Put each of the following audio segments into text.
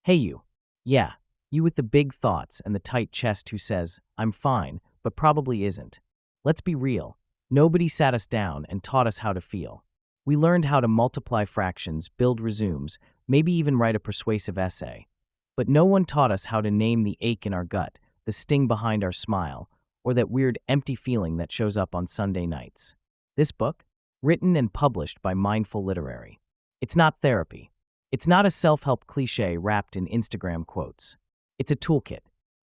Hey you. Yeah, you with the big thoughts and the tight chest who says, I'm fine, but probably isn't. Let's be real. Nobody sat us down and taught us how to feel. We learned how to multiply fractions, build resumes, maybe even write a persuasive essay. But no one taught us how to name the ache in our gut, the sting behind our smile, or that weird empty feeling that shows up on Sunday nights. This book, written and published by Mindful Literary. It's not therapy. It's not a self-help cliché wrapped in Instagram quotes. It's a toolkit,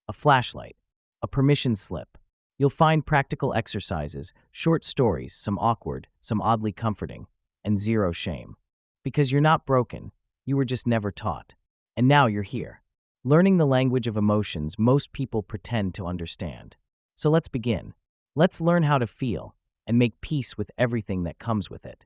a flashlight, a permission slip. You'll find practical exercises, short stories, some awkward, some oddly comforting, and zero shame. Because you're not broken, you were just never taught. And now you're here, learning the language of emotions most people pretend to understand. So let's begin. Let's learn how to feel and make peace with everything that comes with it.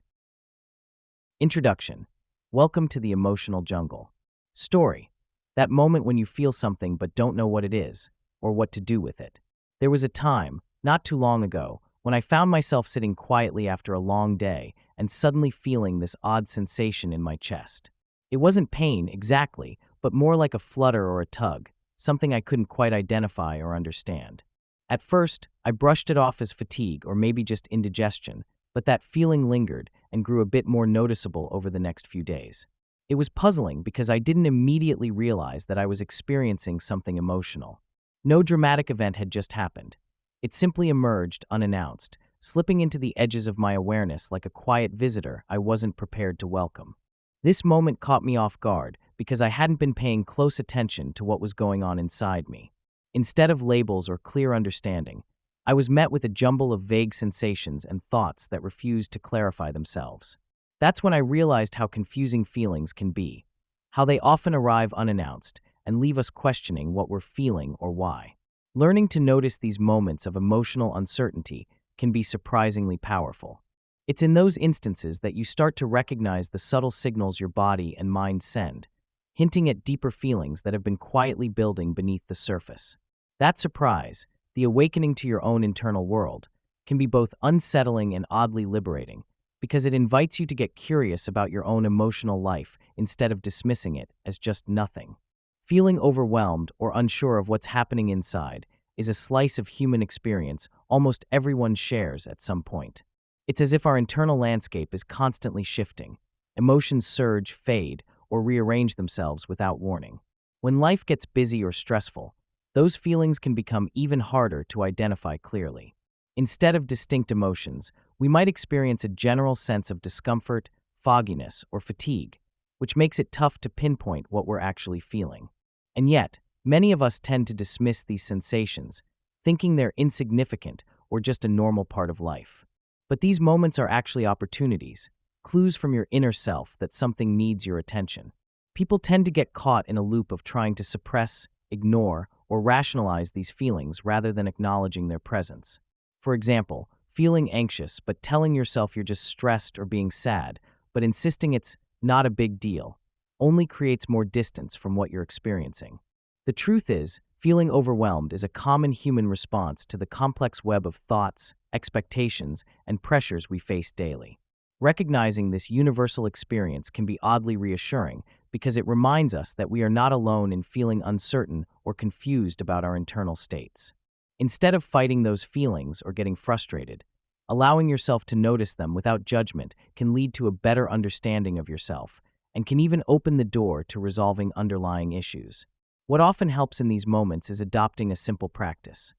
Introduction. Welcome to the emotional jungle. Story. That moment when you feel something but don't know what it is or what to do with it. There was a time, not too long ago, when I found myself sitting quietly after a long day and suddenly feeling this odd sensation in my chest. It wasn't pain, exactly, but more like a flutter or a tug, something I couldn't quite identify or understand. At first, I brushed it off as fatigue or maybe just indigestion, but that feeling lingered and grew a bit more noticeable over the next few days. It was puzzling because I didn't immediately realize that I was experiencing something emotional. No dramatic event had just happened. It simply emerged unannounced, slipping into the edges of my awareness like a quiet visitor I wasn't prepared to welcome. This moment caught me off guard because I hadn't been paying close attention to what was going on inside me. Instead of labels or clear understanding, I was met with a jumble of vague sensations and thoughts that refused to clarify themselves. That's when I realized how confusing feelings can be, how they often arrive unannounced and leave us questioning what we're feeling or why. Learning to notice these moments of emotional uncertainty can be surprisingly powerful. It's in those instances that you start to recognize the subtle signals your body and mind send, hinting at deeper feelings that have been quietly building beneath the surface. That surprise, the awakening to your own internal world, can be both unsettling and oddly liberating, because it invites you to get curious about your own emotional life instead of dismissing it as just nothing. Feeling overwhelmed or unsure of what's happening inside is a slice of human experience almost everyone shares at some point. It's as if our internal landscape is constantly shifting. Emotions surge, fade, or rearrange themselves without warning. When life gets busy or stressful, those feelings can become even harder to identify clearly. Instead of distinct emotions, we might experience a general sense of discomfort, fogginess, or fatigue, which makes it tough to pinpoint what we're actually feeling. And yet, many of us tend to dismiss these sensations, thinking they're insignificant or just a normal part of life. But these moments are actually opportunities, clues from your inner self that something needs your attention. People tend to get caught in a loop of trying to suppress, ignore, or rationalize these feelings rather than acknowledging their presence. For example, feeling anxious but telling yourself you're just stressed or being sad, but insisting it's not a big deal, only creates more distance from what you're experiencing. The truth is, feeling overwhelmed is a common human response to the complex web of thoughts, expectations, and pressures we face daily. Recognizing this universal experience can be oddly reassuring because it reminds us that we are not alone in feeling uncertain or confused about our internal states. Instead of fighting those feelings or getting frustrated, allowing yourself to notice them without judgment can lead to a better understanding of yourself and can even open the door to resolving underlying issues. What often helps in these moments is adopting a simple practice.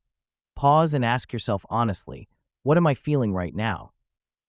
Pause and ask yourself honestly, what am I feeling right now?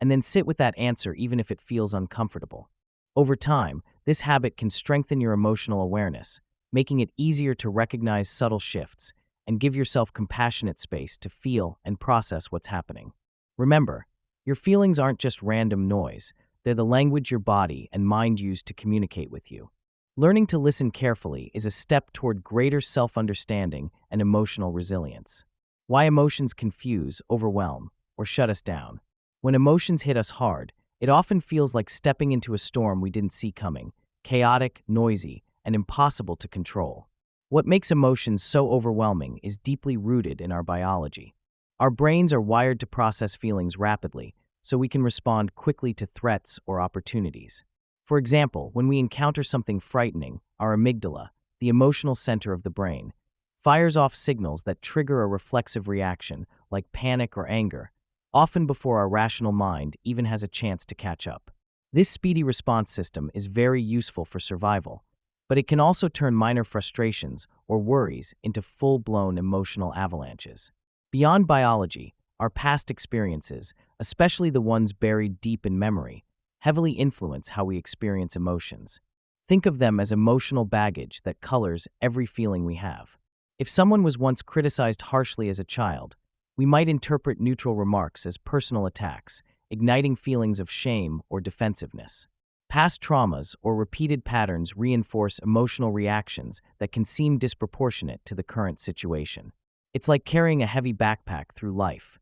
And then sit with that answer even if it feels uncomfortable. Over time, this habit can strengthen your emotional awareness, making it easier to recognize subtle shifts and give yourself compassionate space to feel and process what's happening. Remember, your feelings aren't just random noise, they're the language your body and mind use to communicate with you. Learning to listen carefully is a step toward greater self-understanding and emotional resilience. Why emotions confuse, overwhelm, or shut us down. When emotions hit us hard, it often feels like stepping into a storm we didn't see coming, chaotic, noisy, and impossible to control. What makes emotions so overwhelming is deeply rooted in our biology. Our brains are wired to process feelings rapidly, so we can respond quickly to threats or opportunities. For example, when we encounter something frightening, our amygdala, the emotional center of the brain, fires off signals that trigger a reflexive reaction, like panic or anger, often before our rational mind even has a chance to catch up. This speedy response system is very useful for survival, but it can also turn minor frustrations or worries into full-blown emotional avalanches. Beyond biology, our past experiences, especially the ones buried deep in memory, heavily influence how we experience emotions. Think of them as emotional baggage that colors every feeling we have. If someone was once criticized harshly as a child, we might interpret neutral remarks as personal attacks, igniting feelings of shame or defensiveness. Past traumas or repeated patterns reinforce emotional reactions that can seem disproportionate to the current situation. It's like carrying a heavy backpack through life.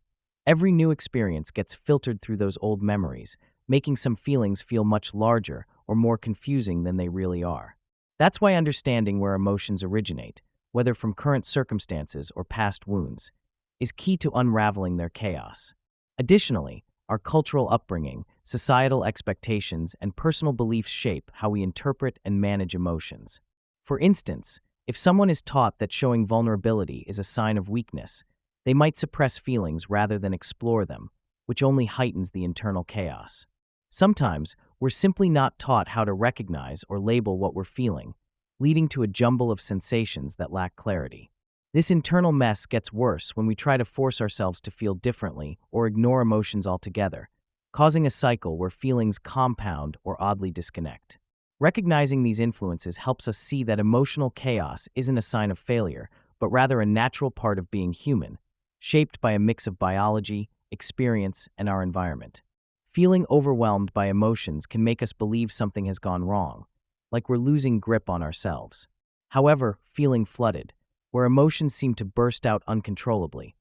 Every new experience gets filtered through those old memories, making some feelings feel much larger or more confusing than they really are. That's why understanding where emotions originate, whether from current circumstances or past wounds, is key to unraveling their chaos. Additionally, our cultural upbringing, societal expectations, and personal beliefs shape how we interpret and manage emotions. For instance, if someone is taught that showing vulnerability is a sign of weakness, they might suppress feelings rather than explore them, which only heightens the internal chaos. Sometimes, we're simply not taught how to recognize or label what we're feeling, leading to a jumble of sensations that lack clarity. This internal mess gets worse when we try to force ourselves to feel differently or ignore emotions altogether, causing a cycle where feelings compound or oddly disconnect. Recognizing these influences helps us see that emotional chaos isn't a sign of failure, but rather a natural part of being human, shaped by a mix of biology, experience, and our environment. Feeling overwhelmed by emotions can make us believe something has gone wrong, like we're losing grip on ourselves. However, feeling flooded, where emotions seem to burst out uncontrollably,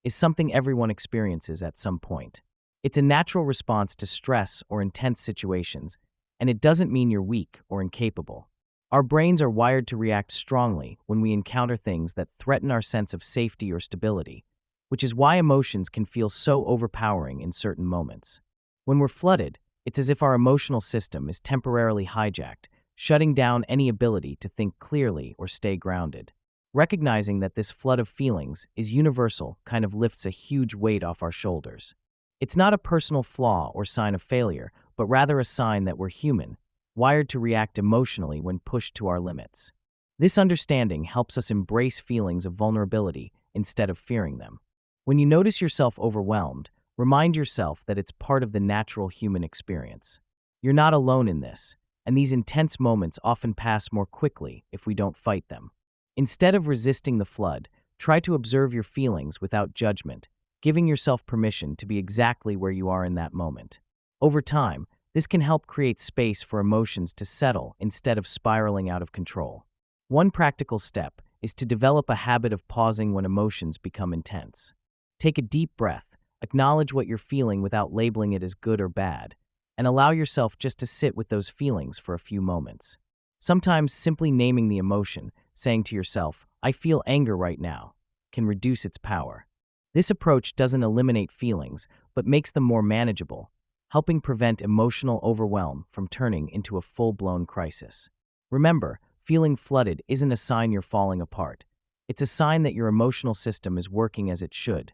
is something everyone experiences at some point. It's a natural response to stress or intense situations, and it doesn't mean you're weak or incapable. Our brains are wired to react strongly when we encounter things that threaten our sense of safety or stability, which is why emotions can feel so overpowering in certain moments. When we're flooded, it's as if our emotional system is temporarily hijacked, shutting down any ability to think clearly or stay grounded. Recognizing that this flood of feelings is universal kind of lifts a huge weight off our shoulders. It's not a personal flaw or sign of failure, but rather a sign that we're human, wired to react emotionally when pushed to our limits. This understanding helps us embrace feelings of vulnerability instead of fearing them. When you notice yourself overwhelmed, remind yourself that it's part of the natural human experience. You're not alone in this, and these intense moments often pass more quickly if we don't fight them. Instead of resisting the flood, try to observe your feelings without judgment, giving yourself permission to be exactly where you are in that moment. Over time, this can help create space for emotions to settle instead of spiraling out of control. One practical step is to develop a habit of pausing when emotions become intense. Take a deep breath, acknowledge what you're feeling without labeling it as good or bad, and allow yourself just to sit with those feelings for a few moments. Sometimes simply naming the emotion, saying to yourself, "I feel anger right now," can reduce its power. This approach doesn't eliminate feelings, but makes them more manageable, helping prevent emotional overwhelm from turning into a full-blown crisis. Remember, feeling flooded isn't a sign you're falling apart. It's a sign that your emotional system is working as it should,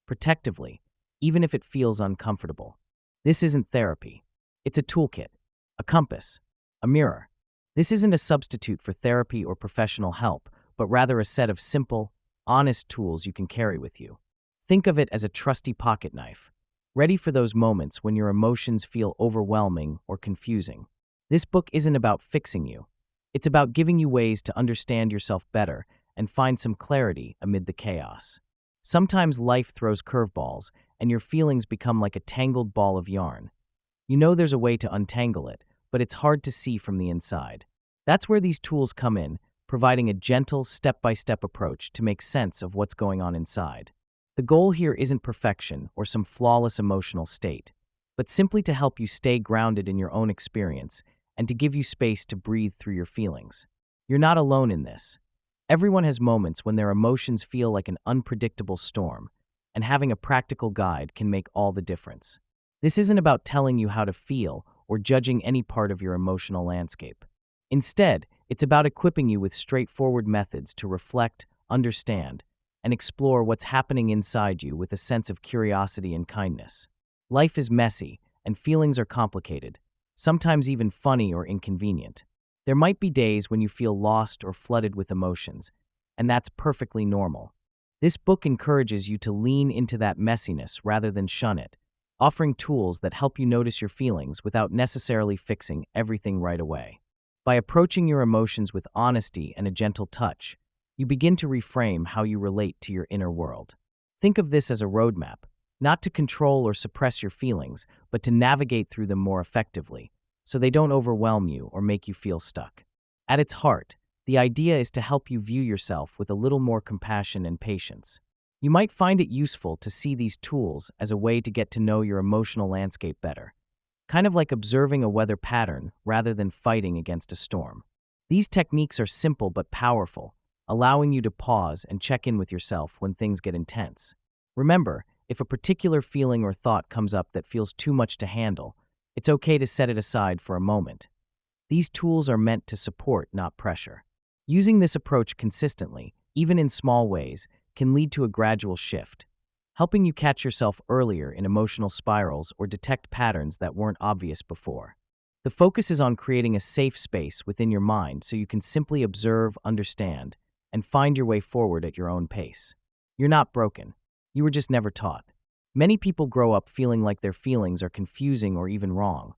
protectively, even if it feels uncomfortable. This isn't therapy. It's a toolkit, a compass, a mirror. This isn't a substitute for therapy or professional help, but rather a set of simple, honest tools you can carry with you. Think of it as a trusty pocket knife, ready for those moments when your emotions feel overwhelming or confusing. This book isn't about fixing you. It's about giving you ways to understand yourself better and find some clarity amid the chaos. Sometimes life throws curveballs, and your feelings become like a tangled ball of yarn. You know there's a way to untangle it, but it's hard to see from the inside. That's where these tools come in, providing a gentle, step-by-step approach to make sense of what's going on inside. The goal here isn't perfection or some flawless emotional state, but simply to help you stay grounded in your own experience and to give you space to breathe through your feelings. You're not alone in this. Everyone has moments when their emotions feel like an unpredictable storm, and having a practical guide can make all the difference. This isn't about telling you how to feel or judging any part of your emotional landscape. Instead, It's about equipping you with straightforward methods to reflect, understand, and explore what's happening inside you with a sense of curiosity and kindness. Life is messy, and feelings are complicated, sometimes even funny or inconvenient. There might be days when you feel lost or flooded with emotions, and that's perfectly normal. This book encourages you to lean into that messiness rather than shun it, offering tools that help you notice your feelings without necessarily fixing everything right away. By approaching your emotions with honesty and a gentle touch, you begin to reframe how you relate to your inner world. Think of this as a roadmap, not to control or suppress your feelings, but to navigate through them more effectively, so they don't overwhelm you or make you feel stuck. At its heart, the idea is to help you view yourself with a little more compassion and patience. You might find it useful to see these tools as a way to get to know your emotional landscape better, kind of like observing a weather pattern rather than fighting against a storm. These techniques are simple but powerful, allowing you to pause and check in with yourself when things get intense. Remember, if a particular feeling or thought comes up that feels too much to handle, it's okay to set it aside for a moment. These tools are meant to support, not pressure. Using this approach consistently, even in small ways, can lead to a gradual shift, helping you catch yourself earlier in emotional spirals or detect patterns that weren't obvious before. The focus is on creating a safe space within your mind so you can simply observe, understand, and find your way forward at your own pace. You're not broken. You were just never taught. Many people grow up feeling like their feelings are confusing or even wrong.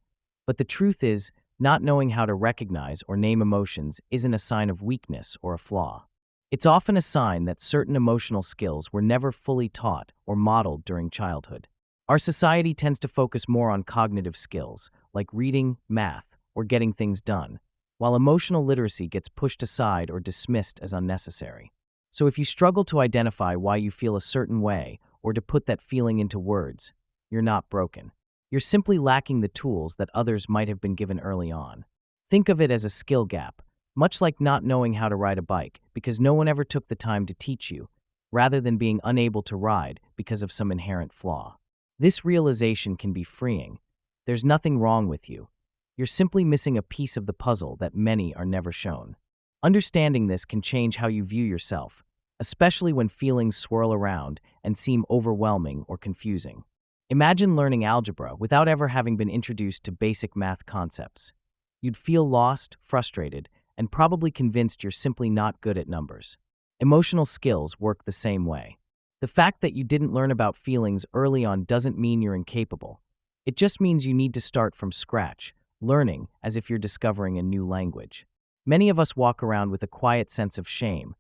But the truth is, not knowing how to recognize or name emotions isn't a sign of weakness or a flaw. It's often a sign that certain emotional skills were never fully taught or modeled during childhood. Our society tends to focus more on cognitive skills, like reading, math, or getting things done, while emotional literacy gets pushed aside or dismissed as unnecessary. So if you struggle to identify why you feel a certain way or to put that feeling into words, you're not broken. You're simply lacking the tools that others might have been given early on. Think of it as a skill gap, much like not knowing how to ride a bike because no one ever took the time to teach you, rather than being unable to ride because of some inherent flaw. This realization can be freeing. There's nothing wrong with you. You're simply missing a piece of the puzzle that many are never shown. Understanding this can change how you view yourself, especially when feelings swirl around and seem overwhelming or confusing. Imagine learning algebra without ever having been introduced to basic math concepts. You'd feel lost, frustrated, and probably convinced you're simply not good at numbers. Emotional skills work the same way. The fact that you didn't learn about feelings early on doesn't mean you're incapable. It just means you need to start from scratch, learning as if you're discovering a new language. Many of us walk around with a quiet sense of shame,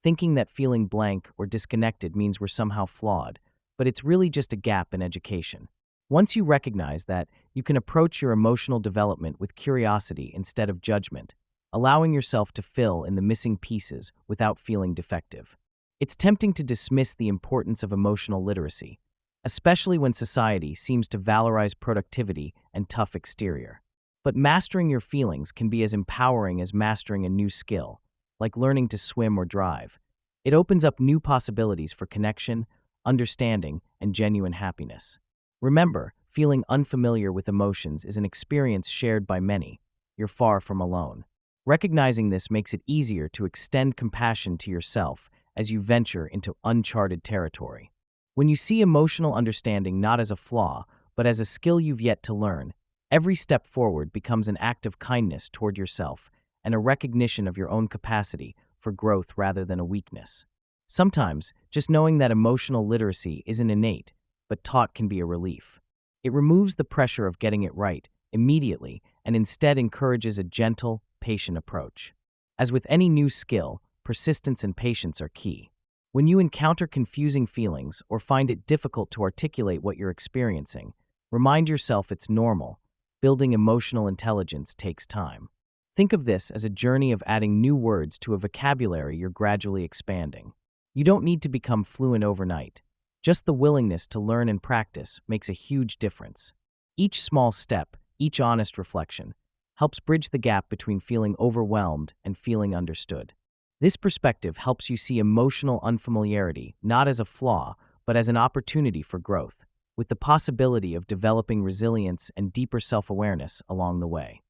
thinking that feeling blank or disconnected means we're somehow flawed, but it's really just a gap in education. Once you recognize that, you can approach your emotional development with curiosity instead of judgment, allowing yourself to fill in the missing pieces without feeling defective. It's tempting to dismiss the importance of emotional literacy, especially when society seems to valorize productivity and tough exterior. But mastering your feelings can be as empowering as mastering a new skill, like learning to swim or drive. It opens up new possibilities for connection, understanding, and genuine happiness. Remember, feeling unfamiliar with emotions is an experience shared by many. You're far from alone. Recognizing this makes it easier to extend compassion to yourself as you venture into uncharted territory. When you see emotional understanding not as a flaw, but as a skill you've yet to learn, every step forward becomes an act of kindness toward yourself and a recognition of your own capacity for growth rather than a weakness. Sometimes, just knowing that emotional literacy isn't innate, but taught can be a relief. It removes the pressure of getting it right immediately and instead encourages a gentle, patient approach. As with any new skill, persistence and patience are key. When you encounter confusing feelings or find it difficult to articulate what you're experiencing, remind yourself it's normal. Building emotional intelligence takes time. Think of this as a journey of adding new words to a vocabulary you're gradually expanding. You don't need to become fluent overnight. Just the willingness to learn and practice makes a huge difference. Each small step, each honest reflection, helps bridge the gap between feeling overwhelmed and feeling understood. This perspective helps you see emotional unfamiliarity not as a flaw, but as an opportunity for growth, with the possibility of developing resilience and deeper self-awareness along the way.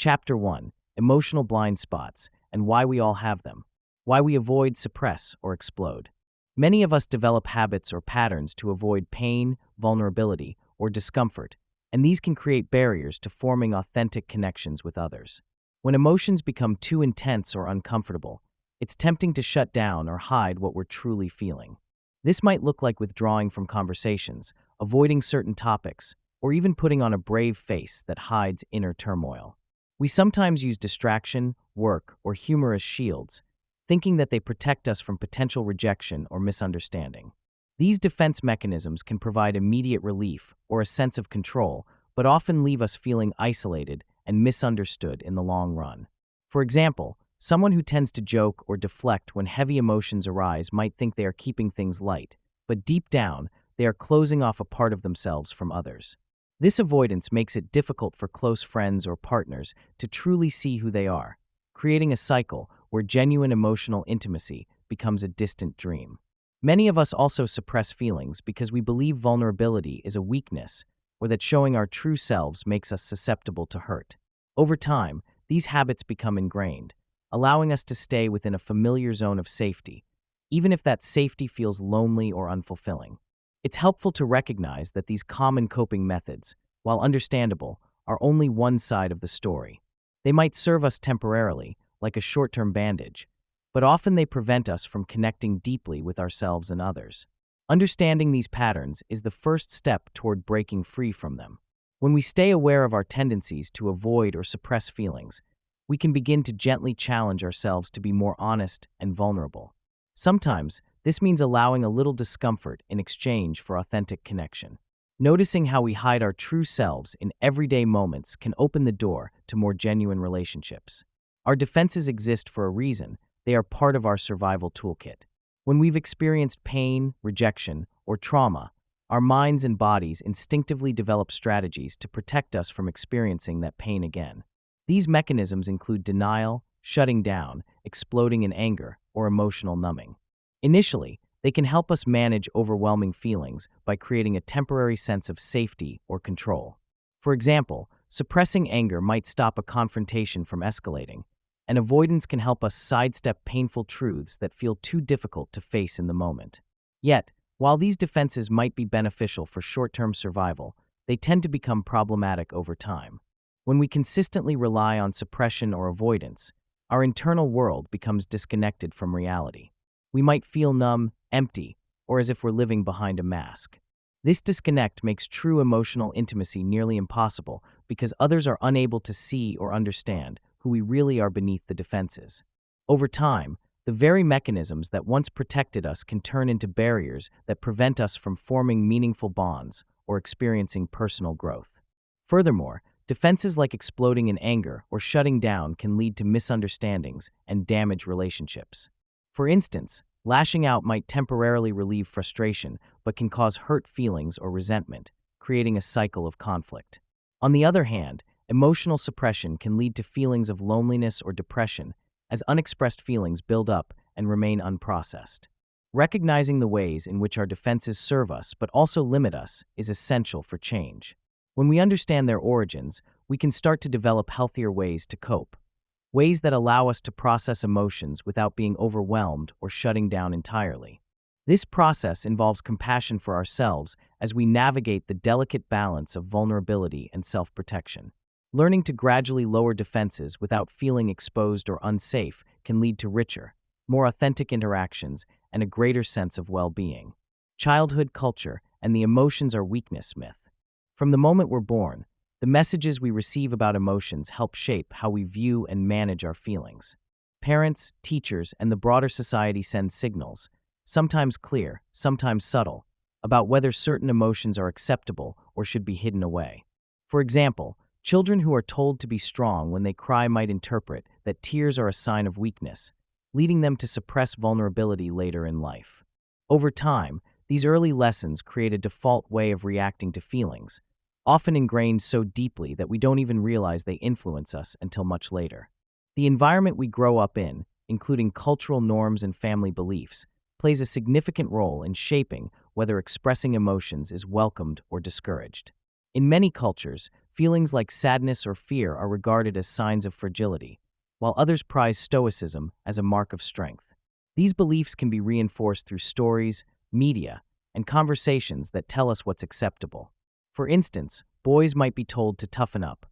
Chapter 1: Emotional Blind Spots and Why We All Have Them. Why we avoid, suppress, or explode. Many of us develop habits or patterns to avoid pain, vulnerability, or discomfort, and these can create barriers to forming authentic connections with others. When emotions become too intense or uncomfortable, it's tempting to shut down or hide what we're truly feeling. This might look like withdrawing from conversations, avoiding certain topics, or even putting on a brave face that hides inner turmoil. We sometimes use distraction, work, or humor as shields, thinking that they protect us from potential rejection or misunderstanding. These defense mechanisms can provide immediate relief or a sense of control, but often leave us feeling isolated and misunderstood in the long run. For example, someone who tends to joke or deflect when heavy emotions arise might think they are keeping things light, but deep down, they are closing off a part of themselves from others. This avoidance makes it difficult for close friends or partners to truly see who they are, creating a cycle where genuine emotional intimacy becomes a distant dream. Many of us also suppress feelings because we believe vulnerability is a weakness or that showing our true selves makes us susceptible to hurt. Over time, these habits become ingrained, allowing us to stay within a familiar zone of safety, even if that safety feels lonely or unfulfilling. It's helpful to recognize that these common coping methods, while understandable, are only one side of the story. They might serve us temporarily, like a short-term bandage, but often they prevent us from connecting deeply with ourselves and others. Understanding these patterns is the first step toward breaking free from them. When we stay aware of our tendencies to avoid or suppress feelings, we can begin to gently challenge ourselves to be more honest and vulnerable. Sometimes, this means allowing a little discomfort in exchange for authentic connection. Noticing how we hide our true selves in everyday moments can open the door to more genuine relationships. Our defenses exist for a reason. They are part of our survival toolkit. When we've experienced pain, rejection, or trauma, our minds and bodies instinctively develop strategies to protect us from experiencing that pain again. These mechanisms include denial, shutting down, exploding in anger, or emotional numbing. Initially, they can help us manage overwhelming feelings by creating a temporary sense of safety or control. For example, suppressing anger might stop a confrontation from escalating, and avoidance can help us sidestep painful truths that feel too difficult to face in the moment. Yet, while these defenses might be beneficial for short-term survival, they tend to become problematic over time. When we consistently rely on suppression or avoidance, our internal world becomes disconnected from reality. We might feel numb, empty, or as if we're living behind a mask. This disconnect makes true emotional intimacy nearly impossible because others are unable to see or understand who we really are beneath the defenses. Over time, the very mechanisms that once protected us can turn into barriers that prevent us from forming meaningful bonds or experiencing personal growth. Furthermore, defenses like exploding in anger or shutting down can lead to misunderstandings and damage relationships. For instance, lashing out might temporarily relieve frustration but can cause hurt feelings or resentment, creating a cycle of conflict. On the other hand, emotional suppression can lead to feelings of loneliness or depression as unexpressed feelings build up and remain unprocessed. Recognizing the ways in which our defenses serve us but also limit us is essential for change. When we understand their origins, we can start to develop healthier ways to cope, ways that allow us to process emotions without being overwhelmed or shutting down entirely. This process involves compassion for ourselves as we navigate the delicate balance of vulnerability and self-protection. Learning to gradually lower defenses without feeling exposed or unsafe can lead to richer, more authentic interactions and a greater sense of well-being. Childhood culture and the emotions are weakness myth. From the moment we're born, the messages we receive about emotions help shape how we view and manage our feelings. Parents, teachers, and the broader society send signals, sometimes clear, sometimes subtle, about whether certain emotions are acceptable or should be hidden away. For example, children who are told to be strong when they cry might interpret that tears are a sign of weakness, leading them to suppress vulnerability later in life. Over time, these early lessons create a default way of reacting to feelings, often ingrained so deeply that we don't even realize they influence us until much later. The environment we grow up in, including cultural norms and family beliefs, plays a significant role in shaping whether expressing emotions is welcomed or discouraged. In many cultures, feelings like sadness or fear are regarded as signs of fragility, while others prize stoicism as a mark of strength. These beliefs can be reinforced through stories, media, and conversations that tell us what's acceptable. For instance, boys might be told to toughen up,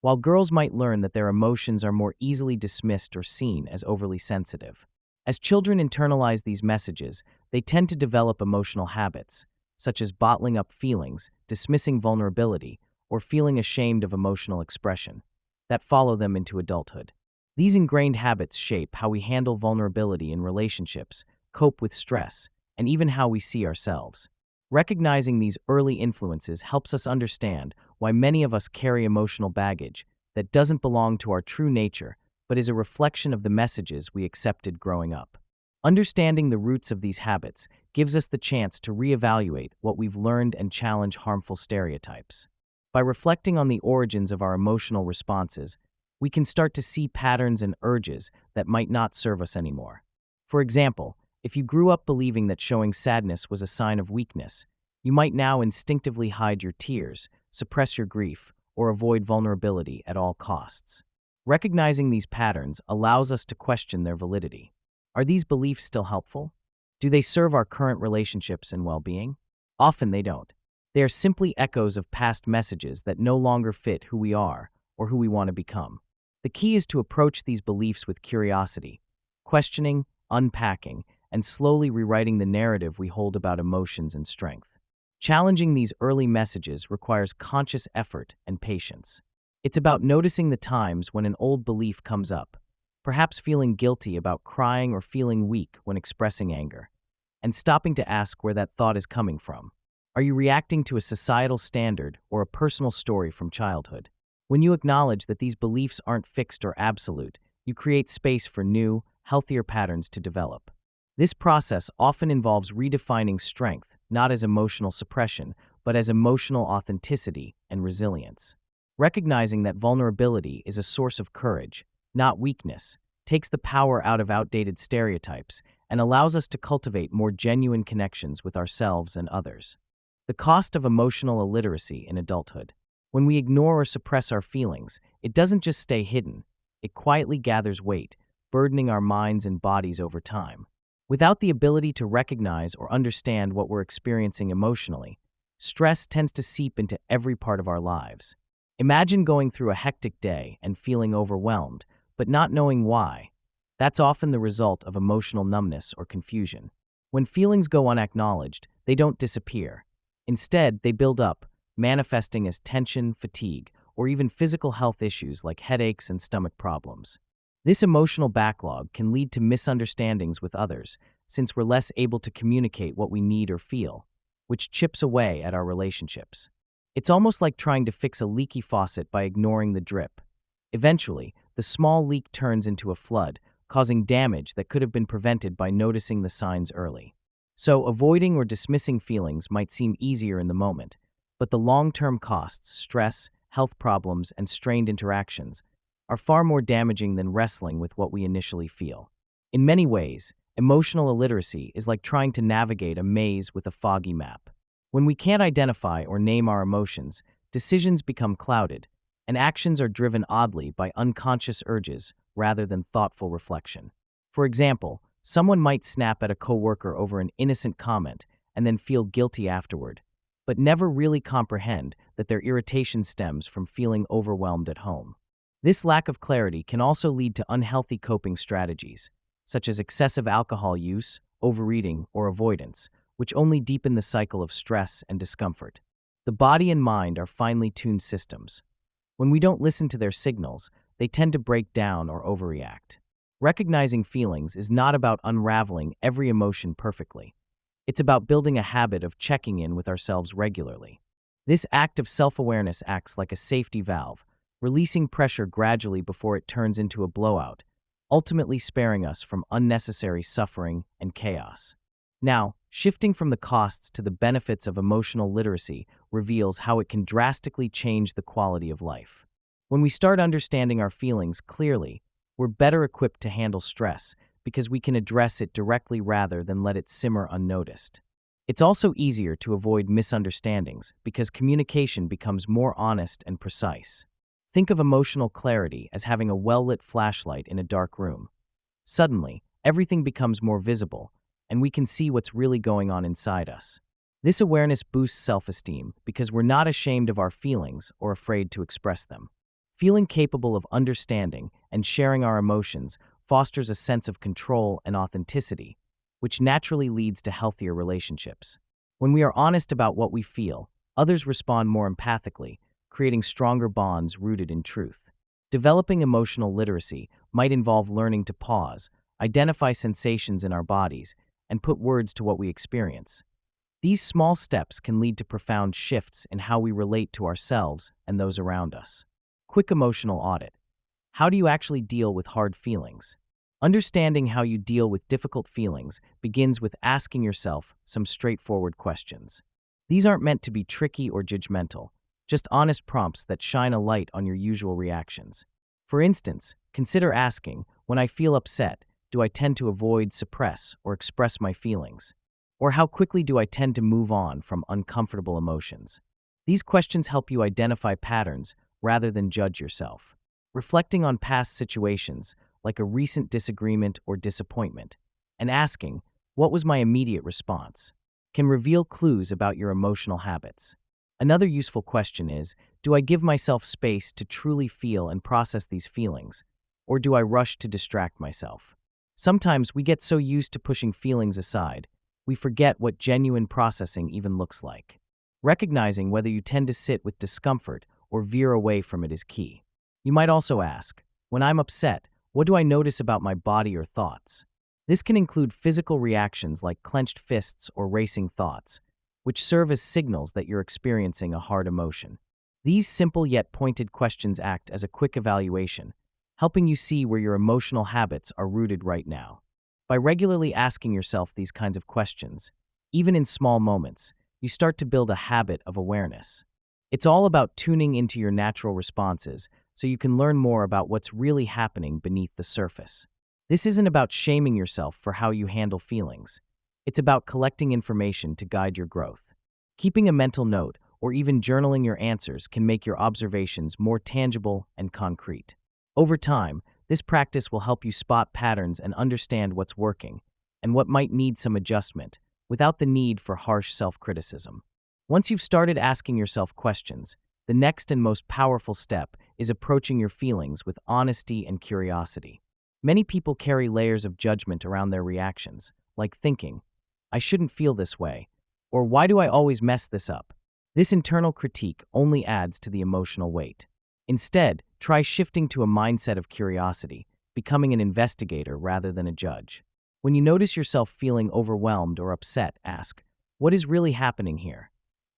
while girls might learn that their emotions are more easily dismissed or seen as overly sensitive. As children internalize these messages, they tend to develop emotional habits, such as bottling up feelings, dismissing vulnerability, or feeling ashamed of emotional expression, that follow them into adulthood. These ingrained habits shape how we handle vulnerability in relationships, cope with stress, and even how we see ourselves. Recognizing these early influences helps us understand why many of us carry emotional baggage that doesn't belong to our true nature, but is a reflection of the messages we accepted growing up. Understanding the roots of these habits gives us the chance to reevaluate what we've learned and challenge harmful stereotypes. By reflecting on the origins of our emotional responses, we can start to see patterns and urges that might not serve us anymore. For example, if you grew up believing that showing sadness was a sign of weakness, you might now instinctively hide your tears, suppress your grief, or avoid vulnerability at all costs. Recognizing these patterns allows us to question their validity. Are these beliefs still helpful? Do they serve our current relationships and well-being? Often they don't. They are simply echoes of past messages that no longer fit who we are or who we want to become. The key is to approach these beliefs with curiosity, questioning, unpacking, and slowly rewriting the narrative we hold about emotions and strength. Challenging these early messages requires conscious effort and patience. It's about noticing the times when an old belief comes up, perhaps feeling guilty about crying or feeling weak when expressing anger, and stopping to ask where that thought is coming from. Are you reacting to a societal standard or a personal story from childhood? When you acknowledge that these beliefs aren't fixed or absolute, you create space for new, healthier patterns to develop. This process often involves redefining strength, not as emotional suppression, but as emotional authenticity and resilience. Recognizing that vulnerability is a source of courage, not weakness, takes the power out of outdated stereotypes and allows us to cultivate more genuine connections with ourselves and others. The cost of emotional illiteracy in adulthood. When we ignore or suppress our feelings, it doesn't just stay hidden, it quietly gathers weight, burdening our minds and bodies over time. Without the ability to recognize or understand what we're experiencing emotionally, stress tends to seep into every part of our lives. Imagine going through a hectic day and feeling overwhelmed, but not knowing why. That's often the result of emotional numbness or confusion. When feelings go unacknowledged, they don't disappear. Instead, they build up, manifesting as tension, fatigue, or even physical health issues like headaches and stomach problems. This emotional backlog can lead to misunderstandings with others, since we're less able to communicate what we need or feel, which chips away at our relationships. It's almost like trying to fix a leaky faucet by ignoring the drip. Eventually, the small leak turns into a flood, causing damage that could have been prevented by noticing the signs early. So, avoiding or dismissing feelings might seem easier in the moment, but the long-term costs, stress, health problems, and strained interactions are far more damaging than wrestling with what we initially feel. In many ways, emotional illiteracy is like trying to navigate a maze with a foggy map. When we can't identify or name our emotions, decisions become clouded, and actions are driven oddly by unconscious urges rather than thoughtful reflection. For example, someone might snap at a coworker over an innocent comment and then feel guilty afterward, but never really comprehend that their irritation stems from feeling overwhelmed at home. This lack of clarity can also lead to unhealthy coping strategies, such as excessive alcohol use, overeating, or avoidance, which only deepen the cycle of stress and discomfort. The body and mind are finely tuned systems. When we don't listen to their signals, they tend to break down or overreact. Recognizing feelings is not about unraveling every emotion perfectly. It's about building a habit of checking in with ourselves regularly. This act of self-awareness acts like a safety valve, releasing pressure gradually before it turns into a blowout, ultimately sparing us from unnecessary suffering and chaos. Now, shifting from the costs to the benefits of emotional literacy reveals how it can drastically change the quality of life. When we start understanding our feelings clearly, we're better equipped to handle stress because we can address it directly rather than let it simmer unnoticed. It's also easier to avoid misunderstandings because communication becomes more honest and precise. Think of emotional clarity as having a well-lit flashlight in a dark room. Suddenly, everything becomes more visible, and we can see what's really going on inside us. This awareness boosts self-esteem because we're not ashamed of our feelings or afraid to express them. Feeling capable of understanding and sharing our emotions fosters a sense of control and authenticity, which naturally leads to healthier relationships. When we are honest about what we feel, others respond more empathically, creating stronger bonds rooted in truth. Developing emotional literacy might involve learning to pause, identify sensations in our bodies, and put words to what we experience. These small steps can lead to profound shifts in how we relate to ourselves and those around us. Quick emotional audit. How do you actually deal with hard feelings? Understanding how you deal with difficult feelings begins with asking yourself some straightforward questions. These aren't meant to be tricky or judgmental, just honest prompts that shine a light on your usual reactions. For instance, consider asking, when I feel upset, do I tend to avoid, suppress, or express my feelings? Or how quickly do I tend to move on from uncomfortable emotions? These questions help you identify patterns rather than judge yourself. Reflecting on past situations, like a recent disagreement or disappointment, and asking, what was my immediate response, can reveal clues about your emotional habits. Another useful question is, do I give myself space to truly feel and process these feelings, or do I rush to distract myself? Sometimes we get so used to pushing feelings aside, we forget what genuine processing even looks like. Recognizing whether you tend to sit with discomfort or veer away from it is key. You might also ask, when I'm upset, what do I notice about my body or thoughts? This can include physical reactions like clenched fists or racing thoughts, which serve as signals that you're experiencing a hard emotion. These simple yet pointed questions act as a quick evaluation, helping you see where your emotional habits are rooted right now. By regularly asking yourself these kinds of questions, even in small moments, you start to build a habit of awareness. It's all about tuning into your natural responses so you can learn more about what's really happening beneath the surface. This isn't about shaming yourself for how you handle feelings. It's about collecting information to guide your growth. Keeping a mental note or even journaling your answers can make your observations more tangible and concrete. Over time, this practice will help you spot patterns and understand what's working and what might need some adjustment without the need for harsh self-criticism. Once you've started asking yourself questions, the next and most powerful step is approaching your feelings with honesty and curiosity. Many people carry layers of judgment around their reactions, like thinking, I shouldn't feel this way, or why do I always mess this up? This internal critique only adds to the emotional weight. Instead, try shifting to a mindset of curiosity, becoming an investigator rather than a judge. When you notice yourself feeling overwhelmed or upset, ask, what is really happening here?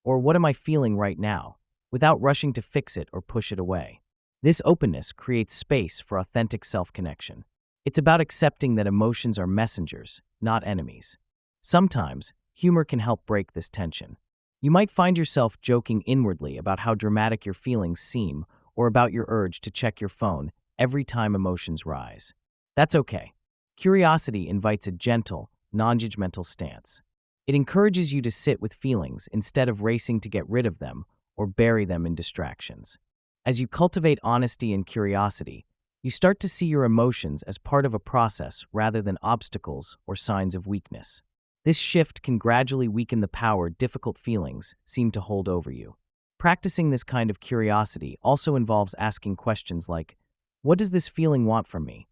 Or what am I feeling right now? Without rushing to fix it or push it away. This openness creates space for authentic self-connection. It's about accepting that emotions are messengers, not enemies. Sometimes, humor can help break this tension. You might find yourself joking inwardly about how dramatic your feelings seem or about your urge to check your phone every time emotions rise. That's okay. Curiosity invites a gentle, non-judgmental stance. It encourages you to sit with feelings instead of racing to get rid of them or bury them in distractions. As you cultivate honesty and curiosity, you start to see your emotions as part of a process rather than obstacles or signs of weakness. This shift can gradually weaken the power difficult feelings seem to hold over you. Practicing this kind of curiosity also involves asking questions like, what does this feeling want from me?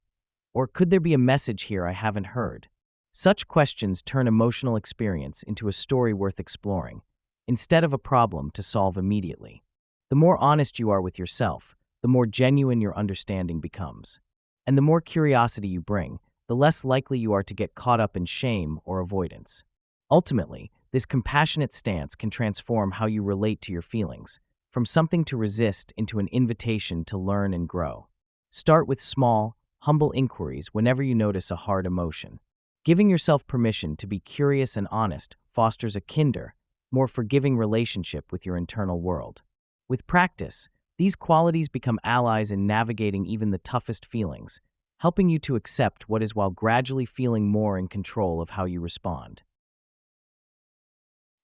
Or could there be a message here I haven't heard? Such questions turn emotional experience into a story worth exploring, instead of a problem to solve immediately. The more honest you are with yourself, the more genuine your understanding becomes. And the more curiosity you bring, the less likely you are to get caught up in shame or avoidance. Ultimately, this compassionate stance can transform how you relate to your feelings, from something to resist into an invitation to learn and grow. Start with small, humble inquiries whenever you notice a hard emotion. Giving yourself permission to be curious and honest fosters a kinder, more forgiving relationship with your internal world. With practice, these qualities become allies in navigating even the toughest feelings, helping you to accept what is while gradually feeling more in control of how you respond.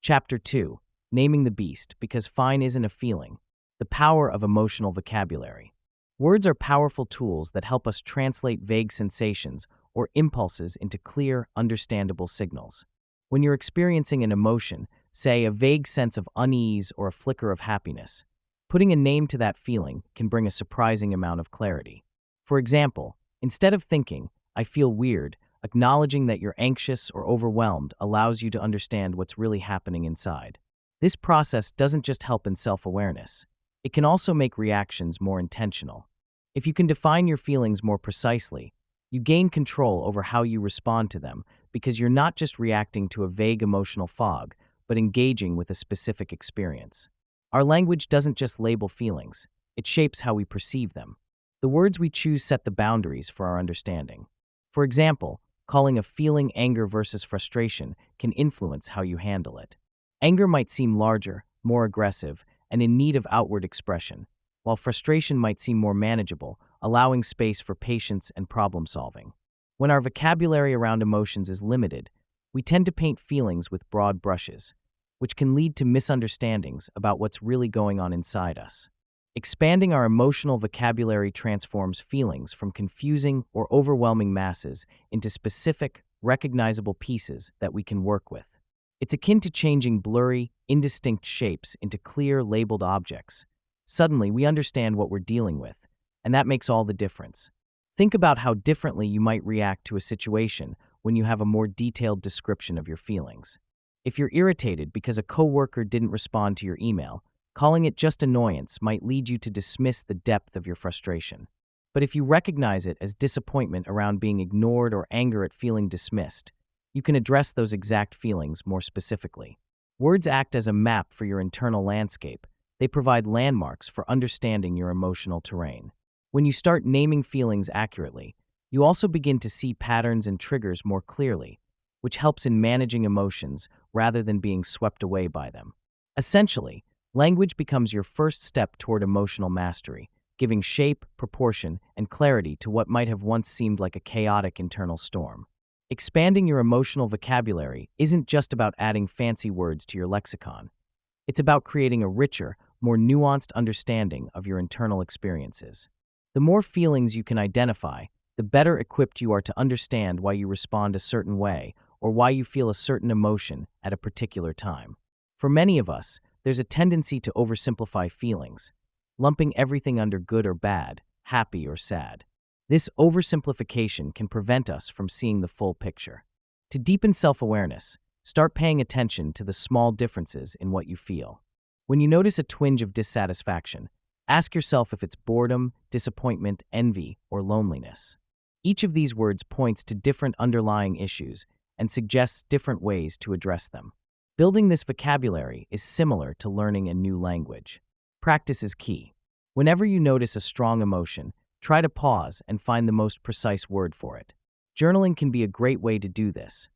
Chapter 2. Naming the Beast, because fine isn't a feeling. The power of emotional vocabulary. Words are powerful tools that help us translate vague sensations or impulses into clear, understandable signals. When you're experiencing an emotion, say a vague sense of unease or a flicker of happiness, putting a name to that feeling can bring a surprising amount of clarity. For example, instead of thinking, "I feel weird," acknowledging that you're anxious or overwhelmed allows you to understand what's really happening inside. This process doesn't just help in self-awareness. It can also make reactions more intentional. If you can define your feelings more precisely, you gain control over how you respond to them because you're not just reacting to a vague emotional fog, but engaging with a specific experience. Our language doesn't just label feelings, it shapes how we perceive them. The words we choose set the boundaries for our understanding. For example, calling a feeling anger versus frustration can influence how you handle it. Anger might seem larger, more aggressive, and in need of outward expression, while frustration might seem more manageable, allowing space for patience and problem solving. When our vocabulary around emotions is limited, we tend to paint feelings with broad brushes, which can lead to misunderstandings about what's really going on inside us. Expanding our emotional vocabulary transforms feelings from confusing or overwhelming masses into specific, recognizable pieces that we can work with. It's akin to changing blurry, indistinct shapes into clear, labeled objects. Suddenly, we understand what we're dealing with, and that makes all the difference. Think about how differently you might react to a situation when you have a more detailed description of your feelings. If you're irritated because a coworker didn't respond to your email, calling it just annoyance might lead you to dismiss the depth of your frustration. But if you recognize it as disappointment around being ignored or anger at feeling dismissed, you can address those exact feelings more specifically. Words act as a map for your internal landscape. They provide landmarks for understanding your emotional terrain. When you start naming feelings accurately, you also begin to see patterns and triggers more clearly, which helps in managing emotions rather than being swept away by them. Essentially, language becomes your first step toward emotional mastery, giving shape, proportion, and clarity to what might have once seemed like a chaotic internal storm. Expanding your emotional vocabulary isn't just about adding fancy words to your lexicon. It's about creating a richer, more nuanced understanding of your internal experiences. The more feelings you can identify, the better equipped you are to understand why you respond a certain way or why you feel a certain emotion at a particular time. For many of us, there's a tendency to oversimplify feelings, lumping everything under good or bad, happy or sad. This oversimplification can prevent us from seeing the full picture. To deepen self-awareness, start paying attention to the small differences in what you feel. When you notice a twinge of dissatisfaction, ask yourself if it's boredom, disappointment, envy, or loneliness. Each of these words points to different underlying issues and suggests different ways to address them. Building this vocabulary is similar to learning a new language. Practice is key. Whenever you notice a strong emotion, try to pause and find the most precise word for it. Journaling can be a great way to do this.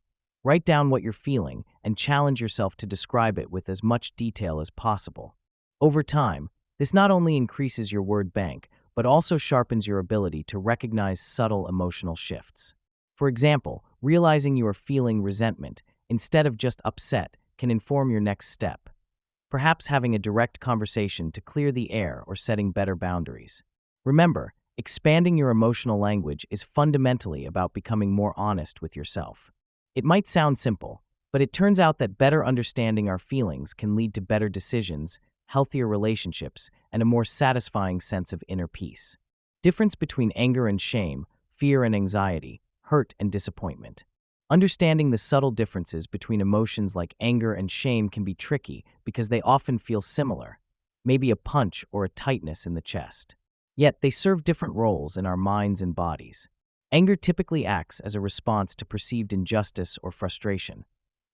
Write down what you're feeling and challenge yourself to describe it with as much detail as possible. Over time, this not only increases your word bank, but also sharpens your ability to recognize subtle emotional shifts. For example, realizing you are feeling resentment instead of just upset can inform your next step. Perhaps having a direct conversation to clear the air or setting better boundaries. Remember, expanding your emotional language is fundamentally about becoming more honest with yourself. It might sound simple, but it turns out that better understanding our feelings can lead to better decisions, healthier relationships, and a more satisfying sense of inner peace. Difference between anger and shame, fear and anxiety, hurt and disappointment. Understanding the subtle differences between emotions like anger and shame can be tricky because they often feel similar, maybe a punch or a tightness in the chest. Yet they serve different roles in our minds and bodies. Anger typically acts as a response to perceived injustice or frustration.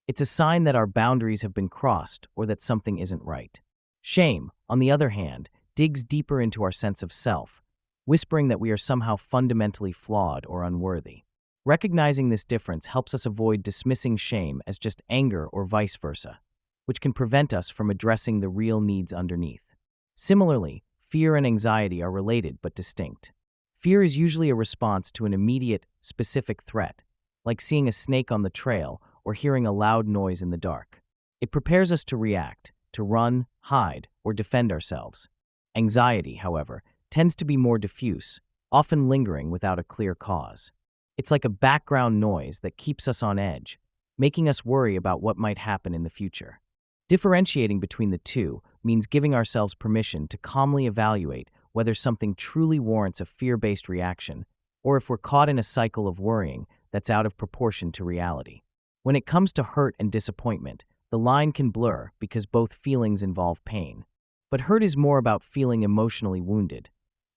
It's a sign that our boundaries have been crossed or that something isn't right. Shame, on the other hand, digs deeper into our sense of self, whispering that we are somehow fundamentally flawed or unworthy. Recognizing this difference helps us avoid dismissing shame as just anger or vice versa, which can prevent us from addressing the real needs underneath. Similarly, fear and anxiety are related but distinct. Fear is usually a response to an immediate, specific threat, like seeing a snake on the trail or hearing a loud noise in the dark. It prepares us to react, to run, hide, or defend ourselves. Anxiety, however, tends to be more diffuse, often lingering without a clear cause. It's like a background noise that keeps us on edge, making us worry about what might happen in the future. Differentiating between the two means giving ourselves permission to calmly evaluate whether something truly warrants a fear-based reaction, or if we're caught in a cycle of worrying that's out of proportion to reality. When it comes to hurt and disappointment, the line can blur because both feelings involve pain. But hurt is more about feeling emotionally wounded,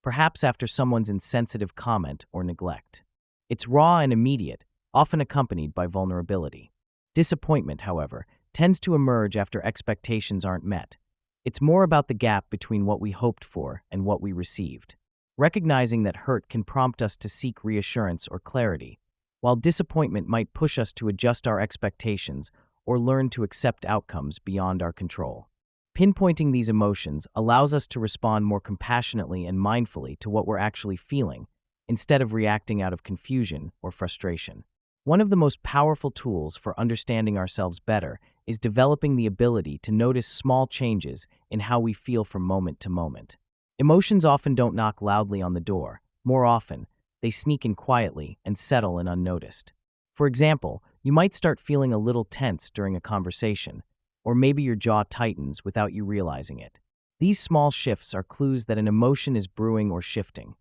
perhaps after someone's insensitive comment or neglect. It's raw and immediate, often accompanied by vulnerability. Disappointment, however, tends to emerge after expectations aren't met. It's more about the gap between what we hoped for and what we received. Recognizing that hurt can prompt us to seek reassurance or clarity, while disappointment might push us to adjust our expectations or learn to accept outcomes beyond our control. Pinpointing these emotions allows us to respond more compassionately and mindfully to what we're actually feeling, instead of reacting out of confusion or frustration. One of the most powerful tools for understanding ourselves better is developing the ability to notice small changes in how we feel from moment to moment. Emotions often don't knock loudly on the door. More often, they sneak in quietly and settle in unnoticed. For example, you might start feeling a little tense during a conversation, or maybe your jaw tightens without you realizing it. These small shifts are clues that an emotion is brewing or shifting,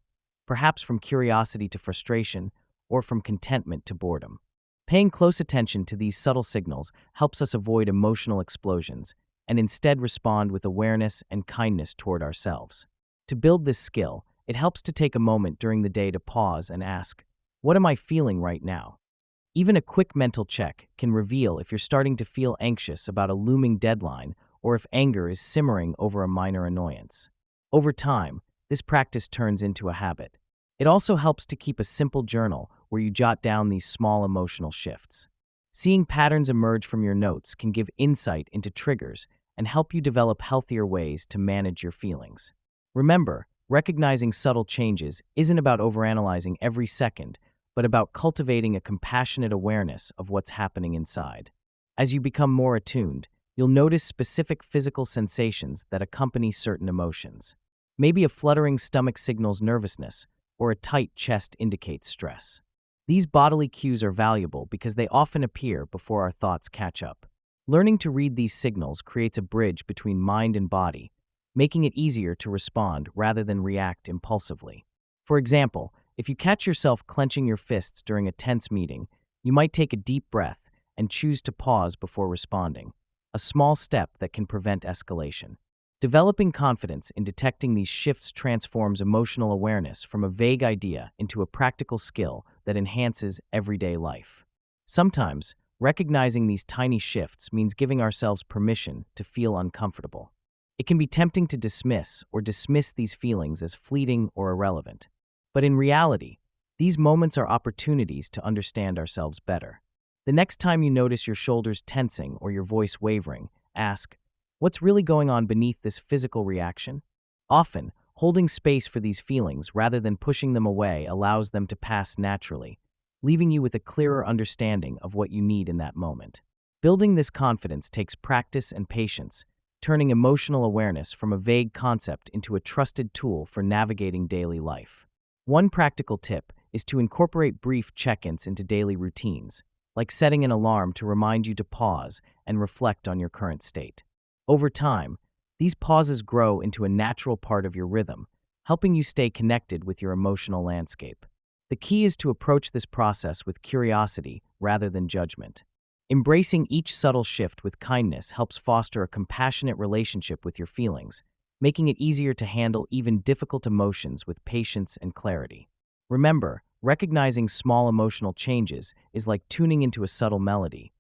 perhaps from curiosity to frustration, or from contentment to boredom. Paying close attention to these subtle signals helps us avoid emotional explosions and instead respond with awareness and kindness toward ourselves. To build this skill, it helps to take a moment during the day to pause and ask, "What am I feeling right now?" Even a quick mental check can reveal if you're starting to feel anxious about a looming deadline or if anger is simmering over a minor annoyance. Over time, this practice turns into a habit. It also helps to keep a simple journal where you jot down these small emotional shifts. Seeing patterns emerge from your notes can give insight into triggers and help you develop healthier ways to manage your feelings. Remember, recognizing subtle changes isn't about overanalyzing every second, but about cultivating a compassionate awareness of what's happening inside. As you become more attuned, you'll notice specific physical sensations that accompany certain emotions. Maybe a fluttering stomach signals nervousness, or a tight chest indicates stress. These bodily cues are valuable because they often appear before our thoughts catch up. Learning to read these signals creates a bridge between mind and body, making it easier to respond rather than react impulsively. For example, if you catch yourself clenching your fists during a tense meeting, you might take a deep breath and choose to pause before responding, a small step that can prevent escalation. Developing confidence in detecting these shifts transforms emotional awareness from a vague idea into a practical skill that enhances everyday life. Sometimes, recognizing these tiny shifts means giving ourselves permission to feel uncomfortable. It can be tempting to dismiss these feelings as fleeting or irrelevant. But in reality, these moments are opportunities to understand ourselves better. The next time you notice your shoulders tensing or your voice wavering, ask, "What's really going on beneath this physical reaction?" Often, holding space for these feelings rather than pushing them away allows them to pass naturally, leaving you with a clearer understanding of what you need in that moment. Building this confidence takes practice and patience, turning emotional awareness from a vague concept into a trusted tool for navigating daily life. One practical tip is to incorporate brief check-ins into daily routines, like setting an alarm to remind you to pause and reflect on your current state. Over time, these pauses grow into a natural part of your rhythm, helping you stay connected with your emotional landscape. The key is to approach this process with curiosity rather than judgment. Embracing each subtle shift with kindness helps foster a compassionate relationship with your feelings, making it easier to handle even difficult emotions with patience and clarity. Remember, recognizing small emotional changes is like tuning into a subtle melody.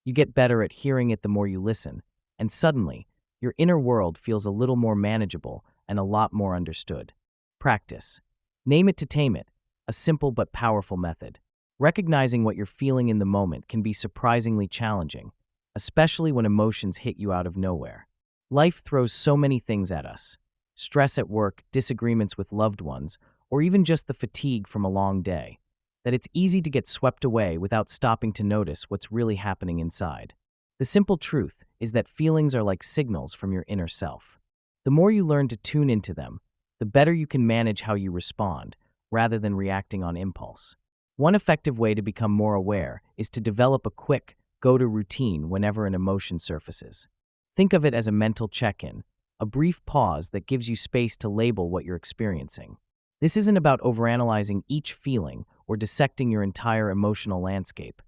You get better at hearing it the more you listen, and suddenly, your inner world feels a little more manageable and a lot more understood. Practice. Name it to tame it, a simple but powerful method. Recognizing what you're feeling in the moment can be surprisingly challenging, especially when emotions hit you out of nowhere. Life throws so many things at us: stress at work, disagreements with loved ones, or even just the fatigue from a long day, that it's easy to get swept away without stopping to notice what's really happening inside. The simple truth is that feelings are like signals from your inner self. The more you learn to tune into them, the better you can manage how you respond, rather than reacting on impulse. One effective way to become more aware is to develop a quick, go-to routine whenever an emotion surfaces. Think of it as a mental check-in, a brief pause that gives you space to label what you're experiencing. This isn't about overanalyzing each feeling or dissecting your entire emotional landscape.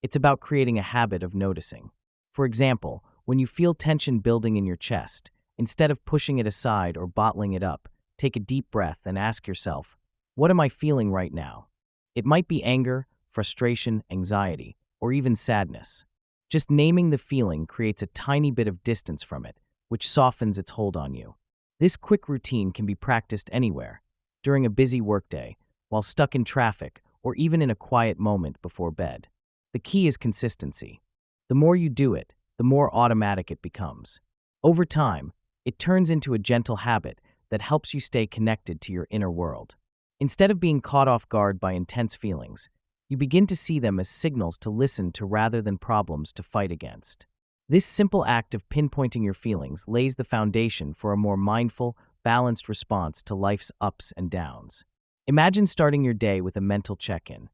It's about creating a habit of noticing. For example, when you feel tension building in your chest, instead of pushing it aside or bottling it up, take a deep breath and ask yourself, what am I feeling right now? It might be anger, frustration, anxiety, or even sadness. Just naming the feeling creates a tiny bit of distance from it, which softens its hold on you. This quick routine can be practiced anywhere, during a busy workday, while stuck in traffic, or even in a quiet moment before bed. The key is consistency. The more you do it, the more automatic it becomes. Over time, it turns into a gentle habit that helps you stay connected to your inner world. Instead of being caught off guard by intense feelings, you begin to see them as signals to listen to rather than problems to fight against. This simple act of pinpointing your feelings lays the foundation for a more mindful, balanced response to life's ups and downs. Imagine starting your day with a mental check-in.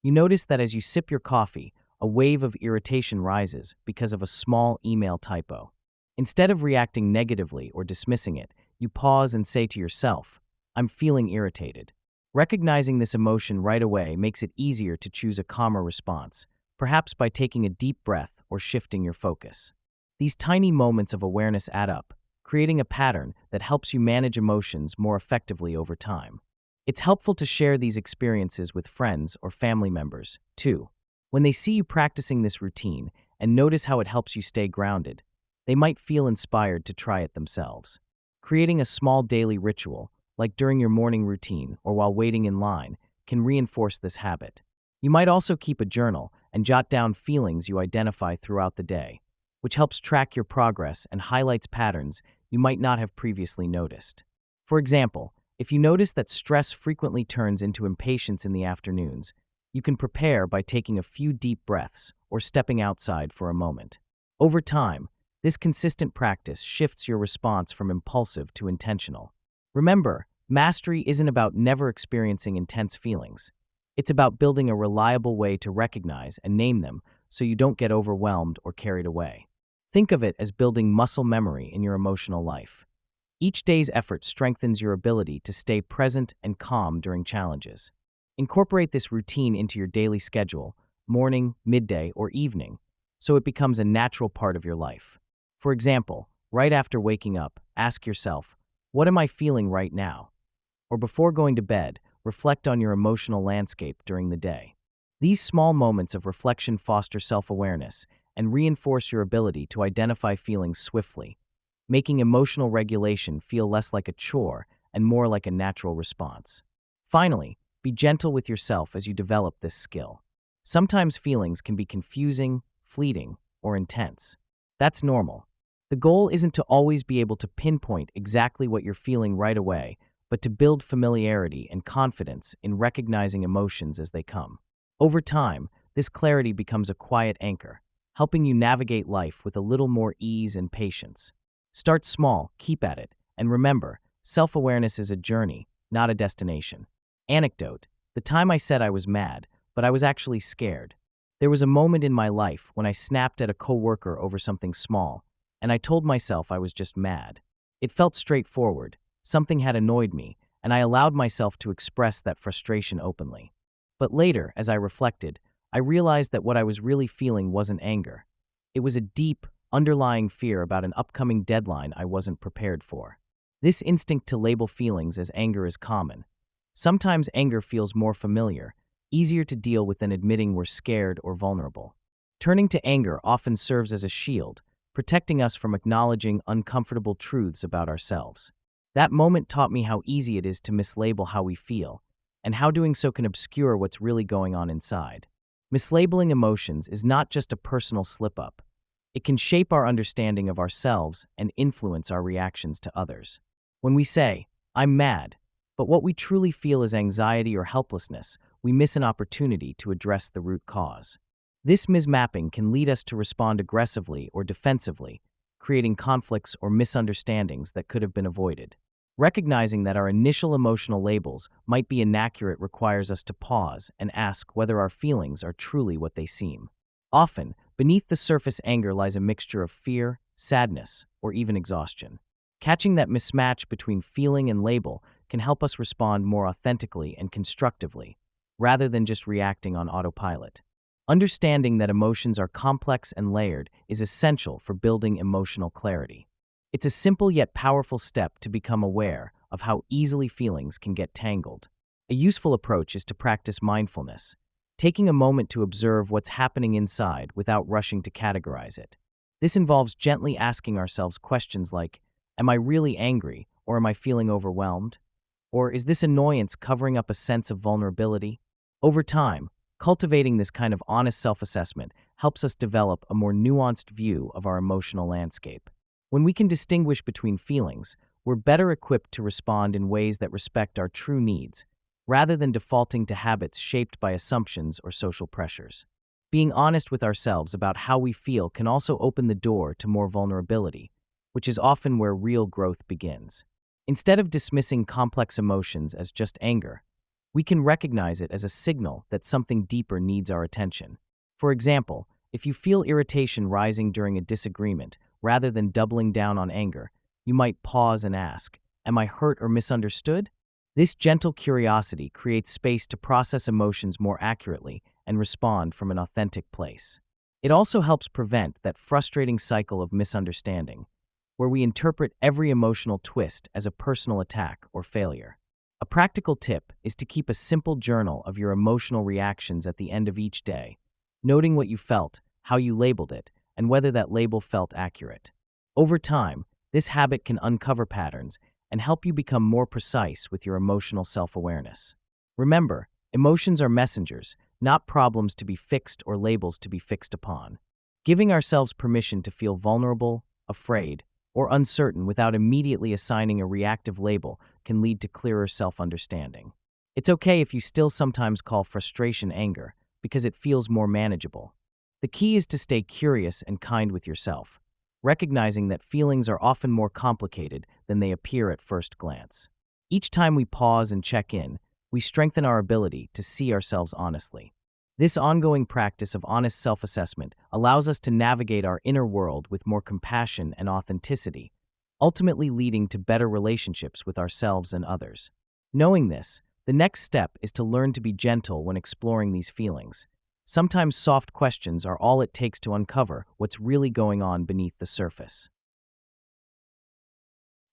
You notice that as you sip your coffee, a wave of irritation rises because of a small email typo. Instead of reacting negatively or dismissing it, you pause and say to yourself, I'm feeling irritated. Recognizing this emotion right away makes it easier to choose a calmer response, perhaps by taking a deep breath or shifting your focus. These tiny moments of awareness add up, creating a pattern that helps you manage emotions more effectively over time. It's helpful to share these experiences with friends or family members, too. When they see you practicing this routine and notice how it helps you stay grounded, they might feel inspired to try it themselves. Creating a small daily ritual, like during your morning routine or while waiting in line, can reinforce this habit. You might also keep a journal and jot down feelings you identify throughout the day, which helps track your progress and highlights patterns you might not have previously noticed. For example, if you notice that stress frequently turns into impatience in the afternoons, you can prepare by taking a few deep breaths or stepping outside for a moment. Over time, this consistent practice shifts your response from impulsive to intentional. Remember, mastery isn't about never experiencing intense feelings. It's about building a reliable way to recognize and name them so you don't get overwhelmed or carried away. Think of it as building muscle memory in your emotional life. Each day's effort strengthens your ability to stay present and calm during challenges. Incorporate this routine into your daily schedule, morning, midday, or evening, so it becomes a natural part of your life. For example, right after waking up, ask yourself, what am I feeling right now? Or before going to bed, reflect on your emotional landscape during the day. These small moments of reflection foster self-awareness and reinforce your ability to identify feelings swiftly, making emotional regulation feel less like a chore and more like a natural response. Finally, be gentle with yourself as you develop this skill. Sometimes feelings can be confusing, fleeting, or intense. That's normal. The goal isn't to always be able to pinpoint exactly what you're feeling right away, but to build familiarity and confidence in recognizing emotions as they come. Over time, this clarity becomes a quiet anchor, helping you navigate life with a little more ease and patience. Start small, keep at it, and remember, self-awareness is a journey, not a destination. Anecdote: the time I said I was mad, but I was actually scared. There was a moment in my life when I snapped at a coworker over something small, and I told myself I was just mad. It felt straightforward. Something had annoyed me, and I allowed myself to express that frustration openly. But later, as I reflected, I realized that what I was really feeling wasn't anger. It was a deep, underlying fear about an upcoming deadline I wasn't prepared for. This instinct to label feelings as anger is common. Sometimes anger feels more familiar, easier to deal with than admitting we're scared or vulnerable. Turning to anger often serves as a shield, protecting us from acknowledging uncomfortable truths about ourselves. That moment taught me how easy it is to mislabel how we feel, and how doing so can obscure what's really going on inside. Mislabeling emotions is not just a personal slip-up. It can shape our understanding of ourselves and influence our reactions to others. When we say, I'm mad, but what we truly feel is anxiety or helplessness, we miss an opportunity to address the root cause. This mismapping can lead us to respond aggressively or defensively, creating conflicts or misunderstandings that could have been avoided. Recognizing that our initial emotional labels might be inaccurate requires us to pause and ask whether our feelings are truly what they seem. Often, beneath the surface anger lies a mixture of fear, sadness, or even exhaustion. Catching that mismatch between feeling and label can help us respond more authentically and constructively, rather than just reacting on autopilot. Understanding that emotions are complex and layered is essential for building emotional clarity. It's a simple yet powerful step to become aware of how easily feelings can get tangled. A useful approach is to practice mindfulness, taking a moment to observe what's happening inside without rushing to categorize it. This involves gently asking ourselves questions like, am I really angry, or am I feeling overwhelmed? Or is this annoyance covering up a sense of vulnerability? Over time, cultivating this kind of honest self-assessment helps us develop a more nuanced view of our emotional landscape. When we can distinguish between feelings, we're better equipped to respond in ways that respect our true needs, rather than defaulting to habits shaped by assumptions or social pressures. Being honest with ourselves about how we feel can also open the door to more vulnerability, which is often where real growth begins. Instead of dismissing complex emotions as just anger, we can recognize it as a signal that something deeper needs our attention. For example, if you feel irritation rising during a disagreement, rather than doubling down on anger, you might pause and ask, am I hurt or misunderstood? This gentle curiosity creates space to process emotions more accurately and respond from an authentic place. It also helps prevent that frustrating cycle of misunderstanding, where we interpret every emotional twist as a personal attack or failure. A practical tip is to keep a simple journal of your emotional reactions at the end of each day, noting what you felt, how you labeled it, and whether that label felt accurate. Over time, this habit can uncover patterns and help you become more precise with your emotional self-awareness. Remember, emotions are messengers, not problems to be fixed or labels to be fixed upon. Giving ourselves permission to feel vulnerable, afraid, or uncertain without immediately assigning a reactive label can lead to clearer self-understanding. It's okay if you still sometimes call frustration anger, because it feels more manageable. The key is to stay curious and kind with yourself, recognizing that feelings are often more complicated than they appear at first glance. Each time we pause and check in, we strengthen our ability to see ourselves honestly. This ongoing practice of honest self-assessment allows us to navigate our inner world with more compassion and authenticity, ultimately leading to better relationships with ourselves and others. Knowing this, the next step is to learn to be gentle when exploring these feelings. Sometimes soft questions are all it takes to uncover what's really going on beneath the surface.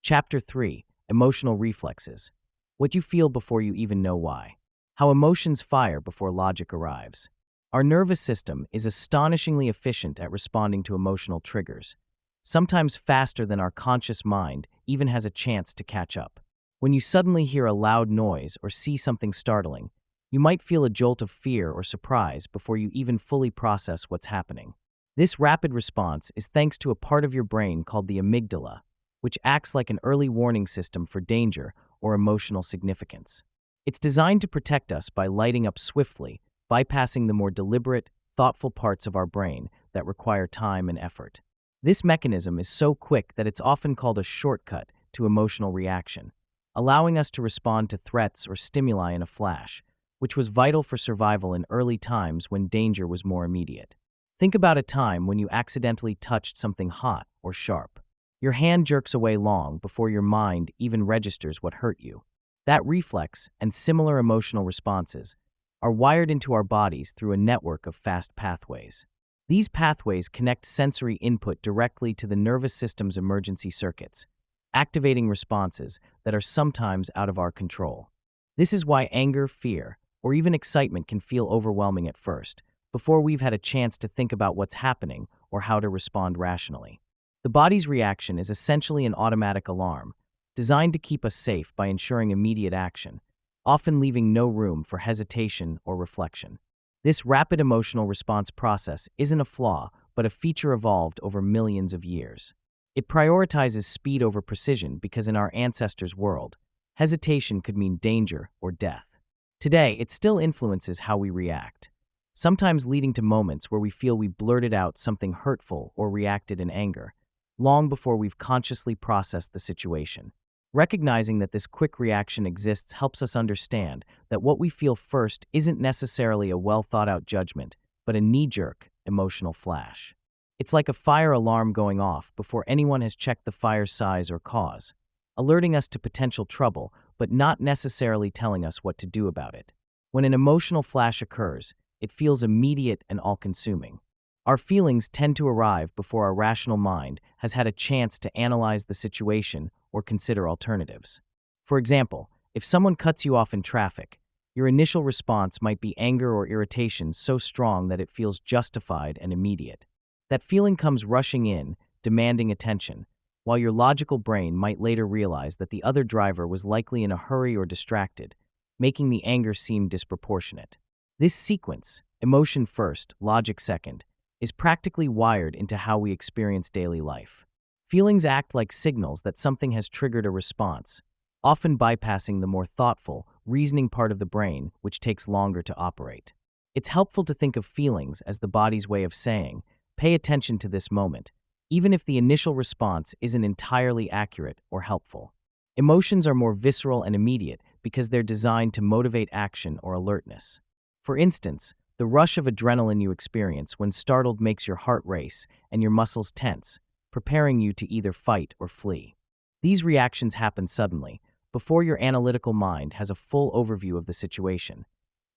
Chapter 3: Emotional Reflexes. What you feel before you even know why. How emotions fire before logic arrives. Our nervous system is astonishingly efficient at responding to emotional triggers, sometimes faster than our conscious mind even has a chance to catch up. When you suddenly hear a loud noise or see something startling, you might feel a jolt of fear or surprise before you even fully process what's happening. This rapid response is thanks to a part of your brain called the amygdala, which acts like an early warning system for danger or emotional significance. It's designed to protect us by lighting up swiftly, bypassing the more deliberate, thoughtful parts of our brain that require time and effort. This mechanism is so quick that it's often called a shortcut to emotional reaction, allowing us to respond to threats or stimuli in a flash, which was vital for survival in early times when danger was more immediate. Think about a time when you accidentally touched something hot or sharp. Your hand jerks away long before your mind even registers what hurt you. That reflex and similar emotional responses are wired into our bodies through a network of fast pathways. These pathways connect sensory input directly to the nervous system's emergency circuits, activating responses that are sometimes out of our control. This is why anger, fear, or even excitement can feel overwhelming at first, before we've had a chance to think about what's happening or how to respond rationally. The body's reaction is essentially an automatic alarm, designed to keep us safe by ensuring immediate action, often leaving no room for hesitation or reflection. This rapid emotional response process isn't a flaw, but a feature evolved over millions of years. It prioritizes speed over precision because in our ancestors' world, hesitation could mean danger or death. Today, it still influences how we react. sometimes leading to moments where we feel we blurted out something hurtful or reacted in anger, long before we've consciously processed the situation. Recognizing that this quick reaction exists helps us understand that what we feel first isn't necessarily a well-thought-out judgment, but a knee-jerk, emotional flash. It's like a fire alarm going off before anyone has checked the fire's size or cause, alerting us to potential trouble, but not necessarily telling us what to do about it. When an emotional flash occurs, it feels immediate and all-consuming. Our feelings tend to arrive before our rational mind has had a chance to analyze the situation or consider alternatives. For example, if someone cuts you off in traffic, your initial response might be anger or irritation so strong that it feels justified and immediate. That feeling comes rushing in, demanding attention, while your logical brain might later realize that the other driver was likely in a hurry or distracted, making the anger seem disproportionate. This sequence, emotion first, logic second, is practically wired into how we experience daily life. Feelings act like signals that something has triggered a response, often bypassing the more thoughtful, reasoning part of the brain, which takes longer to operate. It's helpful to think of feelings as the body's way of saying, pay attention to this moment, even if the initial response isn't entirely accurate or helpful. Emotions are more visceral and immediate because they're designed to motivate action or alertness. For instance, the rush of adrenaline you experience when startled makes your heart race and your muscles tense, preparing you to either fight or flee. These reactions happen suddenly, before your analytical mind has a full overview of the situation,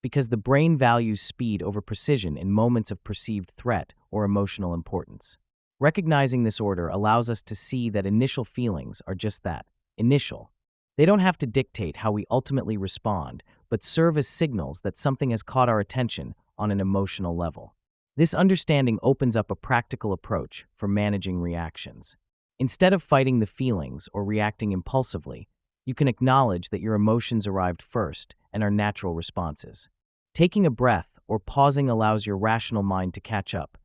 because the brain values speed over precision in moments of perceived threat or emotional importance. Recognizing this order allows us to see that initial feelings are just that, initial. They don't have to dictate how we ultimately respond, but serve as signals that something has caught our attention on an emotional level. This understanding opens up a practical approach for managing reactions. Instead of fighting the feelings or reacting impulsively, you can acknowledge that your emotions arrived first and are natural responses. Taking a breath or pausing allows your rational mind to catch up,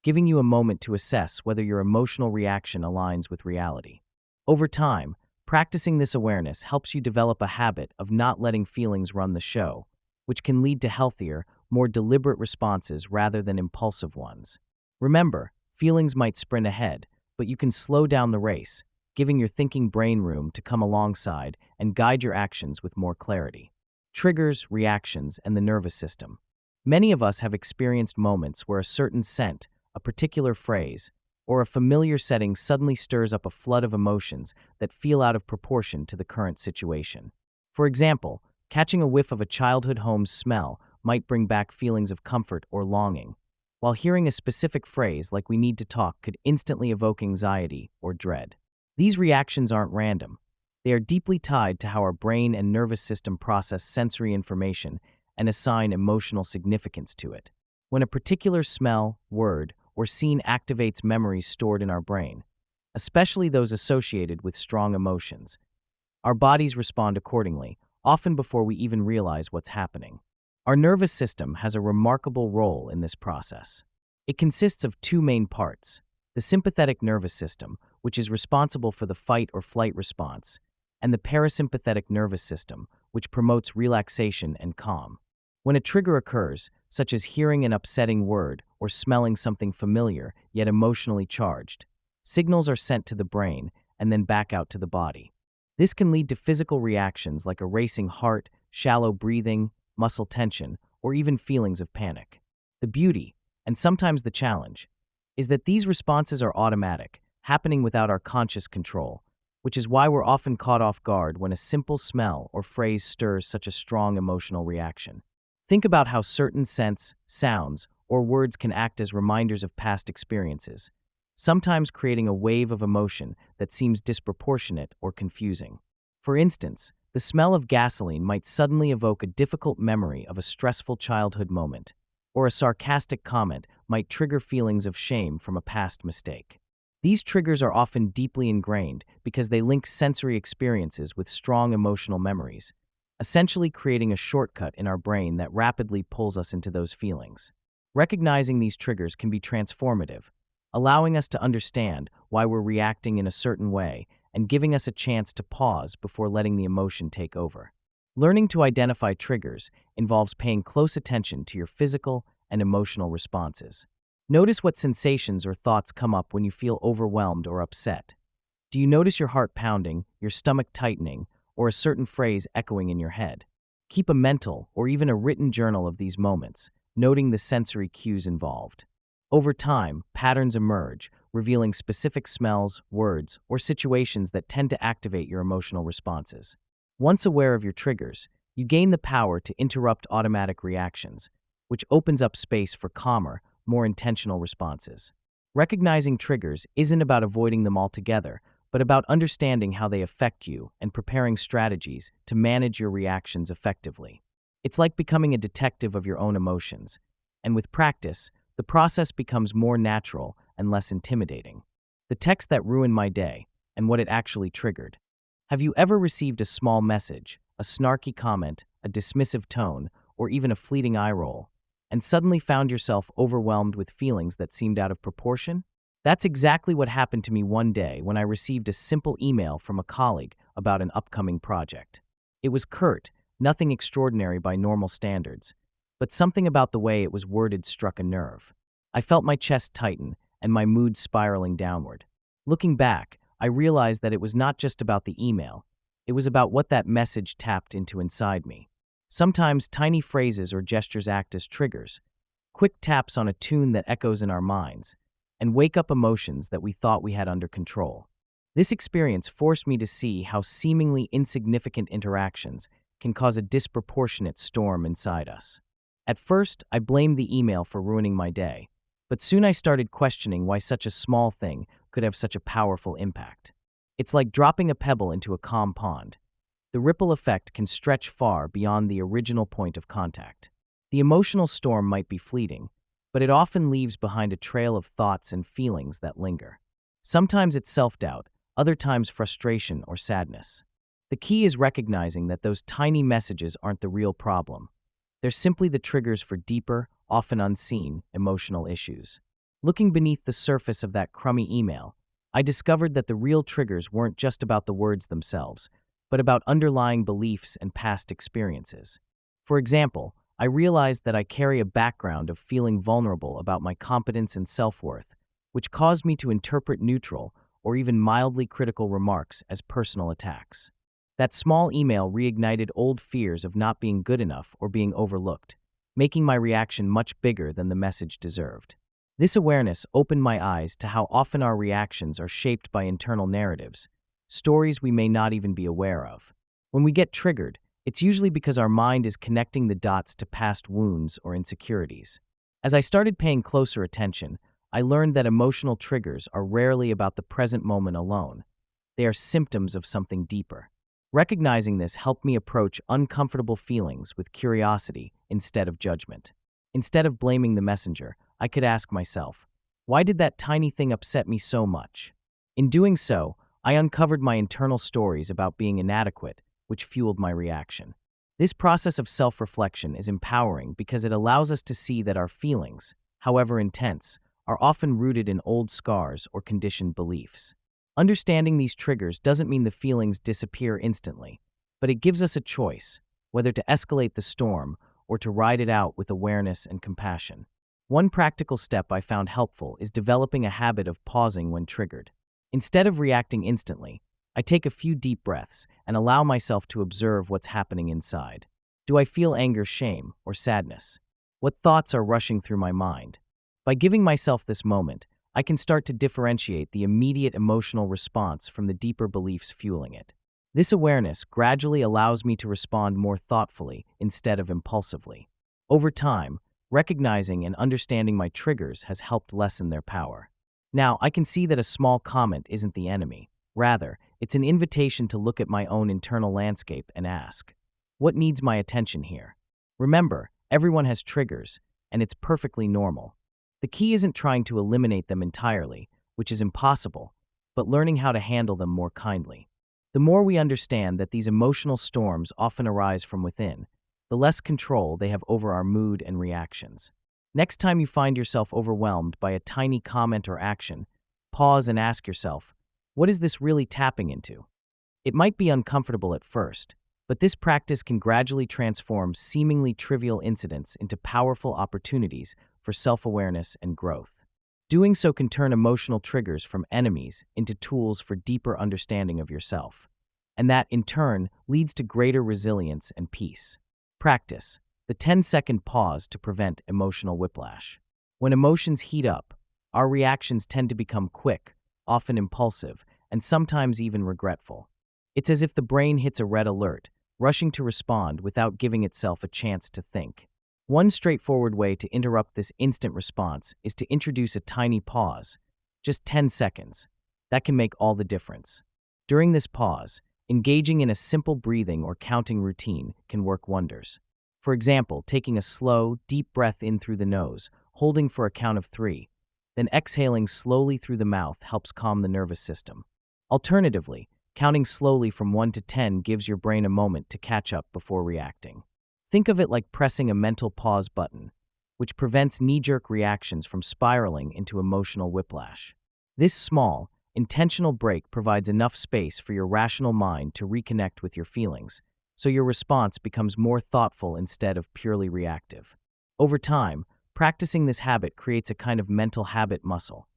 giving you a moment to assess whether your emotional reaction aligns with reality. Over time, practicing this awareness helps you develop a habit of not letting feelings run the show, which can lead to healthier, more deliberate responses rather than impulsive ones. Remember, feelings might sprint ahead, but you can slow down the race, giving your thinking brain room to come alongside and guide your actions with more clarity. Triggers, reactions, and the nervous system. Many of us have experienced moments where a certain scent, a particular phrase, or a familiar setting suddenly stirs up a flood of emotions that feel out of proportion to the current situation. For example, catching a whiff of a childhood home's smell might bring back feelings of comfort or longing, while hearing a specific phrase like "we need to talk" could instantly evoke anxiety or dread. These reactions aren't random. They are deeply tied to how our brain and nervous system process sensory information and assign emotional significance to it. When a particular smell, word, or scene activates memories stored in our brain, especially those associated with strong emotions, our bodies respond accordingly, often before we even realize what's happening. Our nervous system has a remarkable role in this process. It consists of two main parts: the sympathetic nervous system, which is responsible for the fight or flight response, and the parasympathetic nervous system, which promotes relaxation and calm. When a trigger occurs, such as hearing an upsetting word or smelling something familiar yet emotionally charged, signals are sent to the brain and then back out to the body. This can lead to physical reactions like a racing heart, shallow breathing, muscle tension, or even feelings of panic. The beauty, and sometimes the challenge, is that these responses are automatic, happening without our conscious control, which is why we're often caught off guard when a simple smell or phrase stirs such a strong emotional reaction. Think about how certain scents, sounds, or words can act as reminders of past experiences, sometimes creating a wave of emotion that seems disproportionate or confusing. For instance, the smell of gasoline might suddenly evoke a difficult memory of a stressful childhood moment, or a sarcastic comment might trigger feelings of shame from a past mistake. These triggers are often deeply ingrained because they link sensory experiences with strong emotional memories, essentially creating a shortcut in our brain that rapidly pulls us into those feelings. Recognizing these triggers can be transformative, allowing us to understand why we're reacting in a certain way and giving us a chance to pause before letting the emotion take over. Learning to identify triggers involves paying close attention to your physical and emotional responses. Notice what sensations or thoughts come up when you feel overwhelmed or upset. Do you notice your heart pounding, your stomach tightening, or a certain phrase echoing in your head? Keep a mental or even a written journal of these moments, noting the sensory cues involved. Over time, patterns emerge, revealing specific smells, words, or situations that tend to activate your emotional responses. Once aware of your triggers, you gain the power to interrupt automatic reactions, which opens up space for calmer, more intentional responses. Recognizing triggers isn't about avoiding them altogether, but about understanding how they affect you and preparing strategies to manage your reactions effectively. It's like becoming a detective of your own emotions, and with practice, the process becomes more natural and less intimidating. The text that ruined my day and what it actually triggered. Have you ever received a small message, a snarky comment, a dismissive tone, or even a fleeting eye roll, and suddenly found yourself overwhelmed with feelings that seemed out of proportion? That's exactly what happened to me one day when I received a simple email from a colleague about an upcoming project. It was curt, nothing extraordinary by normal standards, but something about the way it was worded struck a nerve. I felt my chest tighten and my mood spiraling downward. Looking back, I realized that it was not just about the email, it was about what that message tapped into inside me. Sometimes tiny phrases or gestures act as triggers, quick taps on a tune that echoes in our minds, and wake up emotions that we thought we had under control. This experience forced me to see how seemingly insignificant interactions can cause a disproportionate storm inside us. At first, I blamed the email for ruining my day, but soon I started questioning why such a small thing could have such a powerful impact. It's like dropping a pebble into a calm pond. The ripple effect can stretch far beyond the original point of contact. The emotional storm might be fleeting, but it often leaves behind a trail of thoughts and feelings that linger. Sometimes it's self-doubt, other times frustration or sadness. The key is recognizing that those tiny messages aren't the real problem. They're simply the triggers for deeper, often unseen, emotional issues. Looking beneath the surface of that crummy email, I discovered that the real triggers weren't just about the words themselves, but about underlying beliefs and past experiences. For example, I realized that I carry a background of feeling vulnerable about my competence and self-worth, which caused me to interpret neutral or even mildly critical remarks as personal attacks. That small email reignited old fears of not being good enough or being overlooked, making my reaction much bigger than the message deserved. This awareness opened my eyes to how often our reactions are shaped by internal narratives, stories we may not even be aware of. When we get triggered, it's usually because our mind is connecting the dots to past wounds or insecurities. As I started paying closer attention, I learned that emotional triggers are rarely about the present moment alone. They are symptoms of something deeper. Recognizing this helped me approach uncomfortable feelings with curiosity instead of judgment. Instead of blaming the messenger, I could ask myself, why did that tiny thing upset me so much? In doing so, I uncovered my internal stories about being inadequate, which fueled my reaction. This process of self-reflection is empowering because it allows us to see that our feelings, however intense, are often rooted in old scars or conditioned beliefs. Understanding these triggers doesn't mean the feelings disappear instantly, but it gives us a choice, whether to escalate the storm or to ride it out with awareness and compassion. One practical step I found helpful is developing a habit of pausing when triggered. Instead of reacting instantly, I take a few deep breaths and allow myself to observe what's happening inside. Do I feel anger, shame, or sadness? What thoughts are rushing through my mind? By giving myself this moment, I can start to differentiate the immediate emotional response from the deeper beliefs fueling it. This awareness gradually allows me to respond more thoughtfully instead of impulsively. Over time, recognizing and understanding my triggers has helped lessen their power. Now, I can see that a small comment isn't the enemy. Rather, it's an invitation to look at my own internal landscape and ask, what needs my attention here? Remember, everyone has triggers, and it's perfectly normal. The key isn't trying to eliminate them entirely, which is impossible, but learning how to handle them more kindly. The more we understand that these emotional storms often arise from within, the less control they have over our mood and reactions. Next time you find yourself overwhelmed by a tiny comment or action, pause and ask yourself, what is this really tapping into? It might be uncomfortable at first, But this practice can gradually transform seemingly trivial incidents into powerful opportunities for self-awareness and growth. Doing so can turn emotional triggers from enemies into tools for deeper understanding of yourself. And that, in turn, leads to greater resilience and peace. Practice the 10-second pause to prevent emotional whiplash. When emotions heat up, our reactions tend to become quick, often impulsive, and sometimes even regretful. It's as if the brain hits a red alert, rushing to respond without giving itself a chance to think. One straightforward way to interrupt this instant response is to introduce a tiny pause, just 10 seconds. That can make all the difference. During this pause, engaging in a simple breathing or counting routine can work wonders. For example, taking a slow, deep breath in through the nose, holding for a count of 3, then exhaling slowly through the mouth helps calm the nervous system. Alternatively, counting slowly from 1 to 10 gives your brain a moment to catch up before reacting. Think of it like pressing a mental pause button, which prevents knee-jerk reactions from spiraling into emotional whiplash. This small, intentional break provides enough space for your rational mind to reconnect with your feelings, so your response becomes more thoughtful instead of purely reactive. Over time, practicing this habit creates a kind of mental habit muscle,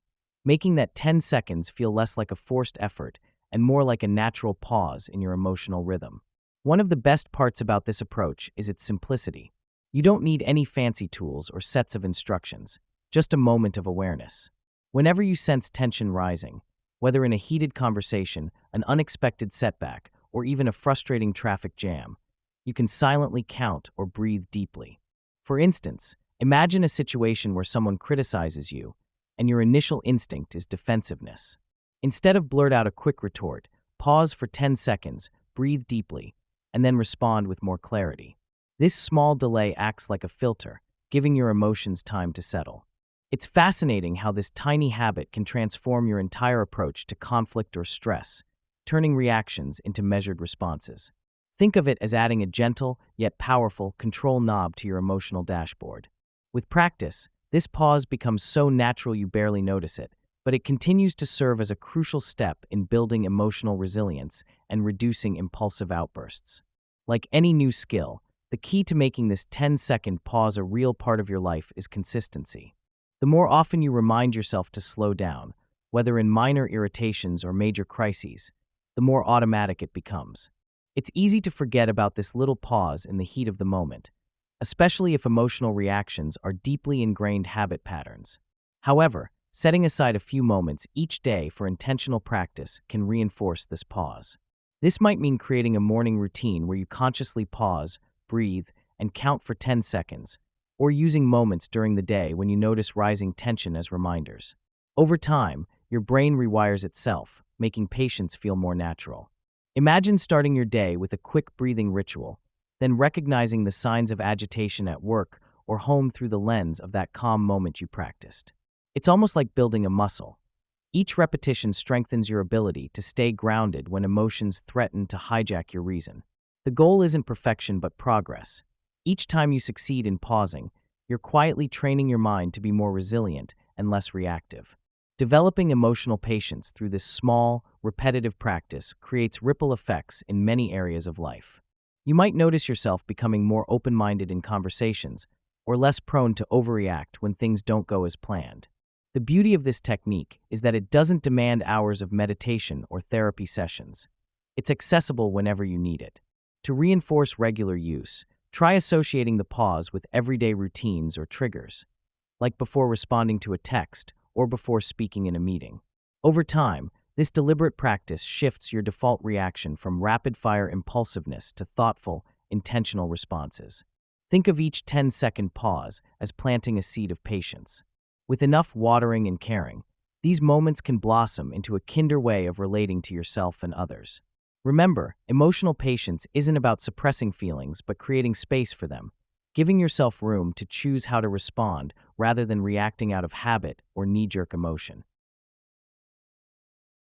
making that 10 seconds feel less like a forced effort and more like a natural pause in your emotional rhythm. One of the best parts about this approach is its simplicity. You don't need any fancy tools or sets of instructions, just a moment of awareness. Whenever you sense tension rising, whether in a heated conversation, an unexpected setback, or even a frustrating traffic jam, you can silently count or breathe deeply. For instance, imagine a situation where someone criticizes you, and your initial instinct is defensiveness. Instead of blurt out a quick retort, pause for 10 seconds, breathe deeply, and then respond with more clarity. This small delay acts like a filter, giving your emotions time to settle. It's fascinating how this tiny habit can transform your entire approach to conflict or stress, turning reactions into measured responses. Think of it as adding a gentle, yet powerful, control knob to your emotional dashboard. With practice, this pause becomes so natural you barely notice it, but it continues to serve as a crucial step in building emotional resilience and reducing impulsive outbursts. Like any new skill, the key to making this 10-second pause a real part of your life is consistency. The more often you remind yourself to slow down, whether in minor irritations or major crises, the more automatic it becomes. It's easy to forget about this little pause in the heat of the moment, especially if emotional reactions are deeply ingrained habit patterns. However, setting aside a few moments each day for intentional practice can reinforce this pause. This might mean creating a morning routine where you consciously pause, breathe, and count for 10 seconds, or using moments during the day when you notice rising tension as reminders. Over time, your brain rewires itself, making patience feel more natural. Imagine starting your day with a quick breathing ritual, then recognizing the signs of agitation at work or home through the lens of that calm moment you practiced. It's almost like building a muscle. Each repetition strengthens your ability to stay grounded when emotions threaten to hijack your reason. The goal isn't perfection but progress. Each time you succeed in pausing, you're quietly training your mind to be more resilient and less reactive. Developing emotional patience through this small, repetitive practice creates ripple effects in many areas of life. You might notice yourself becoming more open-minded in conversations or less prone to overreact when things don't go as planned. The beauty of this technique is that it doesn't demand hours of meditation or therapy sessions. It's accessible whenever you need it. To reinforce regular use, try associating the pause with everyday routines or triggers, like before responding to a text or before speaking in a meeting. Over time, this deliberate practice shifts your default reaction from rapid-fire impulsiveness to thoughtful, intentional responses. Think of each 10-second pause as planting a seed of patience. With enough watering and caring, these moments can blossom into a kinder way of relating to yourself and others. Remember, emotional patience isn't about suppressing feelings but creating space for them, giving yourself room to choose how to respond rather than reacting out of habit or knee-jerk emotion.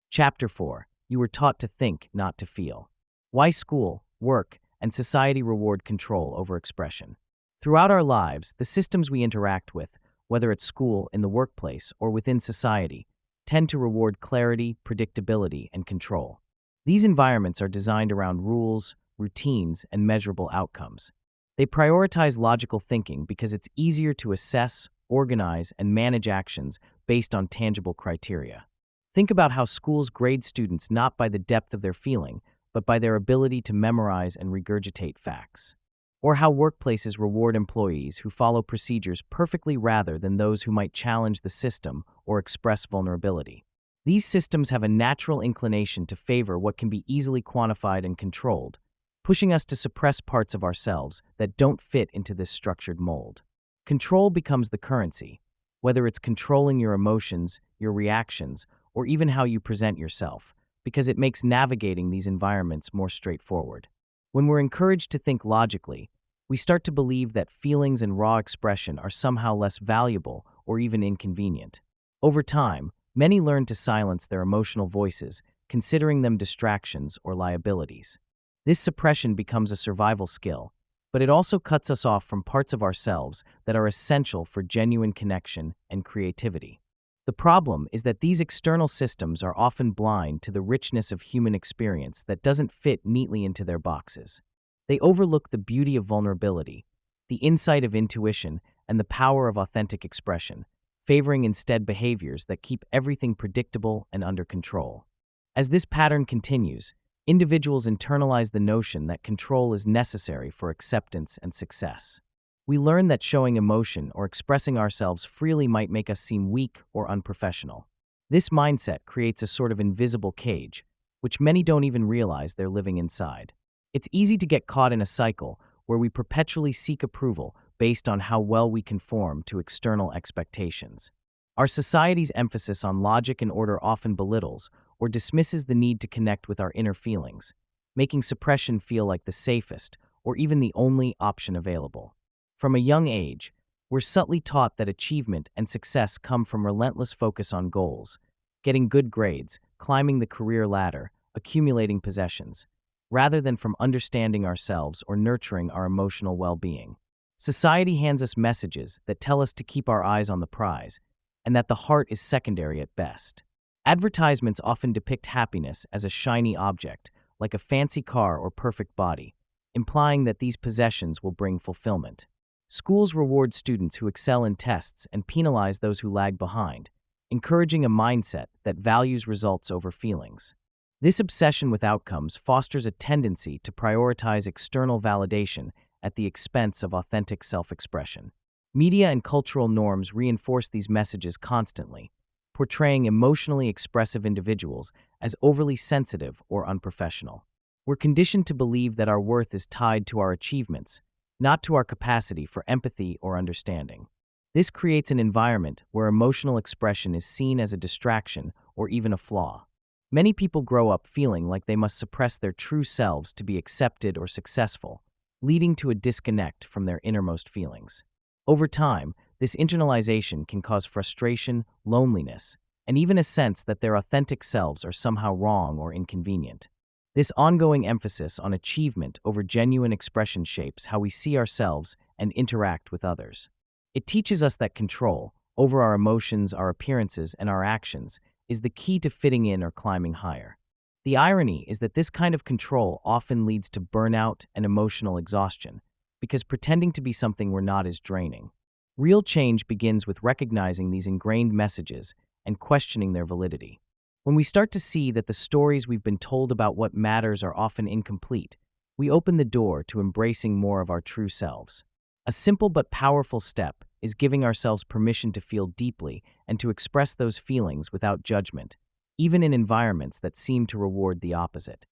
Chapter 4. You were taught to think, not to feel. Why school, work, and society reward control over expression. Throughout our lives, the systems we interact with, whether at school, in the workplace, or within society, tend to reward clarity, predictability, and control. These environments are designed around rules, routines, and measurable outcomes. They prioritize logical thinking because it's easier to assess, organize, and manage actions based on tangible criteria. Think about how schools grade students not by the depth of their feeling, but by their ability to memorize and regurgitate facts. Or how workplaces reward employees who follow procedures perfectly rather than those who might challenge the system or express vulnerability. These systems have a natural inclination to favor what can be easily quantified and controlled, pushing us to suppress parts of ourselves that don't fit into this structured mold. Control becomes the currency, whether it's controlling your emotions, your reactions, or even how you present yourself, because it makes navigating these environments more straightforward. When we're encouraged to think logically, we start to believe that feelings and raw expression are somehow less valuable or even inconvenient. Over time, many learn to silence their emotional voices, considering them distractions or liabilities. This suppression becomes a survival skill, but it also cuts us off from parts of ourselves that are essential for genuine connection and creativity. The problem is that these external systems are often blind to the richness of human experience that doesn't fit neatly into their boxes. They overlook the beauty of vulnerability, the insight of intuition, and the power of authentic expression, favoring instead behaviors that keep everything predictable and under control. As this pattern continues, individuals internalize the notion that control is necessary for acceptance and success. We learn that showing emotion or expressing ourselves freely might make us seem weak or unprofessional. This mindset creates a sort of invisible cage, which many don't even realize they're living inside. It's easy to get caught in a cycle where we perpetually seek approval based on how well we conform to external expectations. Our society's emphasis on logic and order often belittles or dismisses the need to connect with our inner feelings, making suppression feel like the safest or even the only option available. From a young age, we're subtly taught that achievement and success come from relentless focus on goals, getting good grades, climbing the career ladder, accumulating possessions, rather than from understanding ourselves or nurturing our emotional well-being. Society hands us messages that tell us to keep our eyes on the prize, and that the heart is secondary at best. Advertisements often depict happiness as a shiny object, like a fancy car or perfect body, implying that these possessions will bring fulfillment. Schools reward students who excel in tests and penalize those who lag behind, encouraging a mindset that values results over feelings. This obsession with outcomes fosters a tendency to prioritize external validation at the expense of authentic self-expression. Media and cultural norms reinforce these messages constantly, portraying emotionally expressive individuals as overly sensitive or unprofessional. We're conditioned to believe that our worth is tied to our achievements, not to our capacity for empathy or understanding. This creates an environment where emotional expression is seen as a distraction or even a flaw. Many people grow up feeling like they must suppress their true selves to be accepted or successful, leading to a disconnect from their innermost feelings. Over time, this internalization can cause frustration, loneliness, and even a sense that their authentic selves are somehow wrong or inconvenient. This ongoing emphasis on achievement over genuine expression shapes how we see ourselves and interact with others. It teaches us that control over our emotions, our appearances, and our actions is the key to fitting in or climbing higher. The irony is that this kind of control often leads to burnout and emotional exhaustion, because pretending to be something we're not is draining. Real change begins with recognizing these ingrained messages and questioning their validity. When we start to see that the stories we've been told about what matters are often incomplete, we open the door to embracing more of our true selves. A simple but powerful step is giving ourselves permission to feel deeply and to express those feelings without judgment, even in environments that seem to reward the opposite.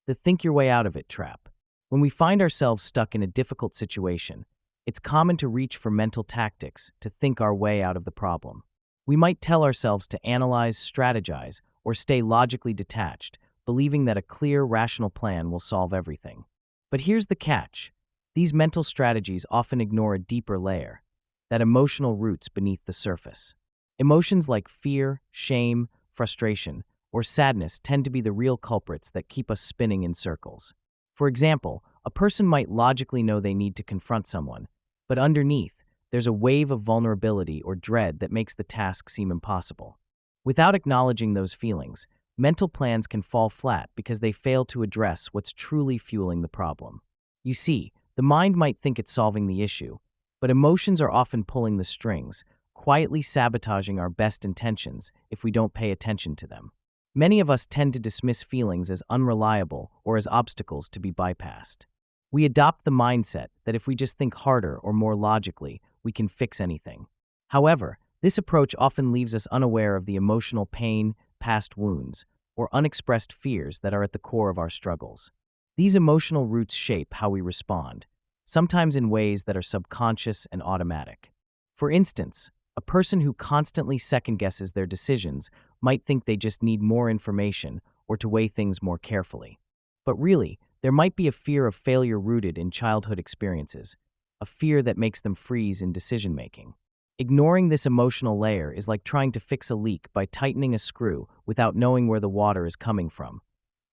The think your way out of it trap. When we find ourselves stuck in a difficult situation, it's common to reach for mental tactics to think our way out of the problem. We might tell ourselves to analyze, strategize, or stay logically detached, believing that a clear, rational plan will solve everything. But here's the catch. These mental strategies often ignore a deeper layer, that emotional roots beneath the surface. Emotions like fear, shame, frustration, or sadness tend to be the real culprits that keep us spinning in circles. For example, a person might logically know they need to confront someone, but underneath, there's a wave of vulnerability or dread that makes the task seem impossible. Without acknowledging those feelings, mental plans can fall flat because they fail to address what's truly fueling the problem. You see, the mind might think it's solving the issue, but emotions are often pulling the strings, quietly sabotaging our best intentions if we don't pay attention to them. Many of us tend to dismiss feelings as unreliable or as obstacles to be bypassed. We adopt the mindset that if we just think harder or more logically, we can fix anything. However, this approach often leaves us unaware of the emotional pain, past wounds, or unexpressed fears that are at the core of our struggles. These emotional roots shape how we respond, sometimes in ways that are subconscious and automatic. For instance, a person who constantly second-guesses their decisions might think they just need more information or to weigh things more carefully. But really, there might be a fear of failure rooted in childhood experiences, a fear that makes them freeze in decision-making. Ignoring this emotional layer is like trying to fix a leak by tightening a screw without knowing where the water is coming from.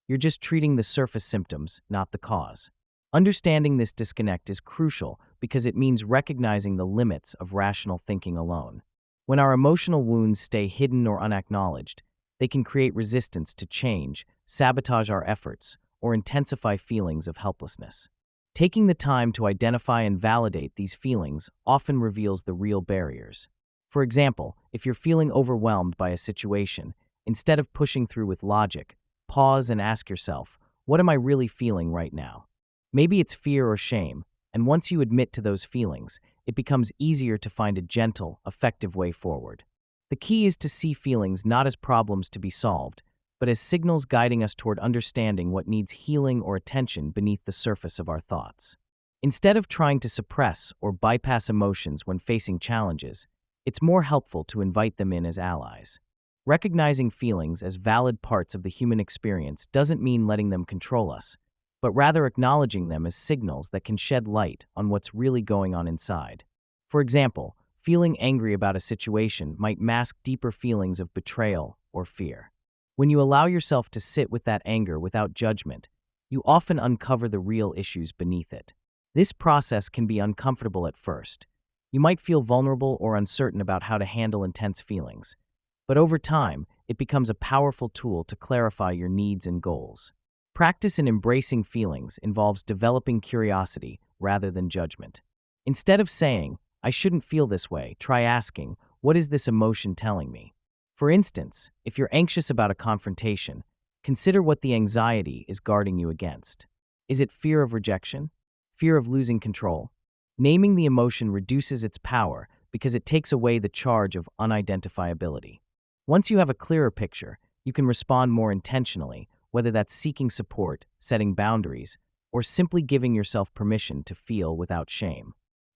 You're just treating the surface symptoms, not the cause. Understanding this disconnect is crucial because it means recognizing the limits of rational thinking alone. When our emotional wounds stay hidden or unacknowledged, they can create resistance to change, sabotage our efforts, or intensify feelings of helplessness. Taking the time to identify and validate these feelings often reveals the real barriers. For example, if you're feeling overwhelmed by a situation, instead of pushing through with logic, pause and ask yourself, what am I really feeling right now? Maybe it's fear or shame, and once you admit to those feelings, it becomes easier to find a gentle, effective way forward. The key is to see feelings not as problems to be solved, but as signals guiding us toward understanding what needs healing or attention beneath the surface of our thoughts. Instead of trying to suppress or bypass emotions when facing challenges, it's more helpful to invite them in as allies. Recognizing feelings as valid parts of the human experience doesn't mean letting them control us, but rather acknowledging them as signals that can shed light on what's really going on inside. For example, feeling angry about a situation might mask deeper feelings of betrayal or fear. When you allow yourself to sit with that anger without judgment, you often uncover the real issues beneath it. This process can be uncomfortable at first. You might feel vulnerable or uncertain about how to handle intense feelings, but over time, it becomes a powerful tool to clarify your needs and goals. Practice in embracing feelings involves developing curiosity rather than judgment. Instead of saying, I shouldn't feel this way, try asking, what is this emotion telling me? For instance, if you're anxious about a confrontation, consider what the anxiety is guarding you against. Is it fear of rejection? Fear of losing control? Naming the emotion reduces its power because it takes away the charge of unidentifiability. Once you have a clearer picture, you can respond more intentionally, whether that's seeking support, setting boundaries, or simply giving yourself permission to feel without shame.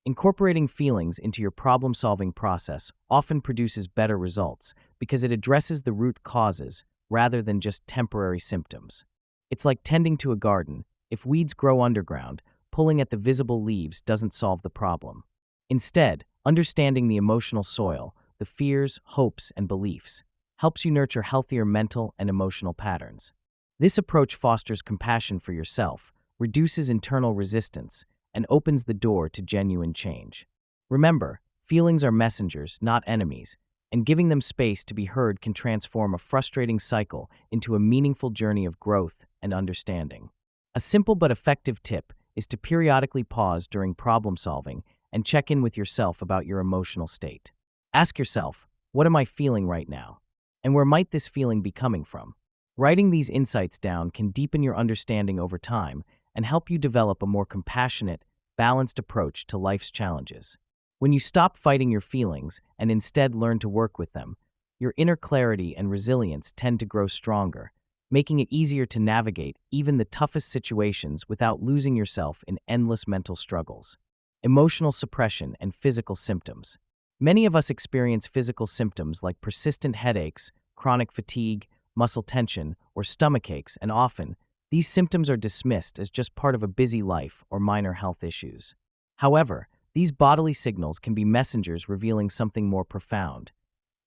Incorporating feelings into your problem-solving process often produces better results because it addresses the root causes rather than just temporary symptoms. It's like tending to a garden. If weeds grow underground, pulling at the visible leaves doesn't solve the problem. Instead, understanding the emotional soil, the fears, hopes, and beliefs, helps you nurture healthier mental and emotional patterns. This approach fosters compassion for yourself, reduces internal resistance, and opens the door to genuine change. Remember, feelings are messengers, not enemies, and giving them space to be heard can transform a frustrating cycle into a meaningful journey of growth and understanding. A simple but effective tip is to periodically pause during problem solving and check in with yourself about your emotional state. Ask yourself, what am I feeling right now? And where might this feeling be coming from? Writing these insights down can deepen your understanding over time and help you develop a more compassionate, balanced approach to life's challenges. When you stop fighting your feelings and instead learn to work with them, your inner clarity and resilience tend to grow stronger, making it easier to navigate even the toughest situations without losing yourself in endless mental struggles. Emotional suppression and physical symptoms. Many of us experience physical symptoms like persistent headaches, chronic fatigue, muscle tension, or stomach aches, and often, these symptoms are dismissed as just part of a busy life or minor health issues. However, these bodily signals can be messengers revealing something more profound,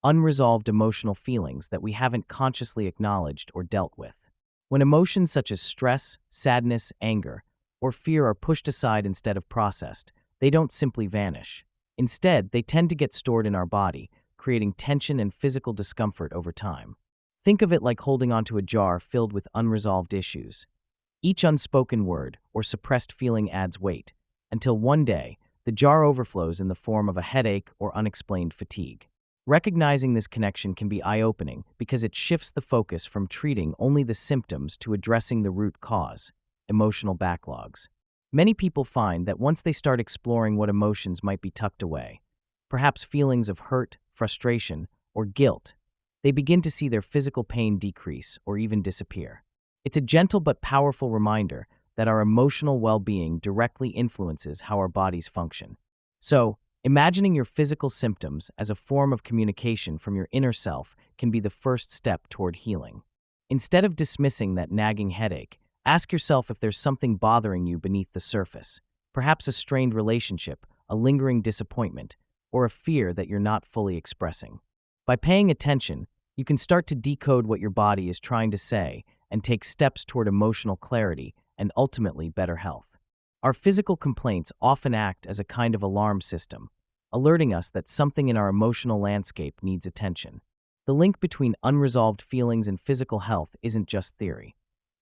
unresolved emotional feelings that we haven't consciously acknowledged or dealt with. When emotions such as stress, sadness, anger, or fear are pushed aside instead of processed, they don't simply vanish. Instead, they tend to get stored in our body, creating tension and physical discomfort over time. Think of it like holding onto a jar filled with unresolved issues. Each unspoken word or suppressed feeling adds weight, until one day, the jar overflows in the form of a headache or unexplained fatigue. Recognizing this connection can be eye-opening because it shifts the focus from treating only the symptoms to addressing the root cause, emotional backlogs. Many people find that once they start exploring what emotions might be tucked away, perhaps feelings of hurt, frustration, or guilt, they begin to see their physical pain decrease or even disappear. It's a gentle but powerful reminder that our emotional well-being directly influences how our bodies function. So, imagining your physical symptoms as a form of communication from your inner self can be the first step toward healing. Instead of dismissing that nagging headache, ask yourself if there's something bothering you beneath the surface, perhaps a strained relationship, a lingering disappointment, or a fear that you're not fully expressing. By paying attention, you can start to decode what your body is trying to say and take steps toward emotional clarity and ultimately better health. Our physical complaints often act as a kind of alarm system, alerting us that something in our emotional landscape needs attention. The link between unresolved feelings and physical health isn't just theory.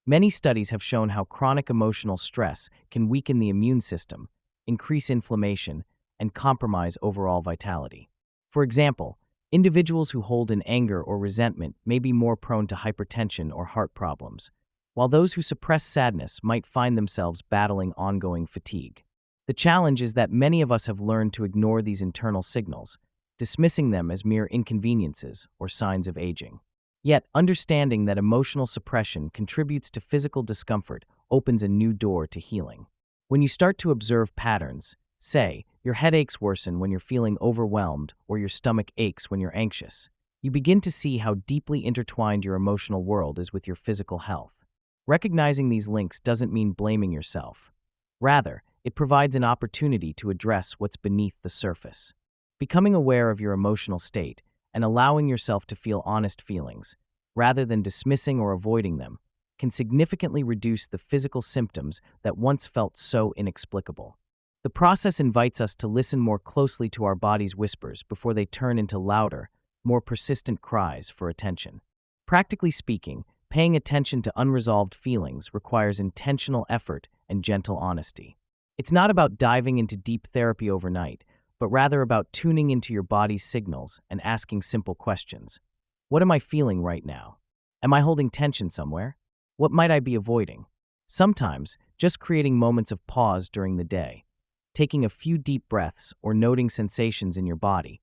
Many studies have shown how chronic emotional stress can weaken the immune system, increase inflammation, and compromise overall vitality. For example, individuals who hold in anger or resentment may be more prone to hypertension or heart problems, while those who suppress sadness might find themselves battling ongoing fatigue. The challenge is that many of us have learned to ignore these internal signals, dismissing them as mere inconveniences or signs of aging. Yet, understanding that emotional suppression contributes to physical discomfort opens a new door to healing. When you start to observe patterns, say, your headaches worsen when you're feeling overwhelmed or your stomach aches when you're anxious, you begin to see how deeply intertwined your emotional world is with your physical health. Recognizing these links doesn't mean blaming yourself. Rather, it provides an opportunity to address what's beneath the surface. Becoming aware of your emotional state and allowing yourself to feel honest feelings, rather than dismissing or avoiding them, can significantly reduce the physical symptoms that once felt so inexplicable. The process invites us to listen more closely to our body's whispers before they turn into louder, more persistent cries for attention. Practically speaking, paying attention to unresolved feelings requires intentional effort and gentle honesty. It's not about diving into deep therapy overnight, but rather about tuning into your body's signals and asking simple questions. What am I feeling right now? Am I holding tension somewhere? What might I be avoiding? Sometimes, just creating moments of pause during the day, taking a few deep breaths or noting sensations in your body,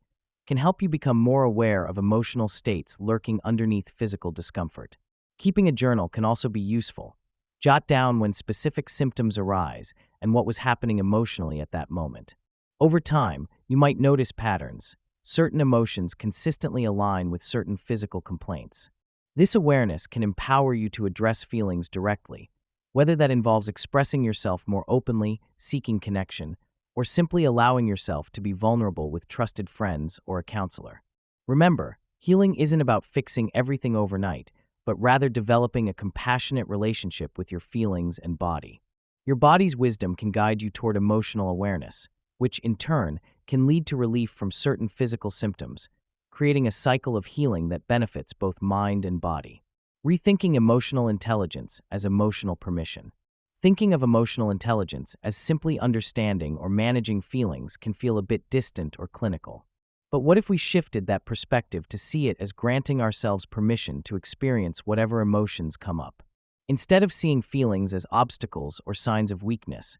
can help you become more aware of emotional states lurking underneath physical discomfort. Keeping a journal can also be useful. Jot down when specific symptoms arise and what was happening emotionally at that moment. Over time, you might notice patterns. Certain emotions consistently align with certain physical complaints. This awareness can empower you to address feelings directly, whether that involves expressing yourself more openly, seeking connection, or simply allowing yourself to be vulnerable with trusted friends or a counselor. Remember, healing isn't about fixing everything overnight, but rather developing a compassionate relationship with your feelings and body. Your body's wisdom can guide you toward emotional awareness, which, in turn, can lead to relief from certain physical symptoms, creating a cycle of healing that benefits both mind and body. Rethinking emotional intelligence as emotional permission. Thinking of emotional intelligence as simply understanding or managing feelings can feel a bit distant or clinical. But what if we shifted that perspective to see it as granting ourselves permission to experience whatever emotions come up? Instead of seeing feelings as obstacles or signs of weakness,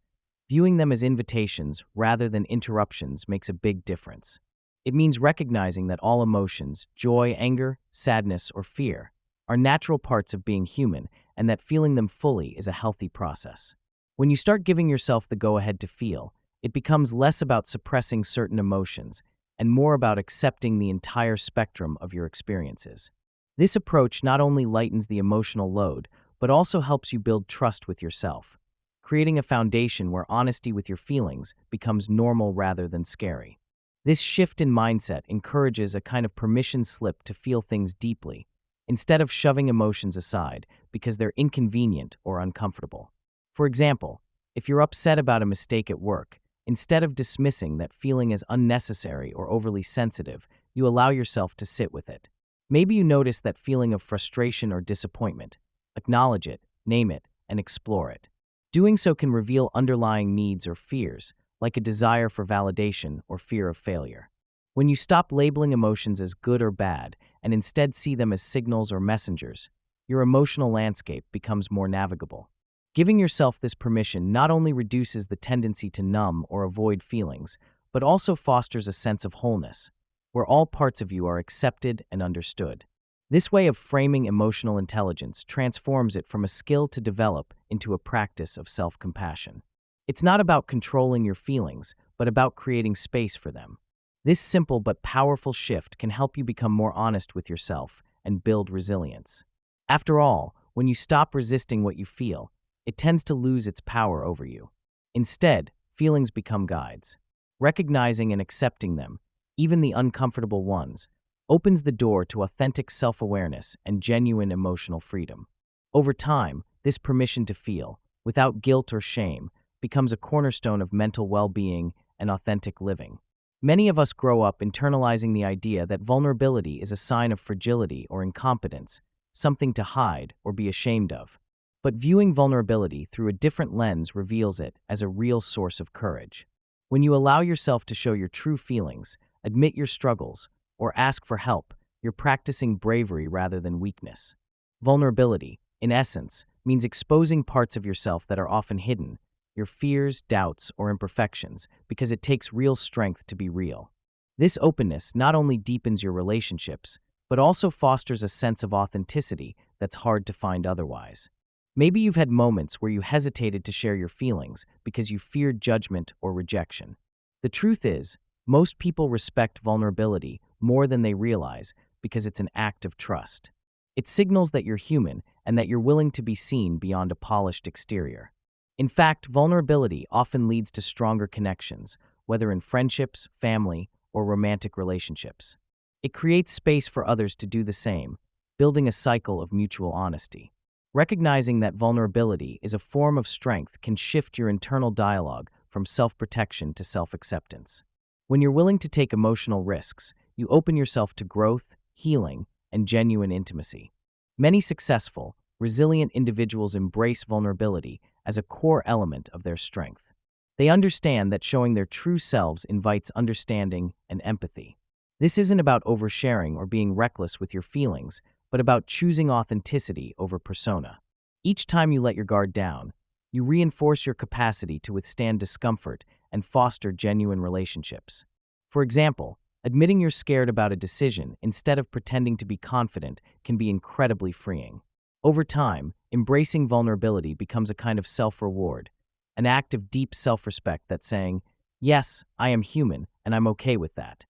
viewing them as invitations rather than interruptions makes a big difference. It means recognizing that all emotions, joy, anger, sadness, or fear, are natural parts of being human and that feeling them fully is a healthy process. When you start giving yourself the go-ahead to feel, it becomes less about suppressing certain emotions and more about accepting the entire spectrum of your experiences. This approach not only lightens the emotional load, but also helps you build trust with yourself, creating a foundation where honesty with your feelings becomes normal rather than scary. This shift in mindset encourages a kind of permission slip to feel things deeply, instead of shoving emotions aside because they're inconvenient or uncomfortable. For example, if you're upset about a mistake at work, instead of dismissing that feeling as unnecessary or overly sensitive, you allow yourself to sit with it. Maybe you notice that feeling of frustration or disappointment. Acknowledge it, name it, and explore it. Doing so can reveal underlying needs or fears, like a desire for validation or fear of failure. When you stop labeling emotions as good or bad and instead see them as signals or messengers, your emotional landscape becomes more navigable. Giving yourself this permission not only reduces the tendency to numb or avoid feelings, but also fosters a sense of wholeness, where all parts of you are accepted and understood. This way of framing emotional intelligence transforms it from a skill to develop into a practice of self-compassion. It's not about controlling your feelings, but about creating space for them. This simple but powerful shift can help you become more honest with yourself and build resilience. After all, when you stop resisting what you feel, it tends to lose its power over you. Instead, feelings become guides. Recognizing and accepting them, even the uncomfortable ones, opens the door to authentic self-awareness and genuine emotional freedom. Over time, this permission to feel, without guilt or shame, becomes a cornerstone of mental well-being and authentic living. Many of us grow up internalizing the idea that vulnerability is a sign of fragility or incompetence, something to hide or be ashamed of. But viewing vulnerability through a different lens reveals it as a real source of courage. When you allow yourself to show your true feelings, admit your struggles, or ask for help, you're practicing bravery rather than weakness. Vulnerability, in essence, means exposing parts of yourself that are often hidden, your fears, doubts, or imperfections, because it takes real strength to be real. This openness not only deepens your relationships, but also fosters a sense of authenticity that's hard to find otherwise. Maybe you've had moments where you hesitated to share your feelings because you feared judgment or rejection. The truth is, most people respect vulnerability more than they realize because it's an act of trust. It signals that you're human and that you're willing to be seen beyond a polished exterior. In fact, vulnerability often leads to stronger connections, whether in friendships, family, or romantic relationships. It creates space for others to do the same, building a cycle of mutual honesty. Recognizing that vulnerability is a form of strength can shift your internal dialogue from self-protection to self-acceptance. When you're willing to take emotional risks, you open yourself to growth, healing, and genuine intimacy. Many successful, resilient individuals embrace vulnerability as a core element of their strength. They understand that showing their true selves invites understanding and empathy. This isn't about oversharing or being reckless with your feelings, but about choosing authenticity over persona. Each time you let your guard down, you reinforce your capacity to withstand discomfort and foster genuine relationships. For example, admitting you're scared about a decision instead of pretending to be confident can be incredibly freeing. Over time, embracing vulnerability becomes a kind of self-reward, an act of deep self-respect that's saying, "Yes, I am human, and I'm okay with that."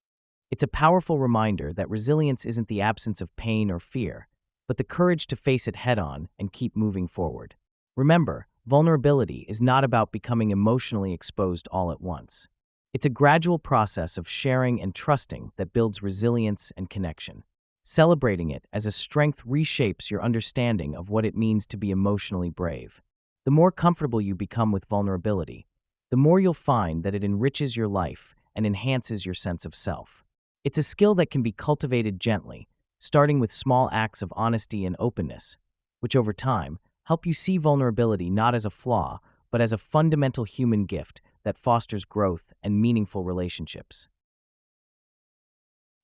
It's a powerful reminder that resilience isn't the absence of pain or fear, but the courage to face it head-on and keep moving forward. Remember, vulnerability is not about becoming emotionally exposed all at once. It's a gradual process of sharing and trusting that builds resilience and connection. Celebrating it as a strength reshapes your understanding of what it means to be emotionally brave. The more comfortable you become with vulnerability, the more you'll find that it enriches your life and enhances your sense of self. It's a skill that can be cultivated gently, starting with small acts of honesty and openness, which over time help you see vulnerability not as a flaw, but as a fundamental human gift that fosters growth and meaningful relationships.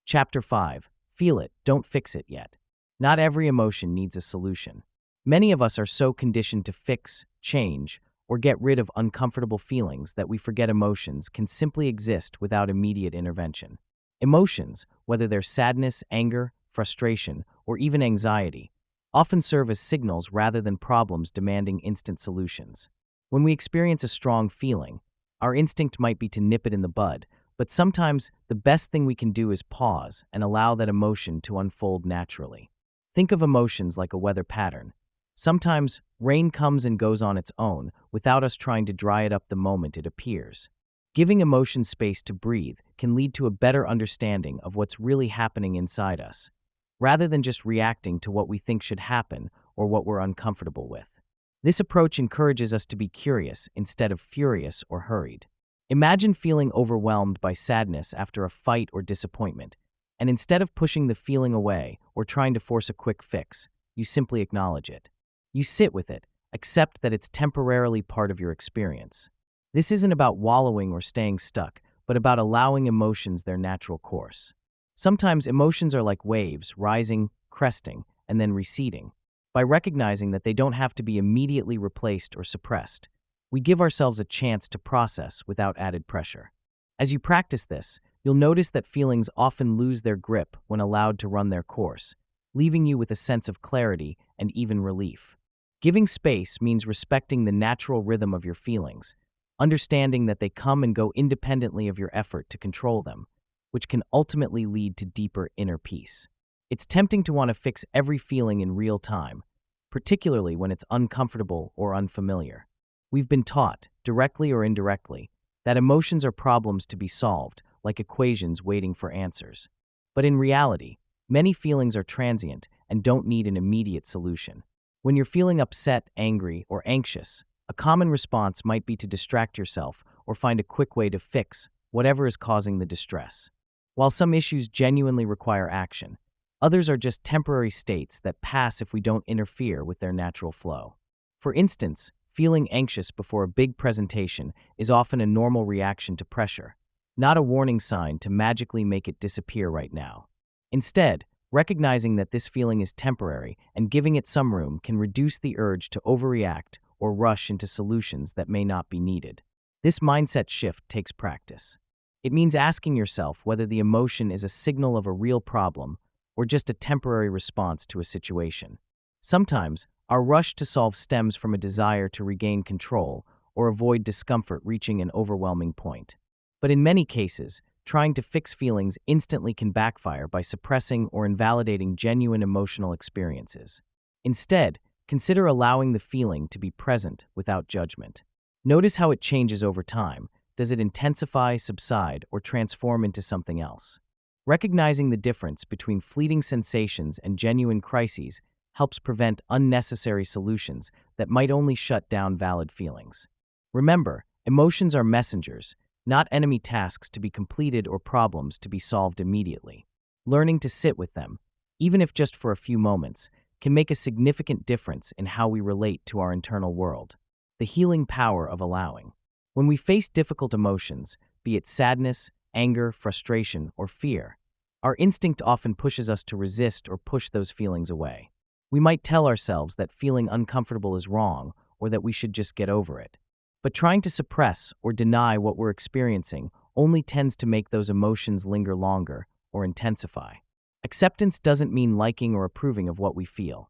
Chapter 5. Feel it, don't fix it yet. Not every emotion needs a solution. Many of us are so conditioned to fix, change, or get rid of uncomfortable feelings that we forget emotions can simply exist without immediate intervention. Emotions, whether they're sadness, anger, frustration, or even anxiety, often serve as signals rather than problems demanding instant solutions. When we experience a strong feeling, our instinct might be to nip it in the bud, but sometimes the best thing we can do is pause and allow that emotion to unfold naturally. Think of emotions like a weather pattern. Sometimes rain comes and goes on its own without us trying to dry it up the moment it appears. Giving emotion space to breathe can lead to a better understanding of what's really happening inside us, rather than just reacting to what we think should happen or what we're uncomfortable with. This approach encourages us to be curious instead of furious or hurried. Imagine feeling overwhelmed by sadness after a fight or disappointment. And instead of pushing the feeling away or trying to force a quick fix, you simply acknowledge it. You sit with it, accept that it's temporarily part of your experience. This isn't about wallowing or staying stuck, but about allowing emotions their natural course. Sometimes emotions are like waves, rising, cresting, and then receding. By recognizing that they don't have to be immediately replaced or suppressed, we give ourselves a chance to process without added pressure. As you practice this, you'll notice that feelings often lose their grip when allowed to run their course, leaving you with a sense of clarity and even relief. Giving space means respecting the natural rhythm of your feelings, understanding that they come and go independently of your effort to control them, which can ultimately lead to deeper inner peace. It's tempting to want to fix every feeling in real time, particularly when it's uncomfortable or unfamiliar. We've been taught, directly or indirectly, that emotions are problems to be solved, like equations waiting for answers. But in reality, many feelings are transient and don't need an immediate solution. When you're feeling upset, angry, or anxious, a common response might be to distract yourself or find a quick way to fix whatever is causing the distress. While some issues genuinely require action, others are just temporary states that pass if we don't interfere with their natural flow. For instance, feeling anxious before a big presentation is often a normal reaction to pressure, not a warning sign to magically make it disappear right now. Instead, recognizing that this feeling is temporary and giving it some room can reduce the urge to overreact or rush into solutions that may not be needed. This mindset shift takes practice. It means asking yourself whether the emotion is a signal of a real problem or just a temporary response to a situation. Sometimes, our rush to solve stems from a desire to regain control or avoid discomfort reaching an overwhelming point. But in many cases, trying to fix feelings instantly can backfire by suppressing or invalidating genuine emotional experiences. Instead, consider allowing the feeling to be present without judgment. Notice how it changes over time. Does it intensify, subside, or transform into something else? Recognizing the difference between fleeting sensations and genuine crises helps prevent unnecessary solutions that might only shut down valid feelings. Remember, emotions are messengers, not enemy tasks to be completed or problems to be solved immediately. Learning to sit with them, even if just for a few moments, can make a significant difference in how we relate to our internal world. The healing power of allowing. When we face difficult emotions, be it sadness, anger, frustration, or fear, our instinct often pushes us to resist or push those feelings away. We might tell ourselves that feeling uncomfortable is wrong or that we should just get over it. But trying to suppress or deny what we're experiencing only tends to make those emotions linger longer or intensify. Acceptance doesn't mean liking or approving of what we feel.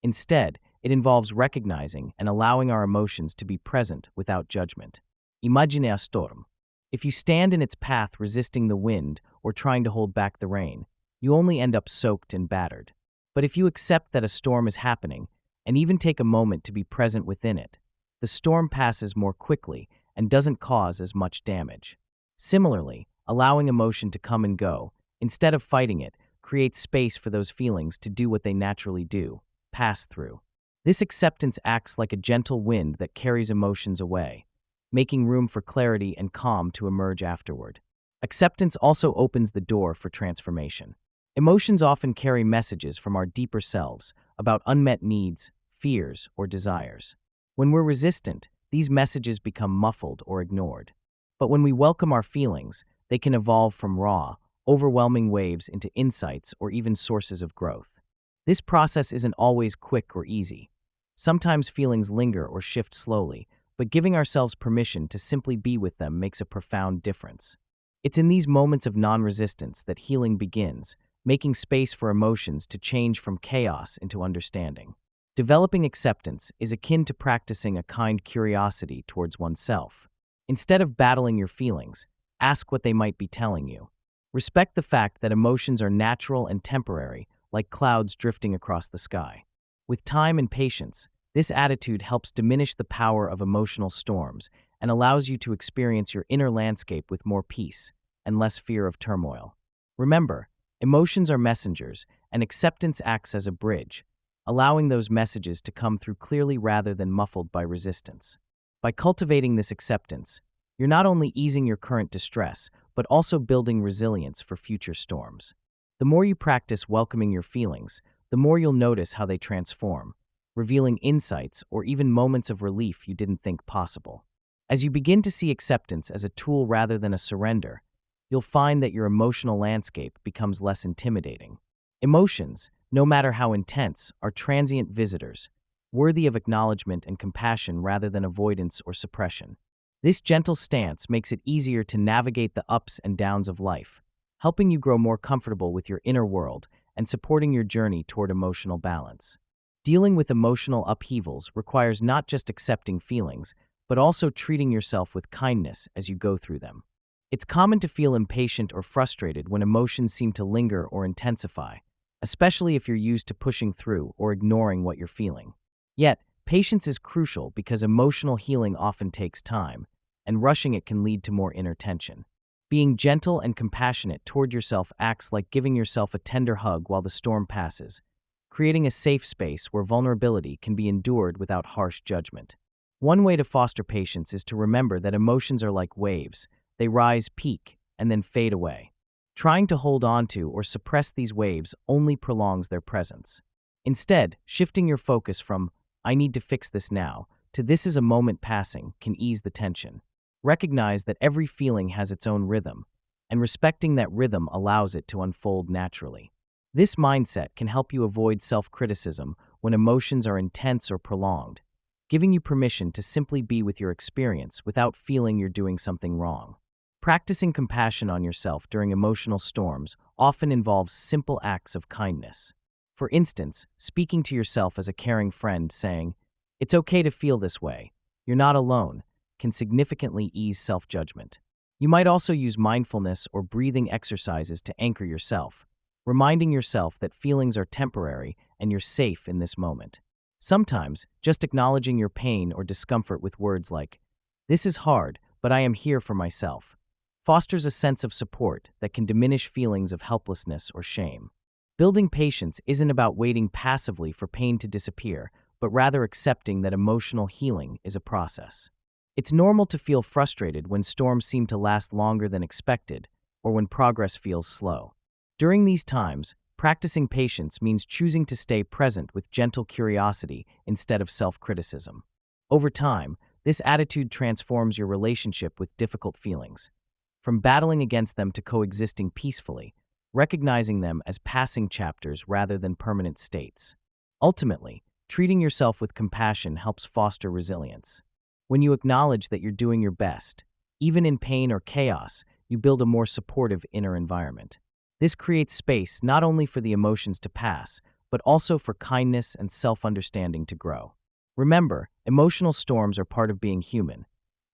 Instead, it involves recognizing and allowing our emotions to be present without judgment. Imagine a storm. If you stand in its path resisting the wind or trying to hold back the rain, you only end up soaked and battered. But if you accept that a storm is happening and even take a moment to be present within it, the storm passes more quickly and doesn't cause as much damage. Similarly, allowing emotion to come and go, instead of fighting it, creates space for those feelings to do what they naturally do, pass through. This acceptance acts like a gentle wind that carries emotions away, making room for clarity and calm to emerge afterward. Acceptance also opens the door for transformation. Emotions often carry messages from our deeper selves about unmet needs, fears, or desires. When we're resistant, these messages become muffled or ignored. But when we welcome our feelings, they can evolve from raw, overwhelming waves into insights or even sources of growth. This process isn't always quick or easy. Sometimes feelings linger or shift slowly, but giving ourselves permission to simply be with them makes a profound difference. It's in these moments of non-resistance that healing begins, making space for emotions to change from chaos into understanding. Developing acceptance is akin to practicing a kind curiosity towards oneself. Instead of battling your feelings, ask what they might be telling you. Respect the fact that emotions are natural and temporary, like clouds drifting across the sky. With time and patience, this attitude helps diminish the power of emotional storms and allows you to experience your inner landscape with more peace and less fear of turmoil. Remember, emotions are messengers, and acceptance acts as a bridge, allowing those messages to come through clearly rather than muffled by resistance. By cultivating this acceptance, you're not only easing your current distress, but also building resilience for future storms. The more you practice welcoming your feelings, the more you'll notice how they transform, revealing insights or even moments of relief you didn't think possible. As you begin to see acceptance as a tool rather than a surrender, you'll find that your emotional landscape becomes less intimidating. Emotions, no matter how intense, are transient visitors, worthy of acknowledgement and compassion rather than avoidance or suppression. This gentle stance makes it easier to navigate the ups and downs of life, helping you grow more comfortable with your inner world and supporting your journey toward emotional balance. Dealing with emotional upheavals requires not just accepting feelings, but also treating yourself with kindness as you go through them. It's common to feel impatient or frustrated when emotions seem to linger or intensify, especially if you're used to pushing through or ignoring what you're feeling. Yet, patience is crucial because emotional healing often takes time, and rushing it can lead to more inner tension. Being gentle and compassionate toward yourself acts like giving yourself a tender hug while the storm passes, creating a safe space where vulnerability can be endured without harsh judgment. One way to foster patience is to remember that emotions are like waves. They rise, peak, and then fade away. Trying to hold on to or suppress these waves only prolongs their presence. Instead, shifting your focus from, "I need to fix this now," to "this is a moment passing," can ease the tension. Recognize that every feeling has its own rhythm, and respecting that rhythm allows it to unfold naturally. This mindset can help you avoid self-criticism when emotions are intense or prolonged, giving you permission to simply be with your experience without feeling you're doing something wrong. Practicing compassion on yourself during emotional storms often involves simple acts of kindness. For instance, speaking to yourself as a caring friend, saying, "It's okay to feel this way. You're not alone," can significantly ease self-judgment. You might also use mindfulness or breathing exercises to anchor yourself, reminding yourself that feelings are temporary and you're safe in this moment. Sometimes, just acknowledging your pain or discomfort with words like, "This is hard, but I am here for myself," fosters a sense of support that can diminish feelings of helplessness or shame. Building patience isn't about waiting passively for pain to disappear, but rather accepting that emotional healing is a process. It's normal to feel frustrated when storms seem to last longer than expected or when progress feels slow. During these times, practicing patience means choosing to stay present with gentle curiosity instead of self-criticism. Over time, this attitude transforms your relationship with difficult feelings, from battling against them to coexisting peacefully, recognizing them as passing chapters rather than permanent states. Ultimately, treating yourself with compassion helps foster resilience. When you acknowledge that you're doing your best, even in pain or chaos, you build a more supportive inner environment. This creates space not only for the emotions to pass, but also for kindness and self-understanding to grow. Remember, emotional storms are part of being human.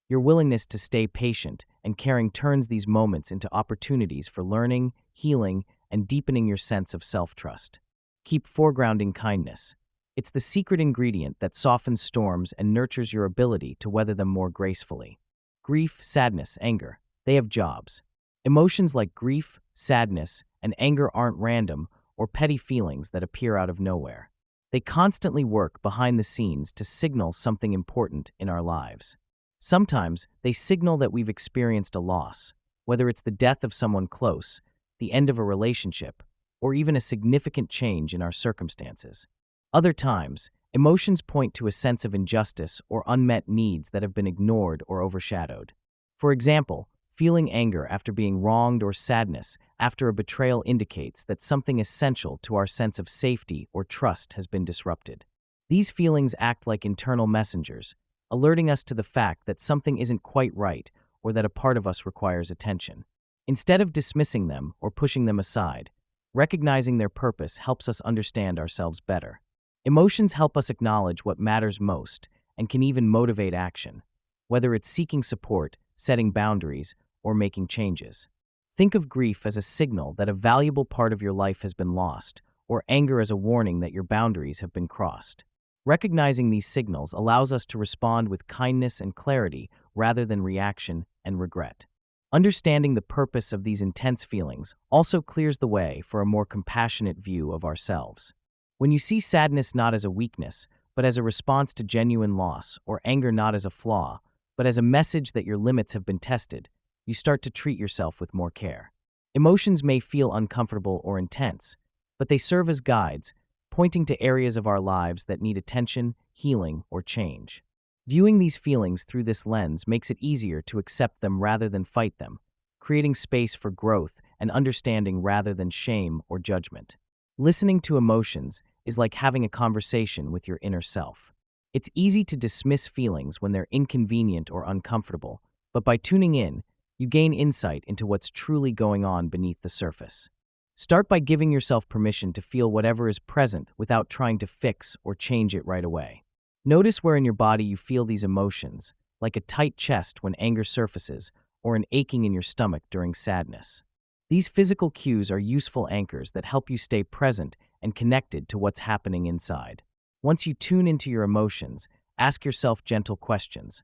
Your willingness to stay patient and caring turns these moments into opportunities for learning, healing, and deepening your sense of self-trust. Keep foregrounding kindness. It's the secret ingredient that softens storms and nurtures your ability to weather them more gracefully. Grief, sadness, anger, they have jobs. Emotions like grief, sadness, and anger aren't random or petty feelings that appear out of nowhere. They constantly work behind the scenes to signal something important in our lives. Sometimes they signal that we've experienced a loss, whether it's the death of someone close, the end of a relationship, or even a significant change in our circumstances. Other times, emotions point to a sense of injustice or unmet needs that have been ignored or overshadowed. For example, feeling anger after being wronged or sadness after a betrayal indicates that something essential to our sense of safety or trust has been disrupted. These feelings act like internal messengers, alerting us to the fact that something isn't quite right or that a part of us requires attention. Instead of dismissing them or pushing them aside, recognizing their purpose helps us understand ourselves better. Emotions help us acknowledge what matters most and can even motivate action, whether it's seeking support, setting boundaries, or making changes. Think of grief as a signal that a valuable part of your life has been lost, or anger as a warning that your boundaries have been crossed. Recognizing these signals allows us to respond with kindness and clarity rather than reaction and regret. Understanding the purpose of these intense feelings also clears the way for a more compassionate view of ourselves. When you see sadness not as a weakness, but as a response to genuine loss, or anger not as a flaw, but as a message that your limits have been tested, you start to treat yourself with more care. Emotions may feel uncomfortable or intense, but they serve as guides, pointing to areas of our lives that need attention, healing, or change. Viewing these feelings through this lens makes it easier to accept them rather than fight them, creating space for growth and understanding rather than shame or judgment. Listening to emotions is like having a conversation with your inner self. It's easy to dismiss feelings when they're inconvenient or uncomfortable, but by tuning in, you gain insight into what's truly going on beneath the surface. Start by giving yourself permission to feel whatever is present without trying to fix or change it right away. Notice where in your body you feel these emotions, like a tight chest when anger surfaces or an aching in your stomach during sadness. These physical cues are useful anchors that help you stay present and connected to what's happening inside. Once you tune into your emotions, ask yourself gentle questions.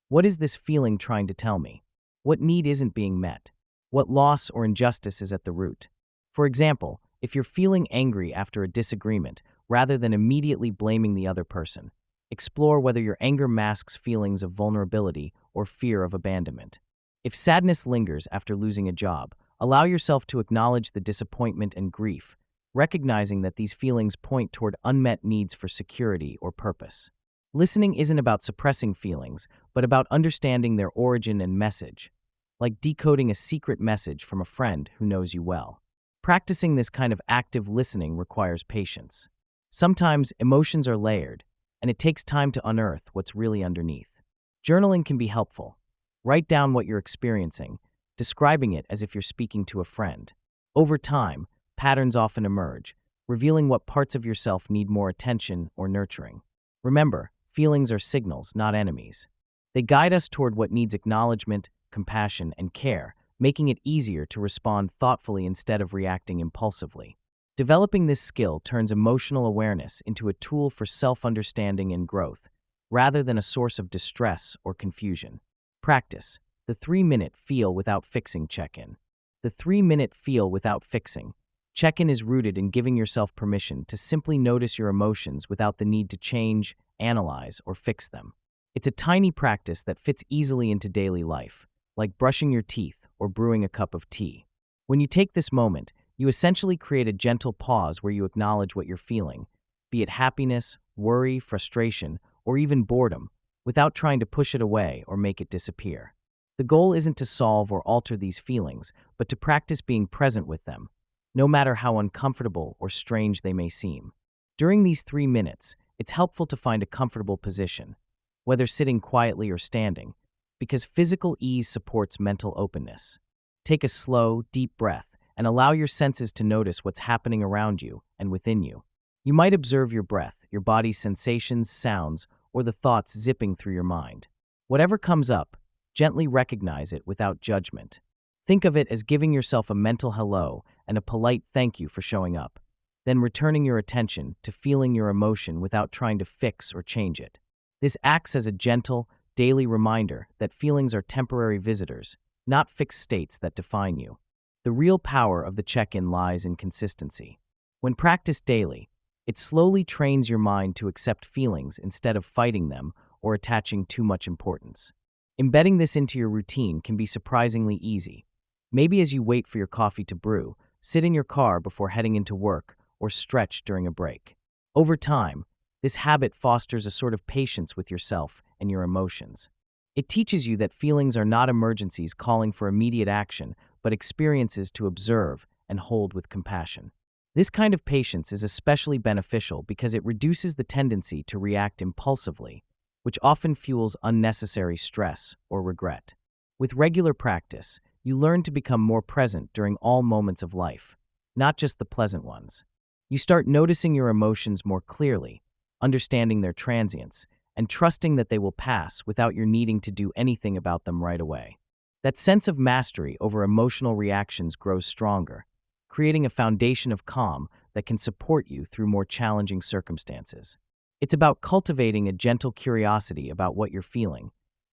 What is this feeling trying to tell me? What need isn't being met? What loss or injustice is at the root? For example, if you're feeling angry after a disagreement, rather than immediately blaming the other person, explore whether your anger masks feelings of vulnerability or fear of abandonment. If sadness lingers after losing a job, allow yourself to acknowledge the disappointment and grief, recognizing that these feelings point toward unmet needs for security or purpose. Listening isn't about suppressing feelings, but about understanding their origin and message, like decoding a secret message from a friend who knows you well. Practicing this kind of active listening requires patience. Sometimes emotions are layered, and it takes time to unearth what's really underneath. Journaling can be helpful. Write down what you're experiencing, describing it as if you're speaking to a friend. Over time, patterns often emerge, revealing what parts of yourself need more attention or nurturing. Remember, feelings are signals, not enemies. They guide us toward what needs acknowledgement, compassion, and care, making it easier to respond thoughtfully instead of reacting impulsively. Developing this skill turns emotional awareness into a tool for self-understanding and growth, rather than a source of distress or confusion. Practice the 3-minute feel without fixing check-in. The 3-minute feel without fixing check-in is rooted in giving yourself permission to simply notice your emotions without the need to change, analyze, or fix them. It's a tiny practice that fits easily into daily life, like brushing your teeth or brewing a cup of tea. When you take this moment, you essentially create a gentle pause where you acknowledge what you're feeling, be it happiness, worry, frustration, or even boredom, without trying to push it away or make it disappear. The goal isn't to solve or alter these feelings, but to practice being present with them, no matter how uncomfortable or strange they may seem. During these 3 minutes, it's helpful to find a comfortable position, whether sitting quietly or standing, because physical ease supports mental openness. Take a slow, deep breath and allow your senses to notice what's happening around you and within you. You might observe your breath, your body's sensations, sounds, or the thoughts zipping through your mind. Whatever comes up, gently recognize it without judgment. Think of it as giving yourself a mental hello and a polite thank you for showing up, then returning your attention to feeling your emotion without trying to fix or change it. This acts as a gentle, daily reminder that feelings are temporary visitors, not fixed states that define you. The real power of the check-in lies in consistency. When practiced daily, it slowly trains your mind to accept feelings instead of fighting them or attaching too much importance. Embedding this into your routine can be surprisingly easy. Maybe as you wait for your coffee to brew, sit in your car before heading into work, or stretch during a break. Over time, this habit fosters a sort of patience with yourself and your emotions. It teaches you that feelings are not emergencies calling for immediate action, but experiences to observe and hold with compassion. This kind of patience is especially beneficial because it reduces the tendency to react impulsively, which often fuels unnecessary stress or regret. With regular practice, you learn to become more present during all moments of life, not just the pleasant ones. You start noticing your emotions more clearly, understanding their transience, and trusting that they will pass without your needing to do anything about them right away. That sense of mastery over emotional reactions grows stronger, creating a foundation of calm that can support you through more challenging circumstances. It's about cultivating a gentle curiosity about what you're feeling,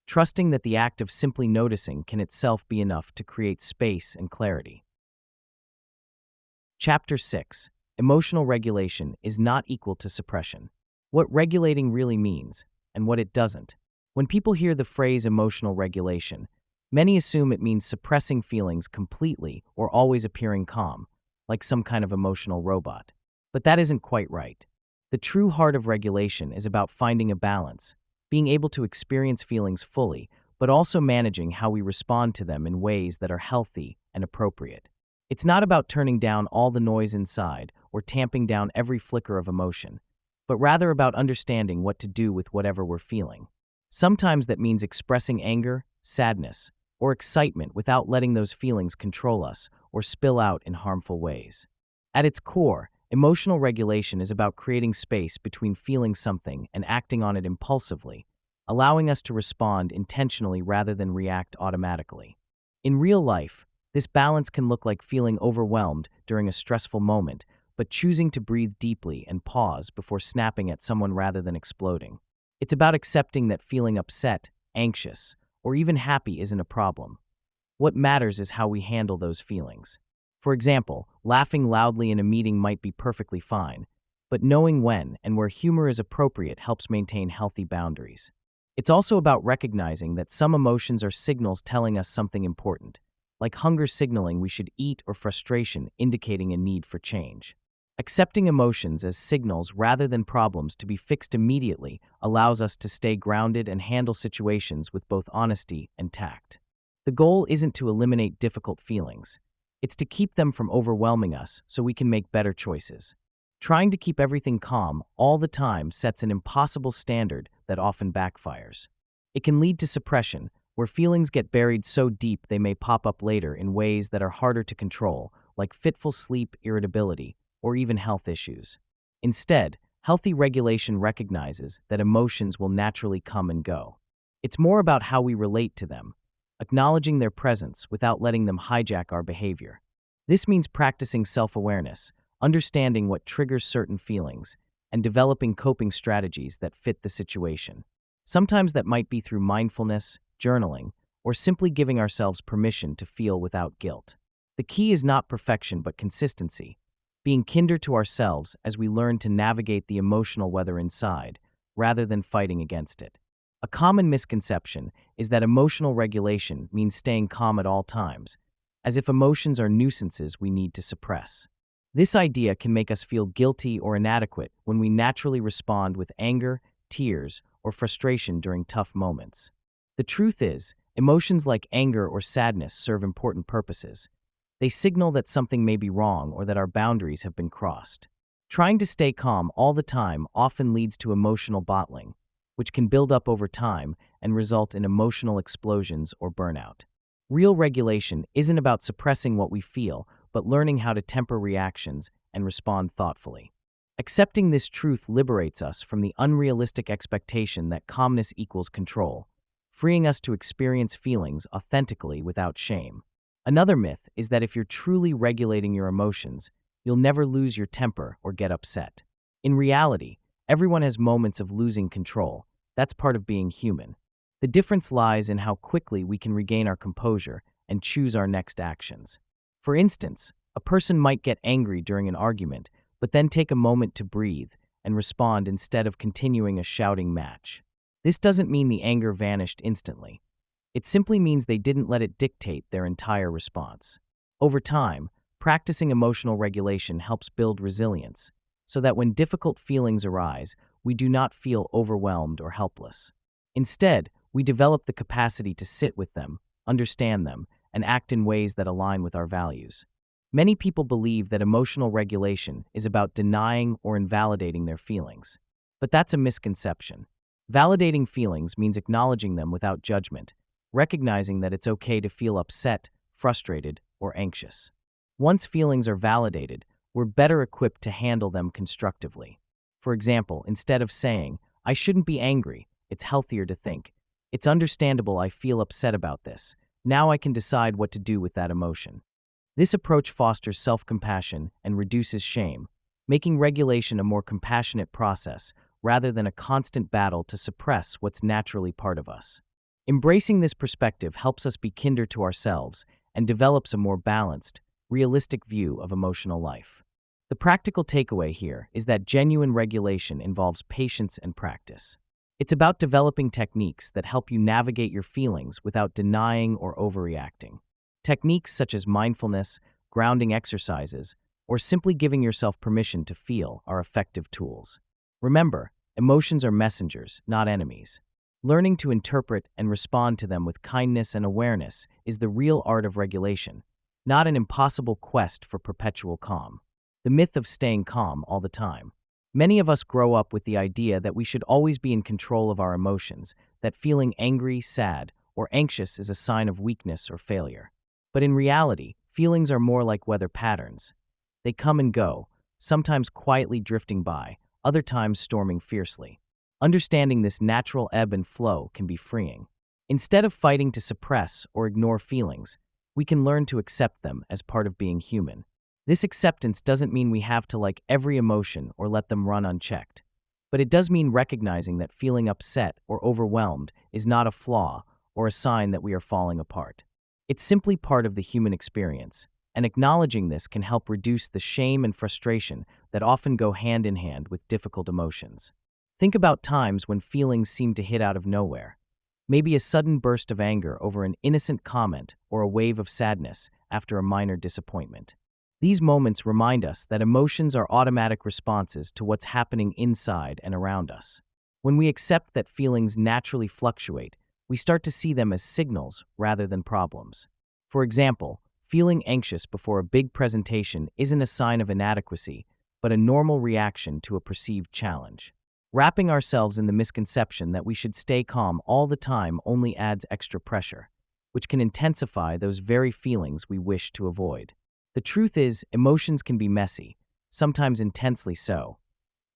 trusting that the act of simply noticing can itself be enough to create space and clarity. Chapter 6. Emotional regulation is not equal to suppression. What regulating really means, and what it doesn't. When people hear the phrase emotional regulation, Many assume it means suppressing feelings completely or always appearing calm, like some kind of emotional robot. But that isn't quite right. The true heart of regulation is about finding a balance, being able to experience feelings fully, but also managing how we respond to them in ways that are healthy and appropriate. It's not about turning down all the noise inside or tamping down every flicker of emotion, but rather about understanding what to do with whatever we're feeling. Sometimes that means expressing anger, sadness, or excitement without letting those feelings control us or spill out in harmful ways. At its core, emotional regulation is about creating space between feeling something and acting on it impulsively, allowing us to respond intentionally rather than react automatically. In real life, this balance can look like feeling overwhelmed during a stressful moment, but choosing to breathe deeply and pause before snapping at someone rather than exploding. It's about accepting that feeling upset, anxious, or even happy isn't a problem. What matters is how we handle those feelings. For example, laughing loudly in a meeting might be perfectly fine, but knowing when and where humor is appropriate helps maintain healthy boundaries. It's also about recognizing that some emotions are signals telling us something important, like hunger signaling we should eat or frustration indicating a need for change. Accepting emotions as signals rather than problems to be fixed immediately allows us to stay grounded and handle situations with both honesty and tact. The goal isn't to eliminate difficult feelings. It's to keep them from overwhelming us so we can make better choices. Trying to keep everything calm all the time sets an impossible standard that often backfires. It can lead to suppression, where feelings get buried so deep they may pop up later in ways that are harder to control, like fitful sleep, irritability, or even health issues. Instead, healthy regulation recognizes that emotions will naturally come and go. It's more about how we relate to them, acknowledging their presence without letting them hijack our behavior. This means practicing self-awareness, understanding what triggers certain feelings, and developing coping strategies that fit the situation. Sometimes that might be through mindfulness, journaling, or simply giving ourselves permission to feel without guilt. The key is not perfection but consistency, being kinder to ourselves as we learn to navigate the emotional weather inside, rather than fighting against it. A common misconception is that emotional regulation means staying calm at all times, as if emotions are nuisances we need to suppress. This idea can make us feel guilty or inadequate when we naturally respond with anger, tears, or frustration during tough moments. The truth is, emotions like anger or sadness serve important purposes. They signal that something may be wrong or that our boundaries have been crossed. Trying to stay calm all the time often leads to emotional bottling, which can build up over time and result in emotional explosions or burnout. Real regulation isn't about suppressing what we feel, but learning how to temper reactions and respond thoughtfully. Accepting this truth liberates us from the unrealistic expectation that calmness equals control, freeing us to experience feelings authentically without shame. Another myth is that if you're truly regulating your emotions, you'll never lose your temper or get upset. In reality, everyone has moments of losing control. That's part of being human. The difference lies in how quickly we can regain our composure and choose our next actions. For instance, a person might get angry during an argument, but then take a moment to breathe and respond instead of continuing a shouting match. This doesn't mean the anger vanished instantly. It simply means they didn't let it dictate their entire response. Over time, practicing emotional regulation helps build resilience, so that when difficult feelings arise, we do not feel overwhelmed or helpless. Instead, we develop the capacity to sit with them, understand them, and act in ways that align with our values. Many people believe that emotional regulation is about denying or invalidating their feelings. But that's a misconception. Validating feelings means acknowledging them without judgment, recognizing that it's okay to feel upset, frustrated, or anxious. Once feelings are validated, we're better equipped to handle them constructively. For example, instead of saying, "I shouldn't be angry," it's healthier to think, "It's understandable I feel upset about this. Now I can decide what to do with that emotion." This approach fosters self-compassion and reduces shame, making regulation a more compassionate process rather than a constant battle to suppress what's naturally part of us. Embracing this perspective helps us be kinder to ourselves and develops a more balanced, realistic view of emotional life. The practical takeaway here is that genuine regulation involves patience and practice. It's about developing techniques that help you navigate your feelings without denying or overreacting. Techniques such as mindfulness, grounding exercises, or simply giving yourself permission to feel are effective tools. Remember, emotions are messengers, not enemies. Learning to interpret and respond to them with kindness and awareness is the real art of regulation, not an impossible quest for perpetual calm. The myth of staying calm all the time. Many of us grow up with the idea that we should always be in control of our emotions, that feeling angry, sad, or anxious is a sign of weakness or failure. But in reality, feelings are more like weather patterns. They come and go, sometimes quietly drifting by, other times storming fiercely. Understanding this natural ebb and flow can be freeing. Instead of fighting to suppress or ignore feelings, we can learn to accept them as part of being human. This acceptance doesn't mean we have to like every emotion or let them run unchecked. But it does mean recognizing that feeling upset or overwhelmed is not a flaw or a sign that we are falling apart. It's simply part of the human experience, and acknowledging this can help reduce the shame and frustration that often go hand in hand with difficult emotions. Think about times when feelings seem to hit out of nowhere. Maybe a sudden burst of anger over an innocent comment or a wave of sadness after a minor disappointment. These moments remind us that emotions are automatic responses to what's happening inside and around us. When we accept that feelings naturally fluctuate, we start to see them as signals rather than problems. For example, feeling anxious before a big presentation isn't a sign of inadequacy, but a normal reaction to a perceived challenge. Wrapping ourselves in the misconception that we should stay calm all the time only adds extra pressure, which can intensify those very feelings we wish to avoid. The truth is, emotions can be messy, sometimes intensely so.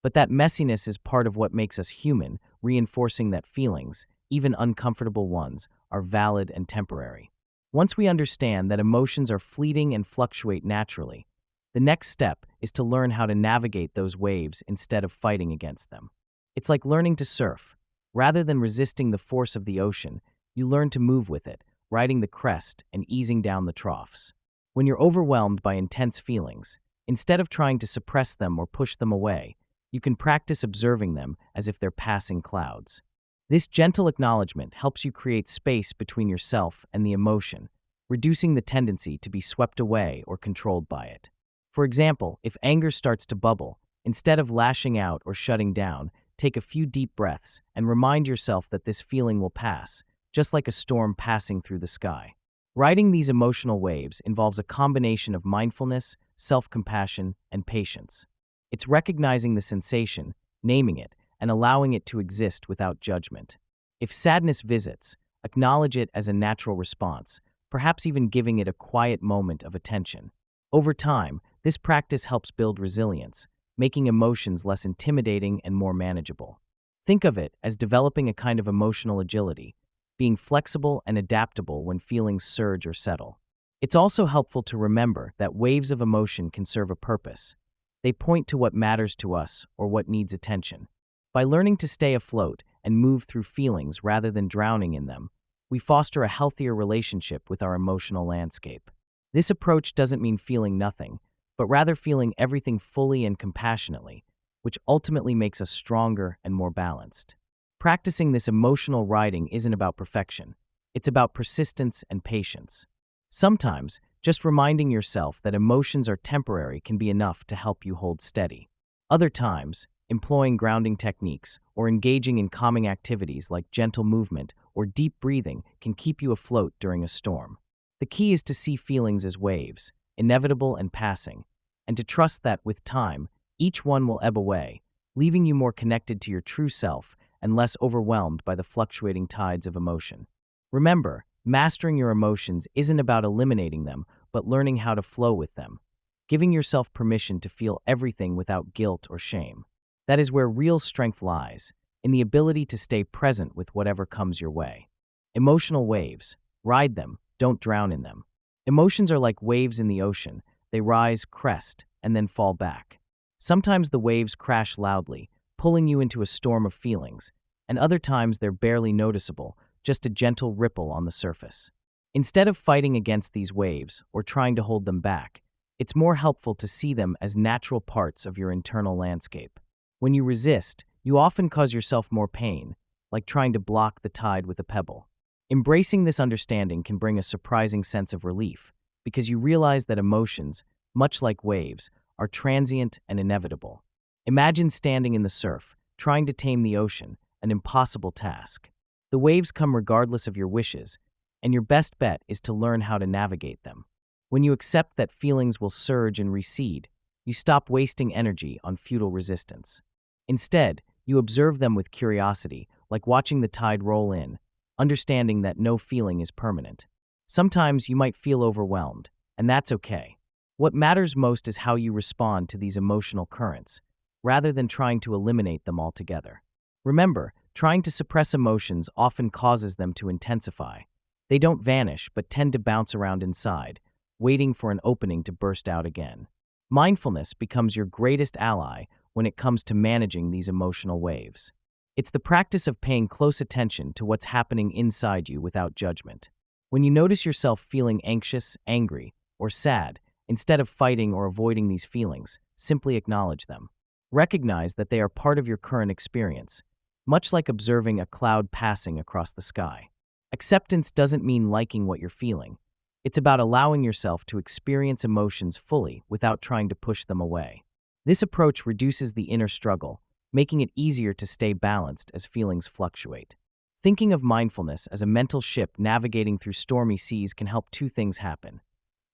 But that messiness is part of what makes us human, reinforcing that feelings, even uncomfortable ones, are valid and temporary. Once we understand that emotions are fleeting and fluctuate naturally, the next step is to learn how to navigate those waves instead of fighting against them. It's like learning to surf. Rather than resisting the force of the ocean, you learn to move with it, riding the crest and easing down the troughs. When you're overwhelmed by intense feelings, instead of trying to suppress them or push them away, you can practice observing them as if they're passing clouds. This gentle acknowledgement helps you create space between yourself and the emotion, reducing the tendency to be swept away or controlled by it. For example, if anger starts to bubble, instead of lashing out or shutting down, take a few deep breaths and remind yourself that this feeling will pass, just like a storm passing through the sky. Riding these emotional waves involves a combination of mindfulness, self-compassion, and patience. It's recognizing the sensation, naming it, and allowing it to exist without judgment. If sadness visits, acknowledge it as a natural response, perhaps even giving it a quiet moment of attention. Over time, this practice helps build resilience, making emotions less intimidating and more manageable. Think of it as developing a kind of emotional agility, being flexible and adaptable when feelings surge or settle. It's also helpful to remember that waves of emotion can serve a purpose. They point to what matters to us or what needs attention. By learning to stay afloat and move through feelings rather than drowning in them, we foster a healthier relationship with our emotional landscape. This approach doesn't mean feeling nothing, but rather feeling everything fully and compassionately, which ultimately makes us stronger and more balanced. Practicing this emotional riding isn't about perfection. It's about persistence and patience. Sometimes, just reminding yourself that emotions are temporary can be enough to help you hold steady. Other times, employing grounding techniques or engaging in calming activities like gentle movement or deep breathing can keep you afloat during a storm. The key is to see feelings as waves, inevitable and passing, and to trust that with time, each one will ebb away, leaving you more connected to your true self and less overwhelmed by the fluctuating tides of emotion. Remember, mastering your emotions isn't about eliminating them, but learning how to flow with them, giving yourself permission to feel everything without guilt or shame. That is where real strength lies, in the ability to stay present with whatever comes your way. Emotional waves. Ride them, don't drown in them. Emotions are like waves in the ocean. They rise, crest, and then fall back. Sometimes the waves crash loudly, pulling you into a storm of feelings, and other times they're barely noticeable, just a gentle ripple on the surface. Instead of fighting against these waves or trying to hold them back, it's more helpful to see them as natural parts of your internal landscape. When you resist, you often cause yourself more pain, like trying to block the tide with a pebble. Embracing this understanding can bring a surprising sense of relief, because you realize that emotions, much like waves, are transient and inevitable. Imagine standing in the surf, trying to tame the ocean, an impossible task. The waves come regardless of your wishes, and your best bet is to learn how to navigate them. When you accept that feelings will surge and recede, you stop wasting energy on futile resistance. Instead, you observe them with curiosity, like watching the tide roll in, understanding that no feeling is permanent. Sometimes you might feel overwhelmed, and that's okay. What matters most is how you respond to these emotional currents, rather than trying to eliminate them altogether. Remember, trying to suppress emotions often causes them to intensify. They don't vanish, but tend to bounce around inside, waiting for an opening to burst out again. Mindfulness becomes your greatest ally when it comes to managing these emotional waves. It's the practice of paying close attention to what's happening inside you without judgment. When you notice yourself feeling anxious, angry, or sad, instead of fighting or avoiding these feelings, simply acknowledge them. Recognize that they are part of your current experience, much like observing a cloud passing across the sky. Acceptance doesn't mean liking what you're feeling. It's about allowing yourself to experience emotions fully without trying to push them away. This approach reduces the inner struggle, making it easier to stay balanced as feelings fluctuate. Thinking of mindfulness as a mental ship navigating through stormy seas can help two things happen.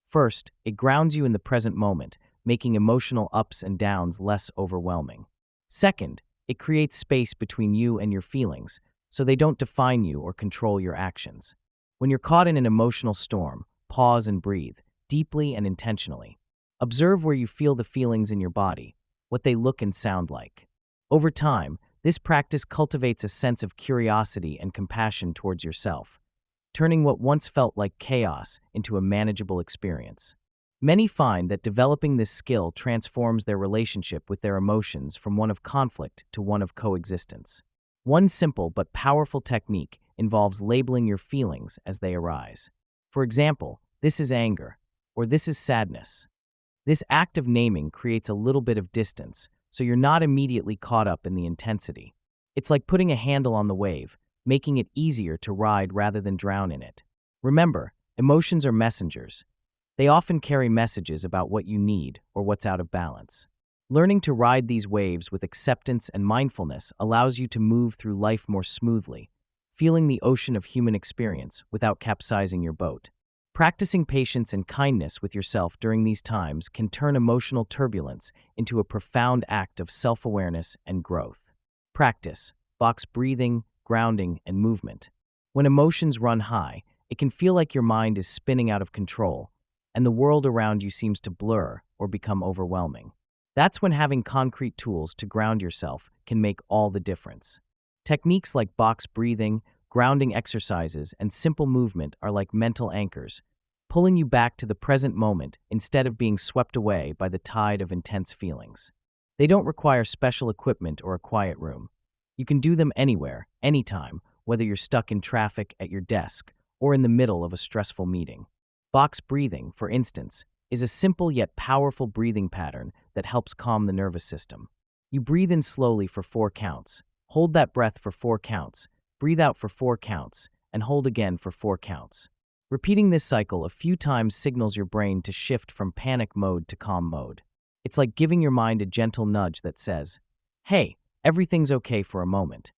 First, it grounds you in the present moment, making emotional ups and downs less overwhelming. Second, it creates space between you and your feelings, so they don't define you or control your actions. When you're caught in an emotional storm, pause and breathe, deeply and intentionally. Observe where you feel the feelings in your body, what they look and sound like. Over time, this practice cultivates a sense of curiosity and compassion towards yourself, turning what once felt like chaos into a manageable experience. Many find that developing this skill transforms their relationship with their emotions from one of conflict to one of coexistence. One simple but powerful technique involves labeling your feelings as they arise. For example, this is anger, or this is sadness. This act of naming creates a little bit of distance, so you're not immediately caught up in the intensity. It's like putting a handle on the wave, making it easier to ride rather than drown in it. Remember, emotions are messengers. They often carry messages about what you need or what's out of balance. Learning to ride these waves with acceptance and mindfulness allows you to move through life more smoothly, feeling the ocean of human experience without capsizing your boat. Practicing patience and kindness with yourself during these times can turn emotional turbulence into a profound act of self-awareness and growth. Practice, box breathing, grounding, and movement. When emotions run high, it can feel like your mind is spinning out of control, and the world around you seems to blur or become overwhelming. That's when having concrete tools to ground yourself can make all the difference. Techniques like box breathing, grounding exercises, and simple movement are like mental anchors, pulling you back to the present moment instead of being swept away by the tide of intense feelings. They don't require special equipment or a quiet room. You can do them anywhere, anytime, whether you're stuck in traffic, at your desk, or in the middle of a stressful meeting. Box breathing, for instance, is a simple yet powerful breathing pattern that helps calm the nervous system. You breathe in slowly for 4 counts, hold that breath for 4 counts, breathe out for 4 counts, and hold again for 4 counts. Repeating this cycle a few times signals your brain to shift from panic mode to calm mode. It's like giving your mind a gentle nudge that says, "Hey, everything's okay for a moment."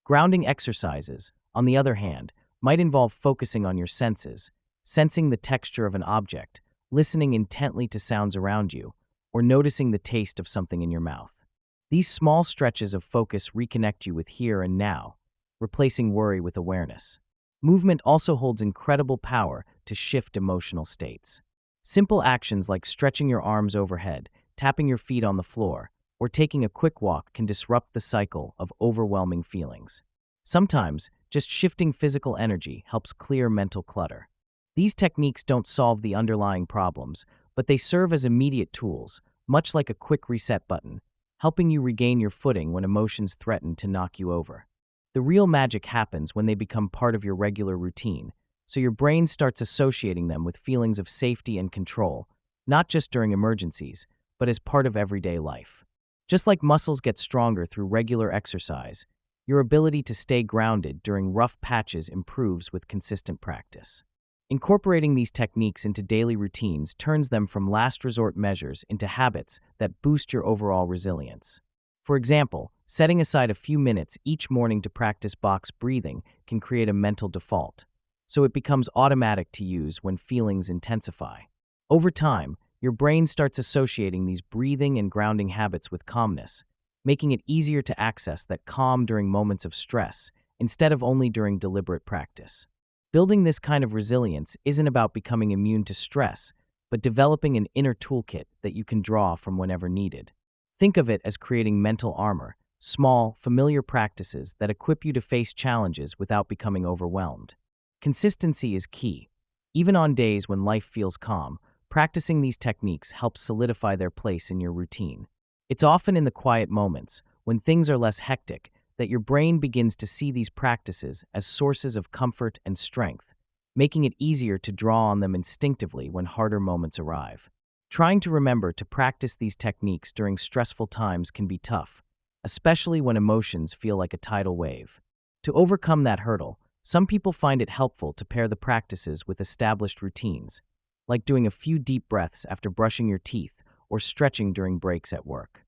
Grounding exercises, on the other hand, might involve focusing on your senses, sensing the texture of an object, listening intently to sounds around you, or noticing the taste of something in your mouth. These small stretches of focus reconnect you with here and now, replacing worry with awareness. Movement also holds incredible power to shift emotional states. Simple actions like stretching your arms overhead, tapping your feet on the floor, or taking a quick walk can disrupt the cycle of overwhelming feelings. Sometimes, just shifting physical energy helps clear mental clutter. These techniques don't solve the underlying problems, but they serve as immediate tools, much like a quick reset button, helping you regain your footing when emotions threaten to knock you over. The real magic happens when they become part of your regular routine, so your brain starts associating them with feelings of safety and control, not just during emergencies, but as part of everyday life. Just like muscles get stronger through regular exercise, your ability to stay grounded during rough patches improves with consistent practice. Incorporating these techniques into daily routines turns them from last resort measures into habits that boost your overall resilience. For example, setting aside a few minutes each morning to practice box breathing can create a mental default, so it becomes automatic to use when feelings intensify. Over time, your brain starts associating these breathing and grounding habits with calmness, making it easier to access that calm during moments of stress instead of only during deliberate practice. Building this kind of resilience isn't about becoming immune to stress, but developing an inner toolkit that you can draw from whenever needed. Think of it as creating mental armor, small, familiar practices that equip you to face challenges without becoming overwhelmed. Consistency is key. Even on days when life feels calm, practicing these techniques helps solidify their place in your routine. It's often in the quiet moments, when things are less hectic, that your brain begins to see these practices as sources of comfort and strength, making it easier to draw on them instinctively when harder moments arrive. Trying to remember to practice these techniques during stressful times can be tough, especially when emotions feel like a tidal wave. To overcome that hurdle, some people find it helpful to pair the practices with established routines, like doing a few deep breaths after brushing your teeth or stretching during breaks at work.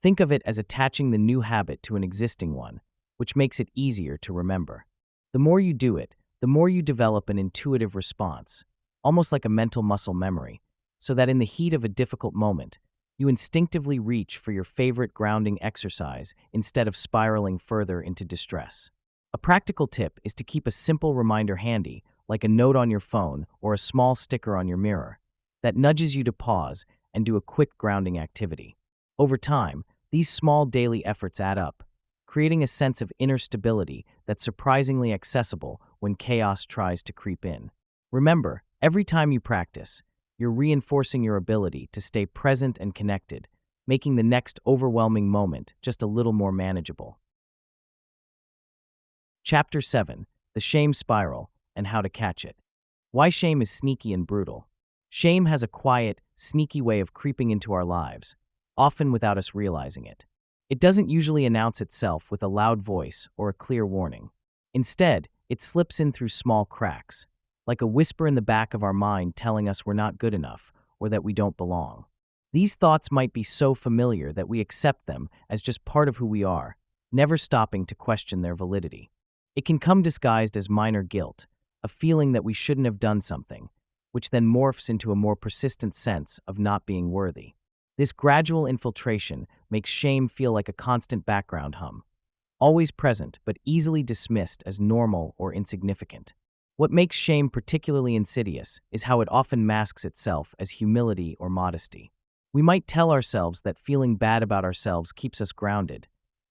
Think of it as attaching the new habit to an existing one, which makes it easier to remember. The more you do it, the more you develop an intuitive response, almost like a mental muscle memory, so that in the heat of a difficult moment, you instinctively reach for your favorite grounding exercise instead of spiraling further into distress. A practical tip is to keep a simple reminder handy, like a note on your phone or a small sticker on your mirror, that nudges you to pause and do a quick grounding activity. Over time, these small daily efforts add up, creating a sense of inner stability that's surprisingly accessible when chaos tries to creep in. Remember, every time you practice, you're reinforcing your ability to stay present and connected, making the next overwhelming moment just a little more manageable. Chapter 7: The Shame Spiral and How to Catch It. Why shame is sneaky and brutal. Shame has a quiet, sneaky way of creeping into our lives, often without us realizing it. It doesn't usually announce itself with a loud voice or a clear warning. Instead, it slips in through small cracks, like a whisper in the back of our mind telling us we're not good enough or that we don't belong. These thoughts might be so familiar that we accept them as just part of who we are, never stopping to question their validity. It can come disguised as minor guilt, a feeling that we shouldn't have done something, which then morphs into a more persistent sense of not being worthy. This gradual infiltration makes shame feel like a constant background hum, always present but easily dismissed as normal or insignificant. What makes shame particularly insidious is how it often masks itself as humility or modesty. We might tell ourselves that feeling bad about ourselves keeps us grounded,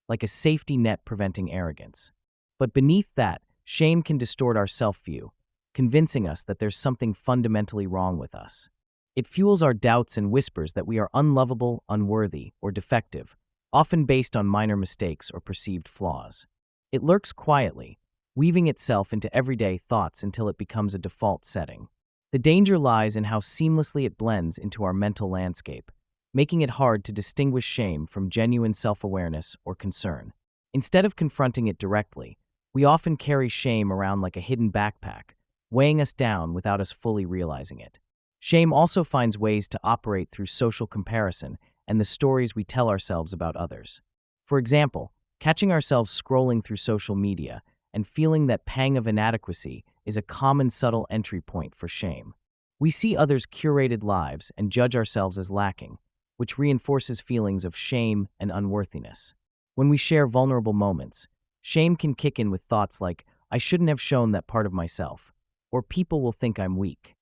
like a safety net preventing arrogance. But beneath that, shame can distort our self-view, convincing us that there's something fundamentally wrong with us. It fuels our doubts and whispers that we are unlovable, unworthy, or defective, often based on minor mistakes or perceived flaws. It lurks quietly, weaving itself into everyday thoughts until it becomes a default setting. The danger lies in how seamlessly it blends into our mental landscape, making it hard to distinguish shame from genuine self-awareness or concern. Instead of confronting it directly, we often carry shame around like a hidden backpack, weighing us down without us fully realizing it. Shame also finds ways to operate through social comparison and the stories we tell ourselves about others. For example, catching ourselves scrolling through social media and feeling that pang of inadequacy is a common subtle entry point for shame. We see others' curated lives and judge ourselves as lacking, which reinforces feelings of shame and unworthiness. When we share vulnerable moments, shame can kick in with thoughts like, "I shouldn't have shown that part of myself," or "people will think I'm weak."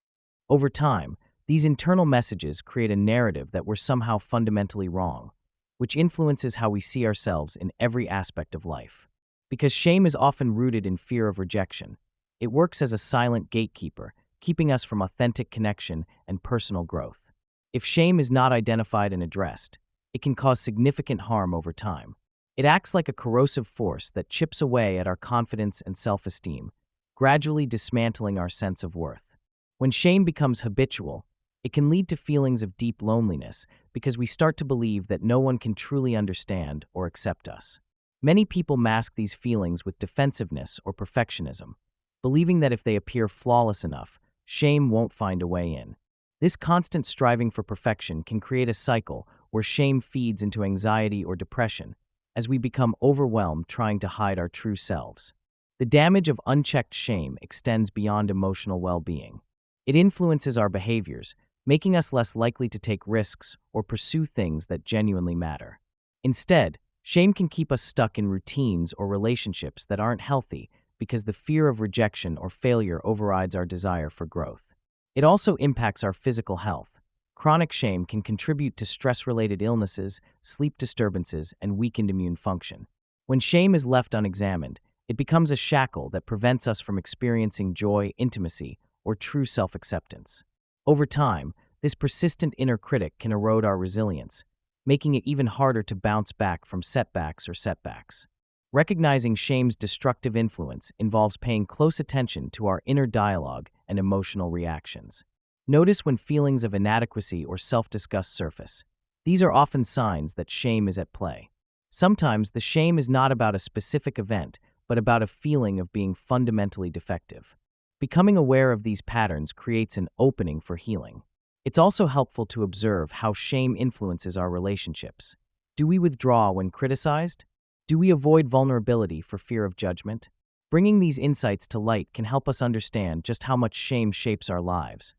Over time, these internal messages create a narrative that we're somehow fundamentally wrong, which influences how we see ourselves in every aspect of life. Because shame is often rooted in fear of rejection, it works as a silent gatekeeper, keeping us from authentic connection and personal growth. If shame is not identified and addressed, it can cause significant harm over time. It acts like a corrosive force that chips away at our confidence and self-esteem, gradually dismantling our sense of worth. When shame becomes habitual, it can lead to feelings of deep loneliness because we start to believe that no one can truly understand or accept us. Many people mask these feelings with defensiveness or perfectionism, believing that if they appear flawless enough, shame won't find a way in. This constant striving for perfection can create a cycle where shame feeds into anxiety or depression as we become overwhelmed trying to hide our true selves. The damage of unchecked shame extends beyond emotional well-being. It influences our behaviors, making us less likely to take risks or pursue things that genuinely matter. Instead, shame can keep us stuck in routines or relationships that aren't healthy because the fear of rejection or failure overrides our desire for growth. It also impacts our physical health. Chronic shame can contribute to stress-related illnesses, sleep disturbances, and weakened immune function. When shame is left unexamined, it becomes a shackle that prevents us from experiencing joy, intimacy, or true self-acceptance. Over time, this persistent inner critic can erode our resilience, making it even harder to bounce back from setbacks or setbacks. Recognizing shame's destructive influence involves paying close attention to our inner dialogue and emotional reactions. Notice when feelings of inadequacy or self-disgust surface. These are often signs that shame is at play. Sometimes the shame is not about a specific event, but about a feeling of being fundamentally defective. Becoming aware of these patterns creates an opening for healing. It's also helpful to observe how shame influences our relationships. Do we withdraw when criticized? Do we avoid vulnerability for fear of judgment? Bringing these insights to light can help us understand just how much shame shapes our lives,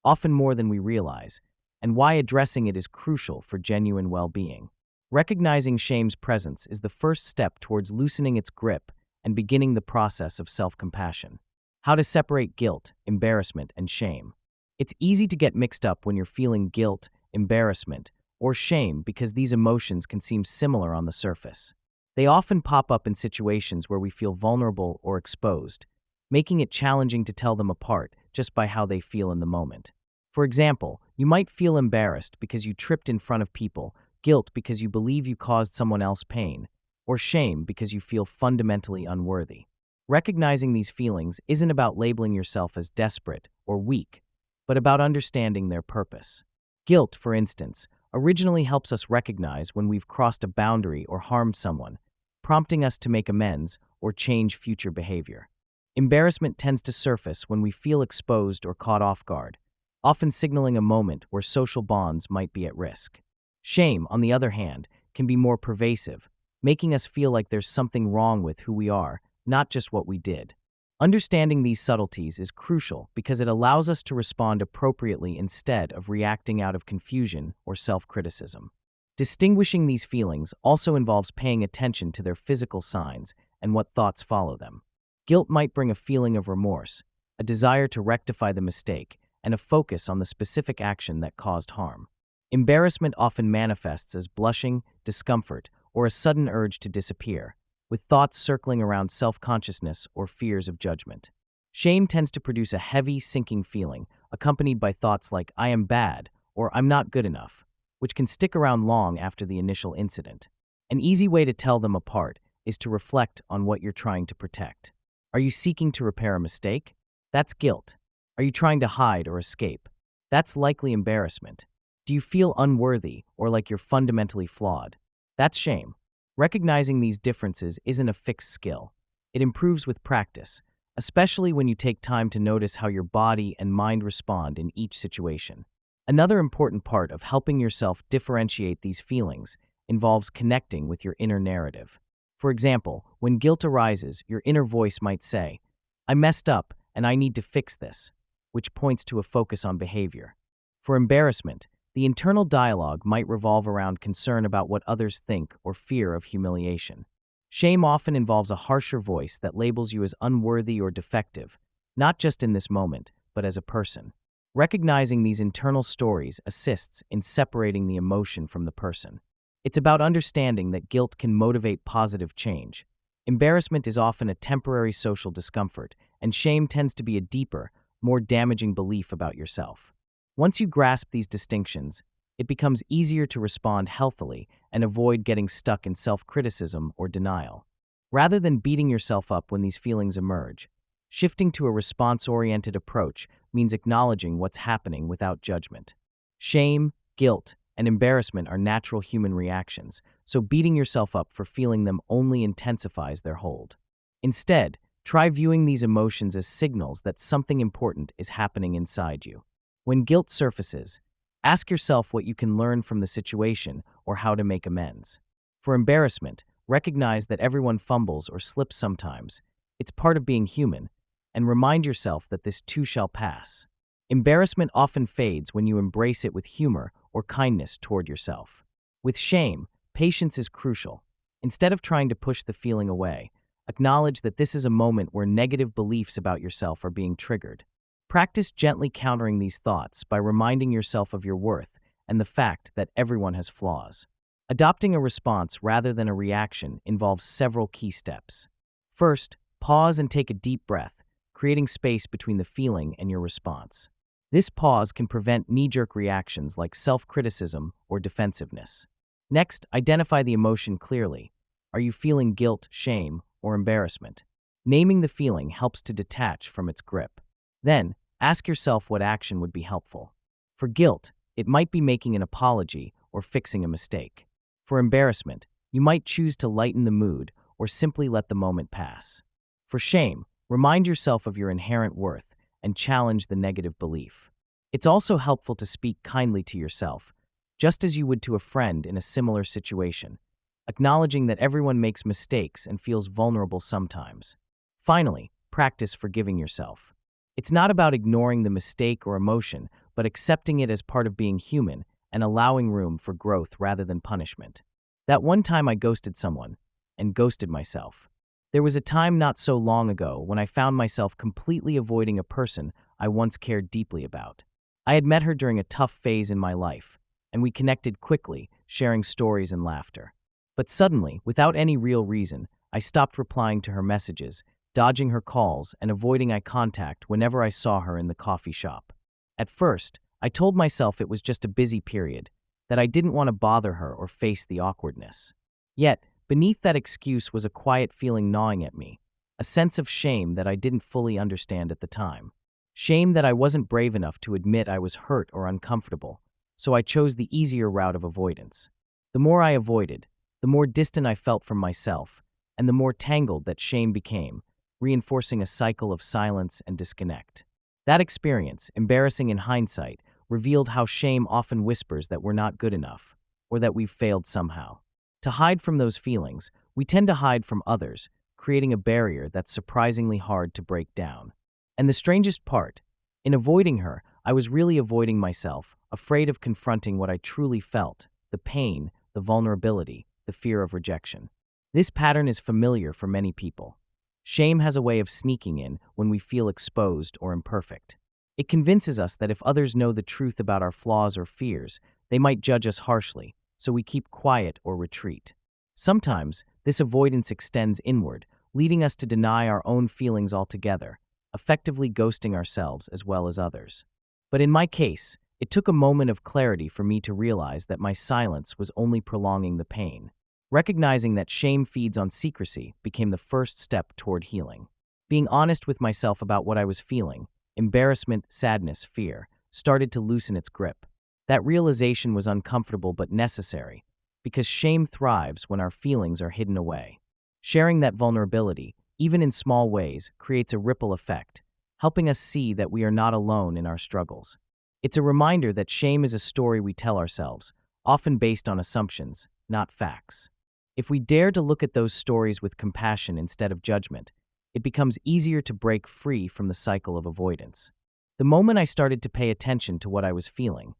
often more than we realize, and why addressing it is crucial for genuine well-being. Recognizing shame's presence is the first step towards loosening its grip and beginning the process of self-compassion. How to separate guilt, embarrassment, and shame. It's easy to get mixed up when you're feeling guilt, embarrassment, or shame because these emotions can seem similar on the surface. They often pop up in situations where we feel vulnerable or exposed, making it challenging to tell them apart just by how they feel in the moment. For example, you might feel embarrassed because you tripped in front of people, guilt because you believe you caused someone else pain, or shame because you feel fundamentally unworthy. Recognizing these feelings isn't about labeling yourself as desperate or weak, but about understanding their purpose. Guilt, for instance, originally helps us recognize when we've crossed a boundary or harmed someone, prompting us to make amends or change future behavior. Embarrassment tends to surface when we feel exposed or caught off guard, often signaling a moment where social bonds might be at risk. Shame, on the other hand, can be more pervasive, making us feel like there's something wrong with who we are, not just what we did. Understanding these subtleties is crucial because it allows us to respond appropriately instead of reacting out of confusion or self-criticism. Distinguishing these feelings also involves paying attention to their physical signs and what thoughts follow them. Guilt might bring a feeling of remorse, a desire to rectify the mistake, and a focus on the specific action that caused harm. Embarrassment often manifests as blushing, discomfort, or a sudden urge to disappear, with thoughts circling around self-consciousness or fears of judgment. Shame tends to produce a heavy, sinking feeling, accompanied by thoughts like, "I am bad," or "I'm not good enough," which can stick around long after the initial incident. An easy way to tell them apart is to reflect on what you're trying to protect. Are you seeking to repair a mistake? That's guilt. Are you trying to hide or escape? That's likely embarrassment. Do you feel unworthy or like you're fundamentally flawed? That's shame. Recognizing these differences isn't a fixed skill. It improves with practice, especially when you take time to notice how your body and mind respond in each situation. Another important part of helping yourself differentiate these feelings involves connecting with your inner narrative. For example, when guilt arises, your inner voice might say, "I messed up and I need to fix this," which points to a focus on behavior. For embarrassment, the internal dialogue might revolve around concern about what others think or fear of humiliation. Shame often involves a harsher voice that labels you as unworthy or defective, not just in this moment, but as a person. Recognizing these internal stories assists in separating the emotion from the person. It's about understanding that guilt can motivate positive change. Embarrassment is often a temporary social discomfort, and shame tends to be a deeper, more damaging belief about yourself. Once you grasp these distinctions, it becomes easier to respond healthily and avoid getting stuck in self-criticism or denial. Rather than beating yourself up when these feelings emerge, shifting to a response-oriented approach means acknowledging what's happening without judgment. Shame, guilt, and embarrassment are natural human reactions, so beating yourself up for feeling them only intensifies their hold. Instead, try viewing these emotions as signals that something important is happening inside you. When guilt surfaces, ask yourself what you can learn from the situation or how to make amends. For embarrassment, recognize that everyone fumbles or slips sometimes. It's part of being human, and remind yourself that this too shall pass. Embarrassment often fades when you embrace it with humor or kindness toward yourself. With shame, patience is crucial. Instead of trying to push the feeling away, acknowledge that this is a moment where negative beliefs about yourself are being triggered. Practice gently countering these thoughts by reminding yourself of your worth and the fact that everyone has flaws. Adopting a response rather than a reaction involves several key steps. First, pause and take a deep breath, creating space between the feeling and your response. This pause can prevent knee-jerk reactions like self-criticism or defensiveness. Next, identify the emotion clearly. Are you feeling guilt, shame, or embarrassment? Naming the feeling helps to detach from its grip. Then, ask yourself what action would be helpful. For guilt, it might be making an apology or fixing a mistake. For embarrassment, you might choose to lighten the mood or simply let the moment pass. For shame, remind yourself of your inherent worth and challenge the negative belief. It's also helpful to speak kindly to yourself, just as you would to a friend in a similar situation, acknowledging that everyone makes mistakes and feels vulnerable sometimes. Finally, practice forgiving yourself. It's not about ignoring the mistake or emotion, but accepting it as part of being human and allowing room for growth rather than punishment. That one time I ghosted someone, and ghosted myself. There was a time not so long ago when I found myself completely avoiding a person I once cared deeply about. I had met her during a tough phase in my life, and we connected quickly, sharing stories and laughter. But suddenly, without any real reason, I stopped replying to her messages, dodging her calls, and avoiding eye contact whenever I saw her in the coffee shop. At first, I told myself it was just a busy period, that I didn't want to bother her or face the awkwardness. Yet, beneath that excuse was a quiet feeling gnawing at me, a sense of shame that I didn't fully understand at the time. Shame that I wasn't brave enough to admit I was hurt or uncomfortable, so I chose the easier route of avoidance. The more I avoided, the more distant I felt from myself, and the more tangled that shame became, reinforcing a cycle of silence and disconnect. That experience, embarrassing in hindsight, revealed how shame often whispers that we're not good enough, or that we've failed somehow. To hide from those feelings, we tend to hide from others, creating a barrier that's surprisingly hard to break down. And the strangest part, in avoiding her, I was really avoiding myself, afraid of confronting what I truly felt, the pain, the vulnerability, the fear of rejection. This pattern is familiar for many people. Shame has a way of sneaking in when we feel exposed or imperfect. It convinces us that if others know the truth about our flaws or fears, they might judge us harshly, so we keep quiet or retreat. Sometimes, this avoidance extends inward, leading us to deny our own feelings altogether, effectively ghosting ourselves as well as others. But in my case, it took a moment of clarity for me to realize that my silence was only prolonging the pain. Recognizing that shame feeds on secrecy became the first step toward healing. Being honest with myself about what I was feeling, embarrassment, sadness, fear, started to loosen its grip. That realization was uncomfortable but necessary, because shame thrives when our feelings are hidden away. Sharing that vulnerability, even in small ways, creates a ripple effect, helping us see that we are not alone in our struggles. It's a reminder that shame is a story we tell ourselves, often based on assumptions, not facts. If we dare to look at those stories with compassion instead of judgment, it becomes easier to break free from the cycle of avoidance. The moment I started to pay attention to what I was feeling,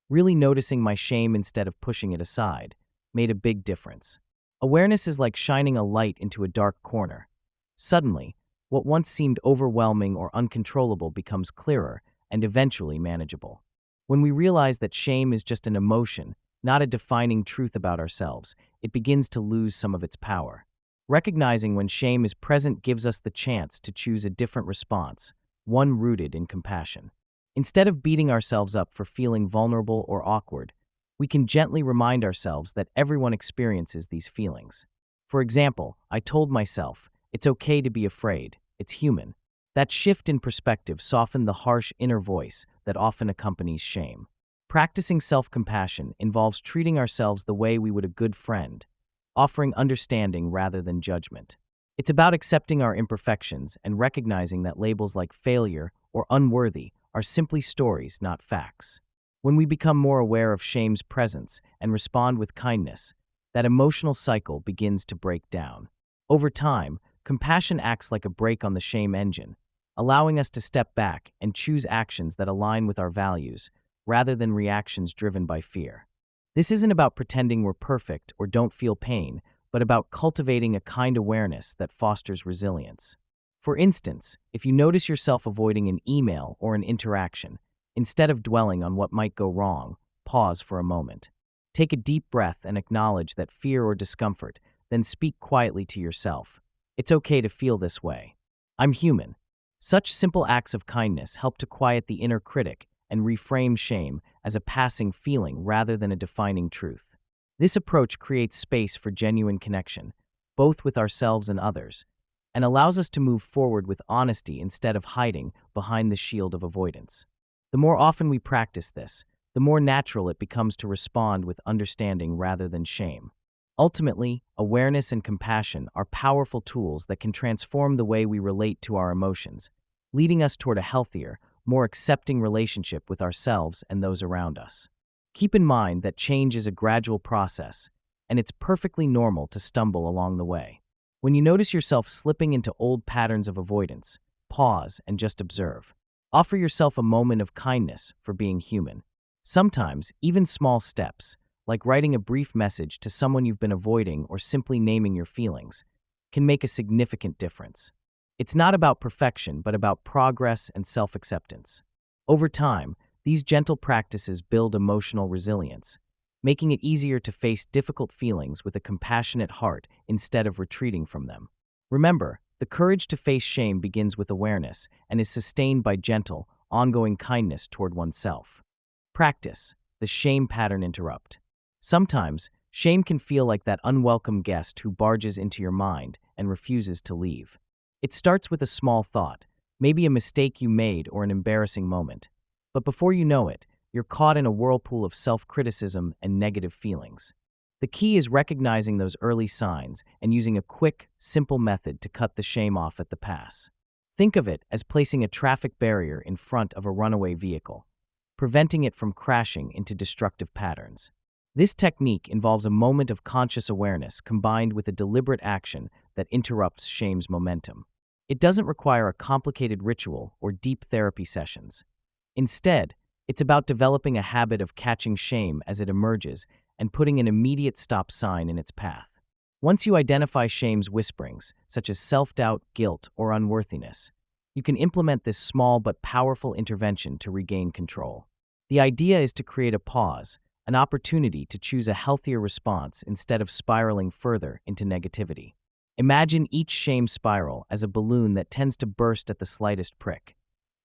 really noticing my shame instead of pushing it aside, made a big difference. Awareness is like shining a light into a dark corner. Suddenly, what once seemed overwhelming or uncontrollable becomes clearer and eventually manageable. When we realize that shame is just an emotion, not a defining truth about ourselves, it begins to lose some of its power. Recognizing when shame is present gives us the chance to choose a different response, one rooted in compassion. Instead of beating ourselves up for feeling vulnerable or awkward, we can gently remind ourselves that everyone experiences these feelings. For example, I told myself, it's okay to be afraid, it's human. That shift in perspective softened the harsh inner voice that often accompanies shame. Practicing self-compassion involves treating ourselves the way we would a good friend, offering understanding rather than judgment. It's about accepting our imperfections and recognizing that labels like failure or unworthy are simply stories, not facts. When we become more aware of shame's presence and respond with kindness, that emotional cycle begins to break down. Over time, compassion acts like a brake on the shame engine, allowing us to step back and choose actions that align with our values rather than reactions driven by fear. This isn't about pretending we're perfect or don't feel pain, but about cultivating a kind awareness that fosters resilience. For instance, if you notice yourself avoiding an email or an interaction, instead of dwelling on what might go wrong, pause for a moment. Take a deep breath and acknowledge that fear or discomfort, then speak quietly to yourself. It's okay to feel this way. I'm human. Such simple acts of kindness help to quiet the inner critic and reframe shame as a passing feeling rather than a defining truth. This approach creates space for genuine connection, both with ourselves and others, and allows us to move forward with honesty instead of hiding behind the shield of avoidance. The more often we practice this, the more natural it becomes to respond with understanding rather than shame. Ultimately, awareness and compassion are powerful tools that can transform the way we relate to our emotions, leading us toward a healthier, more accepting relationship with ourselves and those around us. Keep in mind that change is a gradual process, and it's perfectly normal to stumble along the way. When you notice yourself slipping into old patterns of avoidance, pause and just observe. Offer yourself a moment of kindness for being human. Sometimes, even small steps, like writing a brief message to someone you've been avoiding or simply naming your feelings, can make a significant difference. It's not about perfection, but about progress and self-acceptance. Over time, these gentle practices build emotional resilience, making it easier to face difficult feelings with a compassionate heart instead of retreating from them. Remember, the courage to face shame begins with awareness and is sustained by gentle, ongoing kindness toward oneself. Practice the shame pattern interrupt. Sometimes, shame can feel like that unwelcome guest who barges into your mind and refuses to leave. It starts with a small thought, maybe a mistake you made or an embarrassing moment. But before you know it, you're caught in a whirlpool of self-criticism and negative feelings. The key is recognizing those early signs and using a quick, simple method to cut the shame off at the pass. Think of it as placing a traffic barrier in front of a runaway vehicle, preventing it from crashing into destructive patterns. This technique involves a moment of conscious awareness combined with a deliberate action that interrupts shame's momentum. It doesn't require a complicated ritual or deep therapy sessions. Instead, it's about developing a habit of catching shame as it emerges and putting an immediate stop sign in its path. Once you identify shame's whisperings, such as self-doubt, guilt, or unworthiness, you can implement this small but powerful intervention to regain control. The idea is to create a pause, an opportunity to choose a healthier response instead of spiraling further into negativity. Imagine each shame spiral as a balloon that tends to burst at the slightest prick.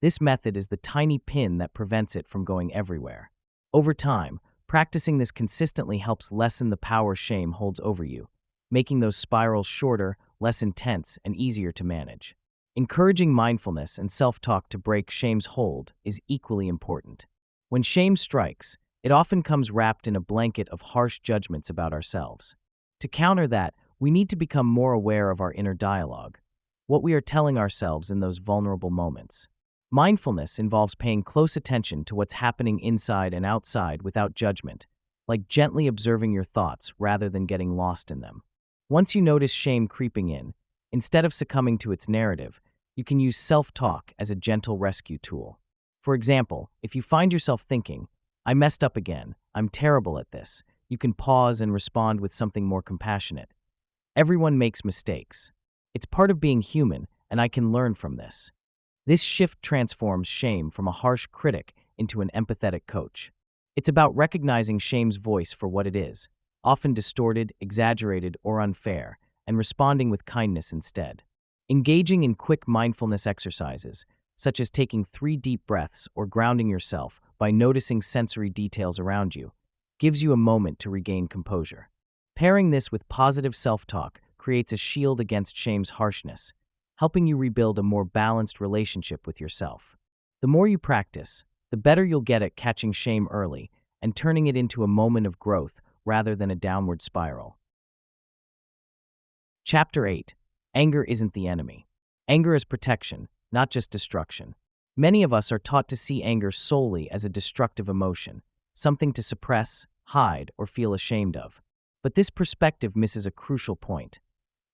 This method is the tiny pin that prevents it from going everywhere. Over time, practicing this consistently helps lessen the power shame holds over you, making those spirals shorter, less intense, and easier to manage. Encouraging mindfulness and self-talk to break shame's hold is equally important. When shame strikes, it often comes wrapped in a blanket of harsh judgments about ourselves. To counter that, we need to become more aware of our inner dialogue, what we are telling ourselves in those vulnerable moments. Mindfulness involves paying close attention to what's happening inside and outside without judgment, like gently observing your thoughts rather than getting lost in them. Once you notice shame creeping in, instead of succumbing to its narrative, you can use self-talk as a gentle rescue tool. For example, if you find yourself thinking, "I messed up again, I'm terrible at this," you can pause and respond with something more compassionate. "Everyone makes mistakes. It's part of being human, and I can learn from this." This shift transforms shame from a harsh critic into an empathetic coach. It's about recognizing shame's voice for what it is, often distorted, exaggerated, or unfair, and responding with kindness instead. Engaging in quick mindfulness exercises, such as taking 3 deep breaths or grounding yourself by noticing sensory details around you, gives you a moment to regain composure. Pairing this with positive self-talk creates a shield against shame's harshness, helping you rebuild a more balanced relationship with yourself. The more you practice, the better you'll get at catching shame early and turning it into a moment of growth rather than a downward spiral. Chapter 8. Anger isn't the enemy. Anger is protection, not just destruction. Many of us are taught to see anger solely as a destructive emotion, something to suppress, hide, or feel ashamed of. But this perspective misses a crucial point.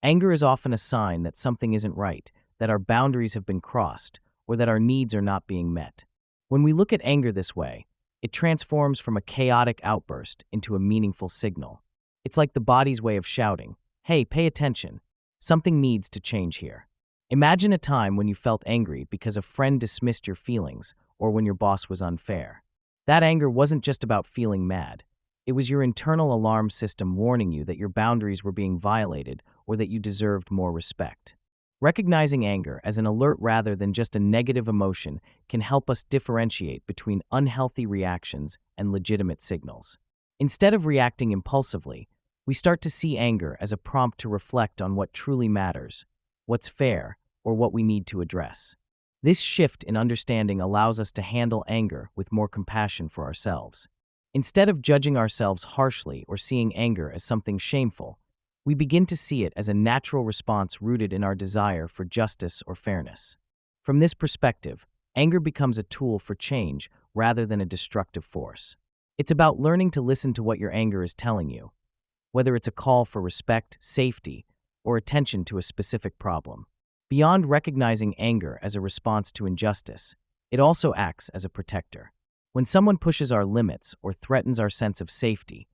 Anger is often a sign that something isn't right, that our boundaries have been crossed, or that our needs are not being met. When we look at anger this way, it transforms from a chaotic outburst into a meaningful signal. It's like the body's way of shouting, "Hey, pay attention. Something needs to change here." Imagine a time when you felt angry because a friend dismissed your feelings or when your boss was unfair. That anger wasn't just about feeling mad. It was your internal alarm system warning you that your boundaries were being violated or that you deserved more respect. Recognizing anger as an alert rather than just a negative emotion can help us differentiate between unhealthy reactions and legitimate signals. Instead of reacting impulsively, we start to see anger as a prompt to reflect on what truly matters, what's fair, or what we need to address. This shift in understanding allows us to handle anger with more compassion for ourselves. Instead of judging ourselves harshly or seeing anger as something shameful, we begin to see it as a natural response rooted in our desire for justice or fairness. From this perspective, anger becomes a tool for change rather than a destructive force. It's about learning to listen to what your anger is telling you, whether it's a call for respect, safety, or attention to a specific problem. Beyond recognizing anger as a response to injustice, it also acts as a protector. When someone pushes our limits or threatens our sense of safety,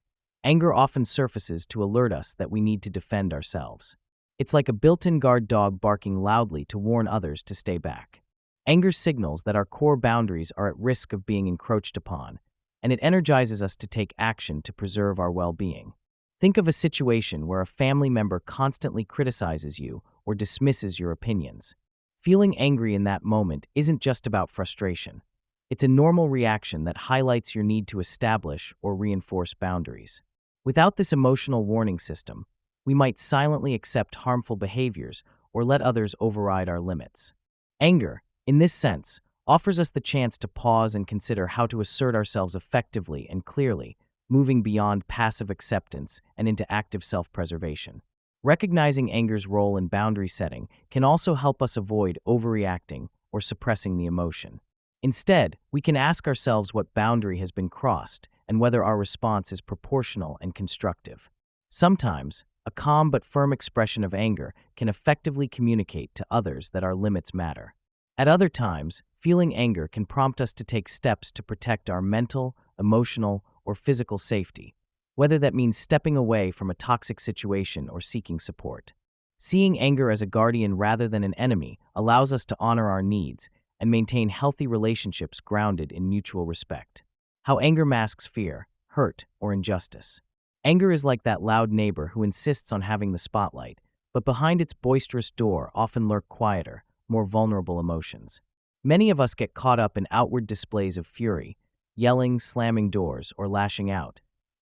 anger often surfaces to alert us that we need to defend ourselves. It's like a built-in guard dog barking loudly to warn others to stay back. Anger signals that our core boundaries are at risk of being encroached upon, and it energizes us to take action to preserve our well-being. Think of a situation where a family member constantly criticizes you or dismisses your opinions. Feeling angry in that moment isn't just about frustration. It's a normal reaction that highlights your need to establish or reinforce boundaries. Without this emotional warning system, we might silently accept harmful behaviors or let others override our limits. Anger, in this sense, offers us the chance to pause and consider how to assert ourselves effectively and clearly, moving beyond passive acceptance and into active self-preservation. Recognizing anger's role in boundary setting can also help us avoid overreacting or suppressing the emotion. Instead, we can ask ourselves what boundary has been crossed and whether our response is proportional and constructive. Sometimes, a calm but firm expression of anger can effectively communicate to others that our limits matter. At other times, feeling anger can prompt us to take steps to protect our mental, emotional, or physical safety, whether that means stepping away from a toxic situation or seeking support. Seeing anger as a guardian rather than an enemy allows us to honor our needs and maintain healthy relationships grounded in mutual respect. How anger masks fear, hurt, or injustice. Anger is like that loud neighbor who insists on having the spotlight, but behind its boisterous door often lurk quieter, more vulnerable emotions. Many of us get caught up in outward displays of fury, yelling, slamming doors, or lashing out.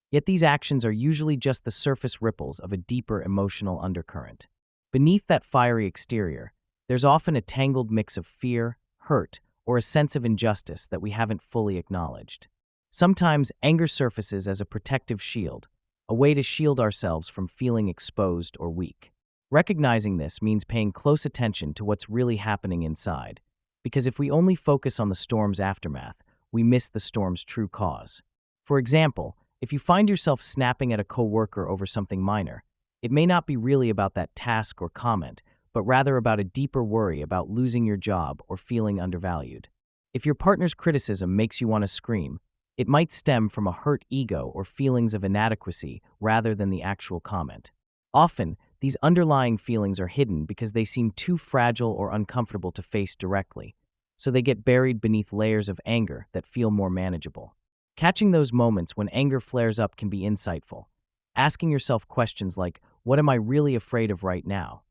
Yet these actions are usually just the surface ripples of a deeper emotional undercurrent. Beneath that fiery exterior, there's often a tangled mix of fear, hurt, or a sense of injustice that we haven't fully acknowledged. Sometimes anger surfaces as a protective shield, a way to shield ourselves from feeling exposed or weak. Recognizing this means paying close attention to what's really happening inside, because if we only focus on the storm's aftermath, we miss the storm's true cause. For example, if you find yourself snapping at a coworker over something minor, it may not be really about that task or comment, but rather about a deeper worry about losing your job or feeling undervalued. If your partner's criticism makes you want to scream, it might stem from a hurt ego or feelings of inadequacy rather than the actual comment. Often, these underlying feelings are hidden because they seem too fragile or uncomfortable to face directly, so they get buried beneath layers of anger that feel more manageable. Catching those moments when anger flares up can be insightful. Asking yourself questions like, what am I really afraid of right now?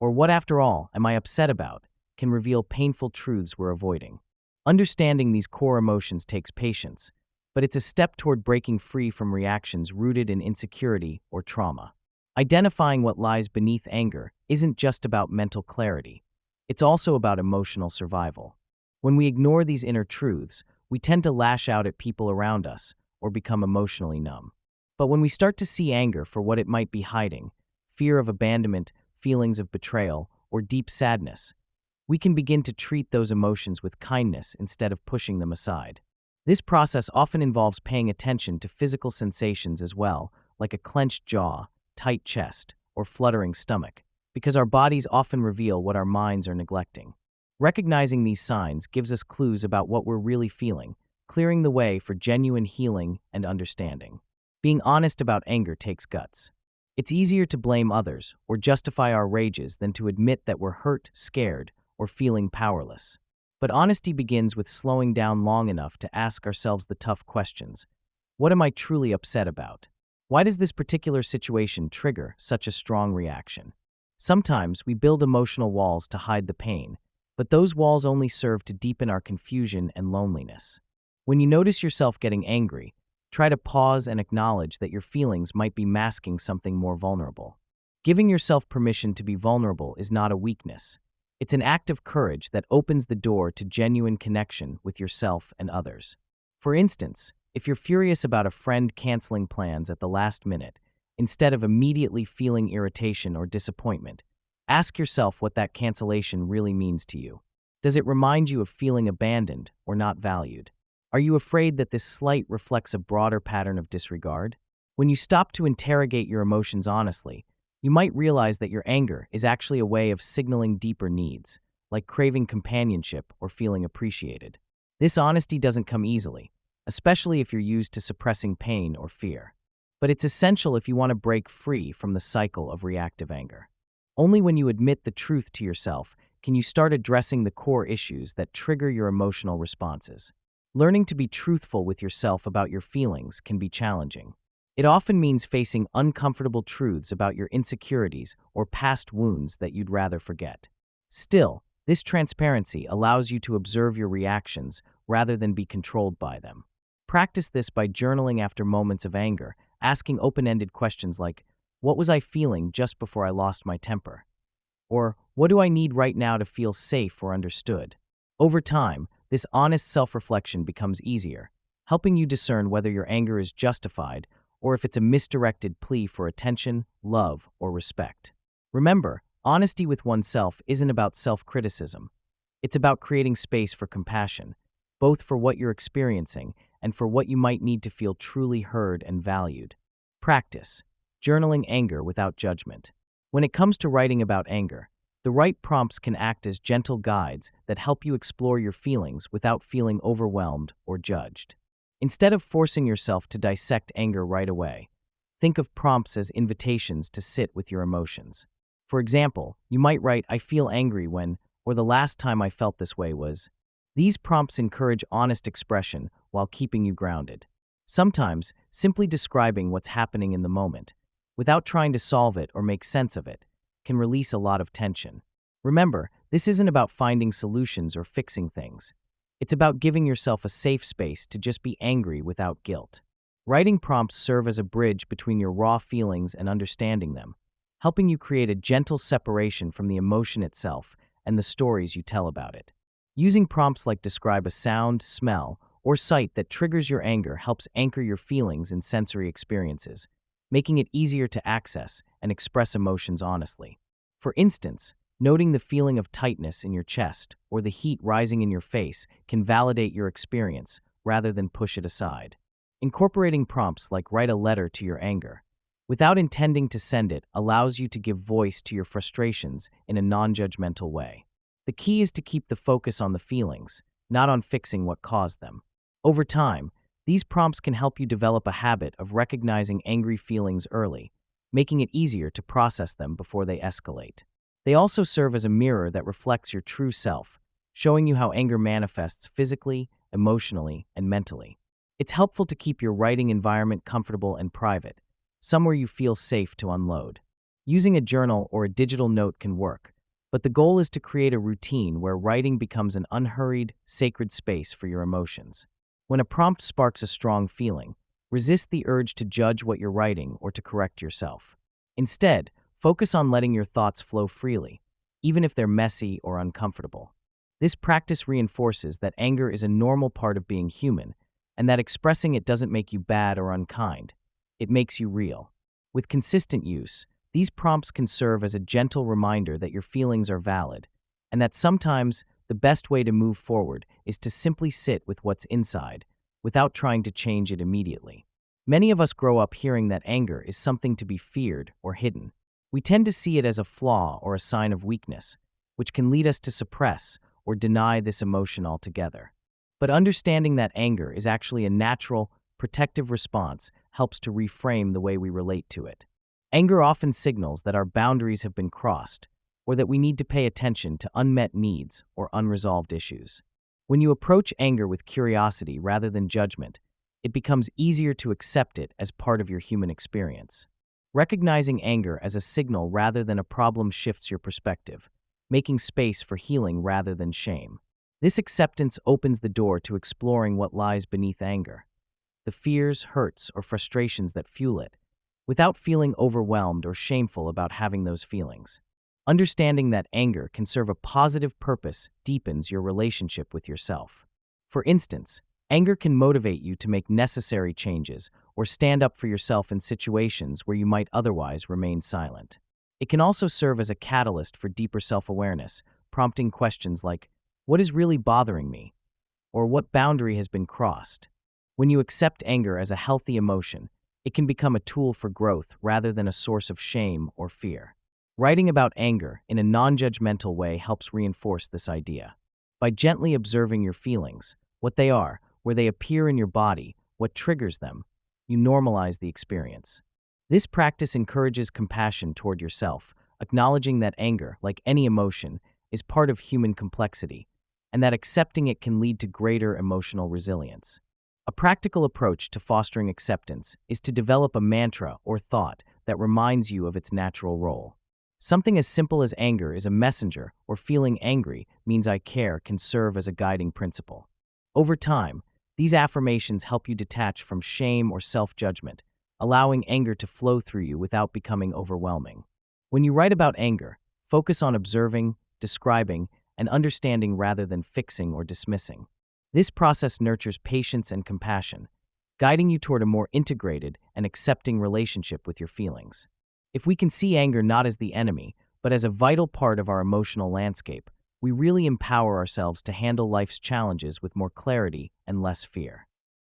Or what, after all, am I upset about? Can reveal painful truths we're avoiding. Understanding these core emotions takes patience, but it's a step toward breaking free from reactions rooted in insecurity or trauma. Identifying what lies beneath anger isn't just about mental clarity. It's also about emotional survival. When we ignore these inner truths, we tend to lash out at people around us or become emotionally numb. But when we start to see anger for what it might be hiding, fear of abandonment, feelings of betrayal, or deep sadness, we can begin to treat those emotions with kindness instead of pushing them aside. This process often involves paying attention to physical sensations as well, like a clenched jaw, tight chest, or fluttering stomach, because our bodies often reveal what our minds are neglecting. Recognizing these signs gives us clues about what we're really feeling, clearing the way for genuine healing and understanding. Being honest about anger takes guts. It's easier to blame others or justify our rages than to admit that we're hurt, scared, or feeling powerless. But honesty begins with slowing down long enough to ask ourselves the tough questions. What am I truly upset about? Why does this particular situation trigger such a strong reaction? Sometimes we build emotional walls to hide the pain, but those walls only serve to deepen our confusion and loneliness. When you notice yourself getting angry, try to pause and acknowledge that your feelings might be masking something more vulnerable. Giving yourself permission to be vulnerable is not a weakness. It's an act of courage that opens the door to genuine connection with yourself and others. For instance, if you're furious about a friend canceling plans at the last minute, instead of immediately feeling irritation or disappointment, ask yourself what that cancellation really means to you. Does it remind you of feeling abandoned or not valued? Are you afraid that this slight reflects a broader pattern of disregard? When you stop to interrogate your emotions honestly, you might realize that your anger is actually a way of signaling deeper needs, like craving companionship or feeling appreciated. This honesty doesn't come easily, especially if you're used to suppressing pain or fear. But it's essential if you want to break free from the cycle of reactive anger. Only when you admit the truth to yourself can you start addressing the core issues that trigger your emotional responses. Learning to be truthful with yourself about your feelings can be challenging. It often means facing uncomfortable truths about your insecurities or past wounds that you'd rather forget. Still, this transparency allows you to observe your reactions rather than be controlled by them. Practice this by journaling after moments of anger, asking open-ended questions like, "What was I feeling just before I lost my temper?" Or, "What do I need right now to feel safe or understood?" Over time, this honest self-reflection becomes easier, helping you discern whether your anger is justified or if it's a misdirected plea for attention, love, or respect. Remember, honesty with oneself isn't about self-criticism. It's about creating space for compassion, both for what you're experiencing and for what you might need to feel truly heard and valued. Practice journaling anger without judgment. When it comes to writing about anger, the right prompts can act as gentle guides that help you explore your feelings without feeling overwhelmed or judged. Instead of forcing yourself to dissect anger right away, think of prompts as invitations to sit with your emotions. For example, you might write, "I feel angry when," or "the last time I felt this way was." These prompts encourage honest expression while keeping you grounded. Sometimes, simply describing what's happening in the moment, without trying to solve it or make sense of it, can release a lot of tension. Remember, this isn't about finding solutions or fixing things. It's about giving yourself a safe space to just be angry without guilt. Writing prompts serve as a bridge between your raw feelings and understanding them, helping you create a gentle separation from the emotion itself and the stories you tell about it. Using prompts like describe a sound, smell, or sight that triggers your anger helps anchor your feelings in sensory experiences, making it easier to access and express emotions honestly. For instance, noting the feeling of tightness in your chest or the heat rising in your face can validate your experience rather than push it aside. Incorporating prompts like write a letter to your anger, without intending to send it, allows you to give voice to your frustrations in a non-judgmental way. The key is to keep the focus on the feelings, not on fixing what caused them. Over time, these prompts can help you develop a habit of recognizing angry feelings early, making it easier to process them before they escalate. They also serve as a mirror that reflects your true self, showing you how anger manifests physically, emotionally, and mentally. It's helpful to keep your writing environment comfortable and private, somewhere you feel safe to unload. Using a journal or a digital note can work, but the goal is to create a routine where writing becomes an unhurried, sacred space for your emotions. When a prompt sparks a strong feeling, resist the urge to judge what you're writing or to correct yourself. Instead, focus on letting your thoughts flow freely, even if they're messy or uncomfortable. This practice reinforces that anger is a normal part of being human, and that expressing it doesn't make you bad or unkind. It makes you real. With consistent use, these prompts can serve as a gentle reminder that your feelings are valid, and that sometimes the best way to move forward is to simply sit with what's inside, without trying to change it immediately. Many of us grow up hearing that anger is something to be feared or hidden. We tend to see it as a flaw or a sign of weakness, which can lead us to suppress or deny this emotion altogether. But understanding that anger is actually a natural, protective response helps to reframe the way we relate to it. Anger often signals that our boundaries have been crossed, or that we need to pay attention to unmet needs or unresolved issues. When you approach anger with curiosity rather than judgment, it becomes easier to accept it as part of your human experience. Recognizing anger as a signal rather than a problem shifts your perspective, making space for healing rather than shame. This acceptance opens the door to exploring what lies beneath anger, the fears, hurts, or frustrations that fuel it, without feeling overwhelmed or shameful about having those feelings. Understanding that anger can serve a positive purpose deepens your relationship with yourself. For instance, anger can motivate you to make necessary changes or stand up for yourself in situations where you might otherwise remain silent. It can also serve as a catalyst for deeper self-awareness, prompting questions like, "What is really bothering me?" or "What boundary has been crossed?" When you accept anger as a healthy emotion, it can become a tool for growth rather than a source of shame or fear. Writing about anger in a non-judgmental way helps reinforce this idea. By gently observing your feelings, what they are, where they appear in your body, what triggers them, you normalize the experience. This practice encourages compassion toward yourself, acknowledging that anger, like any emotion, is part of human complexity, and that accepting it can lead to greater emotional resilience. A practical approach to fostering acceptance is to develop a mantra or thought that reminds you of its natural role. Something as simple as anger is a messenger, or feeling angry means I care can serve as a guiding principle. Over time, these affirmations help you detach from shame or self-judgment, allowing anger to flow through you without becoming overwhelming. When you write about anger, focus on observing, describing, and understanding rather than fixing or dismissing. This process nurtures patience and compassion, guiding you toward a more integrated and accepting relationship with your feelings. If we can see anger not as the enemy, but as a vital part of our emotional landscape, we really empower ourselves to handle life's challenges with more clarity and less fear.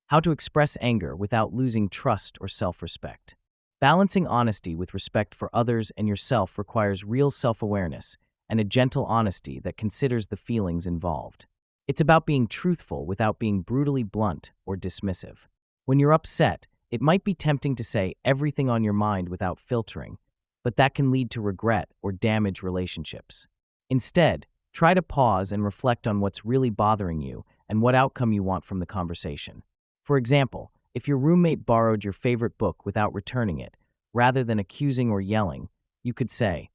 How to express anger without losing trust or self-respect. Balancing honesty with respect for others and yourself requires real self-awareness and a gentle honesty that considers the feelings involved. It's about being truthful without being brutally blunt or dismissive. When you're upset, it might be tempting to say everything on your mind without filtering, but that can lead to regret or damage relationships. Instead, try to pause and reflect on what's really bothering you and what outcome you want from the conversation. For example, if your roommate borrowed your favorite book without returning it, rather than accusing or yelling, you could say,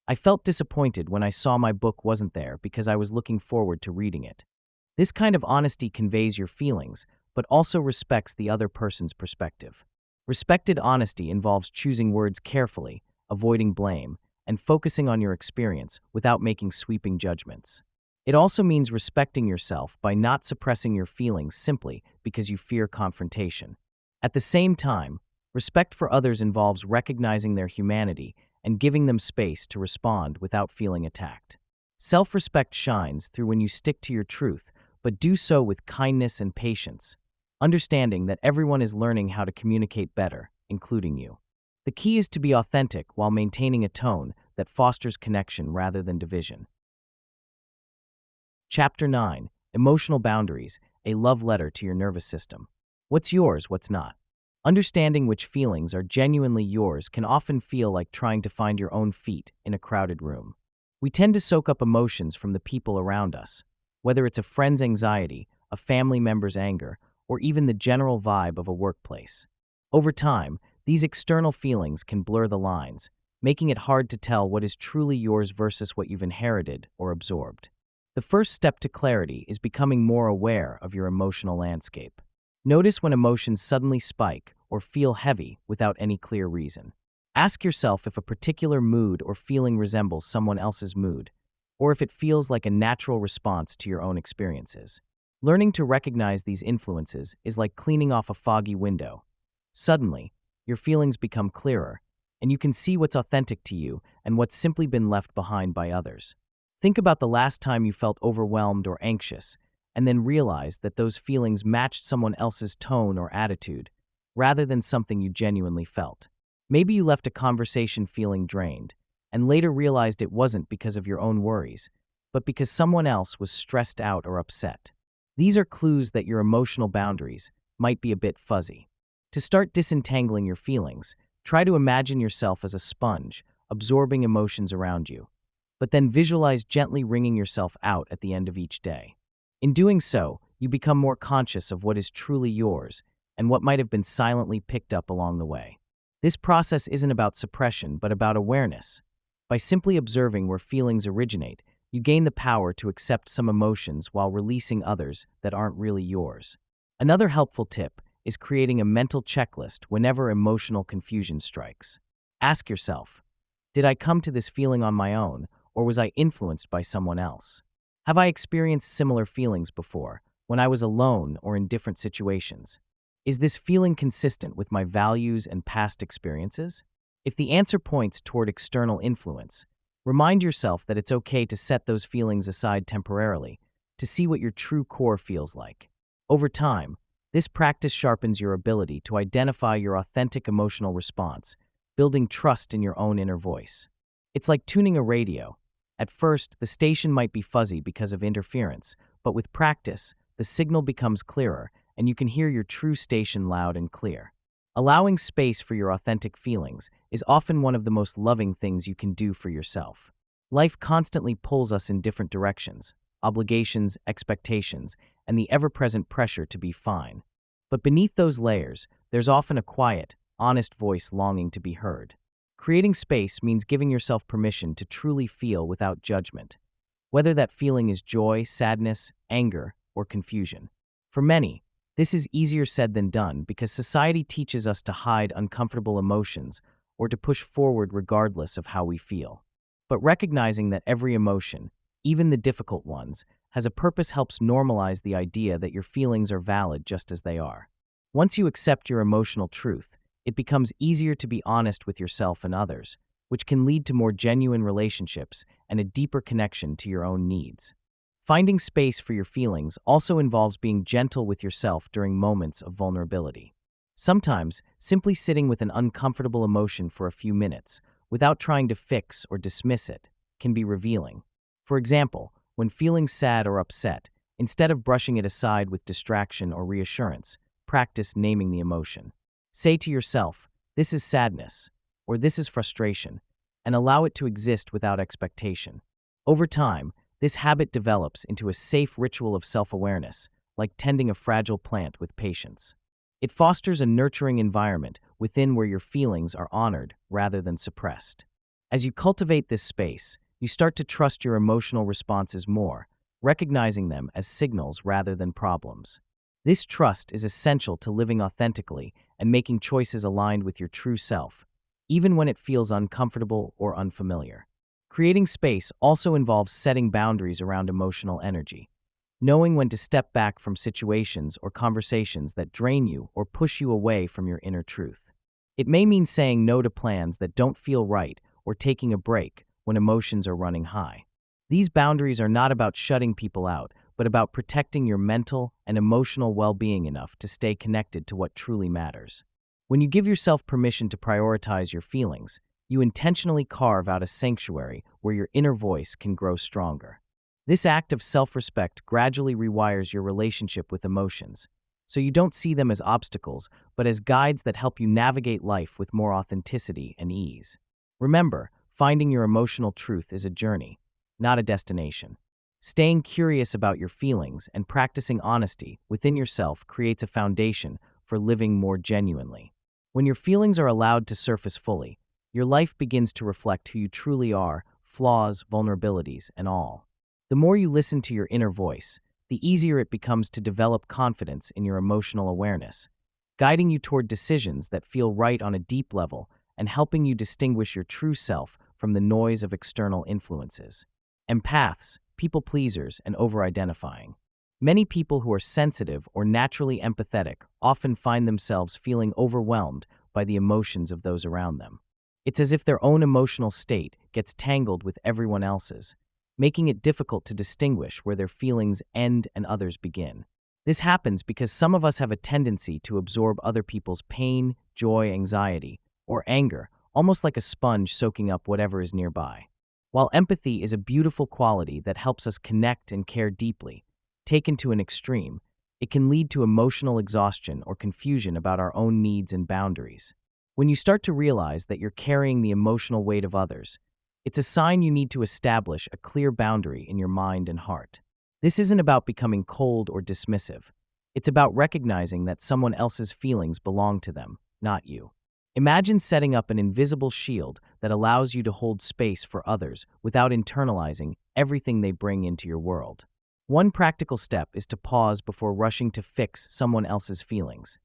"I felt disappointed when I saw my book wasn't there because I was looking forward to reading it." This kind of honesty conveys your feelings, but also respects the other person's perspective. Respected honesty involves choosing words carefully, avoiding blame, and focusing on your experience without making sweeping judgments. It also means respecting yourself by not suppressing your feelings simply because you fear confrontation. At the same time, respect for others involves recognizing their humanity and giving them space to respond without feeling attacked. Self-respect shines through when you stick to your truth, but do so with kindness and patience, understanding that everyone is learning how to communicate better, including you. The key is to be authentic while maintaining a tone that fosters connection rather than division. Chapter 9: Emotional Boundaries, a love letter to your nervous system. What's yours, what's not? Understanding which feelings are genuinely yours can often feel like trying to find your own feet in a crowded room. We tend to soak up emotions from the people around us, whether it's a friend's anxiety, a family member's anger, or even the general vibe of a workplace. Over time, these external feelings can blur the lines, making it hard to tell what is truly yours versus what you've inherited or absorbed. The first step to clarity is becoming more aware of your emotional landscape. Notice when emotions suddenly spike or feel heavy without any clear reason. Ask yourself if a particular mood or feeling resembles someone else's mood, or if it feels like a natural response to your own experiences. Learning to recognize these influences is like cleaning off a foggy window. Suddenly, your feelings become clearer, and you can see what's authentic to you and what's simply been left behind by others. Think about the last time you felt overwhelmed or anxious, and then realize that those feelings matched someone else's tone or attitude, rather than something you genuinely felt. Maybe you left a conversation feeling drained, and later realized it wasn't because of your own worries, but because someone else was stressed out or upset. These are clues that your emotional boundaries might be a bit fuzzy. To start disentangling your feelings, try to imagine yourself as a sponge, absorbing emotions around you, but then visualize gently wringing yourself out at the end of each day. In doing so, you become more conscious of what is truly yours and what might have been silently picked up along the way. This process isn't about suppression, but about awareness. By simply observing where feelings originate, you gain the power to accept some emotions while releasing others that aren't really yours. Another helpful tip is creating a mental checklist whenever emotional confusion strikes. Ask yourself, did I come to this feeling on my own, or was I influenced by someone else? Have I experienced similar feelings before, when I was alone or in different situations? Is this feeling consistent with my values and past experiences? If the answer points toward external influence, remind yourself that it's okay to set those feelings aside temporarily to see what your true core feels like. Over time, this practice sharpens your ability to identify your authentic emotional response, building trust in your own inner voice. It's like tuning a radio. At first, the station might be fuzzy because of interference, but with practice, the signal becomes clearer and you can hear your true station loud and clear. Allowing space for your authentic feelings is often one of the most loving things you can do for yourself. Life constantly pulls us in different directions: obligations, expectations, and the ever-present pressure to be fine. But beneath those layers, there's often a quiet, honest voice longing to be heard. Creating space means giving yourself permission to truly feel without judgment, whether that feeling is joy, sadness, anger, or confusion. For many, this is easier said than done because society teaches us to hide uncomfortable emotions or to push forward regardless of how we feel. But recognizing that every emotion, even the difficult ones, has a purpose helps normalize the idea that your feelings are valid just as they are. Once you accept your emotional truth, it becomes easier to be honest with yourself and others, which can lead to more genuine relationships and a deeper connection to your own needs. Finding space for your feelings also involves being gentle with yourself during moments of vulnerability. Sometimes, simply sitting with an uncomfortable emotion for a few minutes, without trying to fix or dismiss it, can be revealing. For example, when feeling sad or upset, instead of brushing it aside with distraction or reassurance, practice naming the emotion. Say to yourself, "This is sadness," or "This is frustration," and allow it to exist without expectation. Over time, this habit develops into a safe ritual of self-awareness, like tending a fragile plant with patience. It fosters a nurturing environment within where your feelings are honored rather than suppressed. As you cultivate this space, you start to trust your emotional responses more, recognizing them as signals rather than problems. This trust is essential to living authentically and making choices aligned with your true self, even when it feels uncomfortable or unfamiliar. Creating space also involves setting boundaries around emotional energy, knowing when to step back from situations or conversations that drain you or push you away from your inner truth. It may mean saying no to plans that don't feel right or taking a break when emotions are running high. These boundaries are not about shutting people out, but about protecting your mental and emotional well-being enough to stay connected to what truly matters. When you give yourself permission to prioritize your feelings, you intentionally carve out a sanctuary where your inner voice can grow stronger. This act of self-respect gradually rewires your relationship with emotions, so you don't see them as obstacles, but as guides that help you navigate life with more authenticity and ease. Remember, finding your emotional truth is a journey, not a destination. Staying curious about your feelings and practicing honesty within yourself creates a foundation for living more genuinely. When your feelings are allowed to surface fully, your life begins to reflect who you truly are, flaws, vulnerabilities, and all. The more you listen to your inner voice, the easier it becomes to develop confidence in your emotional awareness, guiding you toward decisions that feel right on a deep level and helping you distinguish your true self from the noise of external influences. Empaths, people pleasers, and over-identifying Many people who are sensitive or naturally empathetic often find themselves feeling overwhelmed by the emotions of those around them. It's as if their own emotional state gets tangled with everyone else's, making it difficult to distinguish where their feelings end and others begin. This happens because some of us have a tendency to absorb other people's pain, joy, anxiety, or anger, almost like a sponge soaking up whatever is nearby. While empathy is a beautiful quality that helps us connect and care deeply, taken to an extreme, it can lead to emotional exhaustion or confusion about our own needs and boundaries. When you start to realize that you're carrying the emotional weight of others, it's a sign you need to establish a clear boundary in your mind and heart. This isn't about becoming cold or dismissive. It's about recognizing that someone else's feelings belong to them, not you. Imagine setting up an invisible shield that allows you to hold space for others without internalizing everything they bring into your world. One practical step is to pause before rushing to fix someone else's feelings.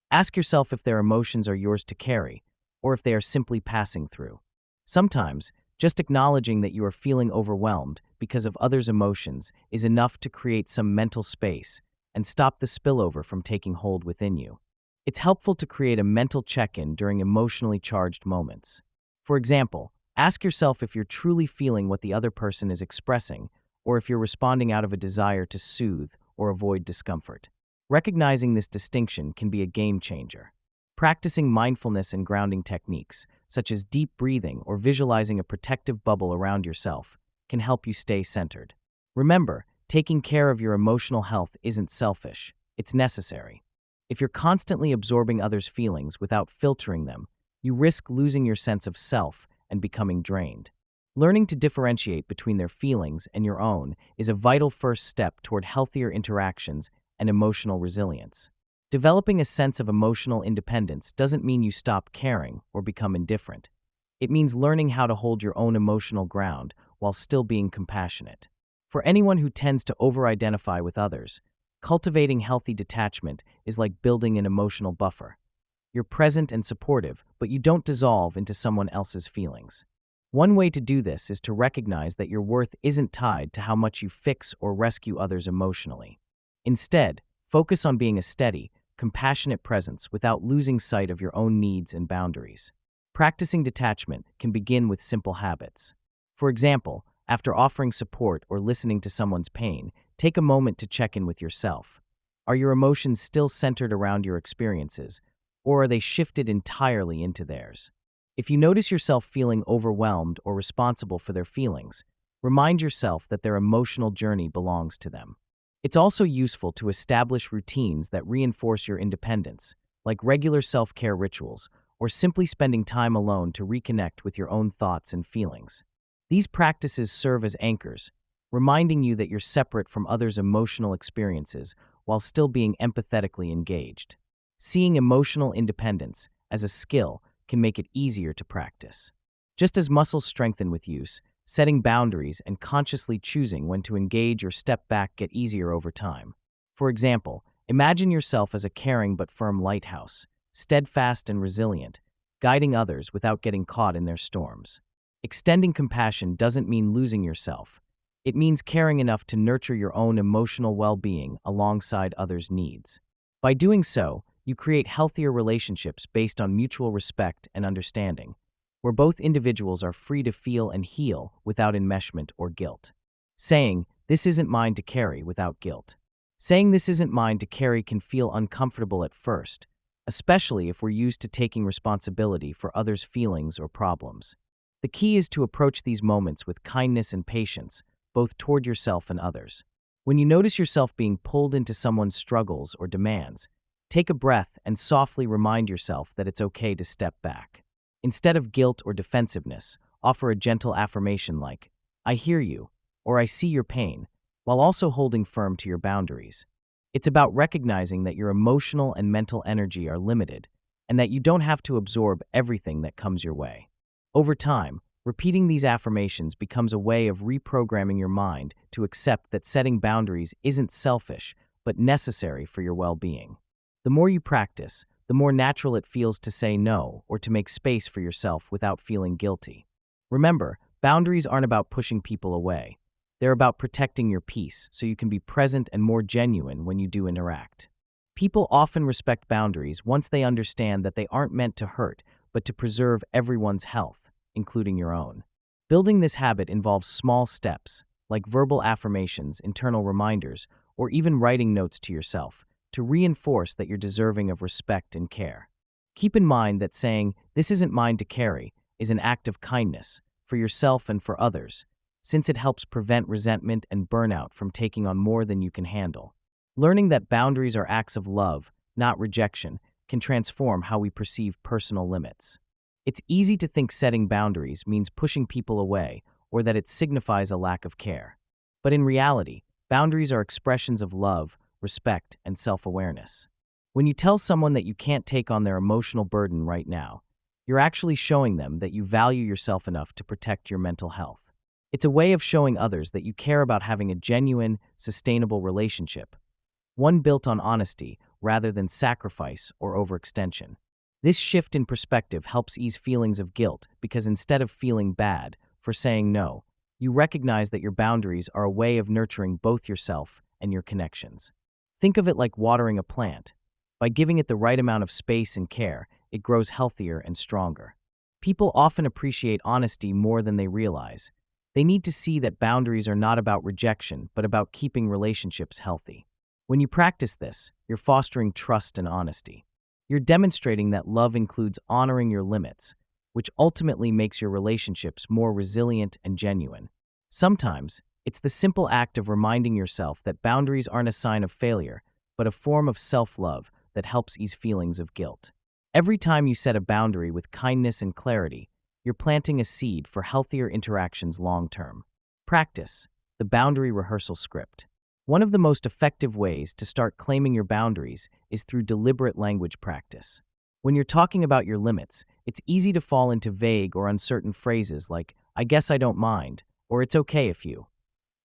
Ask yourself if their emotions are yours to carry, or if they are simply passing through. Sometimes, just acknowledging that you are feeling overwhelmed because of others' emotions is enough to create some mental space and stop the spillover from taking hold within you. It's helpful to create a mental check-in during emotionally charged moments. For example, ask yourself if you're truly feeling what the other person is expressing, or if you're responding out of a desire to soothe or avoid discomfort. Recognizing this distinction can be a game changer. Practicing mindfulness and grounding techniques, such as deep breathing or visualizing a protective bubble around yourself, can help you stay centered. Remember, taking care of your emotional health isn't selfish, it's necessary. If you're constantly absorbing others' feelings without filtering them, you risk losing your sense of self and becoming drained. Learning to differentiate between their feelings and your own is a vital first step toward healthier interactions and emotional resilience. Developing a sense of emotional independence doesn't mean you stop caring or become indifferent. It means learning how to hold your own emotional ground while still being compassionate. For anyone who tends to over-identify with others, cultivating healthy detachment is like building an emotional buffer. You're present and supportive, but you don't dissolve into someone else's feelings. One way to do this is to recognize that your worth isn't tied to how much you fix or rescue others emotionally. Instead, focus on being a steady, compassionate presence without losing sight of your own needs and boundaries. Practicing detachment can begin with simple habits. For example, after offering support or listening to someone's pain, take a moment to check in with yourself. Are your emotions still centered around your experiences, or are they shifted entirely into theirs? If you notice yourself feeling overwhelmed or responsible for their feelings, remind yourself that their emotional journey belongs to them. It's also useful to establish routines that reinforce your independence, like regular self-care rituals, or simply spending time alone to reconnect with your own thoughts and feelings. These practices serve as anchors, reminding you that you're separate from others' emotional experiences while still being empathetically engaged. Seeing emotional independence as a skill can make it easier to practice. Just as muscles strengthen with use, setting boundaries and consciously choosing when to engage or step back get easier over time. For example, imagine yourself as a caring but firm lighthouse, steadfast and resilient, guiding others without getting caught in their storms. Extending compassion doesn't mean losing yourself. It means caring enough to nurture your own emotional well-being alongside others' needs. By doing so, you create healthier relationships based on mutual respect and understanding, where both individuals are free to feel and heal without enmeshment or guilt. Saying, "This isn't mine to carry," without guilt. Saying "this isn't mine to carry" can feel uncomfortable at first, especially if we're used to taking responsibility for others' feelings or problems. The key is to approach these moments with kindness and patience, both toward yourself and others. When you notice yourself being pulled into someone's struggles or demands, take a breath and softly remind yourself that it's okay to step back. Instead of guilt or defensiveness, offer a gentle affirmation like, "I hear you," or "I see your pain," while also holding firm to your boundaries. It's about recognizing that your emotional and mental energy are limited, and that you don't have to absorb everything that comes your way. Over time, repeating these affirmations becomes a way of reprogramming your mind to accept that setting boundaries isn't selfish, but necessary for your well-being. The more you practice, the more natural it feels to say no or to make space for yourself without feeling guilty. Remember, boundaries aren't about pushing people away. They're about protecting your peace so you can be present and more genuine when you do interact. People often respect boundaries once they understand that they aren't meant to hurt, but to preserve everyone's health, including your own. Building this habit involves small steps, like verbal affirmations, internal reminders, or even writing notes to yourself, to reinforce that you're deserving of respect and care. Keep in mind that saying, "This isn't mine to carry," is an act of kindness, for yourself and for others, since it helps prevent resentment and burnout from taking on more than you can handle. Learning that boundaries are acts of love, not rejection, can transform how we perceive personal limits. It's easy to think setting boundaries means pushing people away or that it signifies a lack of care. But in reality, boundaries are expressions of love, respect, and self-awareness. When you tell someone that you can't take on their emotional burden right now, you're actually showing them that you value yourself enough to protect your mental health. It's a way of showing others that you care about having a genuine, sustainable relationship, one built on honesty rather than sacrifice or overextension. This shift in perspective helps ease feelings of guilt because instead of feeling bad for saying no, you recognize that your boundaries are a way of nurturing both yourself and your connections. Think of it like watering a plant. By giving it the right amount of space and care, it grows healthier and stronger. People often appreciate honesty more than they realize. They need to see that boundaries are not about rejection, but about keeping relationships healthy. When you practice this, you're fostering trust and honesty. You're demonstrating that love includes honoring your limits, which ultimately makes your relationships more resilient and genuine. Sometimes, it's the simple act of reminding yourself that boundaries aren't a sign of failure, but a form of self-love that helps ease feelings of guilt. Every time you set a boundary with kindness and clarity, you're planting a seed for healthier interactions long-term. Practice the boundary rehearsal script. One of the most effective ways to start claiming your boundaries is through deliberate language practice. When you're talking about your limits, it's easy to fall into vague or uncertain phrases like, "I guess I don't mind," or "it's okay if you,"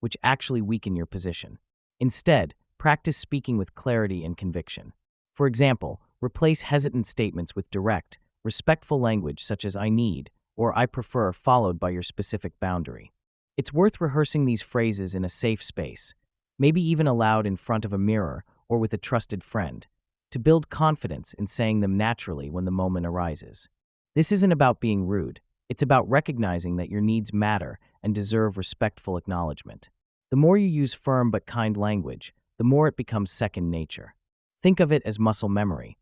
which actually weaken your position. Instead, practice speaking with clarity and conviction. For example, replace hesitant statements with direct, respectful language such as "I need" or "I prefer," followed by your specific boundary. It's worth rehearsing these phrases in a safe space, maybe even aloud in front of a mirror or with a trusted friend, to build confidence in saying them naturally when the moment arises. This isn't about being rude. It's about recognizing that your needs matter and deserve respectful acknowledgement. The more you use firm but kind language, the more it becomes second nature. Think of it as muscle memory.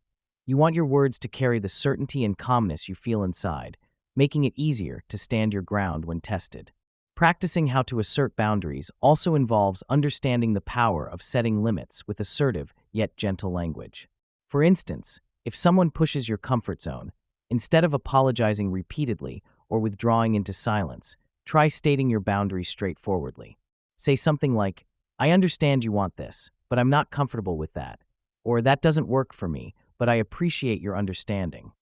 You want your words to carry the certainty and calmness you feel inside, making it easier to stand your ground when tested. Practicing how to assert boundaries also involves understanding the power of setting limits with assertive yet gentle language. For instance, if someone pushes your comfort zone, instead of apologizing repeatedly or withdrawing into silence, try stating your boundary straightforwardly. Say something like, "I understand you want this, but I'm not comfortable with that," or "That doesn't work for me, but I appreciate your understanding."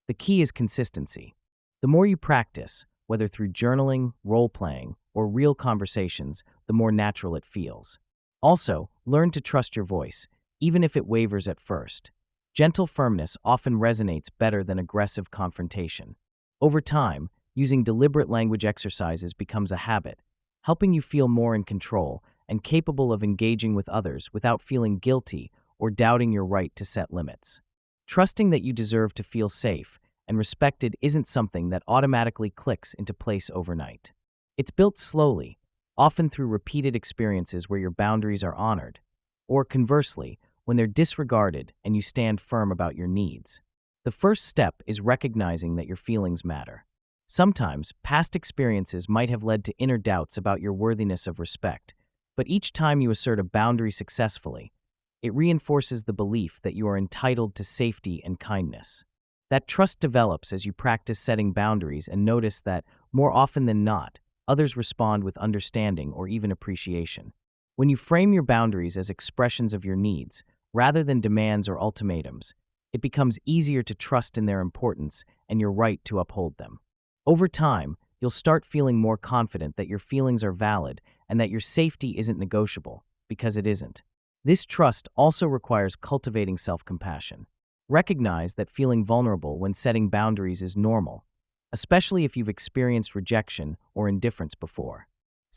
The key is consistency. The more you practice, whether through journaling, role-playing, or real conversations, the more natural it feels. Also, learn to trust your voice, even if it wavers at first. Gentle firmness often resonates better than aggressive confrontation. Over time, using deliberate language exercises becomes a habit, helping you feel more in control and capable of engaging with others without feeling guilty or doubting your right to set limits. Trusting that you deserve to feel safe and respected isn't something that automatically clicks into place overnight. It's built slowly, often through repeated experiences where your boundaries are honored, or conversely, when they're disregarded and you stand firm about your needs. The first step is recognizing that your feelings matter. Sometimes, past experiences might have led to inner doubts about your worthiness of respect, but each time you assert a boundary successfully, it reinforces the belief that you are entitled to safety and kindness. That trust develops as you practice setting boundaries and notice that, more often than not, others respond with understanding or even appreciation. When you frame your boundaries as expressions of your needs, rather than demands or ultimatums, it becomes easier to trust in their importance and your right to uphold them. Over time, you'll start feeling more confident that your feelings are valid and that your safety isn't negotiable, because it isn't. This trust also requires cultivating self-compassion. Recognize that feeling vulnerable when setting boundaries is normal, especially if you've experienced rejection or indifference before.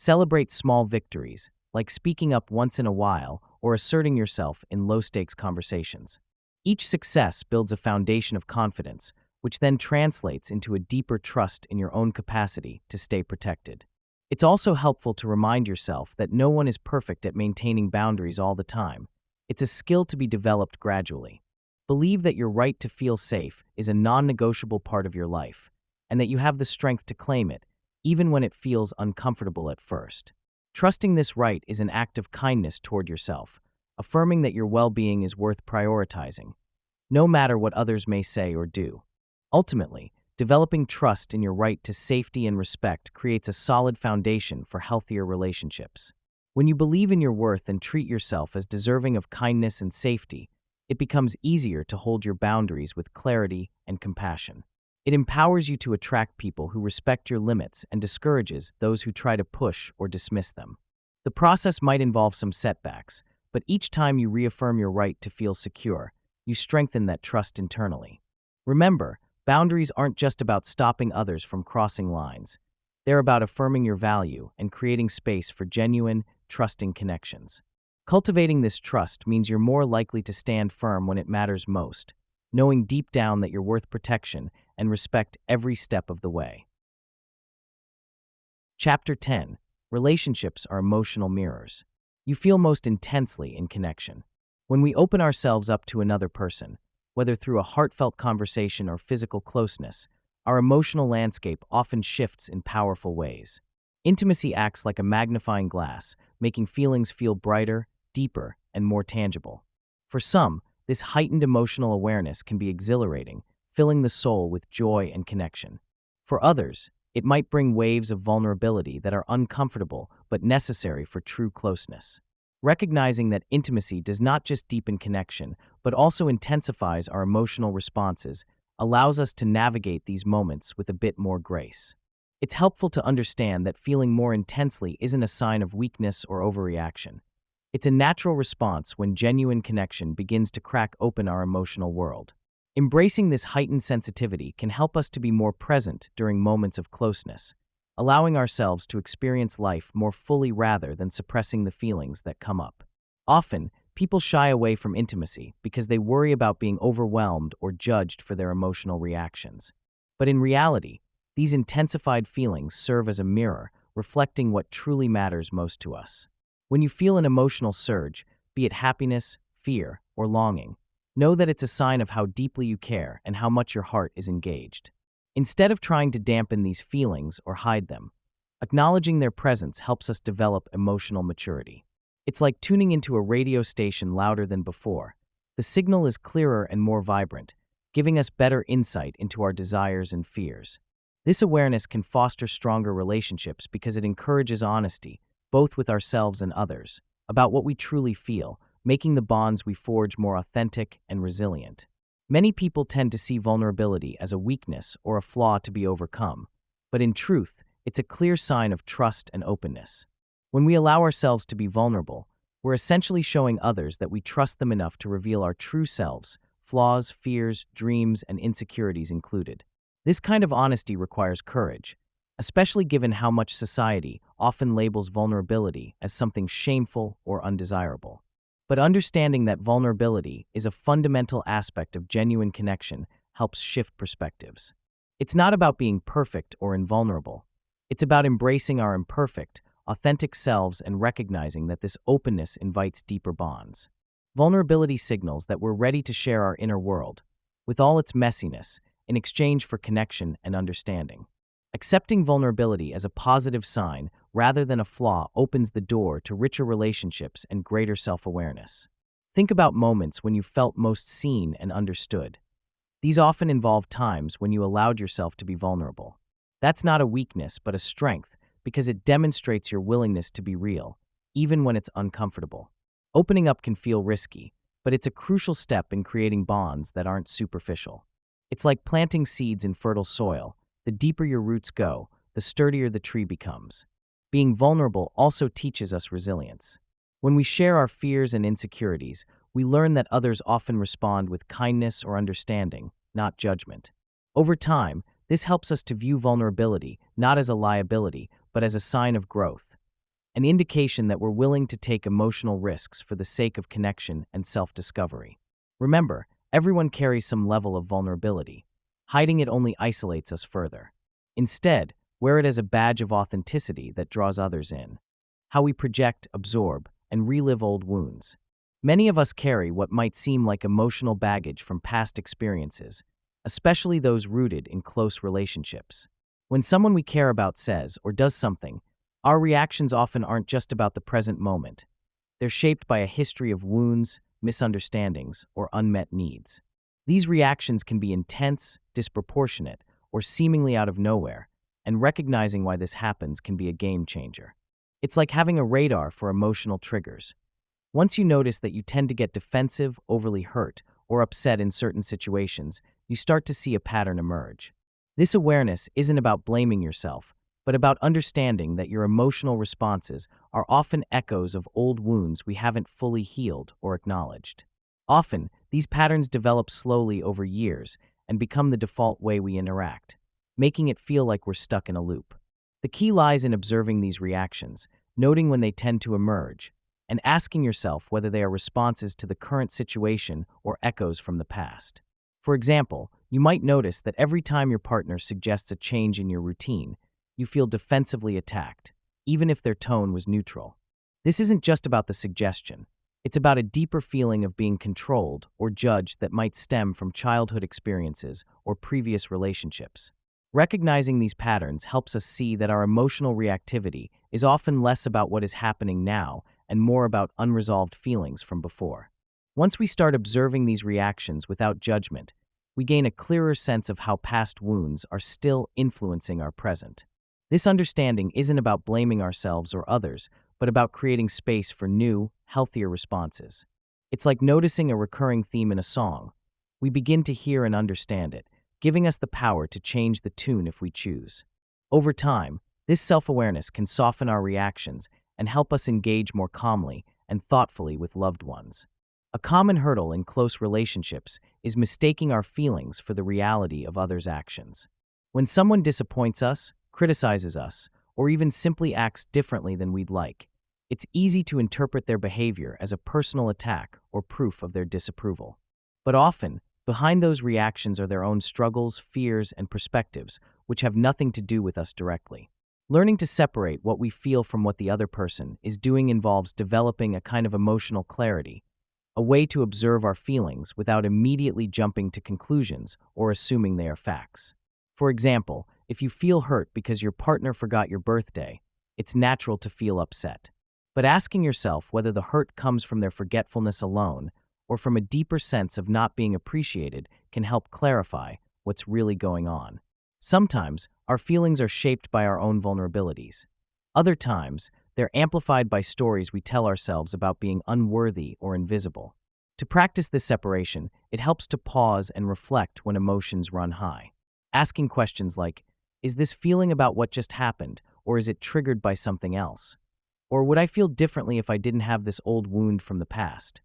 Celebrate small victories, like speaking up once in a while or asserting yourself in low-stakes conversations. Each success builds a foundation of confidence, which then translates into a deeper trust in your own capacity to stay protected. It's also helpful to remind yourself that no one is perfect at maintaining boundaries all the time. It's a skill to be developed gradually. Believe that your right to feel safe is a non-negotiable part of your life, and that you have the strength to claim it, even when it feels uncomfortable at first. Trusting this right is an act of kindness toward yourself, affirming that your well-being is worth prioritizing, no matter what others may say or do. Ultimately, developing trust in your right to safety and respect creates a solid foundation for healthier relationships. When you believe in your worth and treat yourself as deserving of kindness and safety, it becomes easier to hold your boundaries with clarity and compassion. It empowers you to attract people who respect your limits and discourages those who try to push or dismiss them. The process might involve some setbacks, but each time you reaffirm your right to feel secure, you strengthen that trust internally. Remember, boundaries aren't just about stopping others from crossing lines. They're about affirming your value and creating space for genuine, trusting connections. Cultivating this trust means you're more likely to stand firm when it matters most, knowing deep down that you're worth protection and respect every step of the way. Chapter 10. Relationships are emotional mirrors. You feel most intensely in connection. When we open ourselves up to another person, whether through a heartfelt conversation or physical closeness, our emotional landscape often shifts in powerful ways. Intimacy acts like a magnifying glass, making feelings feel brighter, deeper, and more tangible. For some, this heightened emotional awareness can be exhilarating, filling the soul with joy and connection. For others, it might bring waves of vulnerability that are uncomfortable but necessary for true closeness. Recognizing that intimacy does not just deepen connection, but also intensifies our emotional responses, allows us to navigate these moments with a bit more grace. It's helpful to understand that feeling more intensely isn't a sign of weakness or overreaction. It's a natural response when genuine connection begins to crack open our emotional world. Embracing this heightened sensitivity can help us to be more present during moments of closeness, allowing ourselves to experience life more fully rather than suppressing the feelings that come up. Often, people shy away from intimacy because they worry about being overwhelmed or judged for their emotional reactions. But in reality, these intensified feelings serve as a mirror, reflecting what truly matters most to us. When you feel an emotional surge, be it happiness, fear, or longing, know that it's a sign of how deeply you care and how much your heart is engaged. Instead of trying to dampen these feelings or hide them, acknowledging their presence helps us develop emotional maturity. It's like tuning into a radio station louder than before. The signal is clearer and more vibrant, giving us better insight into our desires and fears. This awareness can foster stronger relationships because it encourages honesty, both with ourselves and others, about what we truly feel, making the bonds we forge more authentic and resilient. Many people tend to see vulnerability as a weakness or a flaw to be overcome, but in truth, it's a clear sign of trust and openness. When we allow ourselves to be vulnerable, we're essentially showing others that we trust them enough to reveal our true selves, flaws, fears, dreams, and insecurities included. This kind of honesty requires courage, especially given how much society often labels vulnerability as something shameful or undesirable. But understanding that vulnerability is a fundamental aspect of genuine connection helps shift perspectives. It's not about being perfect or invulnerable. It's about embracing our imperfect, authentic selves and recognizing that this openness invites deeper bonds. Vulnerability signals that we're ready to share our inner world, with all its messiness, in exchange for connection and understanding. Accepting vulnerability as a positive sign rather than a flaw opens the door to richer relationships and greater self-awareness. Think about moments when you felt most seen and understood. These often involve times when you allowed yourself to be vulnerable. That's not a weakness but a strength because it demonstrates your willingness to be real, even when it's uncomfortable. Opening up can feel risky, but it's a crucial step in creating bonds that aren't superficial. It's like planting seeds in fertile soil. The deeper your roots go, the sturdier the tree becomes. Being vulnerable also teaches us resilience. When we share our fears and insecurities, we learn that others often respond with kindness or understanding, not judgment. Over time, this helps us to view vulnerability not as a liability, but as a sign of growth, an indication that we're willing to take emotional risks for the sake of connection and self-discovery. Remember, everyone carries some level of vulnerability. Hiding it only isolates us further. Instead, wear it as a badge of authenticity that draws others in. How we project, absorb, and relive old wounds. Many of us carry what might seem like emotional baggage from past experiences, especially those rooted in close relationships. When someone we care about says or does something, our reactions often aren't just about the present moment. They're shaped by a history of wounds, misunderstandings, or unmet needs. These reactions can be intense, disproportionate, or seemingly out of nowhere, and recognizing why this happens can be a game changer. It's like having a radar for emotional triggers. Once you notice that you tend to get defensive, overly hurt, or upset in certain situations, you start to see a pattern emerge. This awareness isn't about blaming yourself, but about understanding that your emotional responses are often echoes of old wounds we haven't fully healed or acknowledged. Often, these patterns develop slowly over years and become the default way we interact, making it feel like we're stuck in a loop. The key lies in observing these reactions, noting when they tend to emerge, and asking yourself whether they are responses to the current situation or echoes from the past. For example, you might notice that every time your partner suggests a change in your routine, you feel defensively attacked, even if their tone was neutral. This isn't just about the suggestion. It's about a deeper feeling of being controlled or judged that might stem from childhood experiences or previous relationships. Recognizing these patterns helps us see that our emotional reactivity is often less about what is happening now and more about unresolved feelings from before. Once we start observing these reactions without judgment, we gain a clearer sense of how past wounds are still influencing our present. This understanding isn't about blaming ourselves or others, but about creating space for new, healthier responses. It's like noticing a recurring theme in a song. We begin to hear and understand it, giving us the power to change the tune if we choose. Over time, this self-awareness can soften our reactions and help us engage more calmly and thoughtfully with loved ones. A common hurdle in close relationships is mistaking our feelings for the reality of others' actions. When someone disappoints us, criticizes us, or even simply acts differently than we'd like, it's easy to interpret their behavior as a personal attack or proof of their disapproval. But often, behind those reactions are their own struggles, fears, and perspectives, which have nothing to do with us directly. Learning to separate what we feel from what the other person is doing involves developing a kind of emotional clarity, a way to observe our feelings without immediately jumping to conclusions or assuming they are facts. For example, if you feel hurt because your partner forgot your birthday, it's natural to feel upset. But asking yourself whether the hurt comes from their forgetfulness alone or from a deeper sense of not being appreciated can help clarify what's really going on. Sometimes, our feelings are shaped by our own vulnerabilities. Other times, they're amplified by stories we tell ourselves about being unworthy or invisible. To practice this separation, it helps to pause and reflect when emotions run high. Asking questions like, is this feeling about what just happened, or is it triggered by something else? Or would I feel differently if I didn't have this old wound from the past?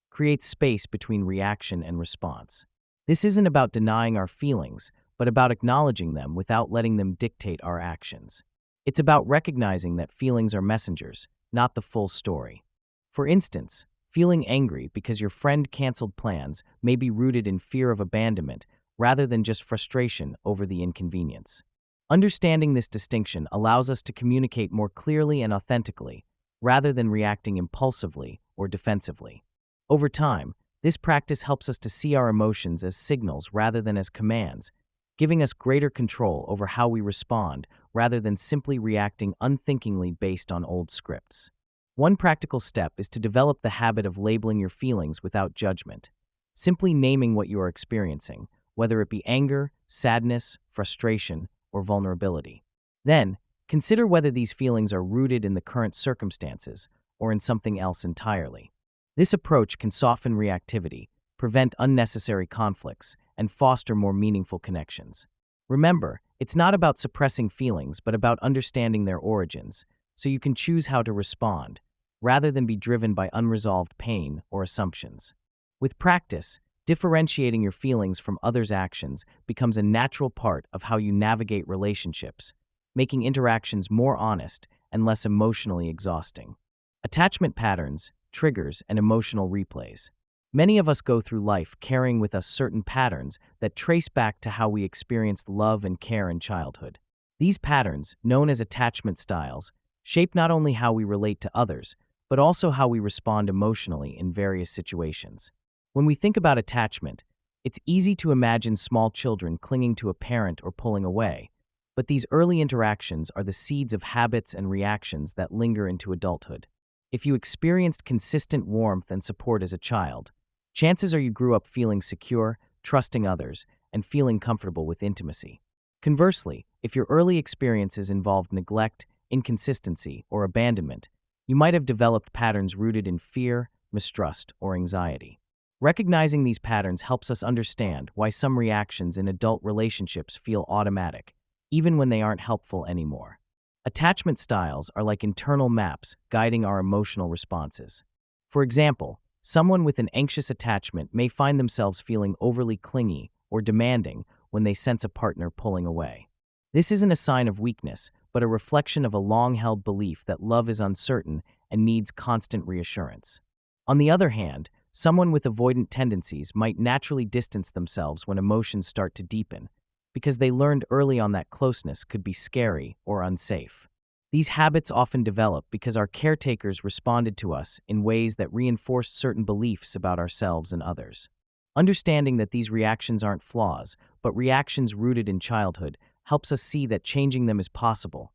Creates space between reaction and response. This isn't about denying our feelings, but about acknowledging them without letting them dictate our actions. It's about recognizing that feelings are messengers, not the full story. For instance, feeling angry because your friend canceled plans may be rooted in fear of abandonment rather than just frustration over the inconvenience. Understanding this distinction allows us to communicate more clearly and authentically, rather than reacting impulsively or defensively. Over time, this practice helps us to see our emotions as signals rather than as commands, giving us greater control over how we respond rather than simply reacting unthinkingly based on old scripts. One practical step is to develop the habit of labeling your feelings without judgment. Simply naming what you are experiencing, whether it be anger, sadness, frustration, or vulnerability. Then, consider whether these feelings are rooted in the current circumstances or in something else entirely. This approach can soften reactivity, prevent unnecessary conflicts, and foster more meaningful connections. Remember, it's not about suppressing feelings, but about understanding their origins, so you can choose how to respond, rather than be driven by unresolved pain or assumptions. With practice, differentiating your feelings from others' actions becomes a natural part of how you navigate relationships, making interactions more honest and less emotionally exhausting. Attachment patterns, triggers, and emotional replays. Many of us go through life carrying with us certain patterns that trace back to how we experienced love and care in childhood. These patterns, known as attachment styles, shape not only how we relate to others, but also how we respond emotionally in various situations. When we think about attachment, it's easy to imagine small children clinging to a parent or pulling away, but these early interactions are the seeds of habits and reactions that linger into adulthood. If you experienced consistent warmth and support as a child, chances are you grew up feeling secure, trusting others, and feeling comfortable with intimacy. Conversely, if your early experiences involved neglect, inconsistency, or abandonment, you might have developed patterns rooted in fear, mistrust, or anxiety. Recognizing these patterns helps us understand why some reactions in adult relationships feel automatic, even when they aren't helpful anymore. Attachment styles are like internal maps guiding our emotional responses. For example, someone with an anxious attachment may find themselves feeling overly clingy or demanding when they sense a partner pulling away. This isn't a sign of weakness, but a reflection of a long-held belief that love is uncertain and needs constant reassurance. On the other hand, someone with avoidant tendencies might naturally distance themselves when emotions start to deepen, because they learned early on that closeness could be scary or unsafe. These habits often develop because our caretakers responded to us in ways that reinforced certain beliefs about ourselves and others. Understanding that these reactions aren't flaws, but reactions rooted in childhood, helps us see that changing them is possible,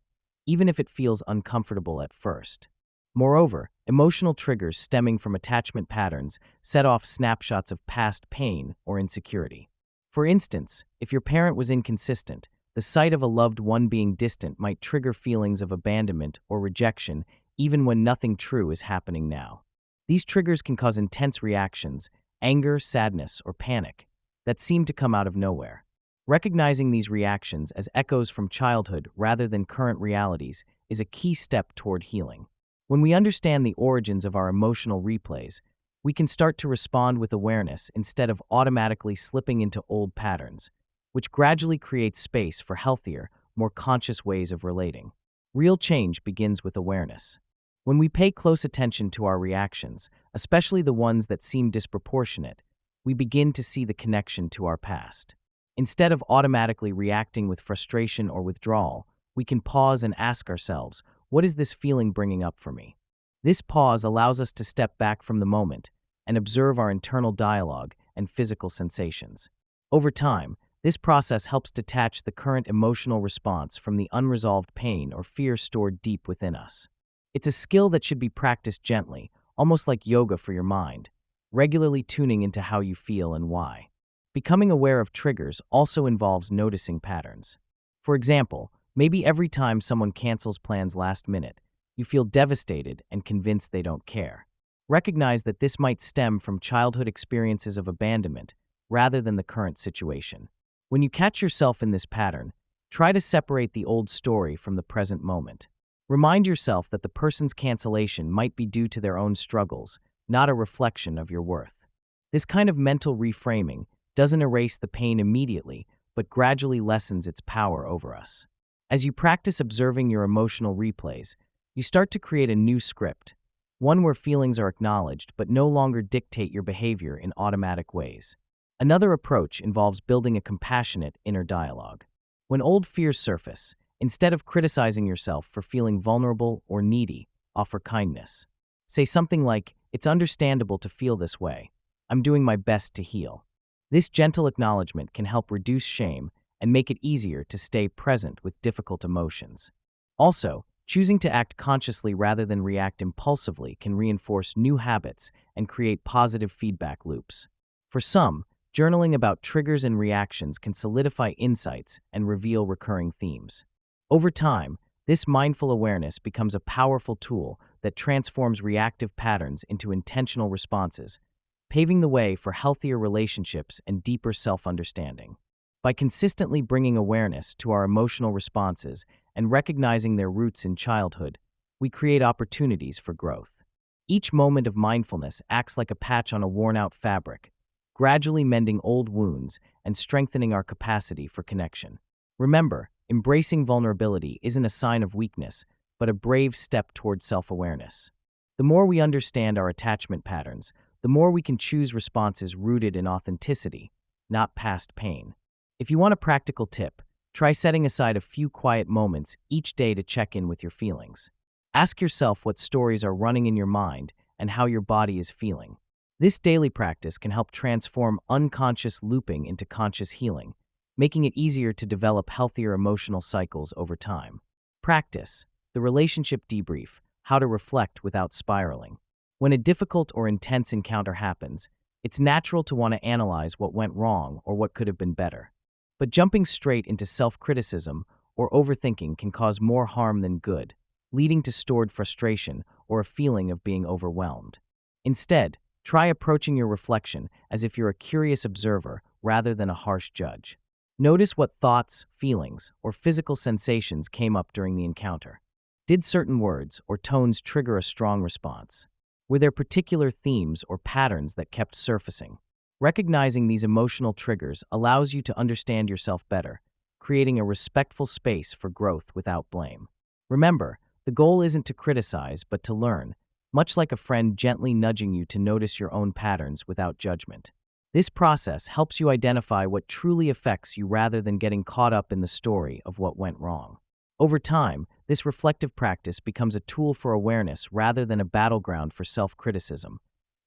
even if it feels uncomfortable at first. Moreover, emotional triggers stemming from attachment patterns set off snapshots of past pain or insecurity. For instance, if your parent was inconsistent, the sight of a loved one being distant might trigger feelings of abandonment or rejection even when nothing true is happening now. These triggers can cause intense reactions, anger, sadness, or panic, that seem to come out of nowhere. Recognizing these reactions as echoes from childhood rather than current realities is a key step toward healing. When we understand the origins of our emotional replays, we can start to respond with awareness instead of automatically slipping into old patterns, which gradually creates space for healthier, more conscious ways of relating. Real change begins with awareness. When we pay close attention to our reactions, especially the ones that seem disproportionate, we begin to see the connection to our past. Instead of automatically reacting with frustration or withdrawal, we can pause and ask ourselves, what is this feeling bringing up for me? This pause allows us to step back from the moment and observe our internal dialogue and physical sensations. Over time, this process helps detach the current emotional response from the unresolved pain or fear stored deep within us. It's a skill that should be practiced gently, almost like yoga for your mind, regularly tuning into how you feel and why. Becoming aware of triggers also involves noticing patterns. For example, maybe every time someone cancels plans last minute, you feel devastated and convinced they don't care. Recognize that this might stem from childhood experiences of abandonment rather than the current situation. When you catch yourself in this pattern, try to separate the old story from the present moment. Remind yourself that the person's cancellation might be due to their own struggles, not a reflection of your worth. This kind of mental reframing doesn't erase the pain immediately, but gradually lessens its power over us. As you practice observing your emotional replays, you start to create a new script, one where feelings are acknowledged but no longer dictate your behavior in automatic ways. Another approach involves building a compassionate inner dialogue. When old fears surface, instead of criticizing yourself for feeling vulnerable or needy, offer kindness. Say something like, "It's understandable to feel this way. I'm doing my best to heal." This gentle acknowledgement can help reduce shame and make it easier to stay present with difficult emotions. Also, choosing to act consciously rather than react impulsively can reinforce new habits and create positive feedback loops. For some, journaling about triggers and reactions can solidify insights and reveal recurring themes. Over time, this mindful awareness becomes a powerful tool that transforms reactive patterns into intentional responses, paving the way for healthier relationships and deeper self-understanding. By consistently bringing awareness to our emotional responses and recognizing their roots in childhood, we create opportunities for growth. Each moment of mindfulness acts like a patch on a worn-out fabric, gradually mending old wounds and strengthening our capacity for connection. Remember, embracing vulnerability isn't a sign of weakness, but a brave step toward self-awareness. The more we understand our attachment patterns, the more we can choose responses rooted in authenticity, not past pain. If you want a practical tip, try setting aside a few quiet moments each day to check in with your feelings. Ask yourself what stories are running in your mind and how your body is feeling. This daily practice can help transform unconscious looping into conscious healing, making it easier to develop healthier emotional cycles over time. Practice the relationship debrief, how to reflect without spiraling. When a difficult or intense encounter happens, it's natural to want to analyze what went wrong or what could have been better. But jumping straight into self-criticism or overthinking can cause more harm than good, leading to stored frustration or a feeling of being overwhelmed. Instead, try approaching your reflection as if you're a curious observer rather than a harsh judge. Notice what thoughts, feelings, or physical sensations came up during the encounter. Did certain words or tones trigger a strong response? Were there particular themes or patterns that kept surfacing? Recognizing these emotional triggers allows you to understand yourself better, creating a respectful space for growth without blame. Remember, the goal isn't to criticize, but to learn, much like a friend gently nudging you to notice your own patterns without judgment. This process helps you identify what truly affects you rather than getting caught up in the story of what went wrong. Over time, this reflective practice becomes a tool for awareness rather than a battleground for self-criticism,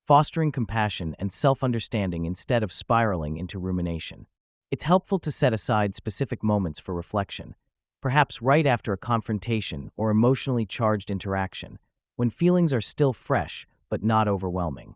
fostering compassion and self-understanding instead of spiraling into rumination. It's helpful to set aside specific moments for reflection, perhaps right after a confrontation or emotionally charged interaction, when feelings are still fresh but not overwhelming.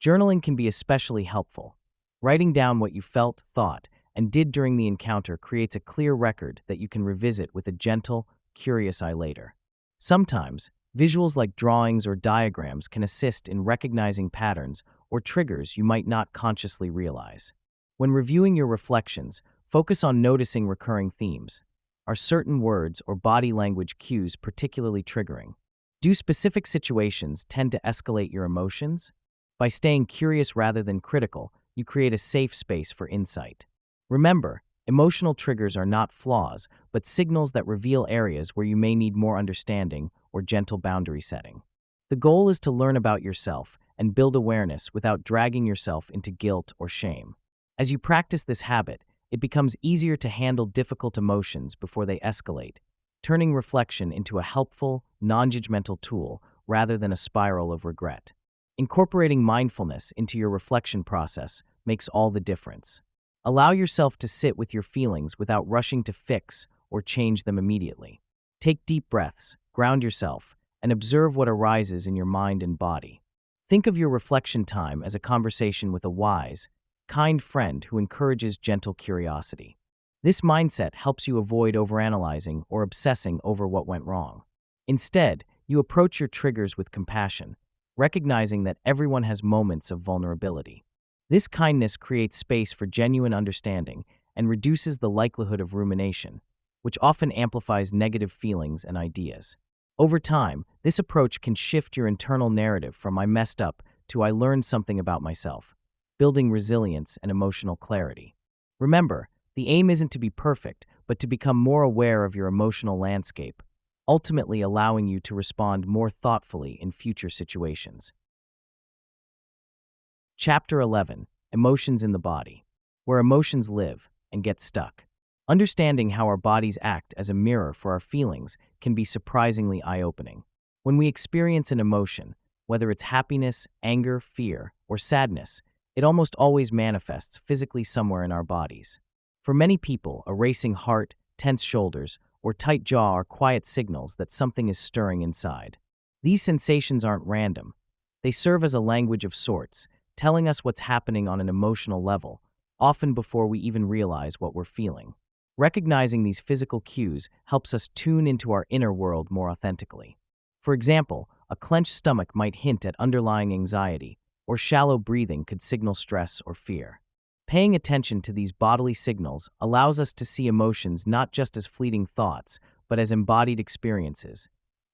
Journaling can be especially helpful. Writing down what you felt, thought, and did during the encounter creates a clear record that you can revisit with a gentle, curious eye later. Sometimes, visuals like drawings or diagrams can assist in recognizing patterns or triggers you might not consciously realize. When reviewing your reflections, focus on noticing recurring themes. Are certain words or body language cues particularly triggering? Do specific situations tend to escalate your emotions? By staying curious rather than critical, you create a safe space for insight. Remember, emotional triggers are not flaws, but signals that reveal areas where you may need more understanding or gentle boundary setting. The goal is to learn about yourself and build awareness without dragging yourself into guilt or shame. As you practice this habit, it becomes easier to handle difficult emotions before they escalate, turning reflection into a helpful, non-judgmental tool rather than a spiral of regret. Incorporating mindfulness into your reflection process makes all the difference. Allow yourself to sit with your feelings without rushing to fix or change them immediately. Take deep breaths, ground yourself, and observe what arises in your mind and body. Think of your reflection time as a conversation with a wise, kind friend who encourages gentle curiosity. This mindset helps you avoid overanalyzing or obsessing over what went wrong. Instead, you approach your triggers with compassion, recognizing that everyone has moments of vulnerability. This kindness creates space for genuine understanding and reduces the likelihood of rumination, which often amplifies negative feelings and ideas. Over time, this approach can shift your internal narrative from "I messed up" to "I learned something about myself," building resilience and emotional clarity. Remember, the aim isn't to be perfect, but to become more aware of your emotional landscape, ultimately allowing you to respond more thoughtfully in future situations. Chapter 11: Emotions in the Body, where emotions live and get stuck. Understanding how our bodies act as a mirror for our feelings can be surprisingly eye-opening. When we experience an emotion, whether it's happiness, anger, fear, or sadness, it almost always manifests physically somewhere in our bodies. For many people, a racing heart, tense shoulders, or tight jaw are quiet signals that something is stirring inside. These sensations aren't random. They serve as a language of sorts, telling us what's happening on an emotional level, often before we even realize what we're feeling. Recognizing these physical cues helps us tune into our inner world more authentically. For example, a clenched stomach might hint at underlying anxiety, or shallow breathing could signal stress or fear. Paying attention to these bodily signals allows us to see emotions not just as fleeting thoughts, but as embodied experiences,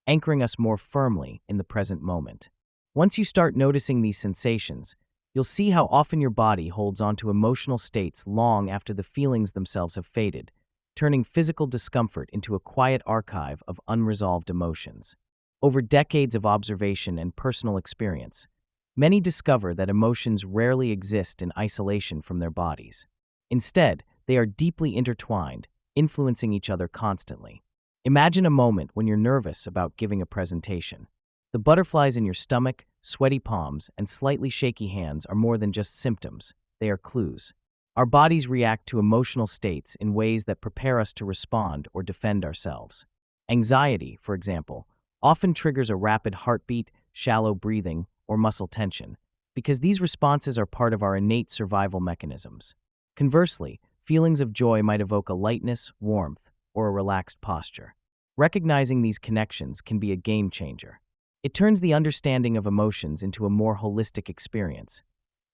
anchoring us more firmly in the present moment. Once you start noticing these sensations, you'll see how often your body holds onto emotional states long after the feelings themselves have faded, turning physical discomfort into a quiet archive of unresolved emotions. Over decades of observation and personal experience, many discover that emotions rarely exist in isolation from their bodies. Instead, they are deeply intertwined, influencing each other constantly. Imagine a moment when you're nervous about giving a presentation. The butterflies in your stomach, sweaty palms, and slightly shaky hands are more than just symptoms, they are clues. Our bodies react to emotional states in ways that prepare us to respond or defend ourselves. Anxiety, for example, often triggers a rapid heartbeat, shallow breathing, or muscle tension, because these responses are part of our innate survival mechanisms. Conversely, feelings of joy might evoke a lightness, warmth, or a relaxed posture. Recognizing these connections can be a game changer. It turns the understanding of emotions into a more holistic experience.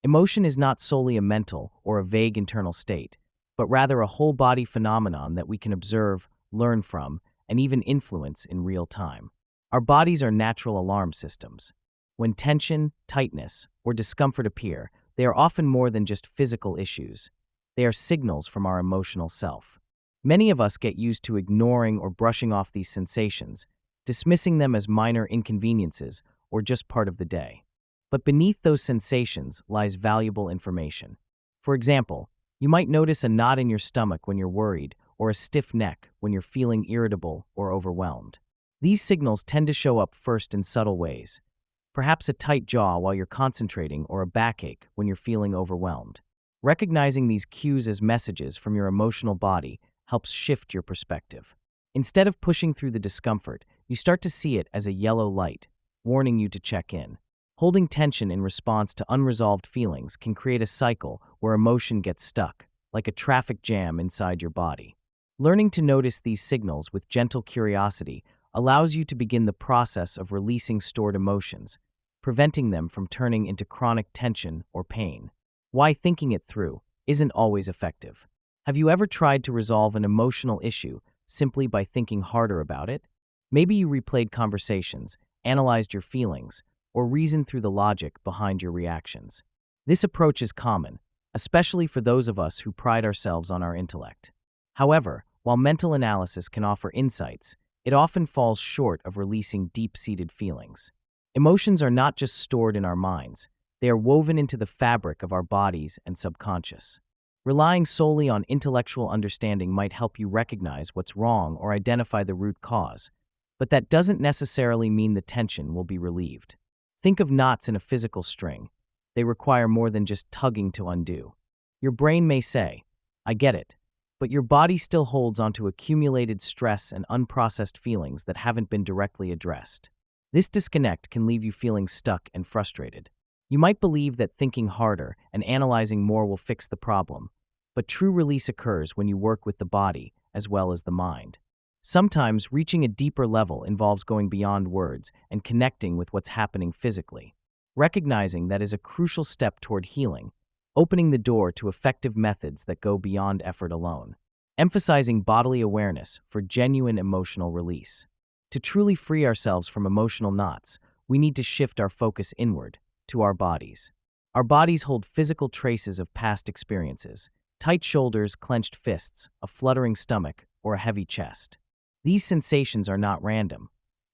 Emotion is not solely a mental or a vague internal state, but rather a whole-body phenomenon that we can observe, learn from, and even influence in real time. Our bodies are natural alarm systems. When tension, tightness, or discomfort appear, they are often more than just physical issues. They are signals from our emotional self. Many of us get used to ignoring or brushing off these sensations, dismissing them as minor inconveniences or just part of the day. But beneath those sensations lies valuable information. For example, you might notice a knot in your stomach when you're worried, or a stiff neck when you're feeling irritable or overwhelmed. These signals tend to show up first in subtle ways. Perhaps a tight jaw while you're concentrating or a backache when you're feeling overwhelmed. Recognizing these cues as messages from your emotional body helps shift your perspective. Instead of pushing through the discomfort, you start to see it as a yellow light, warning you to check in. Holding tension in response to unresolved feelings can create a cycle where emotion gets stuck, like a traffic jam inside your body. Learning to notice these signals with gentle curiosity allows you to begin the process of releasing stored emotions, preventing them from turning into chronic tension or pain. Why thinking it through isn't always effective. Have you ever tried to resolve an emotional issue simply by thinking harder about it? Maybe you replayed conversations, analyzed your feelings, or reasoned through the logic behind your reactions. This approach is common, especially for those of us who pride ourselves on our intellect. However, while mental analysis can offer insights, it often falls short of releasing deep-seated feelings. Emotions are not just stored in our minds, they are woven into the fabric of our bodies and subconscious. Relying solely on intellectual understanding might help you recognize what's wrong or identify the root cause, but that doesn't necessarily mean the tension will be relieved. Think of knots in a physical string. They require more than just tugging to undo. Your brain may say, "I get it," but your body still holds onto accumulated stress and unprocessed feelings that haven't been directly addressed. This disconnect can leave you feeling stuck and frustrated. You might believe that thinking harder and analyzing more will fix the problem, but true release occurs when you work with the body as well as the mind. Sometimes reaching a deeper level involves going beyond words and connecting with what's happening physically. Recognizing that is a crucial step toward healing, opening the door to effective methods that go beyond effort alone. Emphasizing bodily awareness for genuine emotional release. To truly free ourselves from emotional knots, we need to shift our focus inward, to our bodies. Our bodies hold physical traces of past experiences: tight shoulders, clenched fists, a fluttering stomach, or a heavy chest. These sensations are not random.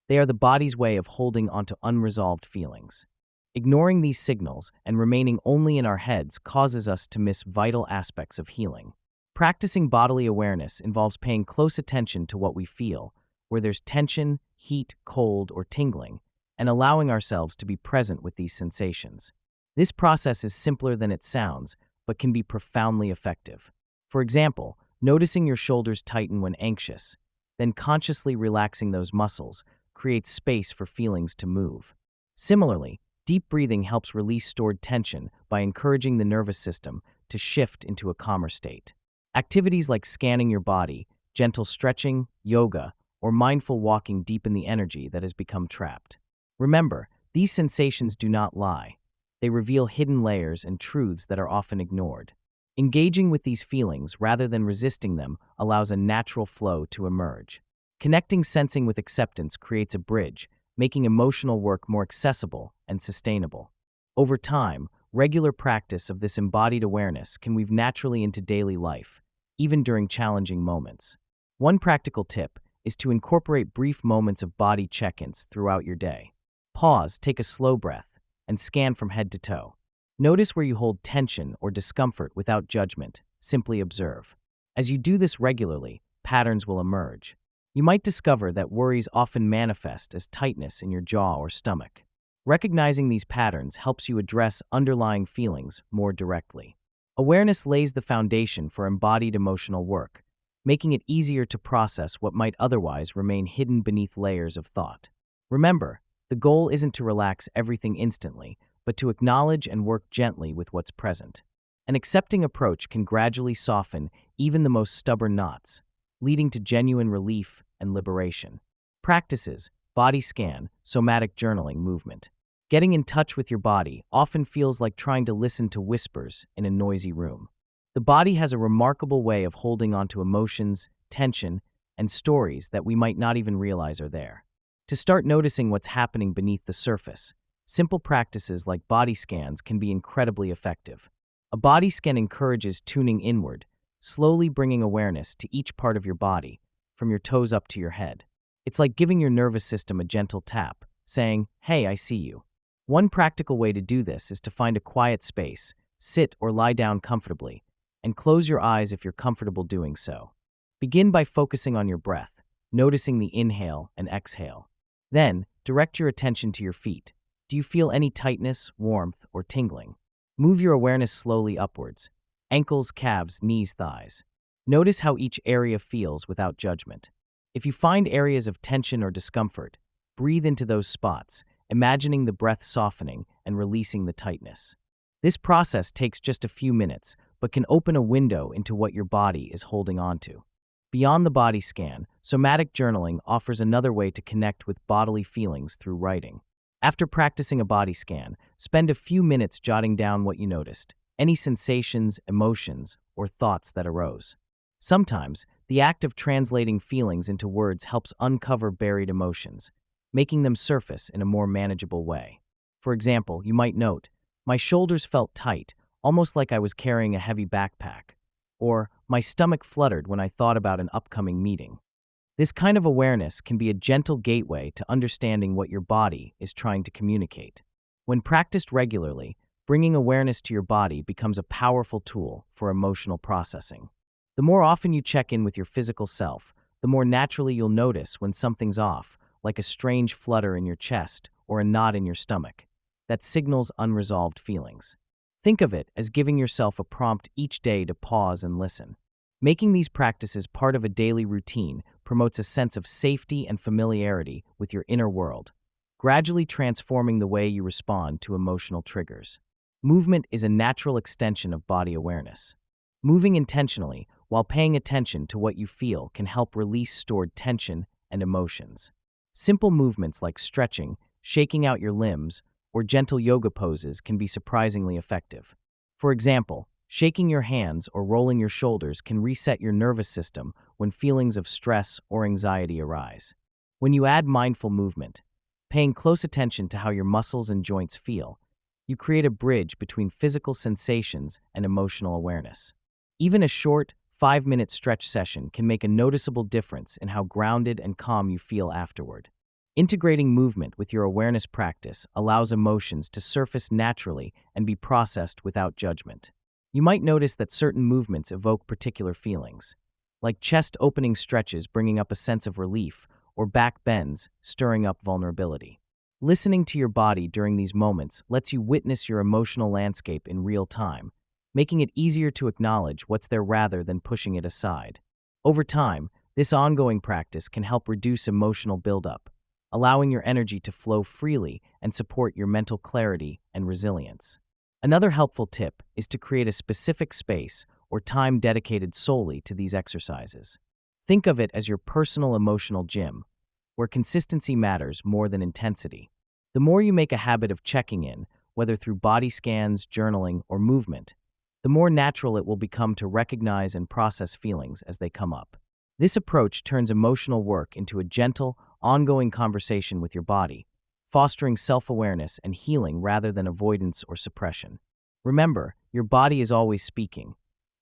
They are the body's way of holding onto unresolved feelings. Ignoring these signals and remaining only in our heads causes us to miss vital aspects of healing. Practicing bodily awareness involves paying close attention to what we feel, where there's tension, heat, cold, or tingling, and allowing ourselves to be present with these sensations. This process is simpler than it sounds, but can be profoundly effective. For example, noticing your shoulders tighten when anxious, then consciously relaxing those muscles creates space for feelings to move. Similarly, deep breathing helps release stored tension by encouraging the nervous system to shift into a calmer state. Activities like scanning your body, gentle stretching, yoga, or mindful walking deepen the energy that has become trapped. Remember, these sensations do not lie. They reveal hidden layers and truths that are often ignored. Engaging with these feelings rather than resisting them allows a natural flow to emerge. Connecting sensing with acceptance creates a bridge, making emotional work more accessible and sustainable. Over time, regular practice of this embodied awareness can weave naturally into daily life, even during challenging moments. One practical tip is to incorporate brief moments of body check-ins throughout your day. Pause, take a slow breath, and scan from head to toe. Notice where you hold tension or discomfort without judgment. Simply observe. As you do this regularly, patterns will emerge. You might discover that worries often manifest as tightness in your jaw or stomach. Recognizing these patterns helps you address underlying feelings more directly. Awareness lays the foundation for embodied emotional work, making it easier to process what might otherwise remain hidden beneath layers of thought. Remember, the goal isn't to relax everything instantly, but to acknowledge and work gently with what's present. An accepting approach can gradually soften even the most stubborn knots, leading to genuine relief and liberation. Practices, body scan, somatic journaling, movement. Getting in touch with your body often feels like trying to listen to whispers in a noisy room. The body has a remarkable way of holding onto emotions, tension, and stories that we might not even realize are there. To start noticing what's happening beneath the surface, simple practices like body scans can be incredibly effective. A body scan encourages tuning inward, slowly bringing awareness to each part of your body, from your toes up to your head. It's like giving your nervous system a gentle tap, saying, "Hey, I see you." One practical way to do this is to find a quiet space, sit or lie down comfortably, and close your eyes if you're comfortable doing so. Begin by focusing on your breath, noticing the inhale and exhale. Then, direct your attention to your feet. Do you feel any tightness, warmth, or tingling? Move your awareness slowly upwards. Ankles, calves, knees, thighs. Notice how each area feels without judgment. If you find areas of tension or discomfort, breathe into those spots, imagining the breath softening and releasing the tightness. This process takes just a few minutes, but can open a window into what your body is holding on to. Beyond the body scan, somatic journaling offers another way to connect with bodily feelings through writing. After practicing a body scan, spend a few minutes jotting down what you noticed, any sensations, emotions, or thoughts that arose. Sometimes, the act of translating feelings into words helps uncover buried emotions, making them surface in a more manageable way. For example, you might note, "My shoulders felt tight, almost like I was carrying a heavy backpack," or "My stomach fluttered when I thought about an upcoming meeting." This kind of awareness can be a gentle gateway to understanding what your body is trying to communicate. When practiced regularly, bringing awareness to your body becomes a powerful tool for emotional processing. The more often you check in with your physical self, the more naturally you'll notice when something's off, like a strange flutter in your chest or a knot in your stomach, that signals unresolved feelings. Think of it as giving yourself a prompt each day to pause and listen. Making these practices part of a daily routine promotes a sense of safety and familiarity with your inner world, gradually transforming the way you respond to emotional triggers. Movement is a natural extension of body awareness. Moving intentionally while paying attention to what you feel can help release stored tension and emotions. Simple movements like stretching, shaking out your limbs, or gentle yoga poses can be surprisingly effective. For example, shaking your hands or rolling your shoulders can reset your nervous system when feelings of stress or anxiety arise. When you add mindful movement, paying close attention to how your muscles and joints feel, you create a bridge between physical sensations and emotional awareness. Even a short, 5-minute stretch session can make a noticeable difference in how grounded and calm you feel afterward. Integrating movement with your awareness practice allows emotions to surface naturally and be processed without judgment. You might notice that certain movements evoke particular feelings, like chest opening stretches bringing up a sense of relief, or back bends stirring up vulnerability. Listening to your body during these moments lets you witness your emotional landscape in real time, making it easier to acknowledge what's there rather than pushing it aside. Over time, this ongoing practice can help reduce emotional buildup, allowing your energy to flow freely and support your mental clarity and resilience. Another helpful tip is to create a specific space or time dedicated solely to these exercises. Think of it as your personal emotional gym, where consistency matters more than intensity. The more you make a habit of checking in, whether through body scans, journaling, or movement, the more natural it will become to recognize and process feelings as they come up. This approach turns emotional work into a gentle, ongoing conversation with your body, fostering self-awareness and healing rather than avoidance or suppression. Remember, your body is always speaking.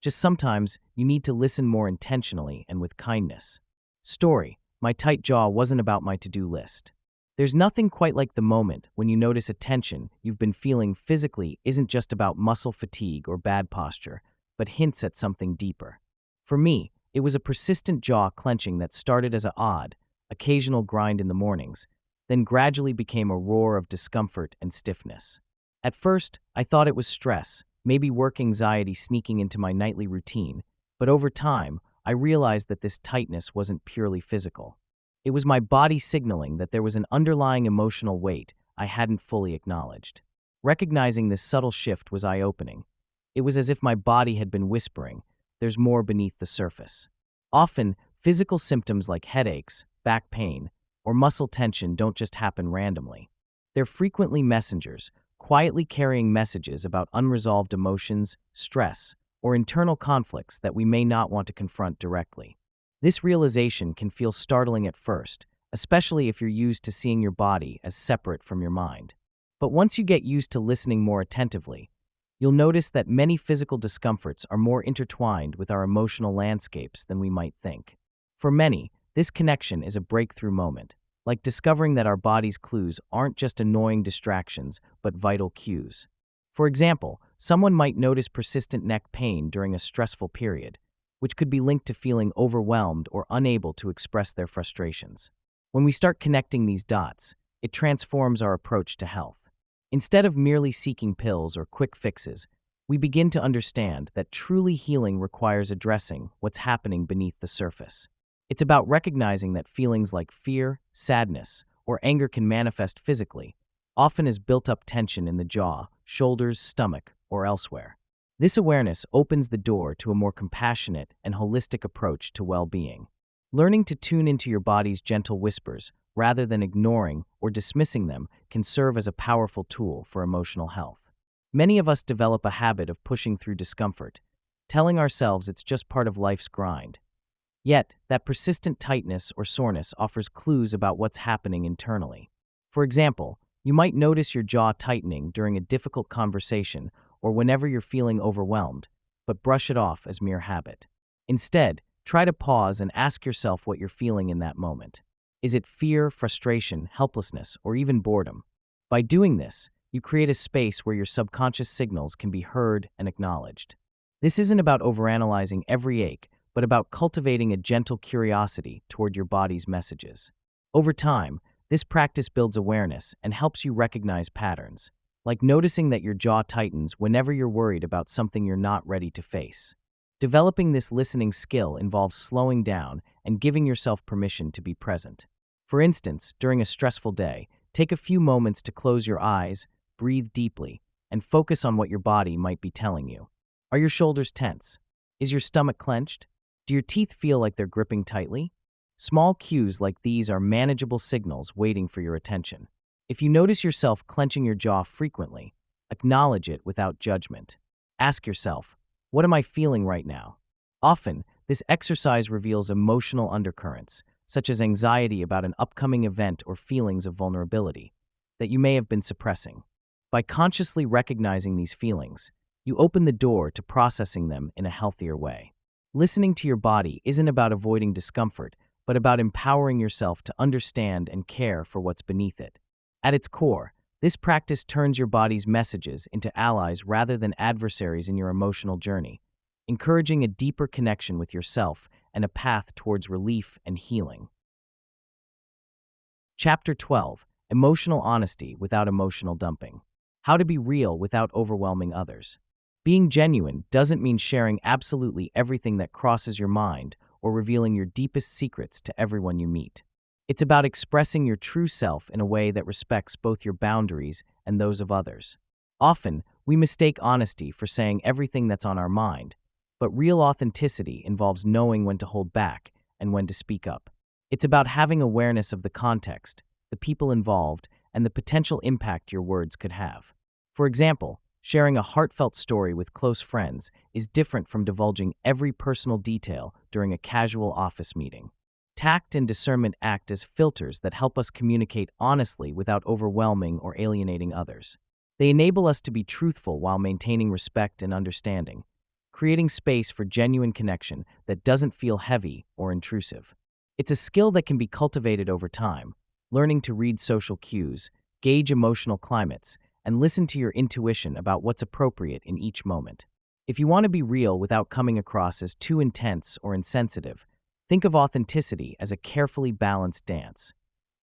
Just sometimes you need to listen more intentionally and with kindness. Story: my tight jaw wasn't about my to-do list. There's nothing quite like the moment when you notice a tension you've been feeling physically isn't just about muscle fatigue or bad posture, but hints at something deeper. For me, it was a persistent jaw clenching that started as an odd, occasional grind in the mornings, then gradually became a roar of discomfort and stiffness. At first, I thought it was stress, maybe work anxiety sneaking into my nightly routine, but over time, I realized that this tightness wasn't purely physical. It was my body signaling that there was an underlying emotional weight I hadn't fully acknowledged. Recognizing this subtle shift was eye-opening. It was as if my body had been whispering, "There's more beneath the surface." Often, physical symptoms like headaches, back pain, or muscle tension don't just happen randomly. They're frequently messengers, quietly carrying messages about unresolved emotions, stress, or internal conflicts that we may not want to confront directly. This realization can feel startling at first, especially if you're used to seeing your body as separate from your mind. But once you get used to listening more attentively, you'll notice that many physical discomforts are more intertwined with our emotional landscapes than we might think. For many, this connection is a breakthrough moment, like discovering that our body's clues aren't just annoying distractions, but vital cues. For example, someone might notice persistent neck pain during a stressful period, which could be linked to feeling overwhelmed or unable to express their frustrations. When we start connecting these dots, it transforms our approach to health. Instead of merely seeking pills or quick fixes, we begin to understand that truly healing requires addressing what's happening beneath the surface. It's about recognizing that feelings like fear, sadness, or anger can manifest physically, often as built-up tension in the jaw, shoulders, stomach, or elsewhere. This awareness opens the door to a more compassionate and holistic approach to well-being. Learning to tune into your body's gentle whispers, rather than ignoring or dismissing them, can serve as a powerful tool for emotional health. Many of us develop a habit of pushing through discomfort, telling ourselves it's just part of life's grind. Yet, that persistent tightness or soreness offers clues about what's happening internally. For example, you might notice your jaw tightening during a difficult conversation or whenever you're feeling overwhelmed, but brush it off as mere habit. Instead, try to pause and ask yourself what you're feeling in that moment. Is it fear, frustration, helplessness, or even boredom? By doing this, you create a space where your subconscious signals can be heard and acknowledged. This isn't about overanalyzing every ache, but about cultivating a gentle curiosity toward your body's messages. Over time, this practice builds awareness and helps you recognize patterns, like noticing that your jaw tightens whenever you're worried about something you're not ready to face. Developing this listening skill involves slowing down and giving yourself permission to be present. For instance, during a stressful day, take a few moments to close your eyes, breathe deeply, and focus on what your body might be telling you. Are your shoulders tense? Is your stomach clenched? Do your teeth feel like they're gripping tightly? Small cues like these are manageable signals waiting for your attention. If you notice yourself clenching your jaw frequently, acknowledge it without judgment. Ask yourself, what am I feeling right now? Often, this exercise reveals emotional undercurrents, such as anxiety about an upcoming event or feelings of vulnerability, that you may have been suppressing. By consciously recognizing these feelings, you open the door to processing them in a healthier way. Listening to your body isn't about avoiding discomfort, but about empowering yourself to understand and care for what's beneath it. At its core, this practice turns your body's messages into allies rather than adversaries in your emotional journey, encouraging a deeper connection with yourself and a path towards relief and healing. Chapter 12: Emotional Honesty Without Emotional Dumping. How to be real without overwhelming others. Being genuine doesn't mean sharing absolutely everything that crosses your mind or revealing your deepest secrets to everyone you meet. It's about expressing your true self in a way that respects both your boundaries and those of others. Often, we mistake honesty for saying everything that's on our mind, but real authenticity involves knowing when to hold back and when to speak up. It's about having awareness of the context, the people involved, and the potential impact your words could have. For example, sharing a heartfelt story with close friends is different from divulging every personal detail during a casual office meeting. Tact and discernment act as filters that help us communicate honestly without overwhelming or alienating others. They enable us to be truthful while maintaining respect and understanding, creating space for genuine connection that doesn't feel heavy or intrusive. It's a skill that can be cultivated over time, learning to read social cues, gauge emotional climates, and listen to your intuition about what's appropriate in each moment. If you want to be real without coming across as too intense or insensitive, think of authenticity as a carefully balanced dance,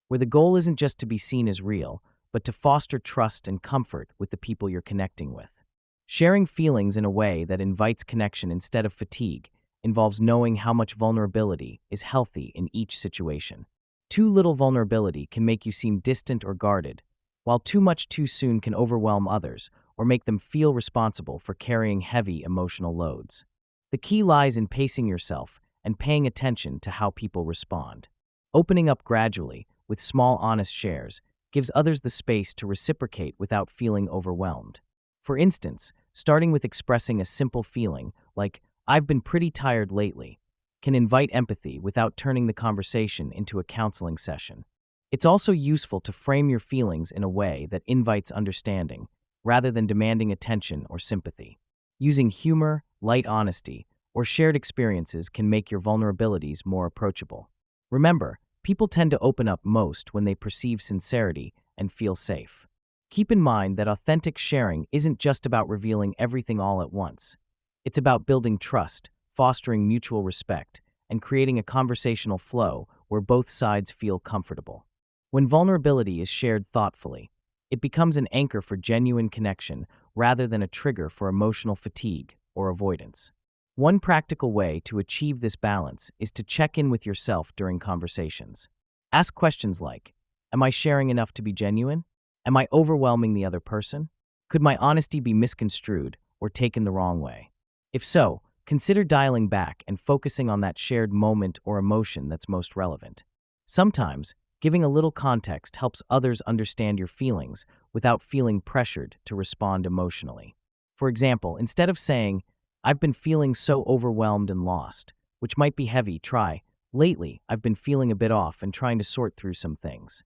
where the goal isn't just to be seen as real, but to foster trust and comfort with the people you're connecting with. Sharing feelings in a way that invites connection instead of fatigue involves knowing how much vulnerability is healthy in each situation. Too little vulnerability can make you seem distant or guarded, while too much too soon can overwhelm others or make them feel responsible for carrying heavy emotional loads. The key lies in pacing yourself and paying attention to how people respond. Opening up gradually, with small honest shares, gives others the space to reciprocate without feeling overwhelmed. For instance, starting with expressing a simple feeling, like, "I've been pretty tired lately," can invite empathy without turning the conversation into a counseling session. It's also useful to frame your feelings in a way that invites understanding, rather than demanding attention or sympathy. Using humor, light honesty, or shared experiences can make your vulnerabilities more approachable. Remember, people tend to open up most when they perceive sincerity and feel safe. Keep in mind that authentic sharing isn't just about revealing everything all at once. It's about building trust, fostering mutual respect, and creating a conversational flow where both sides feel comfortable. When vulnerability is shared thoughtfully, it becomes an anchor for genuine connection rather than a trigger for emotional fatigue or avoidance. One practical way to achieve this balance is to check in with yourself during conversations. Ask questions like, "Am I sharing enough to be genuine? Am I overwhelming the other person? Could my honesty be misconstrued or taken the wrong way?" If so, consider dialing back and focusing on that shared moment or emotion that's most relevant. Sometimes, giving a little context helps others understand your feelings without feeling pressured to respond emotionally. For example, instead of saying, "I've been feeling so overwhelmed and lost," which might be heavy, try, "Lately, I've been feeling a bit off and trying to sort through some things."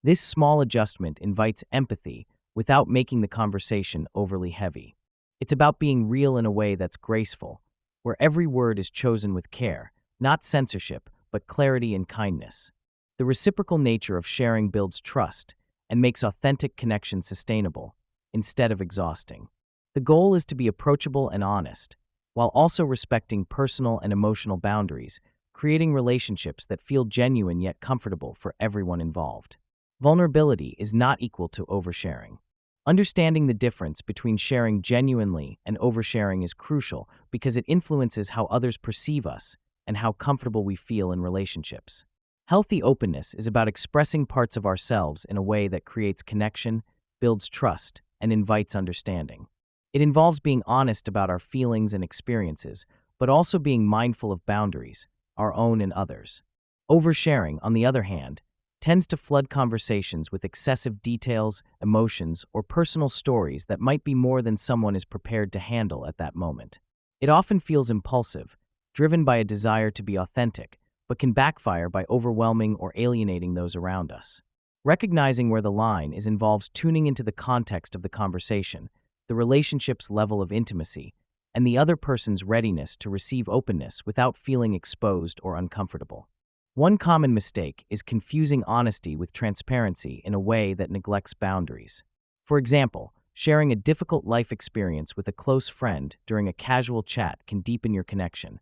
This small adjustment invites empathy without making the conversation overly heavy. It's about being real in a way that's graceful, where every word is chosen with care, not censorship, but clarity and kindness. The reciprocal nature of sharing builds trust and makes authentic connection sustainable, instead of exhausting. The goal is to be approachable and honest, while also respecting personal and emotional boundaries, creating relationships that feel genuine yet comfortable for everyone involved. Vulnerability is not equal to oversharing. Understanding the difference between sharing genuinely and oversharing is crucial because it influences how others perceive us and how comfortable we feel in relationships. Healthy openness is about expressing parts of ourselves in a way that creates connection, builds trust, and invites understanding. It involves being honest about our feelings and experiences, but also being mindful of boundaries, our own and others. Oversharing, on the other hand, tends to flood conversations with excessive details, emotions, or personal stories that might be more than someone is prepared to handle at that moment. It often feels impulsive, driven by a desire to be authentic, but can backfire by overwhelming or alienating those around us. Recognizing where the line is involves tuning into the context of the conversation, the relationship's level of intimacy, and the other person's readiness to receive openness without feeling exposed or uncomfortable. One common mistake is confusing honesty with transparency in a way that neglects boundaries. For example, sharing a difficult life experience with a close friend during a casual chat can deepen your connection,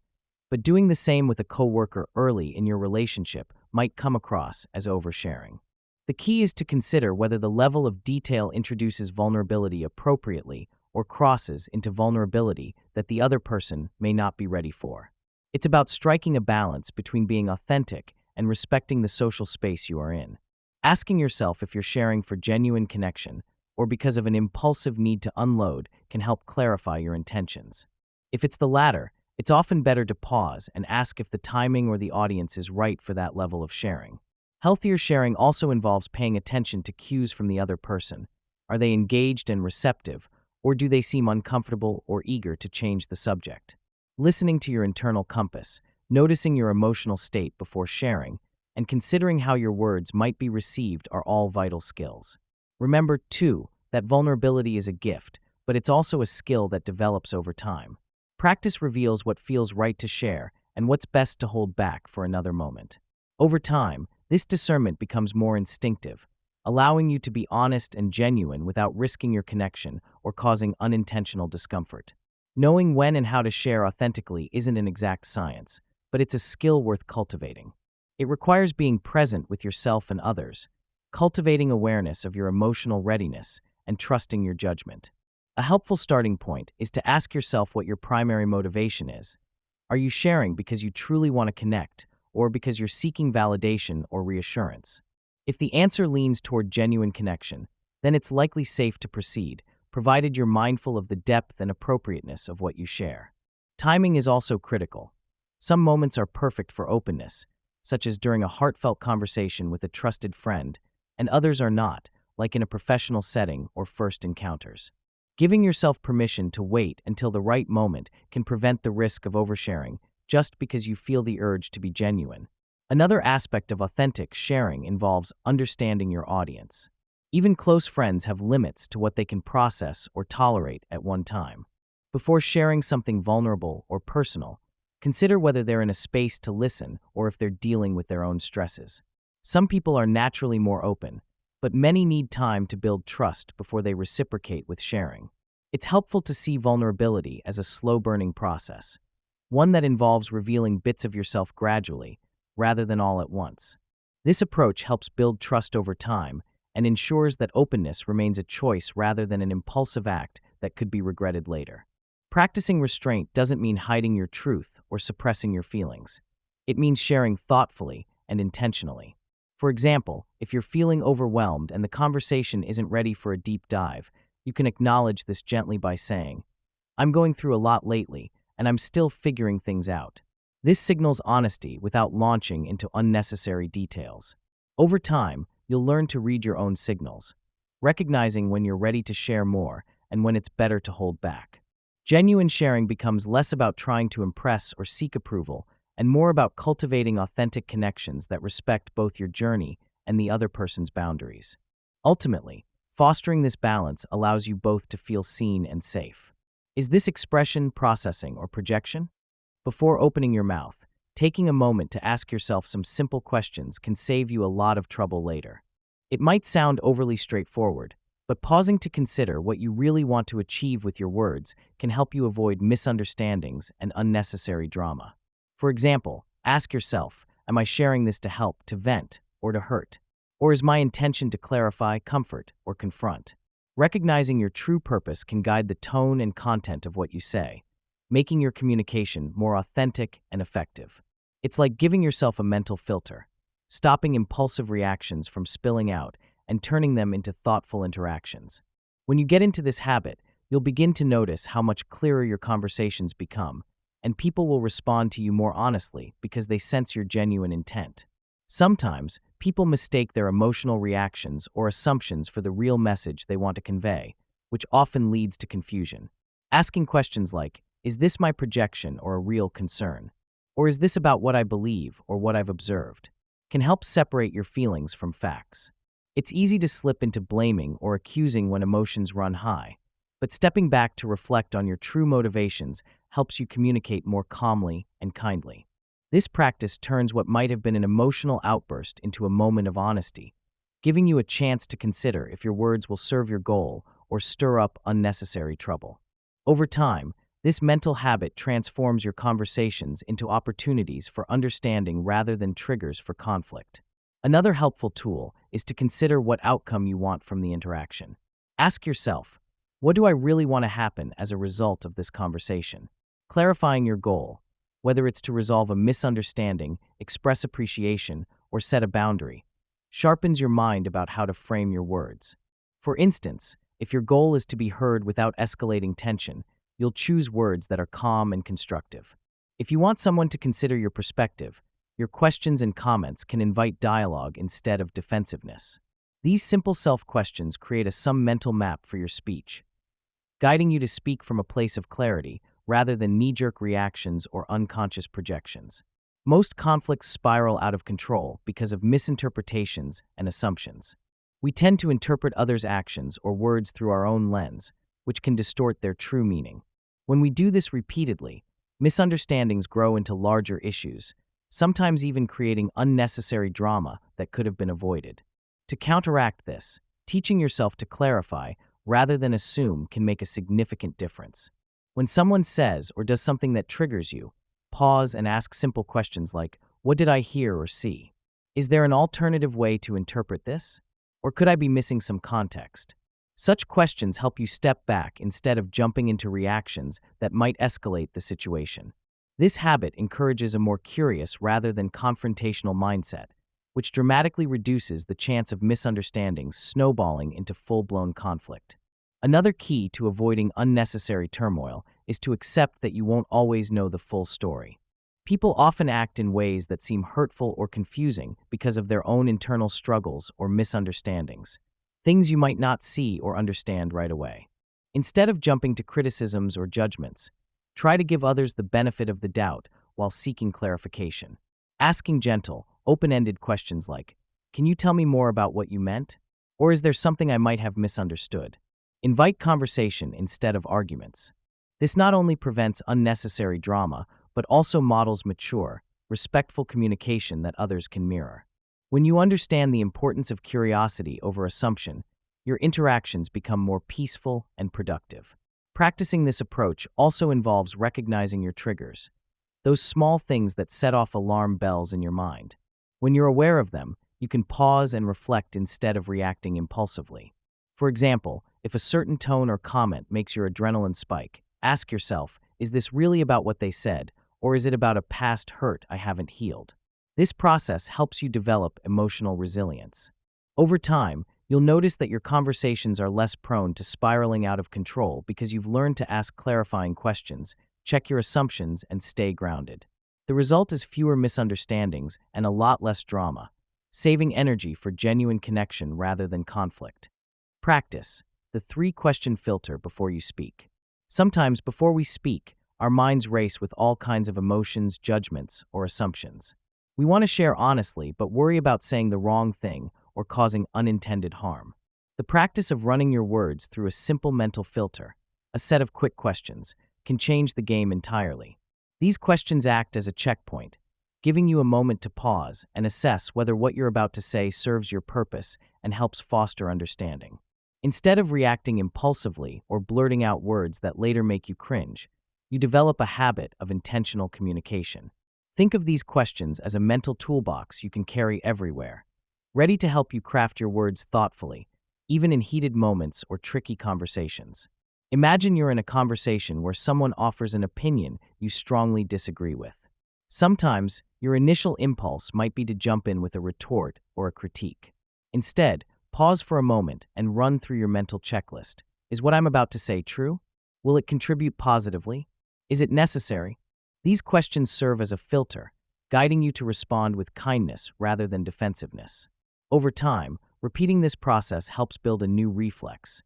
but doing the same with a coworker early in your relationship might come across as oversharing. The key is to consider whether the level of detail introduces vulnerability appropriately or crosses into vulnerability that the other person may not be ready for. It's about striking a balance between being authentic and respecting the social space you are in. Asking yourself if you're sharing for genuine connection or because of an impulsive need to unload can help clarify your intentions. If it's the latter, it's often better to pause and ask if the timing or the audience is right for that level of sharing. Healthier sharing also involves paying attention to cues from the other person. Are they engaged and receptive, or do they seem uncomfortable or eager to change the subject? Listening to your internal compass, noticing your emotional state before sharing, and considering how your words might be received are all vital skills. Remember, too, that vulnerability is a gift, but it's also a skill that develops over time. Practice reveals what feels right to share and what's best to hold back for another moment. Over time, this discernment becomes more instinctive, allowing you to be honest and genuine without risking your connection or causing unintentional discomfort. Knowing when and how to share authentically isn't an exact science, but it's a skill worth cultivating. It requires being present with yourself and others, cultivating awareness of your emotional readiness, and trusting your judgment. A helpful starting point is to ask yourself what your primary motivation is. Are you sharing because you truly want to connect, or because you're seeking validation or reassurance? If the answer leans toward genuine connection, then it's likely safe to proceed, provided you're mindful of the depth and appropriateness of what you share. Timing is also critical. Some moments are perfect for openness, such as during a heartfelt conversation with a trusted friend, and others are not, like in a professional setting or first encounters. Giving yourself permission to wait until the right moment can prevent the risk of oversharing just because you feel the urge to be genuine. Another aspect of authentic sharing involves understanding your audience. Even close friends have limits to what they can process or tolerate at one time. Before sharing something vulnerable or personal, consider whether they're in a space to listen or if they're dealing with their own stresses. Some people are naturally more open, but many need time to build trust before they reciprocate with sharing. It's helpful to see vulnerability as a slow-burning process, one that involves revealing bits of yourself gradually, rather than all at once. This approach helps build trust over time and ensures that openness remains a choice rather than an impulsive act that could be regretted later. Practicing restraint doesn't mean hiding your truth or suppressing your feelings. It means sharing thoughtfully and intentionally. For example, if you're feeling overwhelmed and the conversation isn't ready for a deep dive, you can acknowledge this gently by saying, "I'm going through a lot lately, and I'm still figuring things out." This signals honesty without launching into unnecessary details. Over time, you'll learn to read your own signals, recognizing when you're ready to share more and when it's better to hold back. Genuine sharing becomes less about trying to impress or seek approval and more about cultivating authentic connections that respect both your journey and the other person's boundaries. Ultimately, fostering this balance allows you both to feel seen and safe. Is this expression, processing, or projection? Before opening your mouth, taking a moment to ask yourself some simple questions can save you a lot of trouble later. It might sound overly straightforward, but pausing to consider what you really want to achieve with your words can help you avoid misunderstandings and unnecessary drama. For example, ask yourself, am I sharing this to help, to vent, or to hurt? Or is my intention to clarify, comfort, or confront? Recognizing your true purpose can guide the tone and content of what you say, making your communication more authentic and effective. It's like giving yourself a mental filter, stopping impulsive reactions from spilling out and turning them into thoughtful interactions. When you get into this habit, you'll begin to notice how much clearer your conversations become, and people will respond to you more honestly because they sense your genuine intent. Sometimes, people mistake their emotional reactions or assumptions for the real message they want to convey, which often leads to confusion. Asking questions like, is this my projection or a real concern? Or is this about what I believe or what I've observed? Can help separate your feelings from facts. It's easy to slip into blaming or accusing when emotions run high, but stepping back to reflect on your true motivations helps you communicate more calmly and kindly. This practice turns what might have been an emotional outburst into a moment of honesty, giving you a chance to consider if your words will serve your goal or stir up unnecessary trouble. Over time, this mental habit transforms your conversations into opportunities for understanding rather than triggers for conflict. Another helpful tool is to consider what outcome you want from the interaction. Ask yourself, what do I really want to happen as a result of this conversation? Clarifying your goal, whether it's to resolve a misunderstanding, express appreciation, or set a boundary, sharpens your mind about how to frame your words. For instance, if your goal is to be heard without escalating tension, you'll choose words that are calm and constructive. If you want someone to consider your perspective, your questions and comments can invite dialogue instead of defensiveness. These simple self-questions create some mental map for your speech, guiding you to speak from a place of clarity rather than knee-jerk reactions or unconscious projections. Most conflicts spiral out of control because of misinterpretations and assumptions. We tend to interpret others' actions or words through our own lens, which can distort their true meaning. When we do this repeatedly, misunderstandings grow into larger issues, sometimes even creating unnecessary drama that could have been avoided. To counteract this, teaching yourself to clarify rather than assume can make a significant difference. When someone says or does something that triggers you, pause and ask simple questions like, "What did I hear or see? Is there an alternative way to interpret this? Or could I be missing some context?" Such questions help you step back instead of jumping into reactions that might escalate the situation. This habit encourages a more curious rather than confrontational mindset, which dramatically reduces the chance of misunderstandings snowballing into full-blown conflict. Another key to avoiding unnecessary turmoil is to accept that you won't always know the full story. People often act in ways that seem hurtful or confusing because of their own internal struggles or misunderstandings, things you might not see or understand right away. Instead of jumping to criticisms or judgments, try to give others the benefit of the doubt while seeking clarification. Asking gentle, open-ended questions like, "Can you tell me more about what you meant?" Or "Is there something I might have misunderstood?" Invite conversation instead of arguments. This not only prevents unnecessary drama, but also models mature, respectful communication that others can mirror. When you understand the importance of curiosity over assumption, your interactions become more peaceful and productive. Practicing this approach also involves recognizing your triggers, those small things that set off alarm bells in your mind. When you're aware of them, you can pause and reflect instead of reacting impulsively. For example, if a certain tone or comment makes your adrenaline spike, ask yourself, is this really about what they said, or is it about a past hurt I haven't healed? This process helps you develop emotional resilience. Over time, you'll notice that your conversations are less prone to spiraling out of control because you've learned to ask clarifying questions, check your assumptions, and stay grounded. The result is fewer misunderstandings and a lot less drama, saving energy for genuine connection rather than conflict. Practice the 3-question filter before you speak. Sometimes before we speak, our minds race with all kinds of emotions, judgments, or assumptions. We want to share honestly, but worry about saying the wrong thing or causing unintended harm. The practice of running your words through a simple mental filter, a set of quick questions, can change the game entirely. These questions act as a checkpoint, giving you a moment to pause and assess whether what you're about to say serves your purpose and helps foster understanding. Instead of reacting impulsively or blurting out words that later make you cringe, you develop a habit of intentional communication. Think of these questions as a mental toolbox you can carry everywhere, ready to help you craft your words thoughtfully, even in heated moments or tricky conversations. Imagine you're in a conversation where someone offers an opinion you strongly disagree with. Sometimes, your initial impulse might be to jump in with a retort or a critique. Instead, pause for a moment and run through your mental checklist. Is what I'm about to say true? Will it contribute positively? Is it necessary? These questions serve as a filter, guiding you to respond with kindness rather than defensiveness. Over time, repeating this process helps build a new reflex.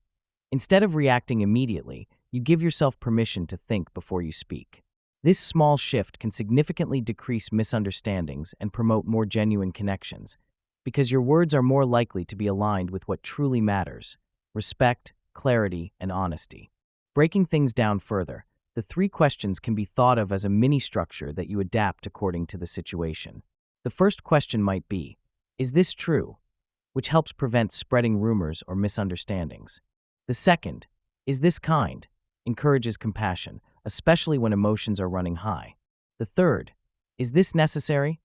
Instead of reacting immediately, you give yourself permission to think before you speak. This small shift can significantly decrease misunderstandings and promote more genuine connections, because your words are more likely to be aligned with what truly matters: respect, clarity, and honesty. Breaking things down further, the 3 questions can be thought of as a mini structure that you adapt according to the situation. The first question might be, "Is this true?" which helps prevent spreading rumors or misunderstandings. The second, "Is this kind?" encourages compassion, especially when emotions are running high. The third, "Is this necessary?"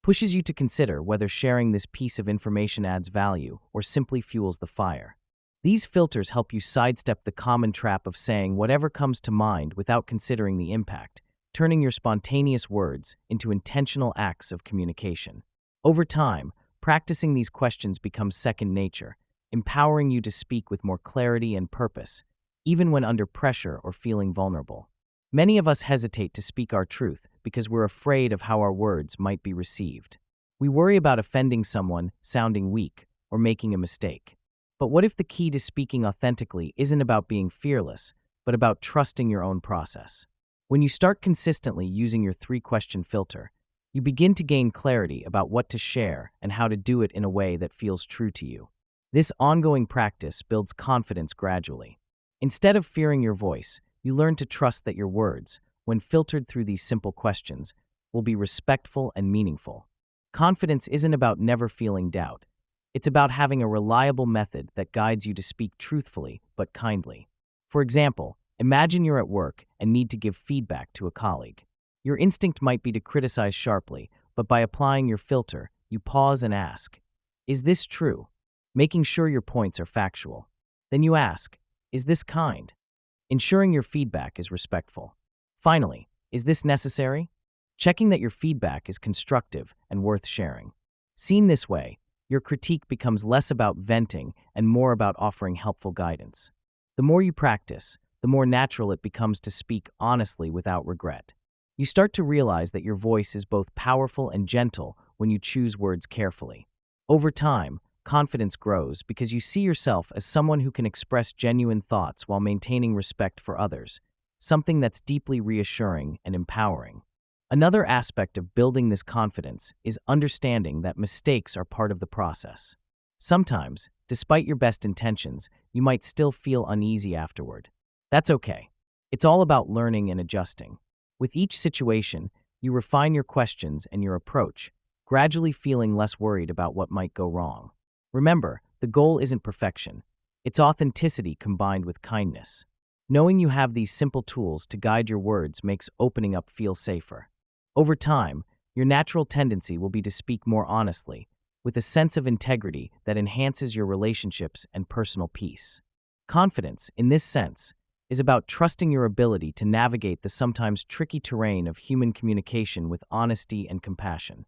pushes you to consider whether sharing this piece of information adds value or simply fuels the fire. These filters help you sidestep the common trap of saying whatever comes to mind without considering the impact, turning your spontaneous words into intentional acts of communication. Over time, practicing these questions becomes second nature, empowering you to speak with more clarity and purpose, even when under pressure or feeling vulnerable. Many of us hesitate to speak our truth because we're afraid of how our words might be received. We worry about offending someone, sounding weak, or making a mistake. But what if the key to speaking authentically isn't about being fearless, but about trusting your own process? When you start consistently using your 3-question filter, you begin to gain clarity about what to share and how to do it in a way that feels true to you. This ongoing practice builds confidence gradually. Instead of fearing your voice, You learn to trust that your words, when filtered through these simple questions, will be respectful and meaningful. Confidence isn't about never feeling doubt. It's about having a reliable method that guides you to speak truthfully but kindly. For example, imagine you're at work and need to give feedback to a colleague. Your instinct might be to criticize sharply, but by applying your filter, you pause and ask, "Is this true?" Making sure your points are factual. Then you ask, "Is this kind?" Ensuring your feedback is respectful. Finally, is this necessary? Checking that your feedback is constructive and worth sharing. Seen this way, your critique becomes less about venting and more about offering helpful guidance. The more you practice, the more natural it becomes to speak honestly without regret. You start to realize that your voice is both powerful and gentle when you choose words carefully. Over time, confidence grows because you see yourself as someone who can express genuine thoughts while maintaining respect for others, something that's deeply reassuring and empowering. Another aspect of building this confidence is understanding that mistakes are part of the process. Sometimes, despite your best intentions, you might still feel uneasy afterward. That's okay. It's all about learning and adjusting. With each situation, you refine your questions and your approach, gradually feeling less worried about what might go wrong. Remember, the goal isn't perfection. It's authenticity combined with kindness. Knowing you have these simple tools to guide your words makes opening up feel safer. Over time, your natural tendency will be to speak more honestly, with a sense of integrity that enhances your relationships and personal peace. Confidence, in this sense, is about trusting your ability to navigate the sometimes tricky terrain of human communication with honesty and compassion.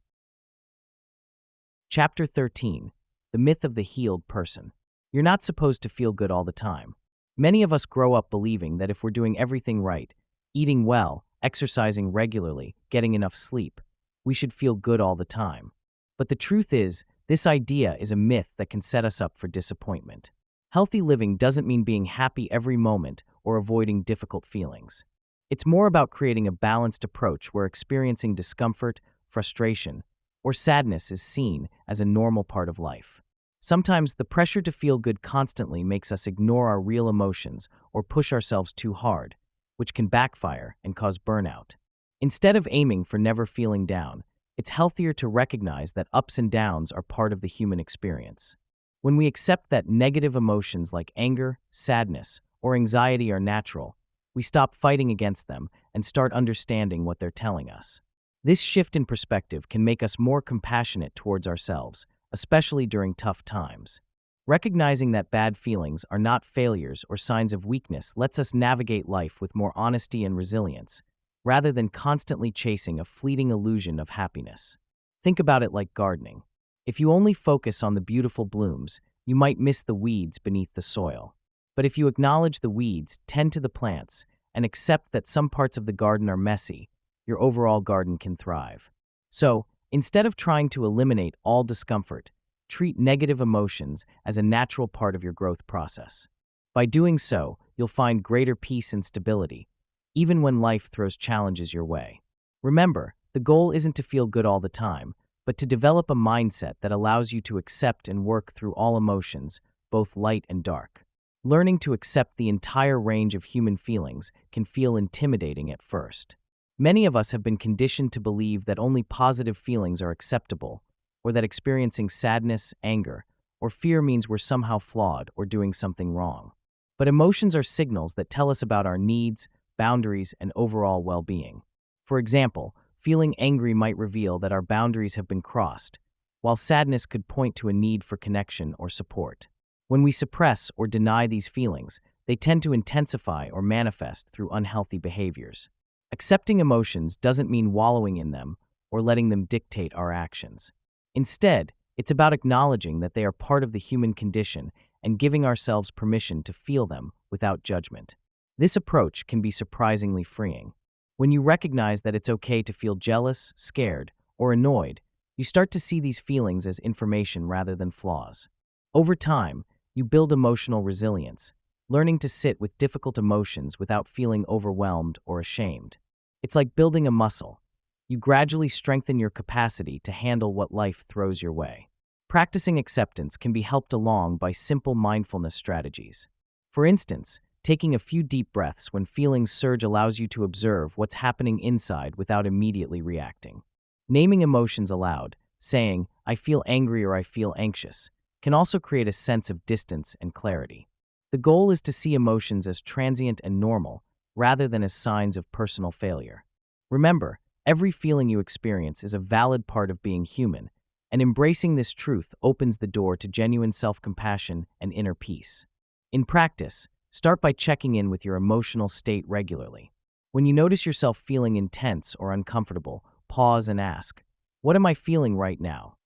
Chapter 13. The Myth of the Healed Person. You're not supposed to feel good all the time. Many of us grow up believing that if we're doing everything right, eating well, exercising regularly, getting enough sleep, we should feel good all the time. But the truth is, this idea is a myth that can set us up for disappointment. Healthy living doesn't mean being happy every moment or avoiding difficult feelings. It's more about creating a balanced approach where experiencing discomfort, frustration, or sadness is seen as a normal part of life. Sometimes the pressure to feel good constantly makes us ignore our real emotions or push ourselves too hard, which can backfire and cause burnout. Instead of aiming for never feeling down, it's healthier to recognize that ups and downs are part of the human experience. When we accept that negative emotions like anger, sadness, or anxiety are natural, we stop fighting against them and start understanding what they're telling us. This shift in perspective can make us more compassionate towards ourselves, especially during tough times. Recognizing that bad feelings are not failures or signs of weakness lets us navigate life with more honesty and resilience, rather than constantly chasing a fleeting illusion of happiness. Think about it like gardening. If you only focus on the beautiful blooms, you might miss the weeds beneath the soil. But if you acknowledge the weeds, tend to the plants, and accept that some parts of the garden are messy, your overall garden can thrive. So, instead of trying to eliminate all discomfort, treat negative emotions as a natural part of your growth process. By doing so, you'll find greater peace and stability, even when life throws challenges your way. Remember, the goal isn't to feel good all the time, but to develop a mindset that allows you to accept and work through all emotions, both light and dark. Learning to accept the entire range of human feelings can feel intimidating at first. Many of us have been conditioned to believe that only positive feelings are acceptable, or that experiencing sadness, anger, or fear means we're somehow flawed or doing something wrong. But emotions are signals that tell us about our needs, boundaries, and overall well-being. For example, feeling angry might reveal that our boundaries have been crossed, while sadness could point to a need for connection or support. When we suppress or deny these feelings, they tend to intensify or manifest through unhealthy behaviors. Accepting emotions doesn't mean wallowing in them or letting them dictate our actions. Instead, it's about acknowledging that they are part of the human condition and giving ourselves permission to feel them without judgment. This approach can be surprisingly freeing. When you recognize that it's okay to feel jealous, scared, or annoyed, you start to see these feelings as information rather than flaws. Over time, you build emotional resilience, learning to sit with difficult emotions without feeling overwhelmed or ashamed. It's like building a muscle. You gradually strengthen your capacity to handle what life throws your way. Practicing acceptance can be helped along by simple mindfulness strategies. For instance, taking a few deep breaths when feelings surge allows you to observe what's happening inside without immediately reacting. Naming emotions aloud, saying, "I feel angry" or "I feel anxious," can also create a sense of distance and clarity. The goal is to see emotions as transient and normal, rather than as signs of personal failure. Remember, every feeling you experience is a valid part of being human, and embracing this truth opens the door to genuine self-compassion and inner peace. In practice, start by checking in with your emotional state regularly. When you notice yourself feeling intense or uncomfortable, pause and ask, "What am I feeling right now?"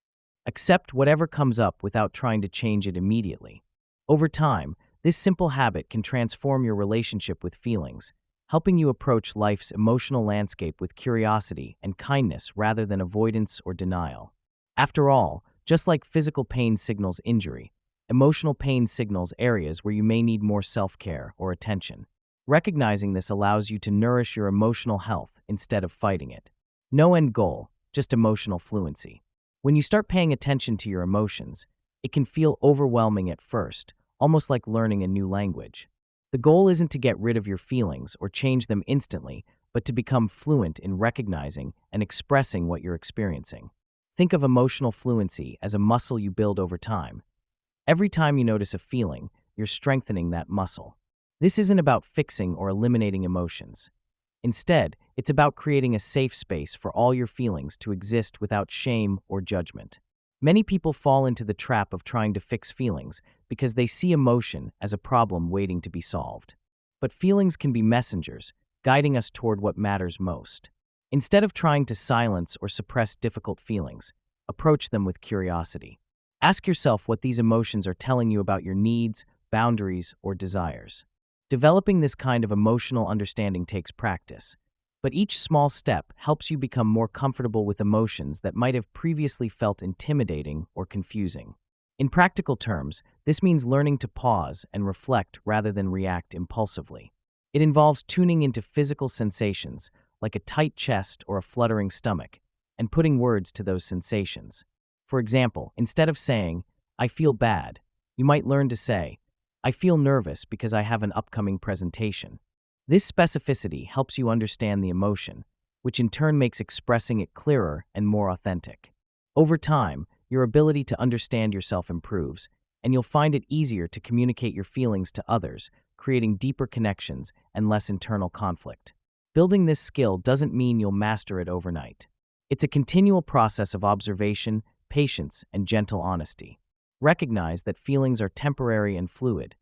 Accept whatever comes up without trying to change it immediately. Over time, this simple habit can transform your relationship with feelings, helping you approach life's emotional landscape with curiosity and kindness rather than avoidance or denial. After all, just like physical pain signals injury, emotional pain signals areas where you may need more self-care or attention. Recognizing this allows you to nourish your emotional health instead of fighting it. No end goal, just emotional fluency. When you start paying attention to your emotions, it can feel overwhelming at first, almost like learning a new language. The goal isn't to get rid of your feelings or change them instantly, but to become fluent in recognizing and expressing what you're experiencing. Think of emotional fluency as a muscle you build over time. Every time you notice a feeling, you're strengthening that muscle. This isn't about fixing or eliminating emotions. Instead, it's about creating a safe space for all your feelings to exist without shame or judgment. Many people fall into the trap of trying to fix feelings because they see emotion as a problem waiting to be solved. But feelings can be messengers, guiding us toward what matters most. Instead of trying to silence or suppress difficult feelings, approach them with curiosity. Ask yourself what these emotions are telling you about your needs, boundaries, or desires. Developing this kind of emotional understanding takes practice, but each small step helps you become more comfortable with emotions that might have previously felt intimidating or confusing. In practical terms, this means learning to pause and reflect rather than react impulsively. It involves tuning into physical sensations, like a tight chest or a fluttering stomach, and putting words to those sensations. For example, instead of saying, "I feel bad," you might learn to say, "I feel nervous because I have an upcoming presentation." This specificity helps you understand the emotion, which in turn makes expressing it clearer and more authentic. Over time, your ability to understand yourself improves, and you'll find it easier to communicate your feelings to others, creating deeper connections and less internal conflict. Building this skill doesn't mean you'll master it overnight. It's a continual process of observation, patience, and gentle honesty. Recognize that feelings are temporary and fluid.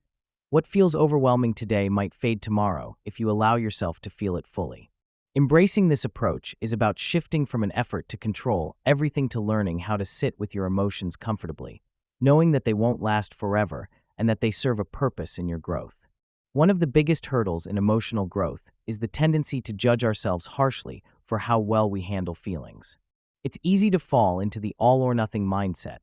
What feels overwhelming today might fade tomorrow if you allow yourself to feel it fully. Embracing this approach is about shifting from an effort to control everything to learning how to sit with your emotions comfortably, knowing that they won't last forever and that they serve a purpose in your growth. One of the biggest hurdles in emotional growth is the tendency to judge ourselves harshly for how well we handle feelings. It's easy to fall into the all-or-nothing mindset.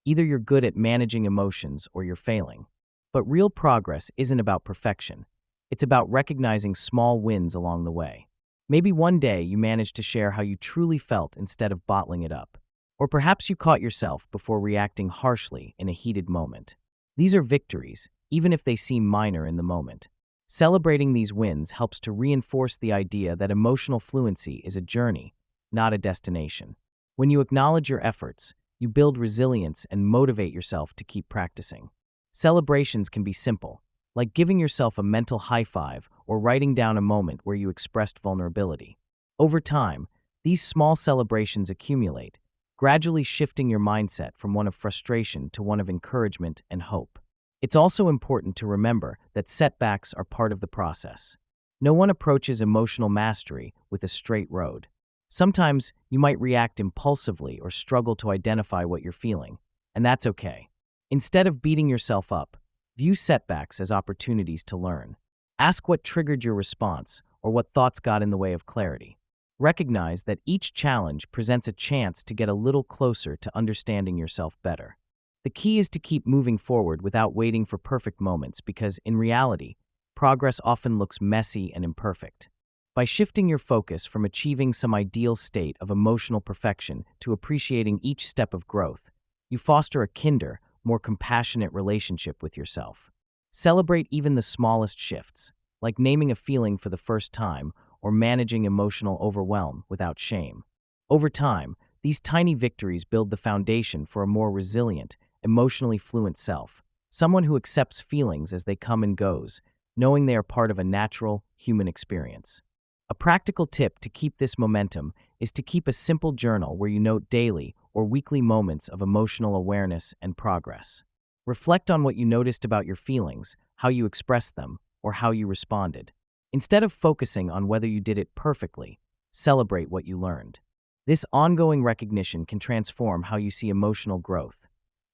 Either you're good at managing emotions or you're failing. But real progress isn't about perfection. It's about recognizing small wins along the way. Maybe one day you managed to share how you truly felt instead of bottling it up. Or perhaps you caught yourself before reacting harshly in a heated moment. These are victories, even if they seem minor in the moment. Celebrating these wins helps to reinforce the idea that emotional fluency is a journey, not a destination. When you acknowledge your efforts, you build resilience and motivate yourself to keep practicing. Celebrations can be simple, like giving yourself a mental high five or writing down a moment where you expressed vulnerability. Over time, these small celebrations accumulate, gradually shifting your mindset from one of frustration to one of encouragement and hope. It's also important to remember that setbacks are part of the process. No one approaches emotional mastery with a straight road. Sometimes you might react impulsively or struggle to identify what you're feeling, and that's okay. Instead of beating yourself up, view setbacks as opportunities to learn. Ask what triggered your response or what thoughts got in the way of clarity. Recognize that each challenge presents a chance to get a little closer to understanding yourself better. The key is to keep moving forward without waiting for perfect moments because, in reality, progress often looks messy and imperfect. By shifting your focus from achieving some ideal state of emotional perfection to appreciating each step of growth, you foster a kinder, more compassionate relationship with yourself. Celebrate even the smallest shifts, like naming a feeling for the first time or managing emotional overwhelm without shame. Over time, these tiny victories build the foundation for a more resilient, emotionally fluent self, someone who accepts feelings as they come and goes, knowing they are part of a natural, human experience. A practical tip to keep this momentum is to keep a simple journal where you note daily or weekly moments of emotional awareness and progress. Reflect on what you noticed about your feelings, how you expressed them, or how you responded. Instead of focusing on whether you did it perfectly, celebrate what you learned. This ongoing recognition can transform how you see emotional growth,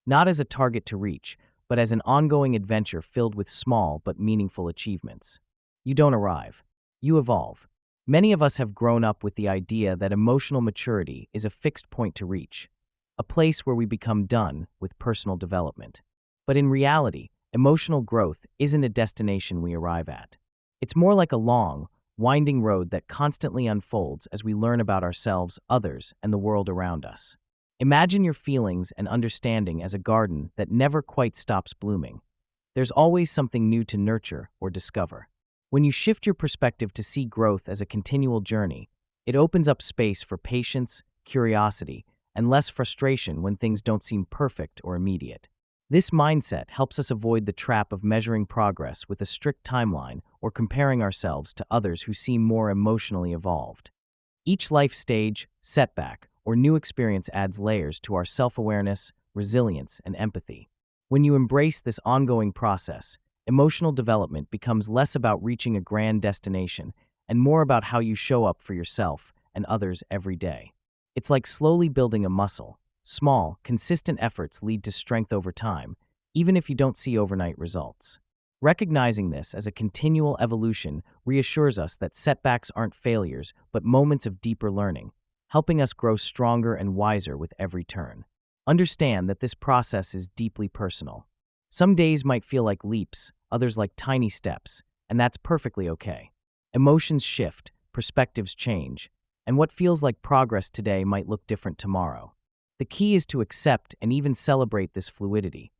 not as a target to reach, but as an ongoing adventure filled with small but meaningful achievements. You don't arrive, you evolve. Many of us have grown up with the idea that emotional maturity is a fixed point to reach, a place where we become done with personal development. But in reality, emotional growth isn't a destination we arrive at. It's more like a long, winding road that constantly unfolds as we learn about ourselves, others, and the world around us. Imagine your feelings and understanding as a garden that never quite stops blooming. There's always something new to nurture or discover. When you shift your perspective to see growth as a continual journey, it opens up space for patience, curiosity, and less frustration when things don't seem perfect or immediate. This mindset helps us avoid the trap of measuring progress with a strict timeline or comparing ourselves to others who seem more emotionally evolved. Each life stage, setback, or new experience adds layers to our self-awareness, resilience, and empathy. When you embrace this ongoing process, emotional development becomes less about reaching a grand destination and more about how you show up for yourself and others every day. It's like slowly building a muscle. Small, consistent efforts lead to strength over time, even if you don't see overnight results. Recognizing this as a continual evolution reassures us that setbacks aren't failures, but moments of deeper learning, helping us grow stronger and wiser with every turn. Understand that this process is deeply personal. Some days might feel like leaps, others like tiny steps, and that's perfectly okay. Emotions shift, perspectives change, and what feels like progress today might look different tomorrow. The key is to accept and even celebrate this fluidity.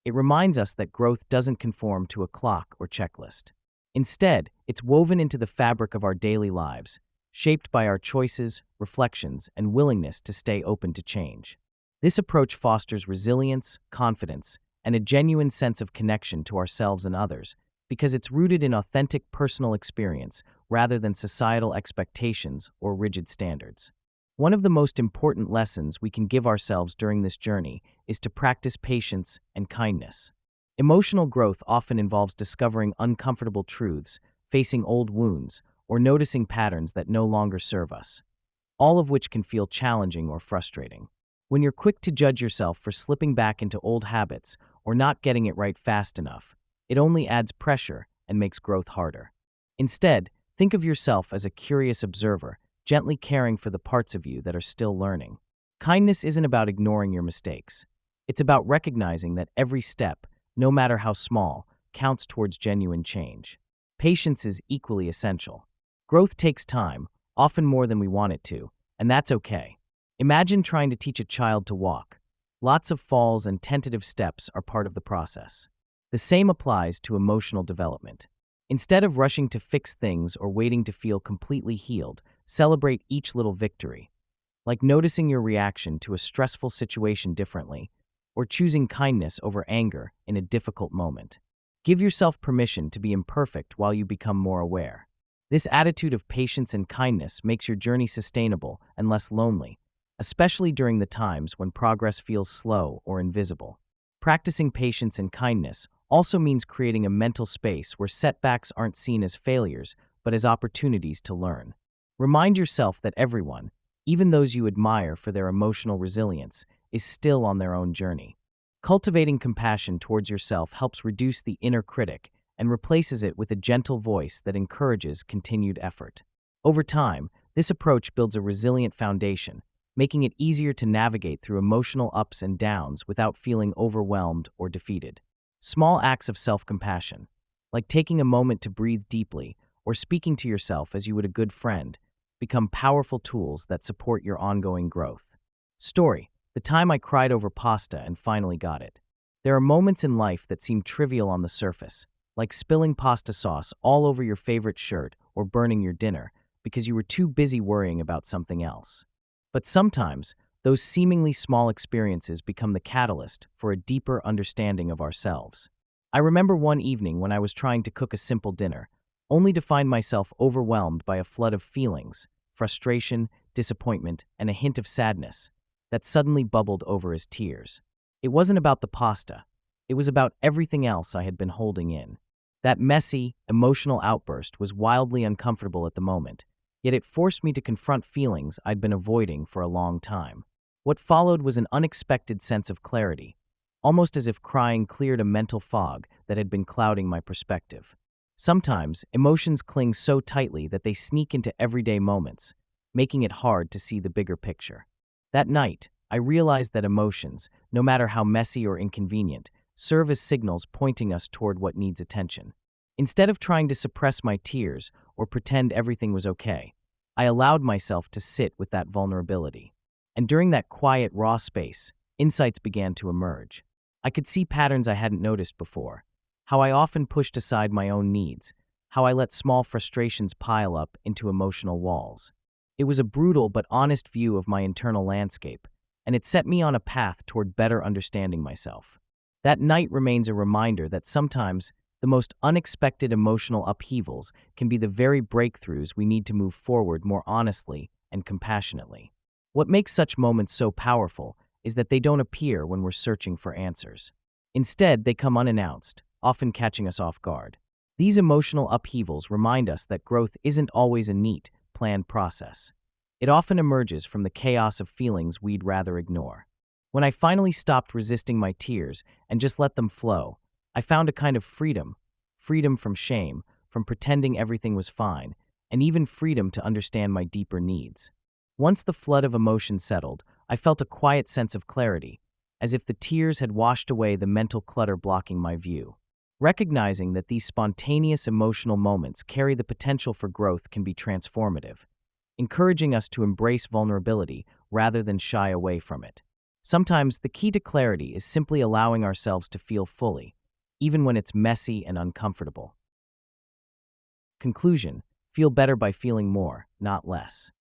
It reminds us that growth doesn't conform to a clock or checklist. Instead, it's woven into the fabric of our daily lives, shaped by our choices, reflections, and willingness to stay open to change. This approach fosters resilience, confidence, and a genuine sense of connection to ourselves and others, because it's rooted in authentic personal experience rather than societal expectations or rigid standards. One of the most important lessons we can give ourselves during this journey is to practice patience and kindness. Emotional growth often involves discovering uncomfortable truths, facing old wounds, or noticing patterns that no longer serve us, all of which can feel challenging or frustrating. When you're quick to judge yourself for slipping back into old habits or not getting it right fast enough, it only adds pressure and makes growth harder. Instead, think of yourself as a curious observer, gently caring for the parts of you that are still learning. Kindness isn't about ignoring your mistakes. It's about recognizing that every step, no matter how small, counts towards genuine change. Patience is equally essential. Growth takes time, often more than we want it to, and that's okay. Imagine trying to teach a child to walk. Lots of falls and tentative steps are part of the process. The same applies to emotional development. Instead of rushing to fix things or waiting to feel completely healed, celebrate each little victory, like noticing your reaction to a stressful situation differently, or choosing kindness over anger in a difficult moment. Give yourself permission to be imperfect while you become more aware. This attitude of patience and kindness makes your journey sustainable and less lonely, especially during the times when progress feels slow or invisible. Practicing patience and kindness also means creating a mental space where setbacks aren't seen as failures, but as opportunities to learn. Remind yourself that everyone, even those you admire for their emotional resilience, is still on their own journey. Cultivating compassion towards yourself helps reduce the inner critic and replaces it with a gentle voice that encourages continued effort. Over time, this approach builds a resilient foundation, making it easier to navigate through emotional ups and downs without feeling overwhelmed or defeated. Small acts of self-compassion, like taking a moment to breathe deeply or speaking to yourself as you would a good friend, become powerful tools that support your ongoing growth. Story: the time I cried over pasta and finally got it. There are moments in life that seem trivial on the surface, like spilling pasta sauce all over your favorite shirt or burning your dinner because you were too busy worrying about something else. But sometimes, those seemingly small experiences become the catalyst for a deeper understanding of ourselves. I remember one evening when I was trying to cook a simple dinner, only to find myself overwhelmed by a flood of feelings, frustration, disappointment, and a hint of sadness that suddenly bubbled over as tears. It wasn't about the pasta. It was about everything else I had been holding in. That messy, emotional outburst was wildly uncomfortable at the moment, yet it forced me to confront feelings I'd been avoiding for a long time. What followed was an unexpected sense of clarity, almost as if crying cleared a mental fog that had been clouding my perspective. Sometimes, emotions cling so tightly that they sneak into everyday moments, making it hard to see the bigger picture. That night, I realized that emotions, no matter how messy or inconvenient, serve as signals pointing us toward what needs attention. Instead of trying to suppress my tears or pretend everything was okay, I allowed myself to sit with that vulnerability. And during that quiet, raw space, insights began to emerge. I could see patterns I hadn't noticed before, how I often pushed aside my own needs, how I let small frustrations pile up into emotional walls. It was a brutal but honest view of my internal landscape, and it set me on a path toward better understanding myself. That night remains a reminder that sometimes the most unexpected emotional upheavals can be the very breakthroughs we need to move forward more honestly and compassionately. What makes such moments so powerful is that they don't appear when we're searching for answers. Instead, they come unannounced, often catching us off guard. These emotional upheavals remind us that growth isn't always a neat, planned process. It often emerges from the chaos of feelings we'd rather ignore. When I finally stopped resisting my tears and just let them flow, I found a kind of freedom from shame, from pretending everything was fine, and even freedom to understand my deeper needs. Once the flood of emotion settled, I felt a quiet sense of clarity, as if the tears had washed away the mental clutter blocking my view. Recognizing that these spontaneous emotional moments carry the potential for growth can be transformative, encouraging us to embrace vulnerability rather than shy away from it. Sometimes the key to clarity is simply allowing ourselves to feel fully, even when it's messy and uncomfortable. Conclusion: feel better by feeling more, not less.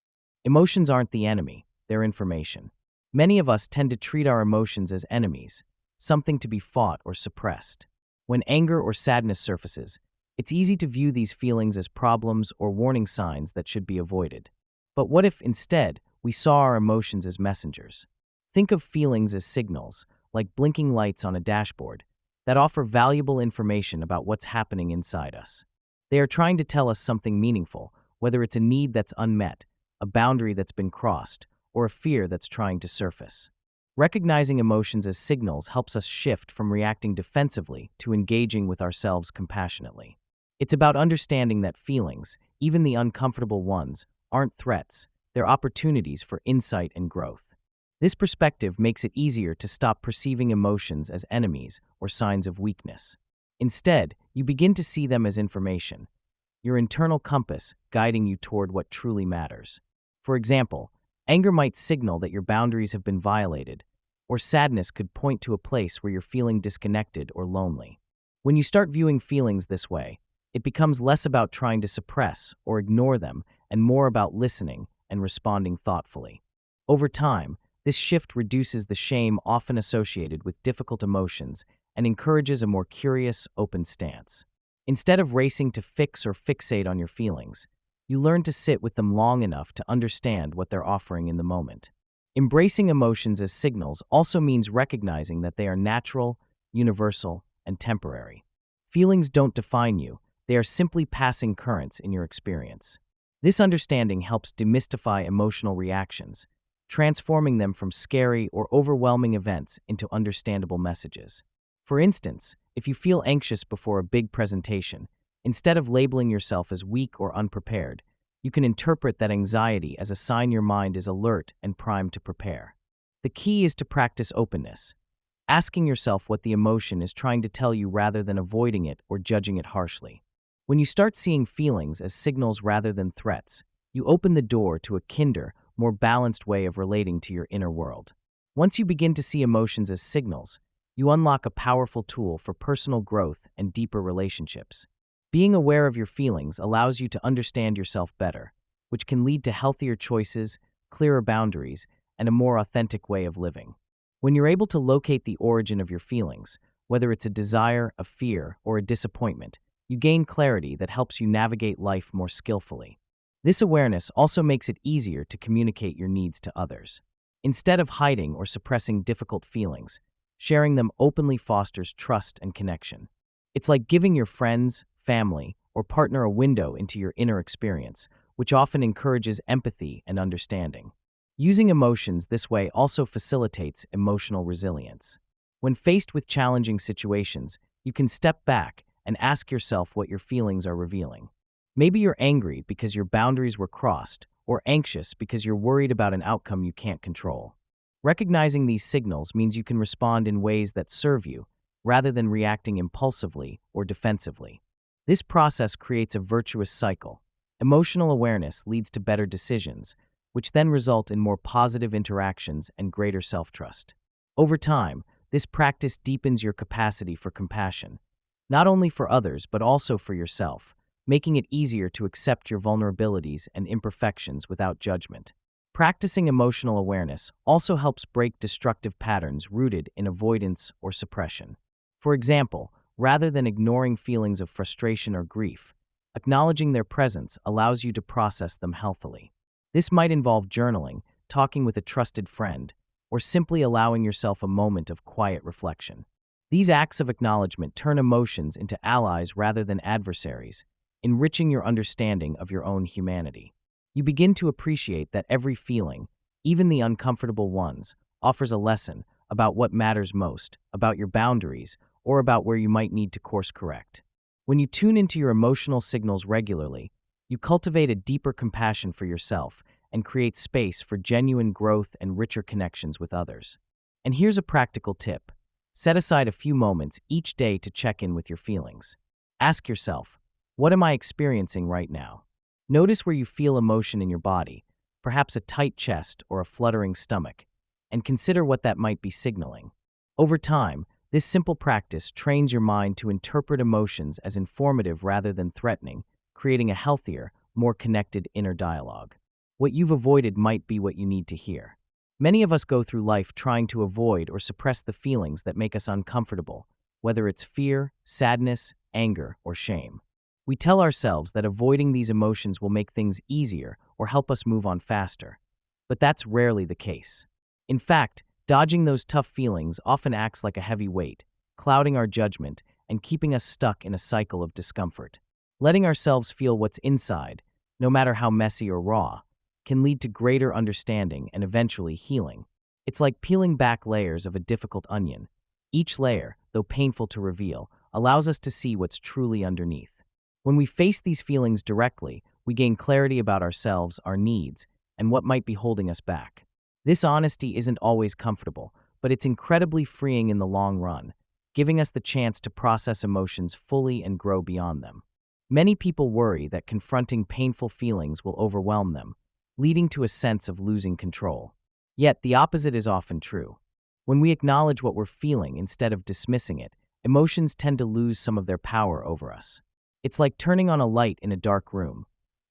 Emotions aren't the enemy, they're information. Many of us tend to treat our emotions as enemies, something to be fought or suppressed. When anger or sadness surfaces, it's easy to view these feelings as problems or warning signs that should be avoided. But what if, instead, we saw our emotions as messengers? Think of feelings as signals, like blinking lights on a dashboard, that offer valuable information about what's happening inside us. They are trying to tell us something meaningful, whether it's a need that's unmet, a boundary that's been crossed, or a fear that's trying to surface. Recognizing emotions as signals helps us shift from reacting defensively to engaging with ourselves compassionately. It's about understanding that feelings, even the uncomfortable ones, aren't threats, they're opportunities for insight and growth. This perspective makes it easier to stop perceiving emotions as enemies or signs of weakness. Instead, you begin to see them as information, your internal compass guiding you toward what truly matters. For example, anger might signal that your boundaries have been violated, or sadness could point to a place where you're feeling disconnected or lonely. When you start viewing feelings this way, it becomes less about trying to suppress or ignore them and more about listening and responding thoughtfully. Over time, this shift reduces the shame often associated with difficult emotions and encourages a more curious, open stance. Instead of racing to fix or fixate on your feelings, you learn to sit with them long enough to understand what they're offering in the moment. Embracing emotions as signals also means recognizing that they are natural, universal, and temporary. Feelings don't define you, they are simply passing currents in your experience. This understanding helps demystify emotional reactions, transforming them from scary or overwhelming events into understandable messages. For instance, if you feel anxious before a big presentation, instead of labeling yourself as weak or unprepared, you can interpret that anxiety as a sign your mind is alert and primed to prepare. The key is to practice openness, asking yourself what the emotion is trying to tell you rather than avoiding it or judging it harshly. When you start seeing feelings as signals rather than threats, you open the door to a kinder, more balanced way of relating to your inner world. Once you begin to see emotions as signals, you unlock a powerful tool for personal growth and deeper relationships. Being aware of your feelings allows you to understand yourself better, which can lead to healthier choices, clearer boundaries, and a more authentic way of living. When you're able to locate the origin of your feelings, whether it's a desire, a fear, or a disappointment, you gain clarity that helps you navigate life more skillfully. This awareness also makes it easier to communicate your needs to others. Instead of hiding or suppressing difficult feelings, sharing them openly fosters trust and connection. It's like giving your friends, family, or partner a window into your inner experience, which often encourages empathy and understanding. Using emotions this way also facilitates emotional resilience. When faced with challenging situations, you can step back and ask yourself what your feelings are revealing. Maybe you're angry because your boundaries were crossed, or anxious because you're worried about an outcome you can't control. Recognizing these signals means you can respond in ways that serve you, rather than reacting impulsively or defensively. This process creates a virtuous cycle. Emotional awareness leads to better decisions, which then result in more positive interactions and greater self-trust. Over time, this practice deepens your capacity for compassion, not only for others but also for yourself, making it easier to accept your vulnerabilities and imperfections without judgment. Practicing emotional awareness also helps break destructive patterns rooted in avoidance or suppression. For example, rather than ignoring feelings of frustration or grief, acknowledging their presence allows you to process them healthily. This might involve journaling, talking with a trusted friend, or simply allowing yourself a moment of quiet reflection. These acts of acknowledgement turn emotions into allies rather than adversaries, enriching your understanding of your own humanity. You begin to appreciate that every feeling, even the uncomfortable ones, offers a lesson about what matters most, about your boundaries, or about where you might need to course correct. When you tune into your emotional signals regularly, you cultivate a deeper compassion for yourself and create space for genuine growth and richer connections with others. And here's a practical tip. Set aside a few moments each day to check in with your feelings. Ask yourself, what am I experiencing right now? Notice where you feel emotion in your body, perhaps a tight chest or a fluttering stomach, and consider what that might be signaling. Over time, this simple practice trains your mind to interpret emotions as informative rather than threatening, creating a healthier, more connected inner dialogue. What you've avoided might be what you need to hear. Many of us go through life trying to avoid or suppress the feelings that make us uncomfortable, whether it's fear, sadness, anger, or shame. We tell ourselves that avoiding these emotions will make things easier or help us move on faster. But that's rarely the case. In fact, dodging those tough feelings often acts like a heavy weight, clouding our judgment and keeping us stuck in a cycle of discomfort. Letting ourselves feel what's inside, no matter how messy or raw, can lead to greater understanding and eventually healing. It's like peeling back layers of a difficult onion. Each layer, though painful to reveal, allows us to see what's truly underneath. When we face these feelings directly, we gain clarity about ourselves, our needs, and what might be holding us back. This honesty isn't always comfortable, but it's incredibly freeing in the long run, giving us the chance to process emotions fully and grow beyond them. Many people worry that confronting painful feelings will overwhelm them, leading to a sense of losing control. Yet, the opposite is often true. When we acknowledge what we're feeling instead of dismissing it, emotions tend to lose some of their power over us. It's like turning on a light in a dark room.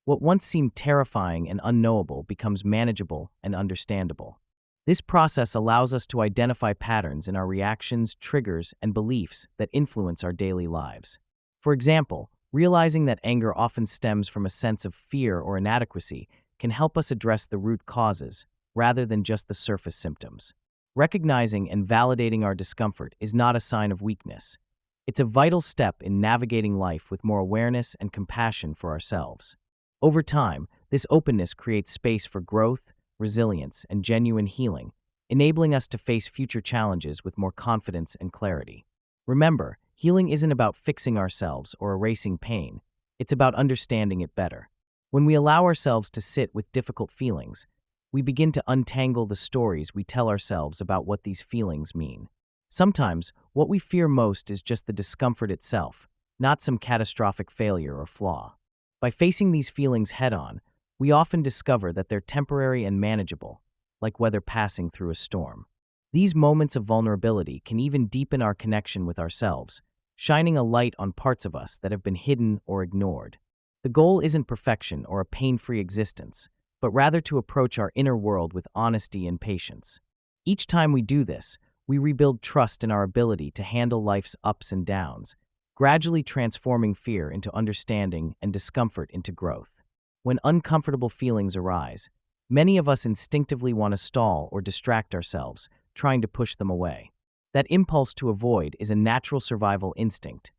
What once seemed terrifying and unknowable becomes manageable and understandable. This process allows us to identify patterns in our reactions, triggers, and beliefs that influence our daily lives. For example, realizing that anger often stems from a sense of fear or inadequacy can help us address the root causes, rather than just the surface symptoms. Recognizing and validating our discomfort is not a sign of weakness. It's a vital step in navigating life with more awareness and compassion for ourselves. Over time, this openness creates space for growth, resilience, and genuine healing, enabling us to face future challenges with more confidence and clarity. Remember, healing isn't about fixing ourselves or erasing pain. It's about understanding it better. When we allow ourselves to sit with difficult feelings, we begin to untangle the stories we tell ourselves about what these feelings mean. Sometimes, what we fear most is just the discomfort itself, not some catastrophic failure or flaw. By facing these feelings head-on, we often discover that they're temporary and manageable, like weather passing through a storm. These moments of vulnerability can even deepen our connection with ourselves, shining a light on parts of us that have been hidden or ignored. The goal isn't perfection or a pain-free existence, but rather to approach our inner world with honesty and patience. Each time we do this, we rebuild trust in our ability to handle life's ups and downs, gradually transforming fear into understanding and discomfort into growth. When uncomfortable feelings arise, many of us instinctively want to stall or distract ourselves, trying to push them away. That impulse to avoid is a natural survival instinct,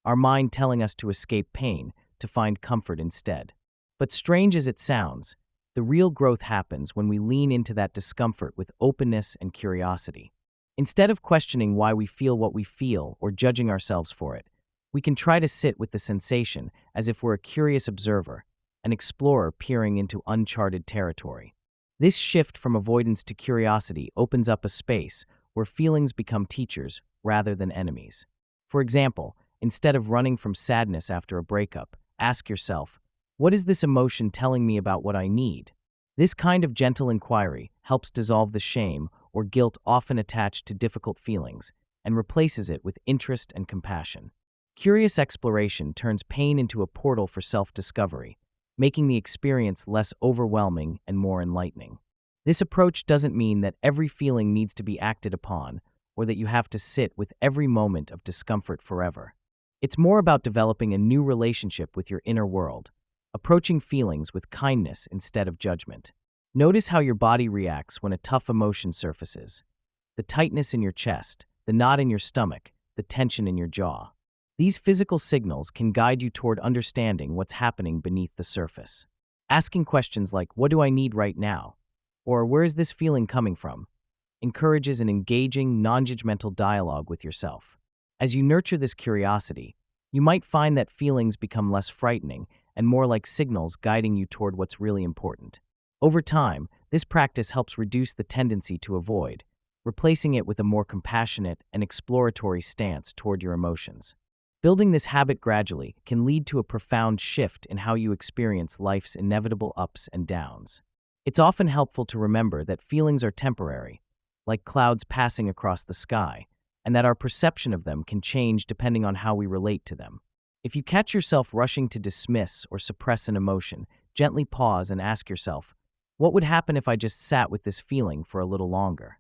our mind telling us to escape pain, to find comfort instead. But strange as it sounds, the real growth happens when we lean into that discomfort with openness and curiosity. Instead of questioning why we feel what we feel or judging ourselves for it, we can try to sit with the sensation as if we're a curious observer, an explorer peering into uncharted territory. This shift from avoidance to curiosity opens up a space where feelings become teachers rather than enemies. For example, instead of running from sadness after a breakup, ask yourself, what is this emotion telling me about what I need? This kind of gentle inquiry helps dissolve the shame or guilt often attached to difficult feelings and replaces it with interest and compassion. Curious exploration turns pain into a portal for self-discovery, making the experience less overwhelming and more enlightening. This approach doesn't mean that every feeling needs to be acted upon or that you have to sit with every moment of discomfort forever. It's more about developing a new relationship with your inner world, approaching feelings with kindness instead of judgment. Notice how your body reacts when a tough emotion surfaces. The tightness in your chest, the knot in your stomach, the tension in your jaw. These physical signals can guide you toward understanding what's happening beneath the surface. Asking questions like, what do I need right now? Or where is this feeling coming from? Encourages an engaging, non-judgmental dialogue with yourself. As you nurture this curiosity, you might find that feelings become less frightening and more like signals guiding you toward what's really important. Over time, this practice helps reduce the tendency to avoid, replacing it with a more compassionate and exploratory stance toward your emotions. Building this habit gradually can lead to a profound shift in how you experience life's inevitable ups and downs. It's often helpful to remember that feelings are temporary, like clouds passing across the sky, and that our perception of them can change depending on how we relate to them. If you catch yourself rushing to dismiss or suppress an emotion, gently pause and ask yourself, what would happen if I just sat with this feeling for a little longer?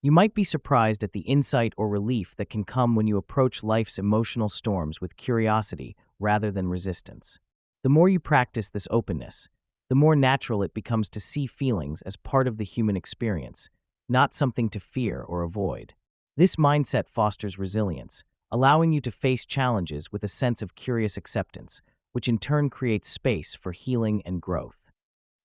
You might be surprised at the insight or relief that can come when you approach life's emotional storms with curiosity rather than resistance. The more you practice this openness, the more natural it becomes to see feelings as part of the human experience, not something to fear or avoid. This mindset fosters resilience, allowing you to face challenges with a sense of curious acceptance, which in turn creates space for healing and growth.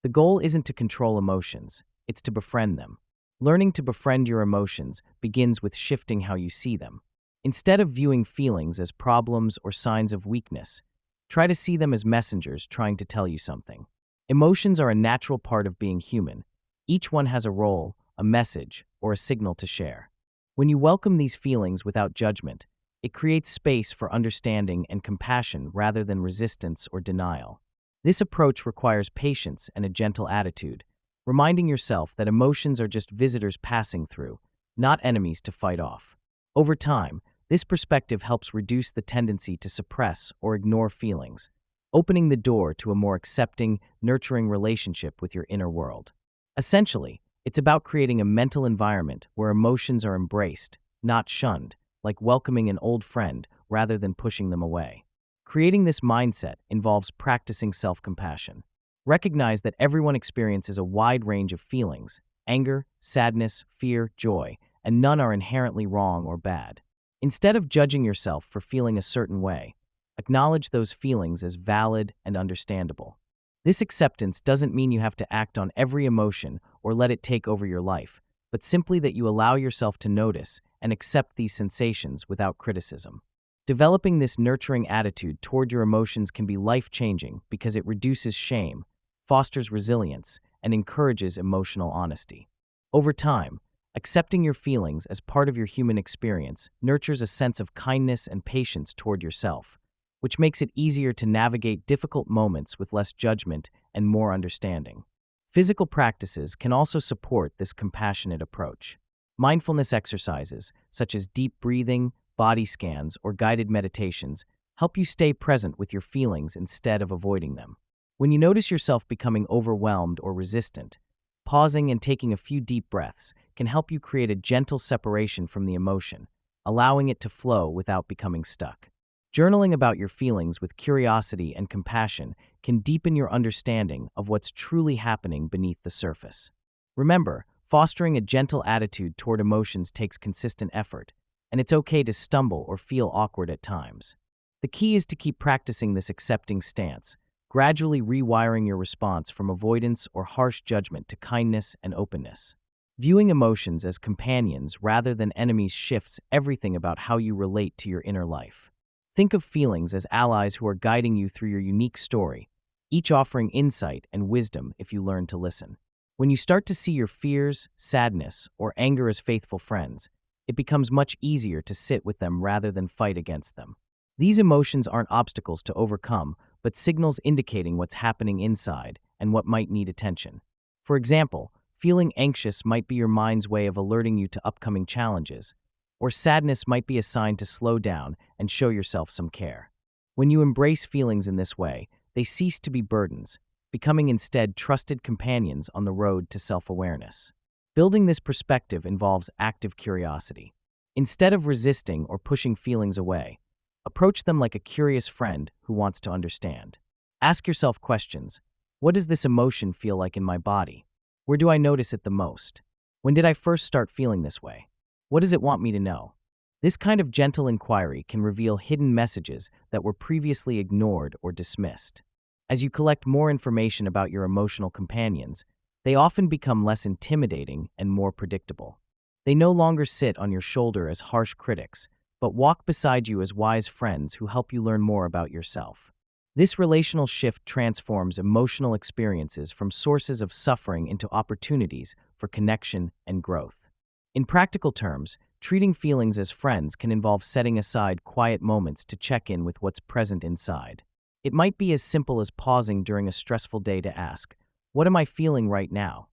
The goal isn't to control emotions, it's to befriend them. Learning to befriend your emotions begins with shifting how you see them. Instead of viewing feelings as problems or signs of weakness, try to see them as messengers trying to tell you something. Emotions are a natural part of being human. Each one has a role, a message, or a signal to share. When you welcome these feelings without judgment, it creates space for understanding and compassion rather than resistance or denial. This approach requires patience and a gentle attitude, reminding yourself that emotions are just visitors passing through, not enemies to fight off. Over time, this perspective helps reduce the tendency to suppress or ignore feelings, opening the door to a more accepting, nurturing relationship with your inner world. Essentially, it's about creating a mental environment where emotions are embraced, not shunned, like welcoming an old friend rather than pushing them away. Creating this mindset involves practicing self-compassion. Recognize that everyone experiences a wide range of feelings: anger, sadness, fear, joy, and none are inherently wrong or bad. Instead of judging yourself for feeling a certain way, acknowledge those feelings as valid and understandable. This acceptance doesn't mean you have to act on every emotion or let it take over your life, but simply that you allow yourself to notice and accept these sensations without criticism. Developing this nurturing attitude toward your emotions can be life-changing because it reduces shame, fosters resilience, and encourages emotional honesty. Over time, accepting your feelings as part of your human experience nurtures a sense of kindness and patience toward yourself, which makes it easier to navigate difficult moments with less judgment and more understanding. Physical practices can also support this compassionate approach. Mindfulness exercises, such as deep breathing, body scans, or guided meditations, help you stay present with your feelings instead of avoiding them. When you notice yourself becoming overwhelmed or resistant, pausing and taking a few deep breaths can help you create a gentle separation from the emotion, allowing it to flow without becoming stuck. Journaling about your feelings with curiosity and compassion can deepen your understanding of what's truly happening beneath the surface. Remember, fostering a gentle attitude toward emotions takes consistent effort, and it's okay to stumble or feel awkward at times. The key is to keep practicing this accepting stance, gradually rewiring your response from avoidance or harsh judgment to kindness and openness. Viewing emotions as companions rather than enemies shifts everything about how you relate to your inner life. Think of feelings as allies who are guiding you through your unique story, each offering insight and wisdom if you learn to listen. When you start to see your fears, sadness, or anger as faithful friends, it becomes much easier to sit with them rather than fight against them. These emotions aren't obstacles to overcome, but signals indicating what's happening inside and what might need attention. For example, feeling anxious might be your mind's way of alerting you to upcoming challenges, or sadness might be a sign to slow down and show yourself some care. When you embrace feelings in this way, they cease to be burdens, becoming instead trusted companions on the road to self-awareness. Building this perspective involves active curiosity. Instead of resisting or pushing feelings away, approach them like a curious friend who wants to understand. Ask yourself questions. What does this emotion feel like in my body? Where do I notice it the most? When did I first start feeling this way? What does it want me to know? This kind of gentle inquiry can reveal hidden messages that were previously ignored or dismissed. As you collect more information about your emotional companions, they often become less intimidating and more predictable. They no longer sit on your shoulder as harsh critics, but walk beside you as wise friends who help you learn more about yourself. This relational shift transforms emotional experiences from sources of suffering into opportunities for connection and growth. In practical terms, treating feelings as friends can involve setting aside quiet moments to check in with what's present inside. It might be as simple as pausing during a stressful day to ask, "What am I feeling right now?"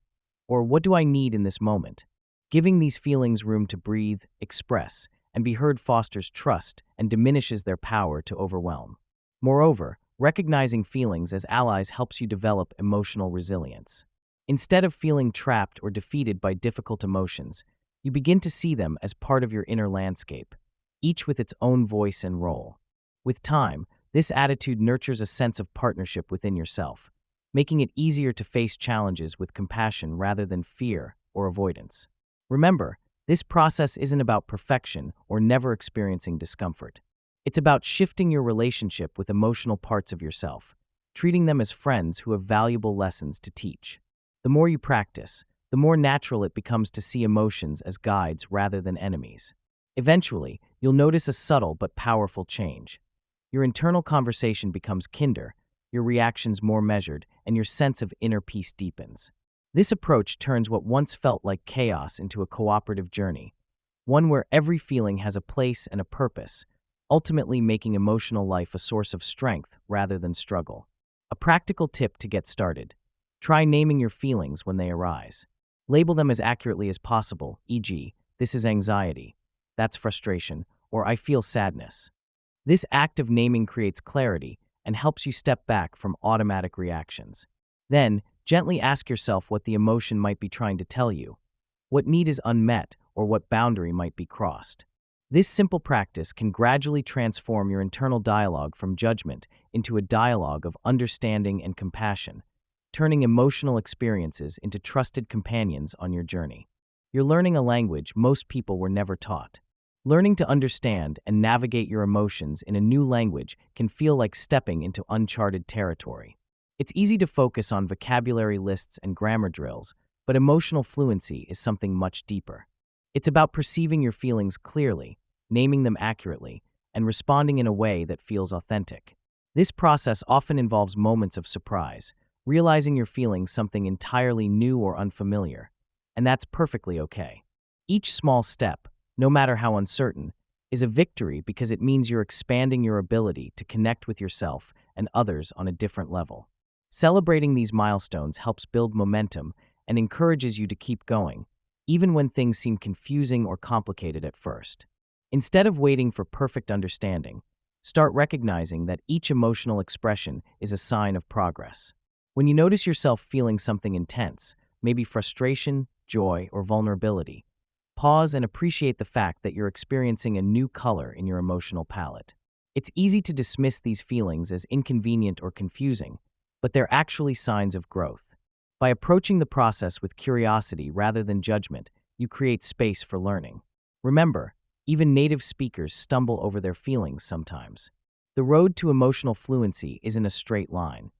Or "What do I need in this moment?" Giving these feelings room to breathe, express, and be heard fosters trust and diminishes their power to overwhelm. Moreover, recognizing feelings as allies helps you develop emotional resilience. Instead of feeling trapped or defeated by difficult emotions, you begin to see them as part of your inner landscape, each with its own voice and role. With time, this attitude nurtures a sense of partnership within yourself, making it easier to face challenges with compassion rather than fear or avoidance. Remember, this process isn't about perfection or never experiencing discomfort. It's about shifting your relationship with emotional parts of yourself, treating them as friends who have valuable lessons to teach. The more you practice, the more natural it becomes to see emotions as guides rather than enemies. Eventually, you'll notice a subtle but powerful change. Your internal conversation becomes kinder, your reactions more measured, and your sense of inner peace deepens. This approach turns what once felt like chaos into a cooperative journey, one where every feeling has a place and a purpose, ultimately making emotional life a source of strength rather than struggle. A practical tip to get started: try naming your feelings when they arise. Label them as accurately as possible, e.g., "This is anxiety," "That's frustration," or "I feel sadness." This act of naming creates clarity and helps you step back from automatic reactions. Then, gently ask yourself what the emotion might be trying to tell you, what need is unmet, or what boundary might be crossed. This simple practice can gradually transform your internal dialogue from judgment into a dialogue of understanding and compassion, turning emotional experiences into trusted companions on your journey. You're learning a language most people were never taught. Learning to understand and navigate your emotions in a new language can feel like stepping into uncharted territory. It's easy to focus on vocabulary lists and grammar drills, but emotional fluency is something much deeper. It's about perceiving your feelings clearly, naming them accurately, and responding in a way that feels authentic. This process often involves moments of surprise, realizing you're feeling something entirely new or unfamiliar, and that's perfectly okay. Each small step, no matter how uncertain, is a victory because it means you're expanding your ability to connect with yourself and others on a different level. Celebrating these milestones helps build momentum and encourages you to keep going, even when things seem confusing or complicated at first. Instead of waiting for perfect understanding, start recognizing that each emotional expression is a sign of progress. When you notice yourself feeling something intense, maybe frustration, joy, or vulnerability, pause and appreciate the fact that you're experiencing a new color in your emotional palette. It's easy to dismiss these feelings as inconvenient or confusing, but they're actually signs of growth. By approaching the process with curiosity rather than judgment, you create space for learning. Remember, even native speakers stumble over their feelings sometimes. The road to emotional fluency isn't a straight line.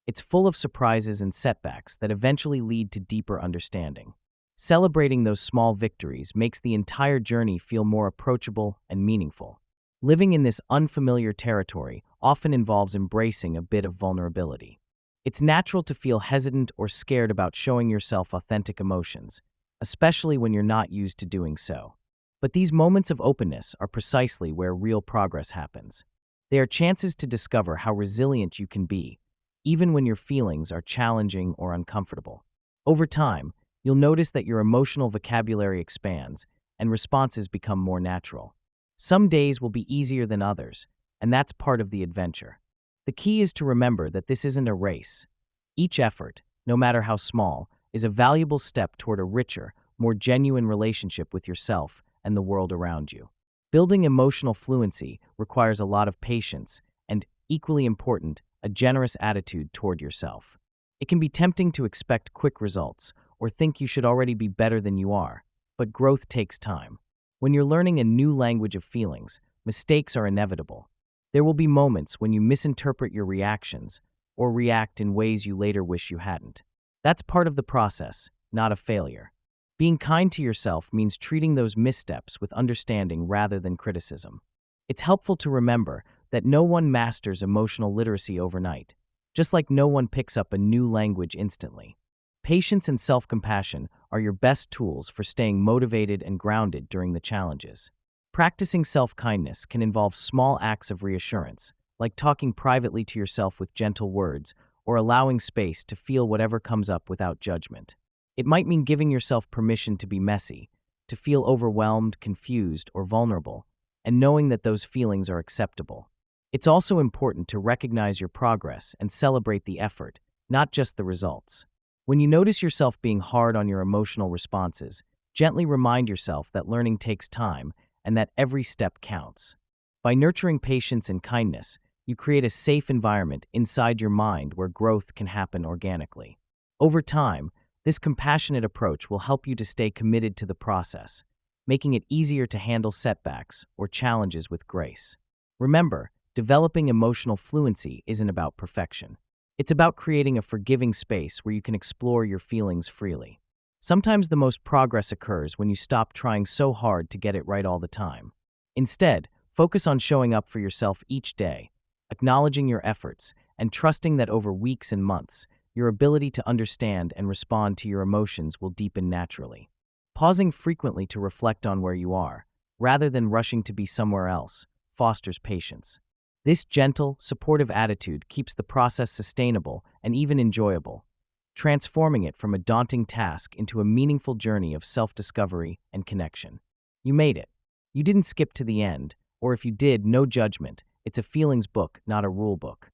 It's full of surprises and setbacks that eventually lead to deeper understanding. Celebrating those small victories makes the entire journey feel more approachable and meaningful. Living in this unfamiliar territory often involves embracing a bit of vulnerability. It's natural to feel hesitant or scared about showing yourself authentic emotions, especially when you're not used to doing so. But these moments of openness are precisely where real progress happens. They are chances to discover how resilient you can be, even when your feelings are challenging or uncomfortable. Over time, you'll notice that your emotional vocabulary expands and responses become more natural. Some days will be easier than others, and that's part of the adventure. The key is to remember that this isn't a race. Each effort, no matter how small, is a valuable step toward a richer, more genuine relationship with yourself and the world around you. Building emotional fluency requires a lot of patience and, equally important, a generous attitude toward yourself. It can be tempting to expect quick results or think you should already be better than you are, but growth takes time. When you're learning a new language of feelings, mistakes are inevitable. There will be moments when you misinterpret your reactions or react in ways you later wish you hadn't. That's part of the process, not a failure. Being kind to yourself means treating those missteps with understanding rather than criticism. It's helpful to remember that no one masters emotional literacy overnight, just like no one picks up a new language instantly. Patience and self-compassion are your best tools for staying motivated and grounded during the challenges. Practicing self-kindness can involve small acts of reassurance, like talking privately to yourself with gentle words or allowing space to feel whatever comes up without judgment. It might mean giving yourself permission to be messy, to feel overwhelmed, confused, or vulnerable, and knowing that those feelings are acceptable. It's also important to recognize your progress and celebrate the effort, not just the results. When you notice yourself being hard on your emotional responses, gently remind yourself that learning takes time and that every step counts. By nurturing patience and kindness, you create a safe environment inside your mind where growth can happen organically. Over time, this compassionate approach will help you to stay committed to the process, making it easier to handle setbacks or challenges with grace. Remember, developing emotional fluency isn't about perfection. It's about creating a forgiving space where you can explore your feelings freely. Sometimes the most progress occurs when you stop trying so hard to get it right all the time. Instead, focus on showing up for yourself each day, acknowledging your efforts, and trusting that over weeks and months, your ability to understand and respond to your emotions will deepen naturally. Pausing frequently to reflect on where you are, rather than rushing to be somewhere else, fosters patience. This gentle, supportive attitude keeps the process sustainable and even enjoyable, transforming it from a daunting task into a meaningful journey of self-discovery and connection. You made it. You didn't skip to the end, or if you did, no judgment. It's a feelings book, not a rule book.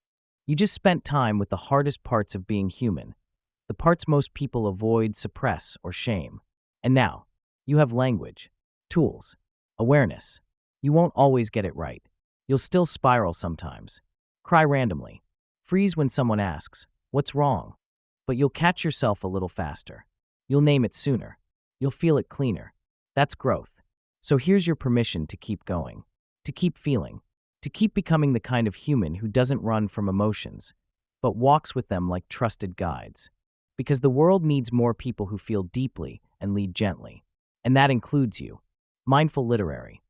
You just spent time with the hardest parts of being human, the parts most people avoid, suppress, or shame. And now, you have language, tools, awareness. You won't always get it right. You'll still spiral sometimes, cry randomly, freeze when someone asks, "What's wrong?" But you'll catch yourself a little faster. You'll name it sooner. You'll feel it cleaner. That's growth. So here's your permission to keep going, to keep feeling, to keep becoming the kind of human who doesn't run from emotions, but walks with them like trusted guides. Because the world needs more people who feel deeply and lead gently. And that includes you. Mindful Literary.